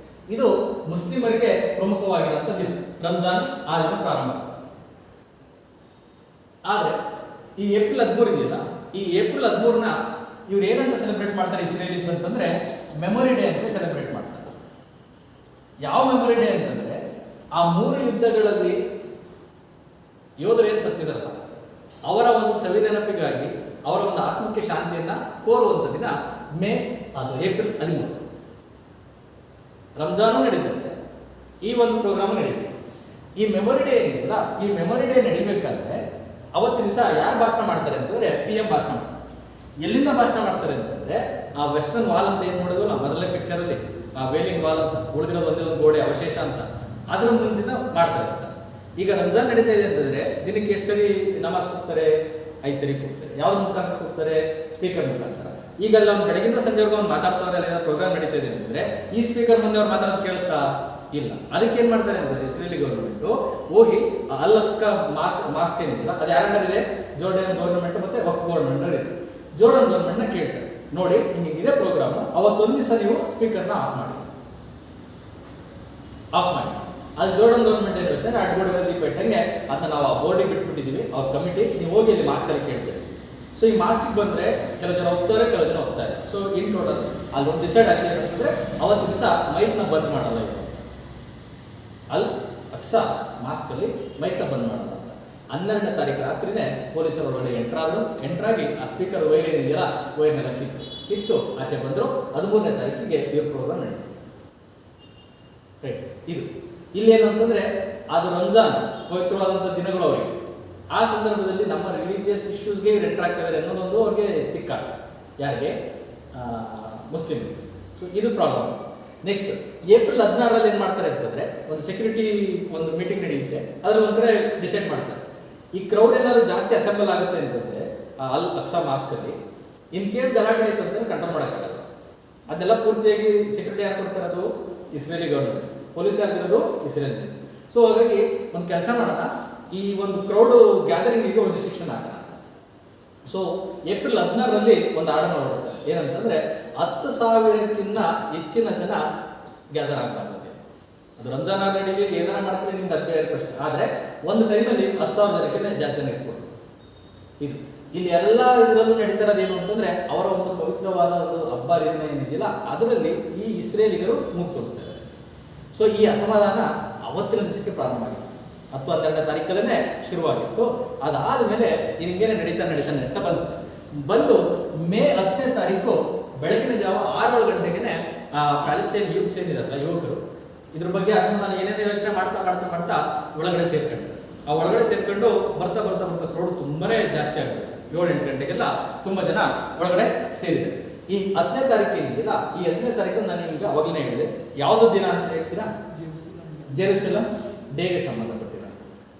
ಇದು ಮುಸ್ಲಿಮರಿಗೆ ಪ್ರಮುಖವಾಗಿರುವಂಥ ದಿನ. ರಂಜಾನ್ ಆ ದಿನ ಪ್ರಾರಂಭ. ಆದರೆ ಈ ಏಪ್ರಿಲ್ 13 ಇದೆಯಲ್ಲ, ಈ ಏಪ್ರಿಲ್ 13ನ ಇವ್ರು ಏನಂತ ಸೆಲೆಬ್ರೇಟ್ ಮಾಡ್ತಾರೆ ಇಸ್ರೇಲೀಸ್ ಅಂತಂದರೆ, ಮೆಮೊರಿ ಡೇ ಅಂತ ಸೆಲೆಬ್ರೇಟ್ ಮಾಡ್ತಾರೆ. ಯಾವ ಮೆಮೊರಿ ಡೇ ಅಂತಂದರೆ, ಆ 3 ಯುದ್ಧಗಳಲ್ಲಿ ಯೋಧರು ಏನು ಸತ್ತಿದಾರಲ್ಲ ಅವರ ಒಂದು ಸವಿನೆನಪಿಗಾಗಿ, ಅವರ ಒಂದು ಆತ್ಮಕ್ಕೆ ಶಾಂತಿಯನ್ನು ಕೋರುವಂಥ ದಿನ ಮೇ ಅದು ಏಪ್ರಿಲ್ 13. ರಂಜಾನು ನಡೀತದೆ, ಈ ಒಂದು ಪ್ರೋಗ್ರಾಮ್ ನಡೀಬೇಕು. ಈ ಮೆಮೊರಿ ಡೇ ಏನಿದೆಯಲ್ಲ, ಈ ಮೆಮೊರಿ ಡೇ ನಡಿಬೇಕಾದ್ರೆ ಅವತ್ತಿನ ದಿವಸ ಯಾರು ಭಾಷಣ ಮಾಡ್ತಾರೆ ಅಂತಂದರೆ PM ಭಾಷಣ ಮಾಡ್ತಾರೆ. ಎಲ್ಲಿಂದ ಭಾಷಣ ಮಾಡ್ತಾರೆ ಅಂತಂದರೆ, ಆ ವೆಸ್ಟರ್ನ್ ವಾಲ್ ಅಂತ ಏನು ನೋಡಿದ್ವಲ್ಲ ಮೊದಲನೇ ಪಿಕ್ಚರಲ್ಲಿ, ಆ ವೇಲಿಂಗ್ ವಾಲ್ ಅಂತ ಉಳಿದಿರೋ ಒಂದೇ ಒಂದು ಗೋಡೆ ಅವಶೇಷ ಅಂತ ಅದ್ರ ಮುಂಚಿನ ಮಾಡ್ತಾರೆ ಅಂತ. ಈಗ ರಂಜಾನ್ ನಡೀತಾ ಇದೆ ಅಂತಂದ್ರೆ ದಿನಕ್ಕೆ ಎಷ್ಟು ಸರಿ ನಮಾಜ್ ಕೂಗ್ತಾರೆ? 5 ಸರಿ ಕೂಗ್ತಾರೆ. ಯಾವ್ದು ಮುಖಾಂತರ ಕೂಗ್ತಾರೆ? ಸ್ಪೀಕರ್ ಮುಖಾಂತರ. ಈಗ ಅಲ್ಲಿ ಅವ್ನು ಬೆಳಗಿಂದ ಸಂಜೆವರೆಗೂ ಅವ್ನು ಮಾತಾಡ್ತಾವ್ರೆ, ಏನೋ ಪ್ರೋಗ್ರಾಮ್ ನಡೀತಾ ಇದೆ ಅಂತಂದ್ರೆ ಈ ಸ್ಪೀಕರ್ ಮುಂದೆ ಅವ್ರು ಮಾತಾಡೋದು ಕೇಳುತ್ತಾ? ಇಲ್ಲ. ಅದಕ್ಕೆ ಏನ್ ಮಾಡ್ತಾರೆ ಅಂತಂದ್ರೆ ಇಸ್ರೇಲಿ ಗೌರ್ಮೆಂಟ್ ಹೋಗಿ ಅಲ್ ಅಕ್ಸಾ ಮಾಸ್ಕ್ ಏನಿಲ್ಲ ಅದು ಯಾರ ಅಂಡರ್ ಇದೆ? ಜೋರ್ಡನ್ ಗೌರ್ಮೆಂಟ್ ಮತ್ತೆ ವಕ್ಫ್ ಗೌರ್ಮೆಂಟ್ ಇದೆ. ಜೋರ್ಡನ್ ಗೌರ್ಮೆಂಟ್ ನ ಕೇಳ್ತಾರೆ, ನೋಡಿ ಹಿಂಗಿದೆ ಪ್ರೋಗ್ರಾಮ್, ಅವತ್ತೊಂದು ದಿವಸ ನೀವು ಸ್ಪೀಕರ್ನ ಆಫ್ ಮಾಡಿ. ಅದು ಜೋರ್ಡನ್ ಗೌರ್ಮೆಂಟ್ ಏನ್ ಹೇಳ್ತಾರೆ, ಅಡ್ಗೋಡಿ ಮೇಲೆ ದೀಪ ಇಟ್ಟಂಗೆ ಅದನ್ನ ನಾವು ಆ ಬೋರ್ಡಿಗೆ ಬಿಟ್ಬಿಟ್ಟಿದೀವಿ, ಅವ್ರ ಕಮಿಟಿ, ನೀವು ಹೋಗಿ ಅಲ್ಲಿ ಮಾಸ್ಕ್ ಅಲ್ಲಿ ಕೇಳ್ತೀವಿ. ಸೊ ಈ ಮಾಸ್ಕ್ ಬಂದ್ರೆ ಕೆಲವು ಜನ ಹೋಗ್ತಾರೆ, ಕೆಲವು ಜನ ಹೋಗ್ತಾರೆ. ಸೊ ಇನ್ ಟೋಟಲ್ ಅಲ್ಲಿ ಒಂದು ಡಿಸೈಡ್ ಆಗಿದೆ ಏನಂತಂದ್ರೆ ಅವತ್ತು ದಿವಸ ಮೈಕ್ನ ಬಂದ್ ಮಾಡಲ್ಲ. ಇದು ಅಲ್ ಅಕ್ಸಾ ಮಾಸ್ಕ್ ಅಲ್ಲಿ ಮೈಕ್ನ ಬಂದ್ ಮಾಡಲ್ಲ ಅಂತ 12ನೇ ತಾರೀಕು ರಾತ್ರಿನೇ ಪೊಲೀಸರು ಒಳಗಡೆ ಎಂಟ್ರಾಗಿ ಆ ಸ್ಪೀಕರ್ ವೈರ್ ಏನಿದೆಯಲ್ಲ ವೈರ್ನೆಲ್ಲ ಕಿತ್ತು ಆಚೆ ಬಂದ್ರು. 13ನೇ ತಾರೀಕಿಗೆ ಇವ್ರ ಪ್ರೋಗ್ರಾಮ್ ನಡೀತು. ರೈಟ್. ಇದು ಇಲ್ಲೇನಂತಂದ್ರೆ ಅದು ರಂಜಾನ್ ಪವಿತ್ರವಾದಂಥ ದಿನಗಳು ಅವರಿಗೆ. ಆ ಸಂದರ್ಭದಲ್ಲಿ ನಮ್ಮ ರಿಲಿಜಿಯಸ್ ಇಶ್ಯೂಸ್ಗೆ ಎಂಟರ್ ಆಗ್ತಿದ್ದಾರೆ ಅನ್ನೋದೊಂದು ಅವ್ರಿಗೆ ತಿಕ್ಕ. ಯಾರಿಗೆ? ಮುಸ್ಲಿಂ. ಸೊ ಇದು ಪ್ರಾಬ್ಲಮ್. ನೆಕ್ಸ್ಟ್ ಏಪ್ರಿಲ್ 16ರಲ್ಲಿ ಏನು ಮಾಡ್ತಾರೆ ಅಂತಂದ್ರೆ ಒಂದು ಸೆಕ್ಯೂರಿಟಿ ಒಂದು ಮೀಟಿಂಗ್ ನಡೆಯುತ್ತೆ. ಅದ್ರ ಒಂದು ಕಡೆ ಡಿಸೈಡ್ ಮಾಡ್ತಾರೆ, ಈ ಕ್ರೌಡ್ ಏನಾದ್ರು ಜಾಸ್ತಿ ಅಸೆಂಬಲ್ ಆಗುತ್ತೆ ಅಂತಂದ್ರೆ ಅಲ್ ಅಕ್ಸಾ ಮಾಸ್ಕ್ ಅಲ್ಲಿ ಇನ್ ಕೇಸ್ ಗಲಾಟೆ ಆಯ್ತು ಅಂತಂದ್ರೆ ಕಂಟ್ರೋಲ್ ಮಾಡೋಕ್ಕಾಗಲ್ಲ. ಅದೆಲ್ಲ ಪೂರ್ತಿಯಾಗಿ ಸೆಕ್ಯೂರಿಟಿ ಯಾರು ಕೊಡ್ತಾರೆ? ಅದು ಇಸ್ರೇಲಿ ಗೌರ್ಮೆಂಟ್. ಪೊಲೀಸ್ ಆಗಿರೋದು ಇಸ್ರೇಲ್. ಸೊ ಹಾಗಾಗಿ ಒಂದು ಕೆಲಸ ಮಾಡೋಣ, ಈ ಒಂದು ಕ್ರೌಡ್ ಗ್ಯಾದರಿಂಗಿಗೆ ಒಂದು ಶಿಕ್ಷಣ ಹಾಕೋಣ. ಸೊ ಏಪ್ರಿಲ್ 16ರಲ್ಲಿ ಒಂದು ಆರ್ಡರ್ ಹೊರಡಿಸ್ತಾರೆ. ಏನಂತಂದ್ರೆ 10,000ಕ್ಕಿಂತ ಹೆಚ್ಚಿನ ಜನ ಗ್ಯಾದರ್ ಆಗ್ಬಾರ್ದು. ಅದು ರಂಜಾನ್ ನಡೀಲಿ ಏನಾರ ಮಾಡ್ಕೊಳ್ಳಿ, ನಿಮ್ಗೆ ಅದು ಬೇರೆ ಪ್ರಶ್ನೆ. ಆದರೆ ಒಂದು ಟೈಮಲ್ಲಿ 10,000 ಜನಕ್ಕಿಂತ ಜಾಸ್ತಿ ಜನ ಇಟ್ಕೊಡು. ಇದು ಇಲ್ಲಿ ಎಲ್ಲ ಇದರಲ್ಲೂ ನಡೀತಾರದೇನು ಅಂತಂದ್ರೆ ಅವರ ಒಂದು ಪವಿತ್ರವಾದ ಒಂದು ಹಬ್ಬ ದಿನ ಏನಿದೆಯಲ್ಲ ಅದರಲ್ಲಿ ಈ ಇಸ್ರೇಲಿಗರು ಮೂಗು ತೋರಿಸ್ತಾರೆ. ಸೊ ಈ ಅಸಮಾಧಾನ ಅವತ್ತಿನ ದಿವಸಕ್ಕೆ ಪ್ರಾರಂಭ ಆಗಿತ್ತು. 10-12ನೇ ತಾರೀಕಲ್ಲೇ ಶುರುವಾಗಿತ್ತು. ಅದಾದಮೇಲೆ ಹಿಂಗೇನೆ ನಡೀತಾ ಬಂದು ಮೇ 10ನೇ ತಾರೀಕು ಬೆಳಗಿನ ಜಾವ 6 ಗಂಟೆಗೆ ಪ್ಯಾಲೆಸ್ಟೈನ್ ಯೂತ್ಸ್ ಏನಿರಲ್ಲ ಯುವಕರು ಇದ್ರ ಬಗ್ಗೆ ಅಸಮಾಧಾನ ಏನೇನು ಯೋಚನೆ ಮಾಡ್ತಾ ಒಳಗಡೆ ಸೇರ್ಕೊಂಡ್ರು. ಆ ಒಳಗಡೆ ಸೇರ್ಕೊಂಡು ಬರ್ತಾ ಕ್ರೌಡ್ ತುಂಬಾನೇ ಜಾಸ್ತಿ ಆಗುತ್ತೆ. 7-8 ಗಂಟೆಗೆಲ್ಲ ತುಂಬಾ ಜನ ಒಳಗಡೆ ಸೇರಿದೆ. ಈ 10ನೇ ತಾರೀಕು ಏನಿದೆಯಲ್ಲ, ಈ 10ನೇ ತಾರೀಕು ನಾನು ನಿಮಗೆ ಅವಾಗಲೇ ಹೇಳಿದೆ. ಯಾವುದು ದಿನ ಅಂತ ಹೇಳ್ತೀರಾ? ಜೆರುಸಲಂ ಡೇಗೆ ಸಂಬಂಧಪಟ್ಟಿರೋ.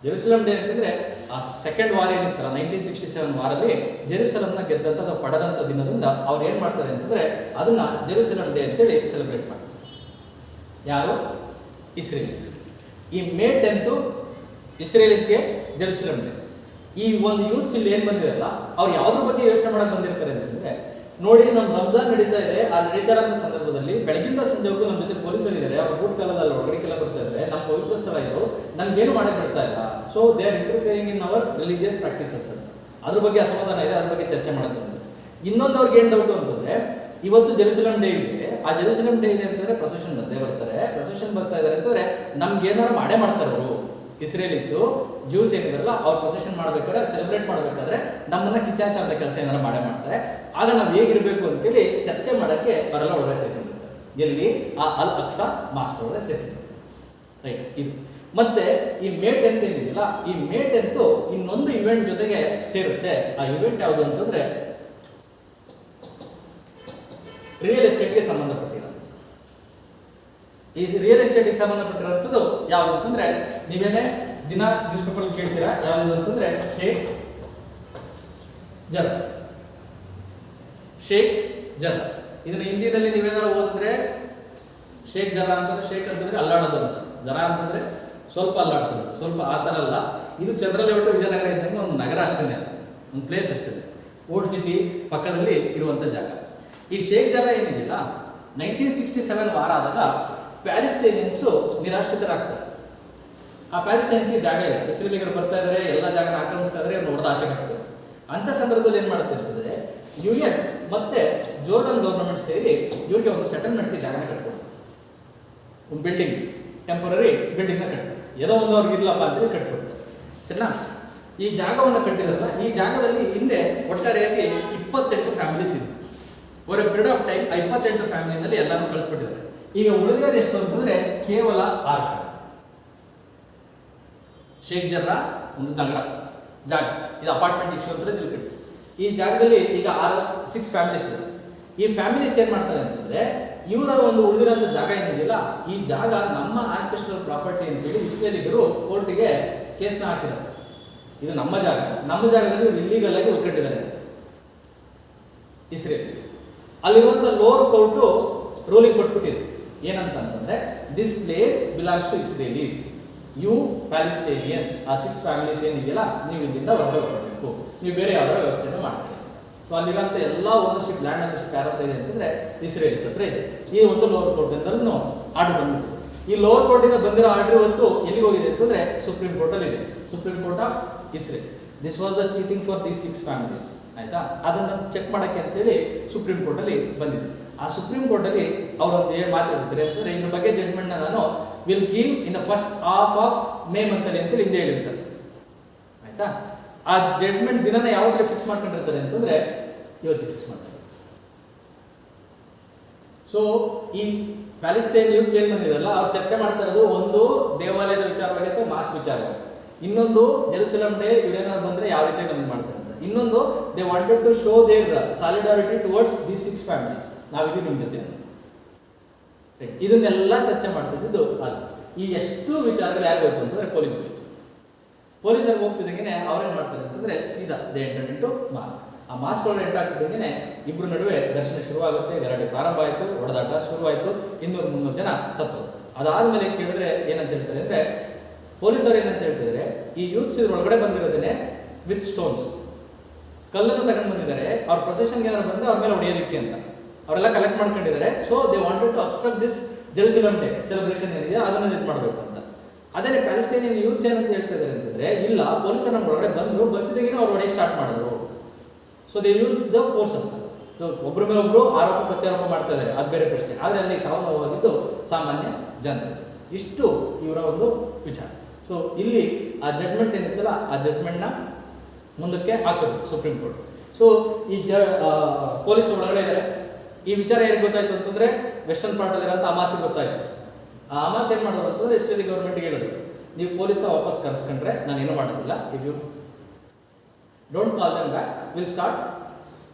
ಜೆರುಸಲಂ ಡೇ ಅಂತಂದ್ರೆ ಆ ಸೆಕೆಂಡ್ ವಾರ್ ಏನಿತ್ತಲ್ಲ 1967 ವಾರದಲ್ಲಿ ಜೆರುಸಲಂನ ಗೆದ್ದಂತ ಪಡೆದಂತ ದಿನದಿಂದ ಅವ್ರು ಏನ್ ಮಾಡ್ತಾರೆ ಅಂತಂದ್ರೆ ಅದನ್ನ ಜೆರುಸಲಂ ಡೇ ಅಂತೇಳಿ ಸೆಲೆಬ್ರೇಟ್ ಮಾಡ್ತಾರೆ. ಯಾರು? ಇಸ್ರೇಲಿಸ್. ಈ ಮೇ 10 ಇಸ್ರೇಲಿಸ್ಗೆ ಜೆರುಸಲಂ ಡೇ. ಈ ಒಂದು ಯೂತ್ಸ್ ಇಲ್ಲಿ ಏನ್ ಬಂದಿರಲ್ಲ ಅವ್ರು ಯಾವ್ದ್ರ ಬಗ್ಗೆ ಯೋಚನೆ ಮಾಡಕ್ ಬಂದಿರ್ತಾರೆ ಅಂತಂದ್ರೆ, ನೋಡಿ ನಮ್ಮ ರಂಜಾನ್ ನಡೀತಾ ಇದೆ, ಆ ನಡೀತಾ ಇರೋ ಸಂದರ್ಭದಲ್ಲಿ ಬೆಳಗಿಂದ ಸಂಜೆವರೆಗೂ ನಮ್ಮ ಜೊತೆ ಪೊಲೀಸರು ಇದ್ದಾರೆ, ಅವ್ರ ಬೂಟ್ ಕಾಲದಲ್ಲಿ ಒಳಗಡೆಗೆಲ್ಲ ಬರ್ತಾ ಇದ್ದಾರೆ, ನಮ್ಮ ಪವಿತ್ರ ಸ್ಥಳ ಇದು, ನಮ್ಗೇನು ಮಾಡಕ್ ಬಿಡ್ತಾ ಇಲ್ಲ. So they are interfering in our religious practices ಅಂತ ಅದ್ರ ಬಗ್ಗೆ ಅಸಮಾಧಾನ ಇದೆ, ಅದ್ರ ಬಗ್ಗೆ ಚರ್ಚೆ ಮಾಡಕ್ ಬಂದಿದೆ. ಇನ್ನೊಂದು ಅವ್ರಿಗೆ ಏನ್ ಡೌಟ್ ಅಂತಂದ್ರೆ, ಇವತ್ತು ಜೆರುಸಲಂ ಡೇ ಇದೆ, ಆ ಜೆರುಸಲಂ ಡೇ ಇದೆ ಅಂತಂದ್ರೆ ಪ್ರೊಸೆಷನ್ ಬರ್ತಾ ಇದ್ದಾರೆ ಅಂತಂದ್ರೆ ನಮ್ಗೆ ಏನಾರು ಮಾಡ್ತಾರೆ ಅವರು ಇಸ್ರೇಲಿಸು ಜ್ಯೂಸ್ ಏನಿದಾರಲ್ಲ ಅವ್ರು ಪ್ರೊಸೆಷನ್ ಮಾಡ್ಬೇಕಾದ್ರೆ ಸೆಲೆಬ್ರೇಟ್ ಮಾಡ್ಬೇಕಾದ್ರೆ ನಮ್ಮನ್ನ ಕಿಚ್ಚಾಯಿಸೋ ಕೆಲಸ ಏನಾರು ಮಾಡ್ತಾರೆ. ಆಗ ನಾವು ಹೇಗಿರ್ಬೇಕು ಅಂತೇಳಿ ಚರ್ಚೆ ಮಾಡಕ್ಕೆ ಅವರೆಲ್ಲ ಒಳಗಡೆ ಸೇರ್ಕೊಂಡಿರ್ತಾರೆ. ಎಲ್ಲಿ? ಆ ಅಲ್ ಅಕ್ಸಾ ಮಾಸ್ಕ್ ಒಳಗಡೆ ಸೇರ್ಕೊಂಡಿರ್ತಾರೆ. ರೈಟ್. ಇದು ಮತ್ತೆ ಈ ಮೇ 10 ಏನಿದೆಯಲ್ಲ, ಈ ಮೇ 10 ಇನ್ನೊಂದು ಇವೆಂಟ್ ಜೊತೆಗೆ ಸೇರುತ್ತೆ. ಆ ಇವೆಂಟ್ ಯಾವುದು ಅಂತಂದ್ರೆ ರಿಯಲ್ ಎಸ್ಟೇಟ್ಗೆ ಸಂಬಂಧಪಟ್ಟಿರೋ. ಈ ರಿಯಲ್ ಎಸ್ಟೇಟ್ಗೆ ಸಂಬಂಧಪಟ್ಟಿರುವಂಥದ್ದು ಯಾವುದು ಅಂತಂದ್ರೆ ನೀವೇನೇ ದಿನ ನ್ಯೂಸ್ ಪೇಪರ್ ಕೇಳ್ತೀರಾ. ಯಾವುದು ಅಂತಂದ್ರೆ ಶೇಖ್ ಜರ್ರಾ. ಇದನ್ನ ಹಿಂದಿಯಲ್ಲಿ ನೀವೇನಾದ್ರು ಓದಿದ್ರೆ ಶೇಖ್ ಜರ್ರಾ ಅಂತಂದ್ರೆ, ಶೇಖ್ ಅಂತಂದ್ರೆ ಅಲ್ಲಾಡೋದು ಅಂತ, ಜರಾ ಅಂತಂದ್ರೆ ಸ್ವಲ್ಪ ಅಲ್ಲಾಡಿಸೋದು, ಸ್ವಲ್ಪ ಆ ಥರ ಅಲ್ಲ. ಇದು ಚಂದ್ರಲೇಔಟ್ ವಿಜಯನಗರ ಇದ್ದಂಗೆ ಒಂದು ನಗರ ಅಷ್ಟೇ, ಒಂದು ಪ್ಲೇಸ್ ಅಷ್ಟೇ, ಓಲ್ಡ್ ಸಿಟಿ ಪಕ್ಕದಲ್ಲಿ ಇರುವಂಥ ಜಾಗ. ಈ ಶೇಖ್ ಜರ್ರಾ ಏನಿದೆಯಲ್ಲ 1967 ವಾರ ಆದಾಗ ಪ್ಯಾಲೆಸ್ಟೈನಿಯನ್ಸು ನಿರಾಶ್ರಿತರಾಗ್ತಾರೆ. ಆ ಪ್ಯಾಲೆಸ್ಟೈನ್ಸ್ಗೆ ಜಾಗ ಇಲ್ಲ, ಇಸ್ರೇಲಿಗರು ಬರ್ತಾ ಇದ್ದಾರೆ, ಎಲ್ಲ ಜಾಗನ ಆಕ್ರಮಿಸ್ತಾ ಇದ್ದಾರೆ, ನೋಡ್ದ ಆಚೆ ಕಟ್ತಾರೆ. ಅಂತ ಸಂದರ್ಭದಲ್ಲಿ ಏನ್ ಮಾಡ್ತಾ ಇರ್ತದೆ, ಯುಎನ್ ಮತ್ತೆ ಜೋರ್ಡನ್ ಗವರ್ನಮೆಂಟ್ ಸೇರಿ ಇವ್ರಿಗೆ ಒಂದು ಸೆಟಲ್ಮೆಂಟ್ಗೆ ಜಾಗನ ಕಟ್ಕೊಡ್ತಾರೆ. ಒಂದು ಬಿಲ್ಡಿಂಗ್, ಟೆಂಪರರಿ ಬಿಲ್ಡಿಂಗ್ನ ಕಟ್ತಾರೆ. ಏನೋ ಒಂದು ಅವ್ರಿಗೆ ಇರ್ಲಪ್ಪ ಅಂತೇಳಿ ಕಟ್ಕೊಡ್ತಾರೆ. ಸರಿನಾ? ಈ ಜಾಗವನ್ನು ಕಟ್ಟಿದಾರಲ್ಲ, ಈ ಜಾಗದಲ್ಲಿ ಹಿಂದೆ ಒಟ್ಟಾರೆಯಾಗಿ 28 ಫ್ಯಾಮಿಲೀಸ್ ಇದೆ. Over a period of time 28 ಫ್ಯಾಮಿಲಿನಲ್ಲಿ ಎಲ್ಲಾನು ಕಳಿಸ್ಬಿಟ್ಟಿದ್ದಾರೆ. ಈಗ ಉಳಿದಿರೋದು ಎಷ್ಟು ಅಂತಂದ್ರೆ ಕೇವಲ 6 ಫ್ಯಾಮಿಲಿ. ಶೇಖ್ ಜರ್ರಾ ಒಂದು ನಗರ ಜಾಗ, ಇದು ಅಪಾರ್ಟ್ಮೆಂಟ್ ಇಶ್ಯೂ ಅಂತ ತಿಳ್ಕೊಳ್ಳಿ. ಈ ಜಾಗದಲ್ಲಿ ಈಗ 6 ಫ್ಯಾಮಿಲೀಸ್ ಇದೆ. ಈ ಫ್ಯಾಮಿಲೀಸ್ ಏನ್ ಮಾಡ್ತಾರೆ ಅಂತಂದ್ರೆ ಇವರ ಒಂದು ಉಳಿದಿರೋಂಥ ಜಾಗ ಏನಿದೆಯಲ್ಲ, ಈ ಜಾಗ ನಮ್ಮ ಆನ್ಸೆಸ್ಟ್ರಲ್ ಪ್ರಾಪರ್ಟಿ ಅಂತೇಳಿ ಇಸ್ರೇಲಿಗರು ಕೋರ್ಟಿಗೆ ಕೇಸ್ನ ಹಾಕಿದ್ದಾರೆ. ಇದು ನಮ್ಮ ಜಾಗದಲ್ಲಿ ಇವರು ಇಲ್ಲೀಗಲ್ ಆಗಿ ಉಳ್ಕೊಂಡಿದ್ದಾರೆ ಇಸ್ರೇಲ್ಸ್. ಅಲ್ಲಿರುವಂಥ ಲೋವರ್ ಕೋರ್ಟು ರೂಲಿಂಗ್ ಕೊಟ್ಬಿಟ್ಟಿದೆ ಏನಂತಂದ್ರೆ, this place belongs to Israelis, you Palestinians, ಆ 6 ಫ್ಯಾಮಿಲೀಸ್ ಏನಿದೆಯಲ್ಲ ನೀವು ಇಲ್ಲಿಂದ ಹೊರಗೆ ಬರಬೇಕು, ನೀವು ಬೇರೆ ಯಾವ್ದಾರ ವ್ಯವಸ್ಥೆಯನ್ನು ಮಾಡ್ತೀವಿ. ಸೊ ಅಲ್ಲಿರೋಂಥ ಎಲ್ಲ ಓನರ್ಶಿಪ್, ಲ್ಯಾಂಡ್ ಓನರ್ಶಿಪ್ ಯಾರ ಹತ್ರ ಇದೆ ಅಂತಂದ್ರೆ ಇಸ್ರೇಲ್ಸ್ ಹತ್ರ ಇದೆ. ಈ ಒಂದು ಲೋವರ್ ಕೋರ್ಟಿಂದಲೂ ಆರ್ಡರ್ ಬಂದ್ಬಿಟ್ಟು, ಈ ಲೋವರ್ ಕೋರ್ಟಿಂದ ಬಂದಿರೋ ಆರ್ಡರ್ ಇವತ್ತು ಎಲ್ಲಿಗೆ ಹೋಗಿದೆ ಅಂತಂದ್ರೆ ಸುಪ್ರೀಂ ಕೋರ್ಟಲ್ಲಿ ಇದೆ, supreme court of Israel. This was the cheating for these 6 families. ಆಯ್ತಾ, ಅದನ್ನು ಚೆಕ್ ಮಾಡಕ್ಕೆ ಅಂತೇಳಿ ಸುಪ್ರೀಂ ಕೋರ್ಟಲ್ಲಿ ಬಂದಿದೆ. ಆ ಸುಪ್ರೀಂ ಕೋರ್ಟಲ್ಲಿ ಅವರೊಂದು ಏನು ಮಾತಾಡ್ತಾರೆ ಅಂತಂದ್ರೆ, ಇದ್ರ ಬಗ್ಗೆ ಜಡ್ಜ್ಮೆಂಟ್ನ ನಾನು will give in the first half of May ಮಂತಲ್ಲಿ ಅಂತೇಳಿ ಹಿಂದೆ ಹೇಳಿರ್ತಾರೆ. ಆಯ್ತಾ, ಆ ಜಡ್ಜ್ಮೆಂಟ್ ದಿನನ ಯಾವತ್ತೂ ಫಿಕ್ಸ್ ಮಾಡ್ಕೊಂಡಿರ್ತಾರೆ ಅಂತಂದ್ರೆ ಇವತ್ತು ಫಿಕ್ಸ್ ಮಾಡ್ತಾರೆ. ಸೊ ಈ ಪ್ಯಾಲಿಸ್ಟೈನ್ ಯೂಸ್ ಏನ್ ಬಂದಿರಲ್ಲ, ಅವ್ರು ಚರ್ಚೆ ಮಾಡ್ತಾ ಇರೋದು ಒಂದು ದೇವಾಲಯದ ವಿಚಾರವಾಗಿ ಅಥವಾ ಮಾಸ್ ವಿಚಾರವಾಗಿ, ಇನ್ನೊಂದು ಜೆರುಸಲಂ ಡೇ ಇವೇನಾದ್ರು ಬಂದ್ರೆ ಯಾವ ರೀತಿ ನಮ್ಗೆ ಮಾಡ್ತಾರೆ ಅಂತ, ಇನ್ನೊಂದು they wanted to show their solidarity towards these 6 families, ನಾವಿದೀವಿ ನಿಮ್ಮ ಜೊತೆ. ಇದನ್ನೆಲ್ಲ ಚರ್ಚೆ ಮಾಡ್ತಿದ್ದು ಅದು. ಈ ಎಷ್ಟು ವಿಚಾರಗಳು ಯಾರು ಹೋಯ್ತು ಅಂತಂದ್ರೆ ಪೊಲೀಸರಿಗೆ ಹೋಗ್ತಿದ್ದಂಗೆ ಅವ್ರೇನ್ ಮಾಡ್ತಾರೆ ಅಂತಂದ್ರೆ ಸೀದಾ ದೇ ಎಂಟರ್ ಇಂಟು ಮಾಸ್ಕ್. ಆ ಮಾಸ್ಕ್ ಒಳಗೆ ಎಂಟರ್ ಆಗ್ತಿದ್ದಂಗೆ ಇಬ್ಬರು ನಡುವೆ ಘರ್ಷಣೆ ಶುರುವಾಗುತ್ತೆ, ಗಲಾಟೆ ಪ್ರಾರಂಭ ಆಯಿತು, ಹೊಡೆದಾಟ ಶುರುವಾಯಿತು, 200-300 ಜನ ಸತ್ತು. ಅದಾದ್ಮೇಲೆ ಕೇಳಿದ್ರೆ ಏನಂತ ಹೇಳ್ತಾರೆ ಅಂದ್ರೆ, ಪೊಲೀಸರು ಏನಂತ ಹೇಳ್ತಿದ್ರೆ, ಈ ಯೂತ್ಸ್ ಇದ್ರ ಒಳಗಡೆ ಬಂದಿರೋದೇನೆ ವಿತ್ ಸ್ಟೋನ್ಸ್, ಕಲ್ಲನ್ನು ತಗೊಂಡು ಬಂದಿದ್ದಾರೆ, ಅವ್ರ ಪ್ರೊಸೆಷನ್ಗೆ ಏನಾದ್ರು ಬಂದ್ರೆ ಅವ್ರ ಮೇಲೆ ಹೊಡೆಯೋದಕ್ಕೆ ಅಂತ ಅವರೆಲ್ಲ ಕಲೆಕ್ಟ್ ಮಾಡ್ಕೊಂಡಿದ್ದಾರೆ. So they wanted to obstruct this Jerusalem Day celebration ಏನಿದೆ ಅದನ್ನು ಇದು ಮಾಡಬೇಕು ಅಂತ. ಅದೇ ಪ್ಯಾಲೆಸ್ಟೈನಿಯನ್ ಯೂತ್ಸ್ ಏನಂತ ಹೇಳ್ತಾ ಇದ್ದಾರೆ ಅಂತಂದ್ರೆ, ಇಲ್ಲ ಪೊಲೀಸರು ನಮ್ಮ ಒಳಗಡೆ ಬರ್ತಿದ್ದಾಗಿನ ಅವ್ರು ಹೊಡೆಯಕ್ಕೆ ಸ್ಟಾರ್ಟ್ ಮಾಡಿದ್ರು. So they use the force ಅಂತ. ಒಬ್ಬರ ಮೇಲೆ ಒಬ್ರು ಆರೋಪ ಪ್ರತ್ಯಾರೋಪ ಮಾಡ್ತಾ ಇದ್ದಾರೆ, ಅದು ಬೇರೆ ಪ್ರಶ್ನೆ. ಆದರೆ ಅಲ್ಲಿ ಸಾವು ನೋವಾಗಿದ್ದು ಸಾಮಾನ್ಯ ಜನತೆ. ಇಷ್ಟು ಇವರ ಒಂದು ವಿಚಾರ. ಸೊ ಇಲ್ಲಿ ಆ ಜಡ್ಜ್ಮೆಂಟ್ ಏನಿತ್ತಲ್ಲ, ಆ ಜಡ್ಜ್ಮೆಂಟ್ನ ಮುಂದಕ್ಕೆ ಹಾಕೋದು ಸುಪ್ರೀಂ ಕೋರ್ಟ್. ಸೊ ಈ ಪೊಲೀಸ್ ಒಳಗಡೆ ಇದ್ದಾರೆ. ಈ ವಿಚಾರ ಯಾರಿಗೆ ಗೊತ್ತಾಯ್ತು ಅಂತಂದ್ರೆ, ವೆಸ್ಟರ್ನ್ ಪಾರ್ಟಲ್ಲಿ ಇರೋಂಥ ಹಮಾಸಿಗೆ ಗೊತ್ತಾಯ್ತು. ಆ ಹಮಾಸ್ ಏನು ಮಾಡೋದು ಅಂತಂದ್ರೆ ಇಸ್ರೇಲಿ ಗೌರ್ಮೆಂಟ್ಗೆ ಹೇಳಿದ್ರು, ನೀವು ಪೊಲೀಸ್ನ ವಾಪಸ್ ಕರೆಸ್ಕೊಂಡ್ರೆ ನಾನು ಏನೂ ಮಾಡೋದಿಲ್ಲ, if you don't call them back will start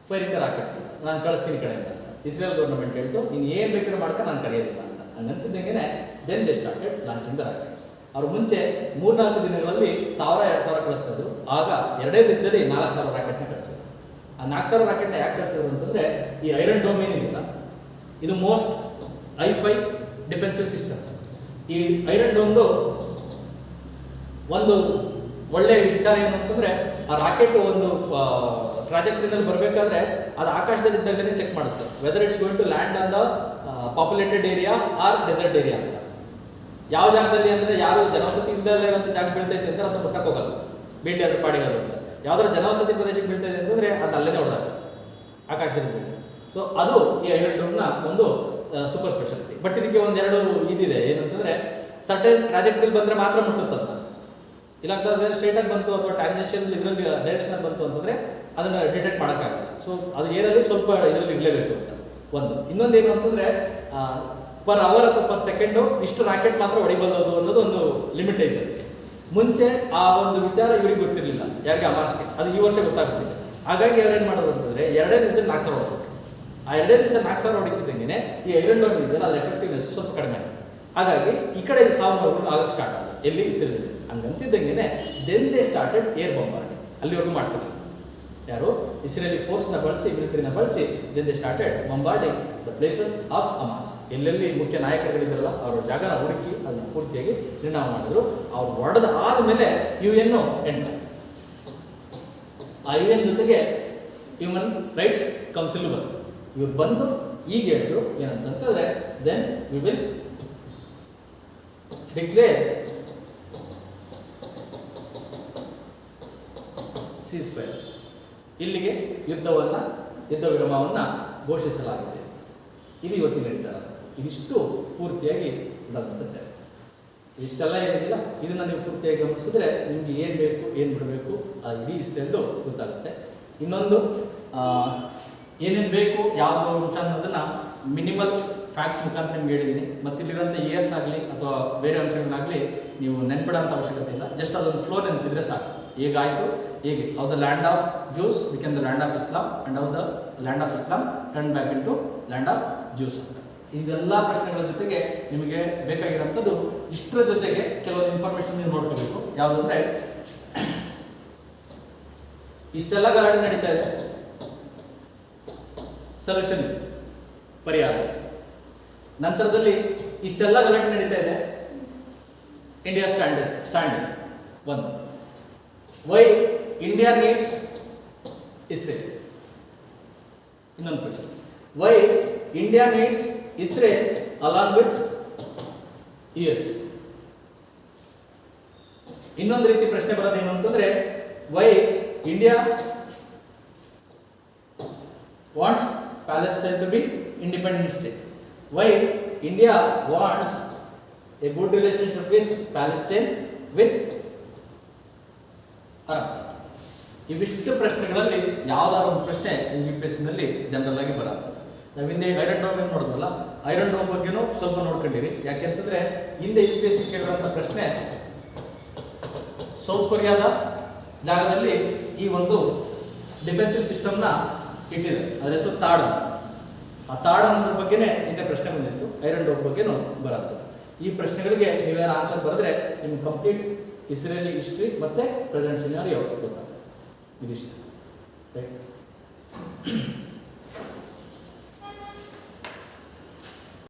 firing the rockets, ನಾನು ಕಳಿಸ್ತೀನಿ ಕಡೆಯಿಂದ. ಇಸ್ರೇಲ್ ಗೌರ್ಮೆಂಟ್ ಹೇಳ್ತು, ನೀನು ಏನು ಬೇಕಾದ್ರೂ ಮಾಡ್ಕ ನಾನು ಕರೆಯೋದಿಲ್ಲ ಅಂತ. ಹಂಗಂತಿದ್ದಂಗೆ then they started launching the rockets. ಅವ್ರು ಮುಂಚೆ 3-4 ದಿನಗಳಲ್ಲಿ 1000-2000 ಕಳಿಸ್ತಾ ಇದ್ರು. ಆಗ 2 ದಿವಸದಲ್ಲಿ 4000 ರಾಕೆಟ್ನ ಕಳಿಸಿದ್ರು. ಆ 4000 ರಾಕೆಟ್ನ ಯಾಕೆ ಕಳಿಸಿದ್ರು ಅಂತಂದ್ರೆ, ಈ ಐರನ್ ಡೋಮ್ ಏನಿಲ್ಲ, ಇದು ಮೋಸ್ಟ್ ಹೈ-ಫೈ ಡಿಫೆನ್ಸಿವ್ ಸಿಸ್ಟಮ್. ಈ ಐರನ್ ಡೋಮ್ದು ಒಂದು ಒಳ್ಳೆ ವಿಚಾರ ಏನು ಅಂತಂದ್ರೆ, ಆ ರಾಕೆಟ್ ಒಂದು ಟ್ರಾಜೆಕ್ಟರಿನಲ್ಲಿ ಬರಬೇಕಾದ್ರೆ ಅದು ಆಕಾಶದಲ್ಲಿ ಇದ್ದಾಗಲೇ ಚೆಕ್ ಮಾಡುತ್ತೆ whether it's going to land on the populated area or desert area ಅಂತ. ಯಾವ ಜಾಗದಲ್ಲಿ ಅಂದರೆ ಯಾರು ಜನವಸತಿ ಇಲ್ಲದಲ್ಲೇ ಇರೋಂಥ ಜಾಗ ಬೀಳ್ತೈತೆ ಅಂತ ಅದನ್ನು ಮುಟ್ಟಕ್ಕೆ ಹೋಗಲ್ಲ, ಬೀಳಿ ಅದ್ರ ಪಾಡಿಗಳು ಅಂತ. ಯಾವ್ದಾದ್ರು ಜನವಸತಿ ಪ್ರದೇಶಕ್ಕೆ ಬೀಳ್ತಾ ಇದೆ ಅಂತಂದರೆ ಅದು ಅಲ್ಲೇ ಹೊಡೆದಾಗ ಆಕಾಶದಲ್ಲಿ. ಸೊ ಅದು ಈ ಐರನ್ ಡೋಮ್ನ ಒಂದು ಸೂಪರ್ ಸ್ಪೆಷಾಲಿಟಿ. ಬಟ್ ಇದಕ್ಕೆ ಒಂದೆರಡು ಇದಿದೆ, ಏನಂತಂದರೆ ಸರ್ಟೆನ್ ಟ್ರಾಜೆಕ್ಟರಿ ಬಂದರೆ ಮಾತ್ರ ಮುಟ್ಟುತ್ತಂತ, ಇಲ್ಲ ಅಂತಂದರೆ ಸ್ಟ್ರೇಟಾಗಿ ಬಂತು ಅಥವಾ ಟ್ಯಾಂಜೆನ್ಷಿಯಲ್ ಇದರಲ್ಲಿ ಡೈರೆಕ್ಷನಲ್ಲಿ ಬಂತು ಅಂತಂದರೆ ಅದನ್ನು ಡಿಟೆಕ್ಟ್ ಮಾಡೋಕ್ಕಾಗಲ್ಲ. ಸೊ ಅದು ಏರಲ್ಲಿ ಸ್ವಲ್ಪ ಇದರಲ್ಲಿ ಇರಲೇಬೇಕು ಅಂತ ಒಂದು. ಇನ್ನೊಂದು ಏನು ಅಂತಂದರೆ ಪರ್ ಅವರ್ ಅಥವಾ ಪರ್ ಸೆಕೆಂಡು ಇಷ್ಟು ರಾಕೆಟ್ ಮಾತ್ರ ಹೊಡಿಬೋದು ಅನ್ನೋದು ಒಂದು ಲಿಮಿಟ್ ಐತೆ ಅದಕ್ಕೆ. ಮುಂಚೆ ಆ ಒಂದು ವಿಚಾರ ಇವರಿಗೆ ಗೊತ್ತಿರಲಿಲ್ಲ, ಯಾರಿಗೆ ಹಮಾಸ್ಗೆ. ಅದು ಈ ವರ್ಷ ಗೊತ್ತಾಗ್ತಿದೆ. ಹಾಗಾಗಿ ಅವ್ರೇನು ಮಾಡೋದು ಅಂತಂದರೆ 2 ದಿವಸದಲ್ಲಿ 4000 ಹೊಡ್ತಾರೆ. ಆ 2 ದಿವಸದಲ್ಲಿ 4000 ಹೊಡಿತಿದ್ದಂಗೆ ಈ ಐರನ್ ಡೋಮ್ ಇದೆಯಲ್ಲ ಅದರ ಎಫೆಕ್ಟಿವ್ನೆಸ್ ಸ್ವಲ್ಪ ಕಡಿಮೆ ಆಗುತ್ತೆ. ಹಾಗಾಗಿ ಈ ಕಡೆ 1000 ಆಗಕ್ಕೆ ಸ್ಟಾರ್ಟ್ ಆಗುತ್ತೆ, ಎಲ್ಲಿ ಇಸ್ರೇಲ್. ಹಂಗಂತಿದ್ದಂಗೆ then they started air bombarding. ಅಲ್ಲಿವರೆಗೂ ಮಾಡ್ತಿಲ್ಲ ಯಾರು, ಇಸ್ರೇಲಿ ಫೋರ್ಸ್ನ ಬಳಸಿ, ಮಿಲಿಟರಿನ ಬಳಸಿ then they started bombarding the places of Hamas. ಎಲ್ಲೆಲ್ಲಿ ಮುಖ್ಯ ನಾಯಕರುಗಳಿದ್ರಲ್ಲ ಅವರ ಜಾಗನ ಹುಡುಕಿ ಅದನ್ನು ಪೂರ್ತಿಯಾಗಿ ನಿರ್ಣಯ ಮಾಡಿದ್ರು. ಅವ್ರು ಹೊಡೆದ ಆದಮೇಲೆ UN ಎಂಟು, ಆ UN ಜೊತೆಗೆ ಹ್ಯೂಮನ್ ರೈಟ್ಸ್ ಕೌನ್ಸಿಲ್ ಬಂತು. ಇವ್ರು ಬಂದು ಈಗ ಹೇಳಿದ್ರು ಏನಂತಂತಂದರೆ, then we will declare ceasefire. ಇಲ್ಲಿಗೆ ಯುದ್ಧ ವಿರಾಮವನ್ನು ಘೋಷಿಸಲಾಗಿದೆ. ಇದು ಇವತ್ತಿನ ನಡೀತಾರೆ. ಇದಿಷ್ಟು ಪೂರ್ತಿಯಾಗಿ ನಡೆದಂಥ ಚರ್ಚೆ. ಇಷ್ಟೆಲ್ಲ ಏನಿಲ್ಲ, ಇದನ್ನು ನೀವು ಪೂರ್ತಿಯಾಗಿ ಗಮನಿಸಿದ್ರೆ ನಿಮಗೆ ಏನು ಬೇಕು ಏನು ಬಿಡಬೇಕು ಆ ಇಡೀ ಇಷ್ಟೆಲ್ಲೂ ಗೊತ್ತಾಗುತ್ತೆ. ಇನ್ನೊಂದು ಏನೇನು ಬೇಕು ಯಾವುದೋ ಅಂಶ ಅನ್ನೋದನ್ನು ಮಿನಿಮಲ್ ಫ್ಯಾಕ್ಟ್ಸ್ ಮುಖಾಂತರ ನಿಮ್ಗೆ ಹೇಳಿದ್ದೀನಿ. ಮತ್ತು ಇಲ್ಲಿರೋಂಥ ಇಯರ್ಸ್ ಆಗಲಿ ಅಥವಾ ಬೇರೆ ಅಂಶಗಳಾಗಲಿ ನೀವು ನೆನ್ಪಿಡೋಂಥ ಅವಶ್ಯಕತೆ ಇಲ್ಲ. ಜಸ್ಟ್ ಅದೊಂದು ಫ್ಲೋ ನೆನಪಿದ್ರೆ ಸಾಕು. ಹೇಗಾಯಿತು ಹೇಗೆ how the land of Jews become the land of Islam and how the land of Islam turn back into land of Jews ಅಂತ. ಇವೆಲ್ಲ ಪ್ರಶ್ನೆಗಳ ಜೊತೆಗೆ ನಿಮಗೆ ಬೇಕಾಗಿರೋಂಥದ್ದು ಇಷ್ಟರ ಜೊತೆಗೆ ಕೆಲವೊಂದು ಇನ್ಫಾರ್ಮೇಶನ್ ನೀವು ನೋಡ್ಕೋಬೇಕು. ಯಾವುದಂದ್ರೆ ಇಷ್ಟೆಲ್ಲ ಗಲಾಟೆ ನಡೀತಾ ಇದೆ, ಸೊಲ್ಯೂಷನ್ ಪರಿಹಾರ. ನಂತರದಲ್ಲಿ ಇಷ್ಟೆಲ್ಲ ಗಲಾಟೆ ನಡೀತಾ ಇದೆ, ಇಂಡಿಯಾ ಸ್ಟ್ಯಾಂಡಿಂಗ್. ಒಂದು, ವೈ ಇಂಡಿಯಾ ನೀಡ್ಸ್ ಇಸ್ರೇಲ್. ಇನ್ನೊಂದು ಪ್ರಶ್ನೆ, why India needs Israel along with US. ಇನ್ನೊಂದು ರೀತಿ ಪ್ರಶ್ನೆ ಬರೋದೇನು ಅಂತಂದ್ರೆ, why India wants Palestine to be independent state. Why India wants a good relationship with Palestine with Arab. ಇವಿಷ್ಟು ಪ್ರಶ್ನೆಗಳಲ್ಲಿ ಯಾವ್ದಾದ್ರು ಒಂದು ಪ್ರಶ್ನೆ UPSC ನಲ್ಲಿ ಜನರಲ್ ಆಗಿ ಬರುತ್ತೆ. ನಾವು ಹಿಂದೆ ಐರನ್ ಡೋಮ್ ಏನು ನೋಡಿದ್ವಲ್ಲ, ಐರನ್ ಡೋಮ್ ಬಗ್ಗೆನೂ ಸ್ವಲ್ಪ ನೋಡ್ಕೊಂಡಿರಿ. ಯಾಕೆಂತಂದ್ರೆ ಹಿಂದೆ UPSC ಕೇಳಿರುವಂಥ ಪ್ರಶ್ನೆ, ಸೌತ್ ಕೊರಿಯಾದ ಜಾಗದಲ್ಲಿ ಈ ಒಂದು ಡಿಫೆನ್ಸಿವ್ ಸಿಸ್ಟಮ್ನ ಇಟ್ಟಿದೆ, ಅದರ ಹೆಸರು ತಾಡ್. ಆ ತಾಡ್ ಅನ್ನೋದ್ರ ಬಗ್ಗೆನೇ ಹಿಂದೆ ಪ್ರಶ್ನೆ ಬಂದಿತ್ತು, ಐರನ್ ಡೋಮ್ ಬಗ್ಗೆನೂ ಬರುತ್ತೆ. ಈ ಪ್ರಶ್ನೆಗಳಿಗೆ ನೀವೇನು ಆನ್ಸರ್ ಬರೆದ್ರೆ ನಿಮ್ಗೆ ಕಂಪ್ಲೀಟ್ ಇಸ್ರೇಲಿ ಹಿಸ್ಟ್ರಿ ಮತ್ತೆ ಪ್ರೆಸೆಂಟ್ ಸಿನಾರಿಯೋ ಗೊತ್ತಾಗುತ್ತೆ. ಇದಿಷ್ಟು.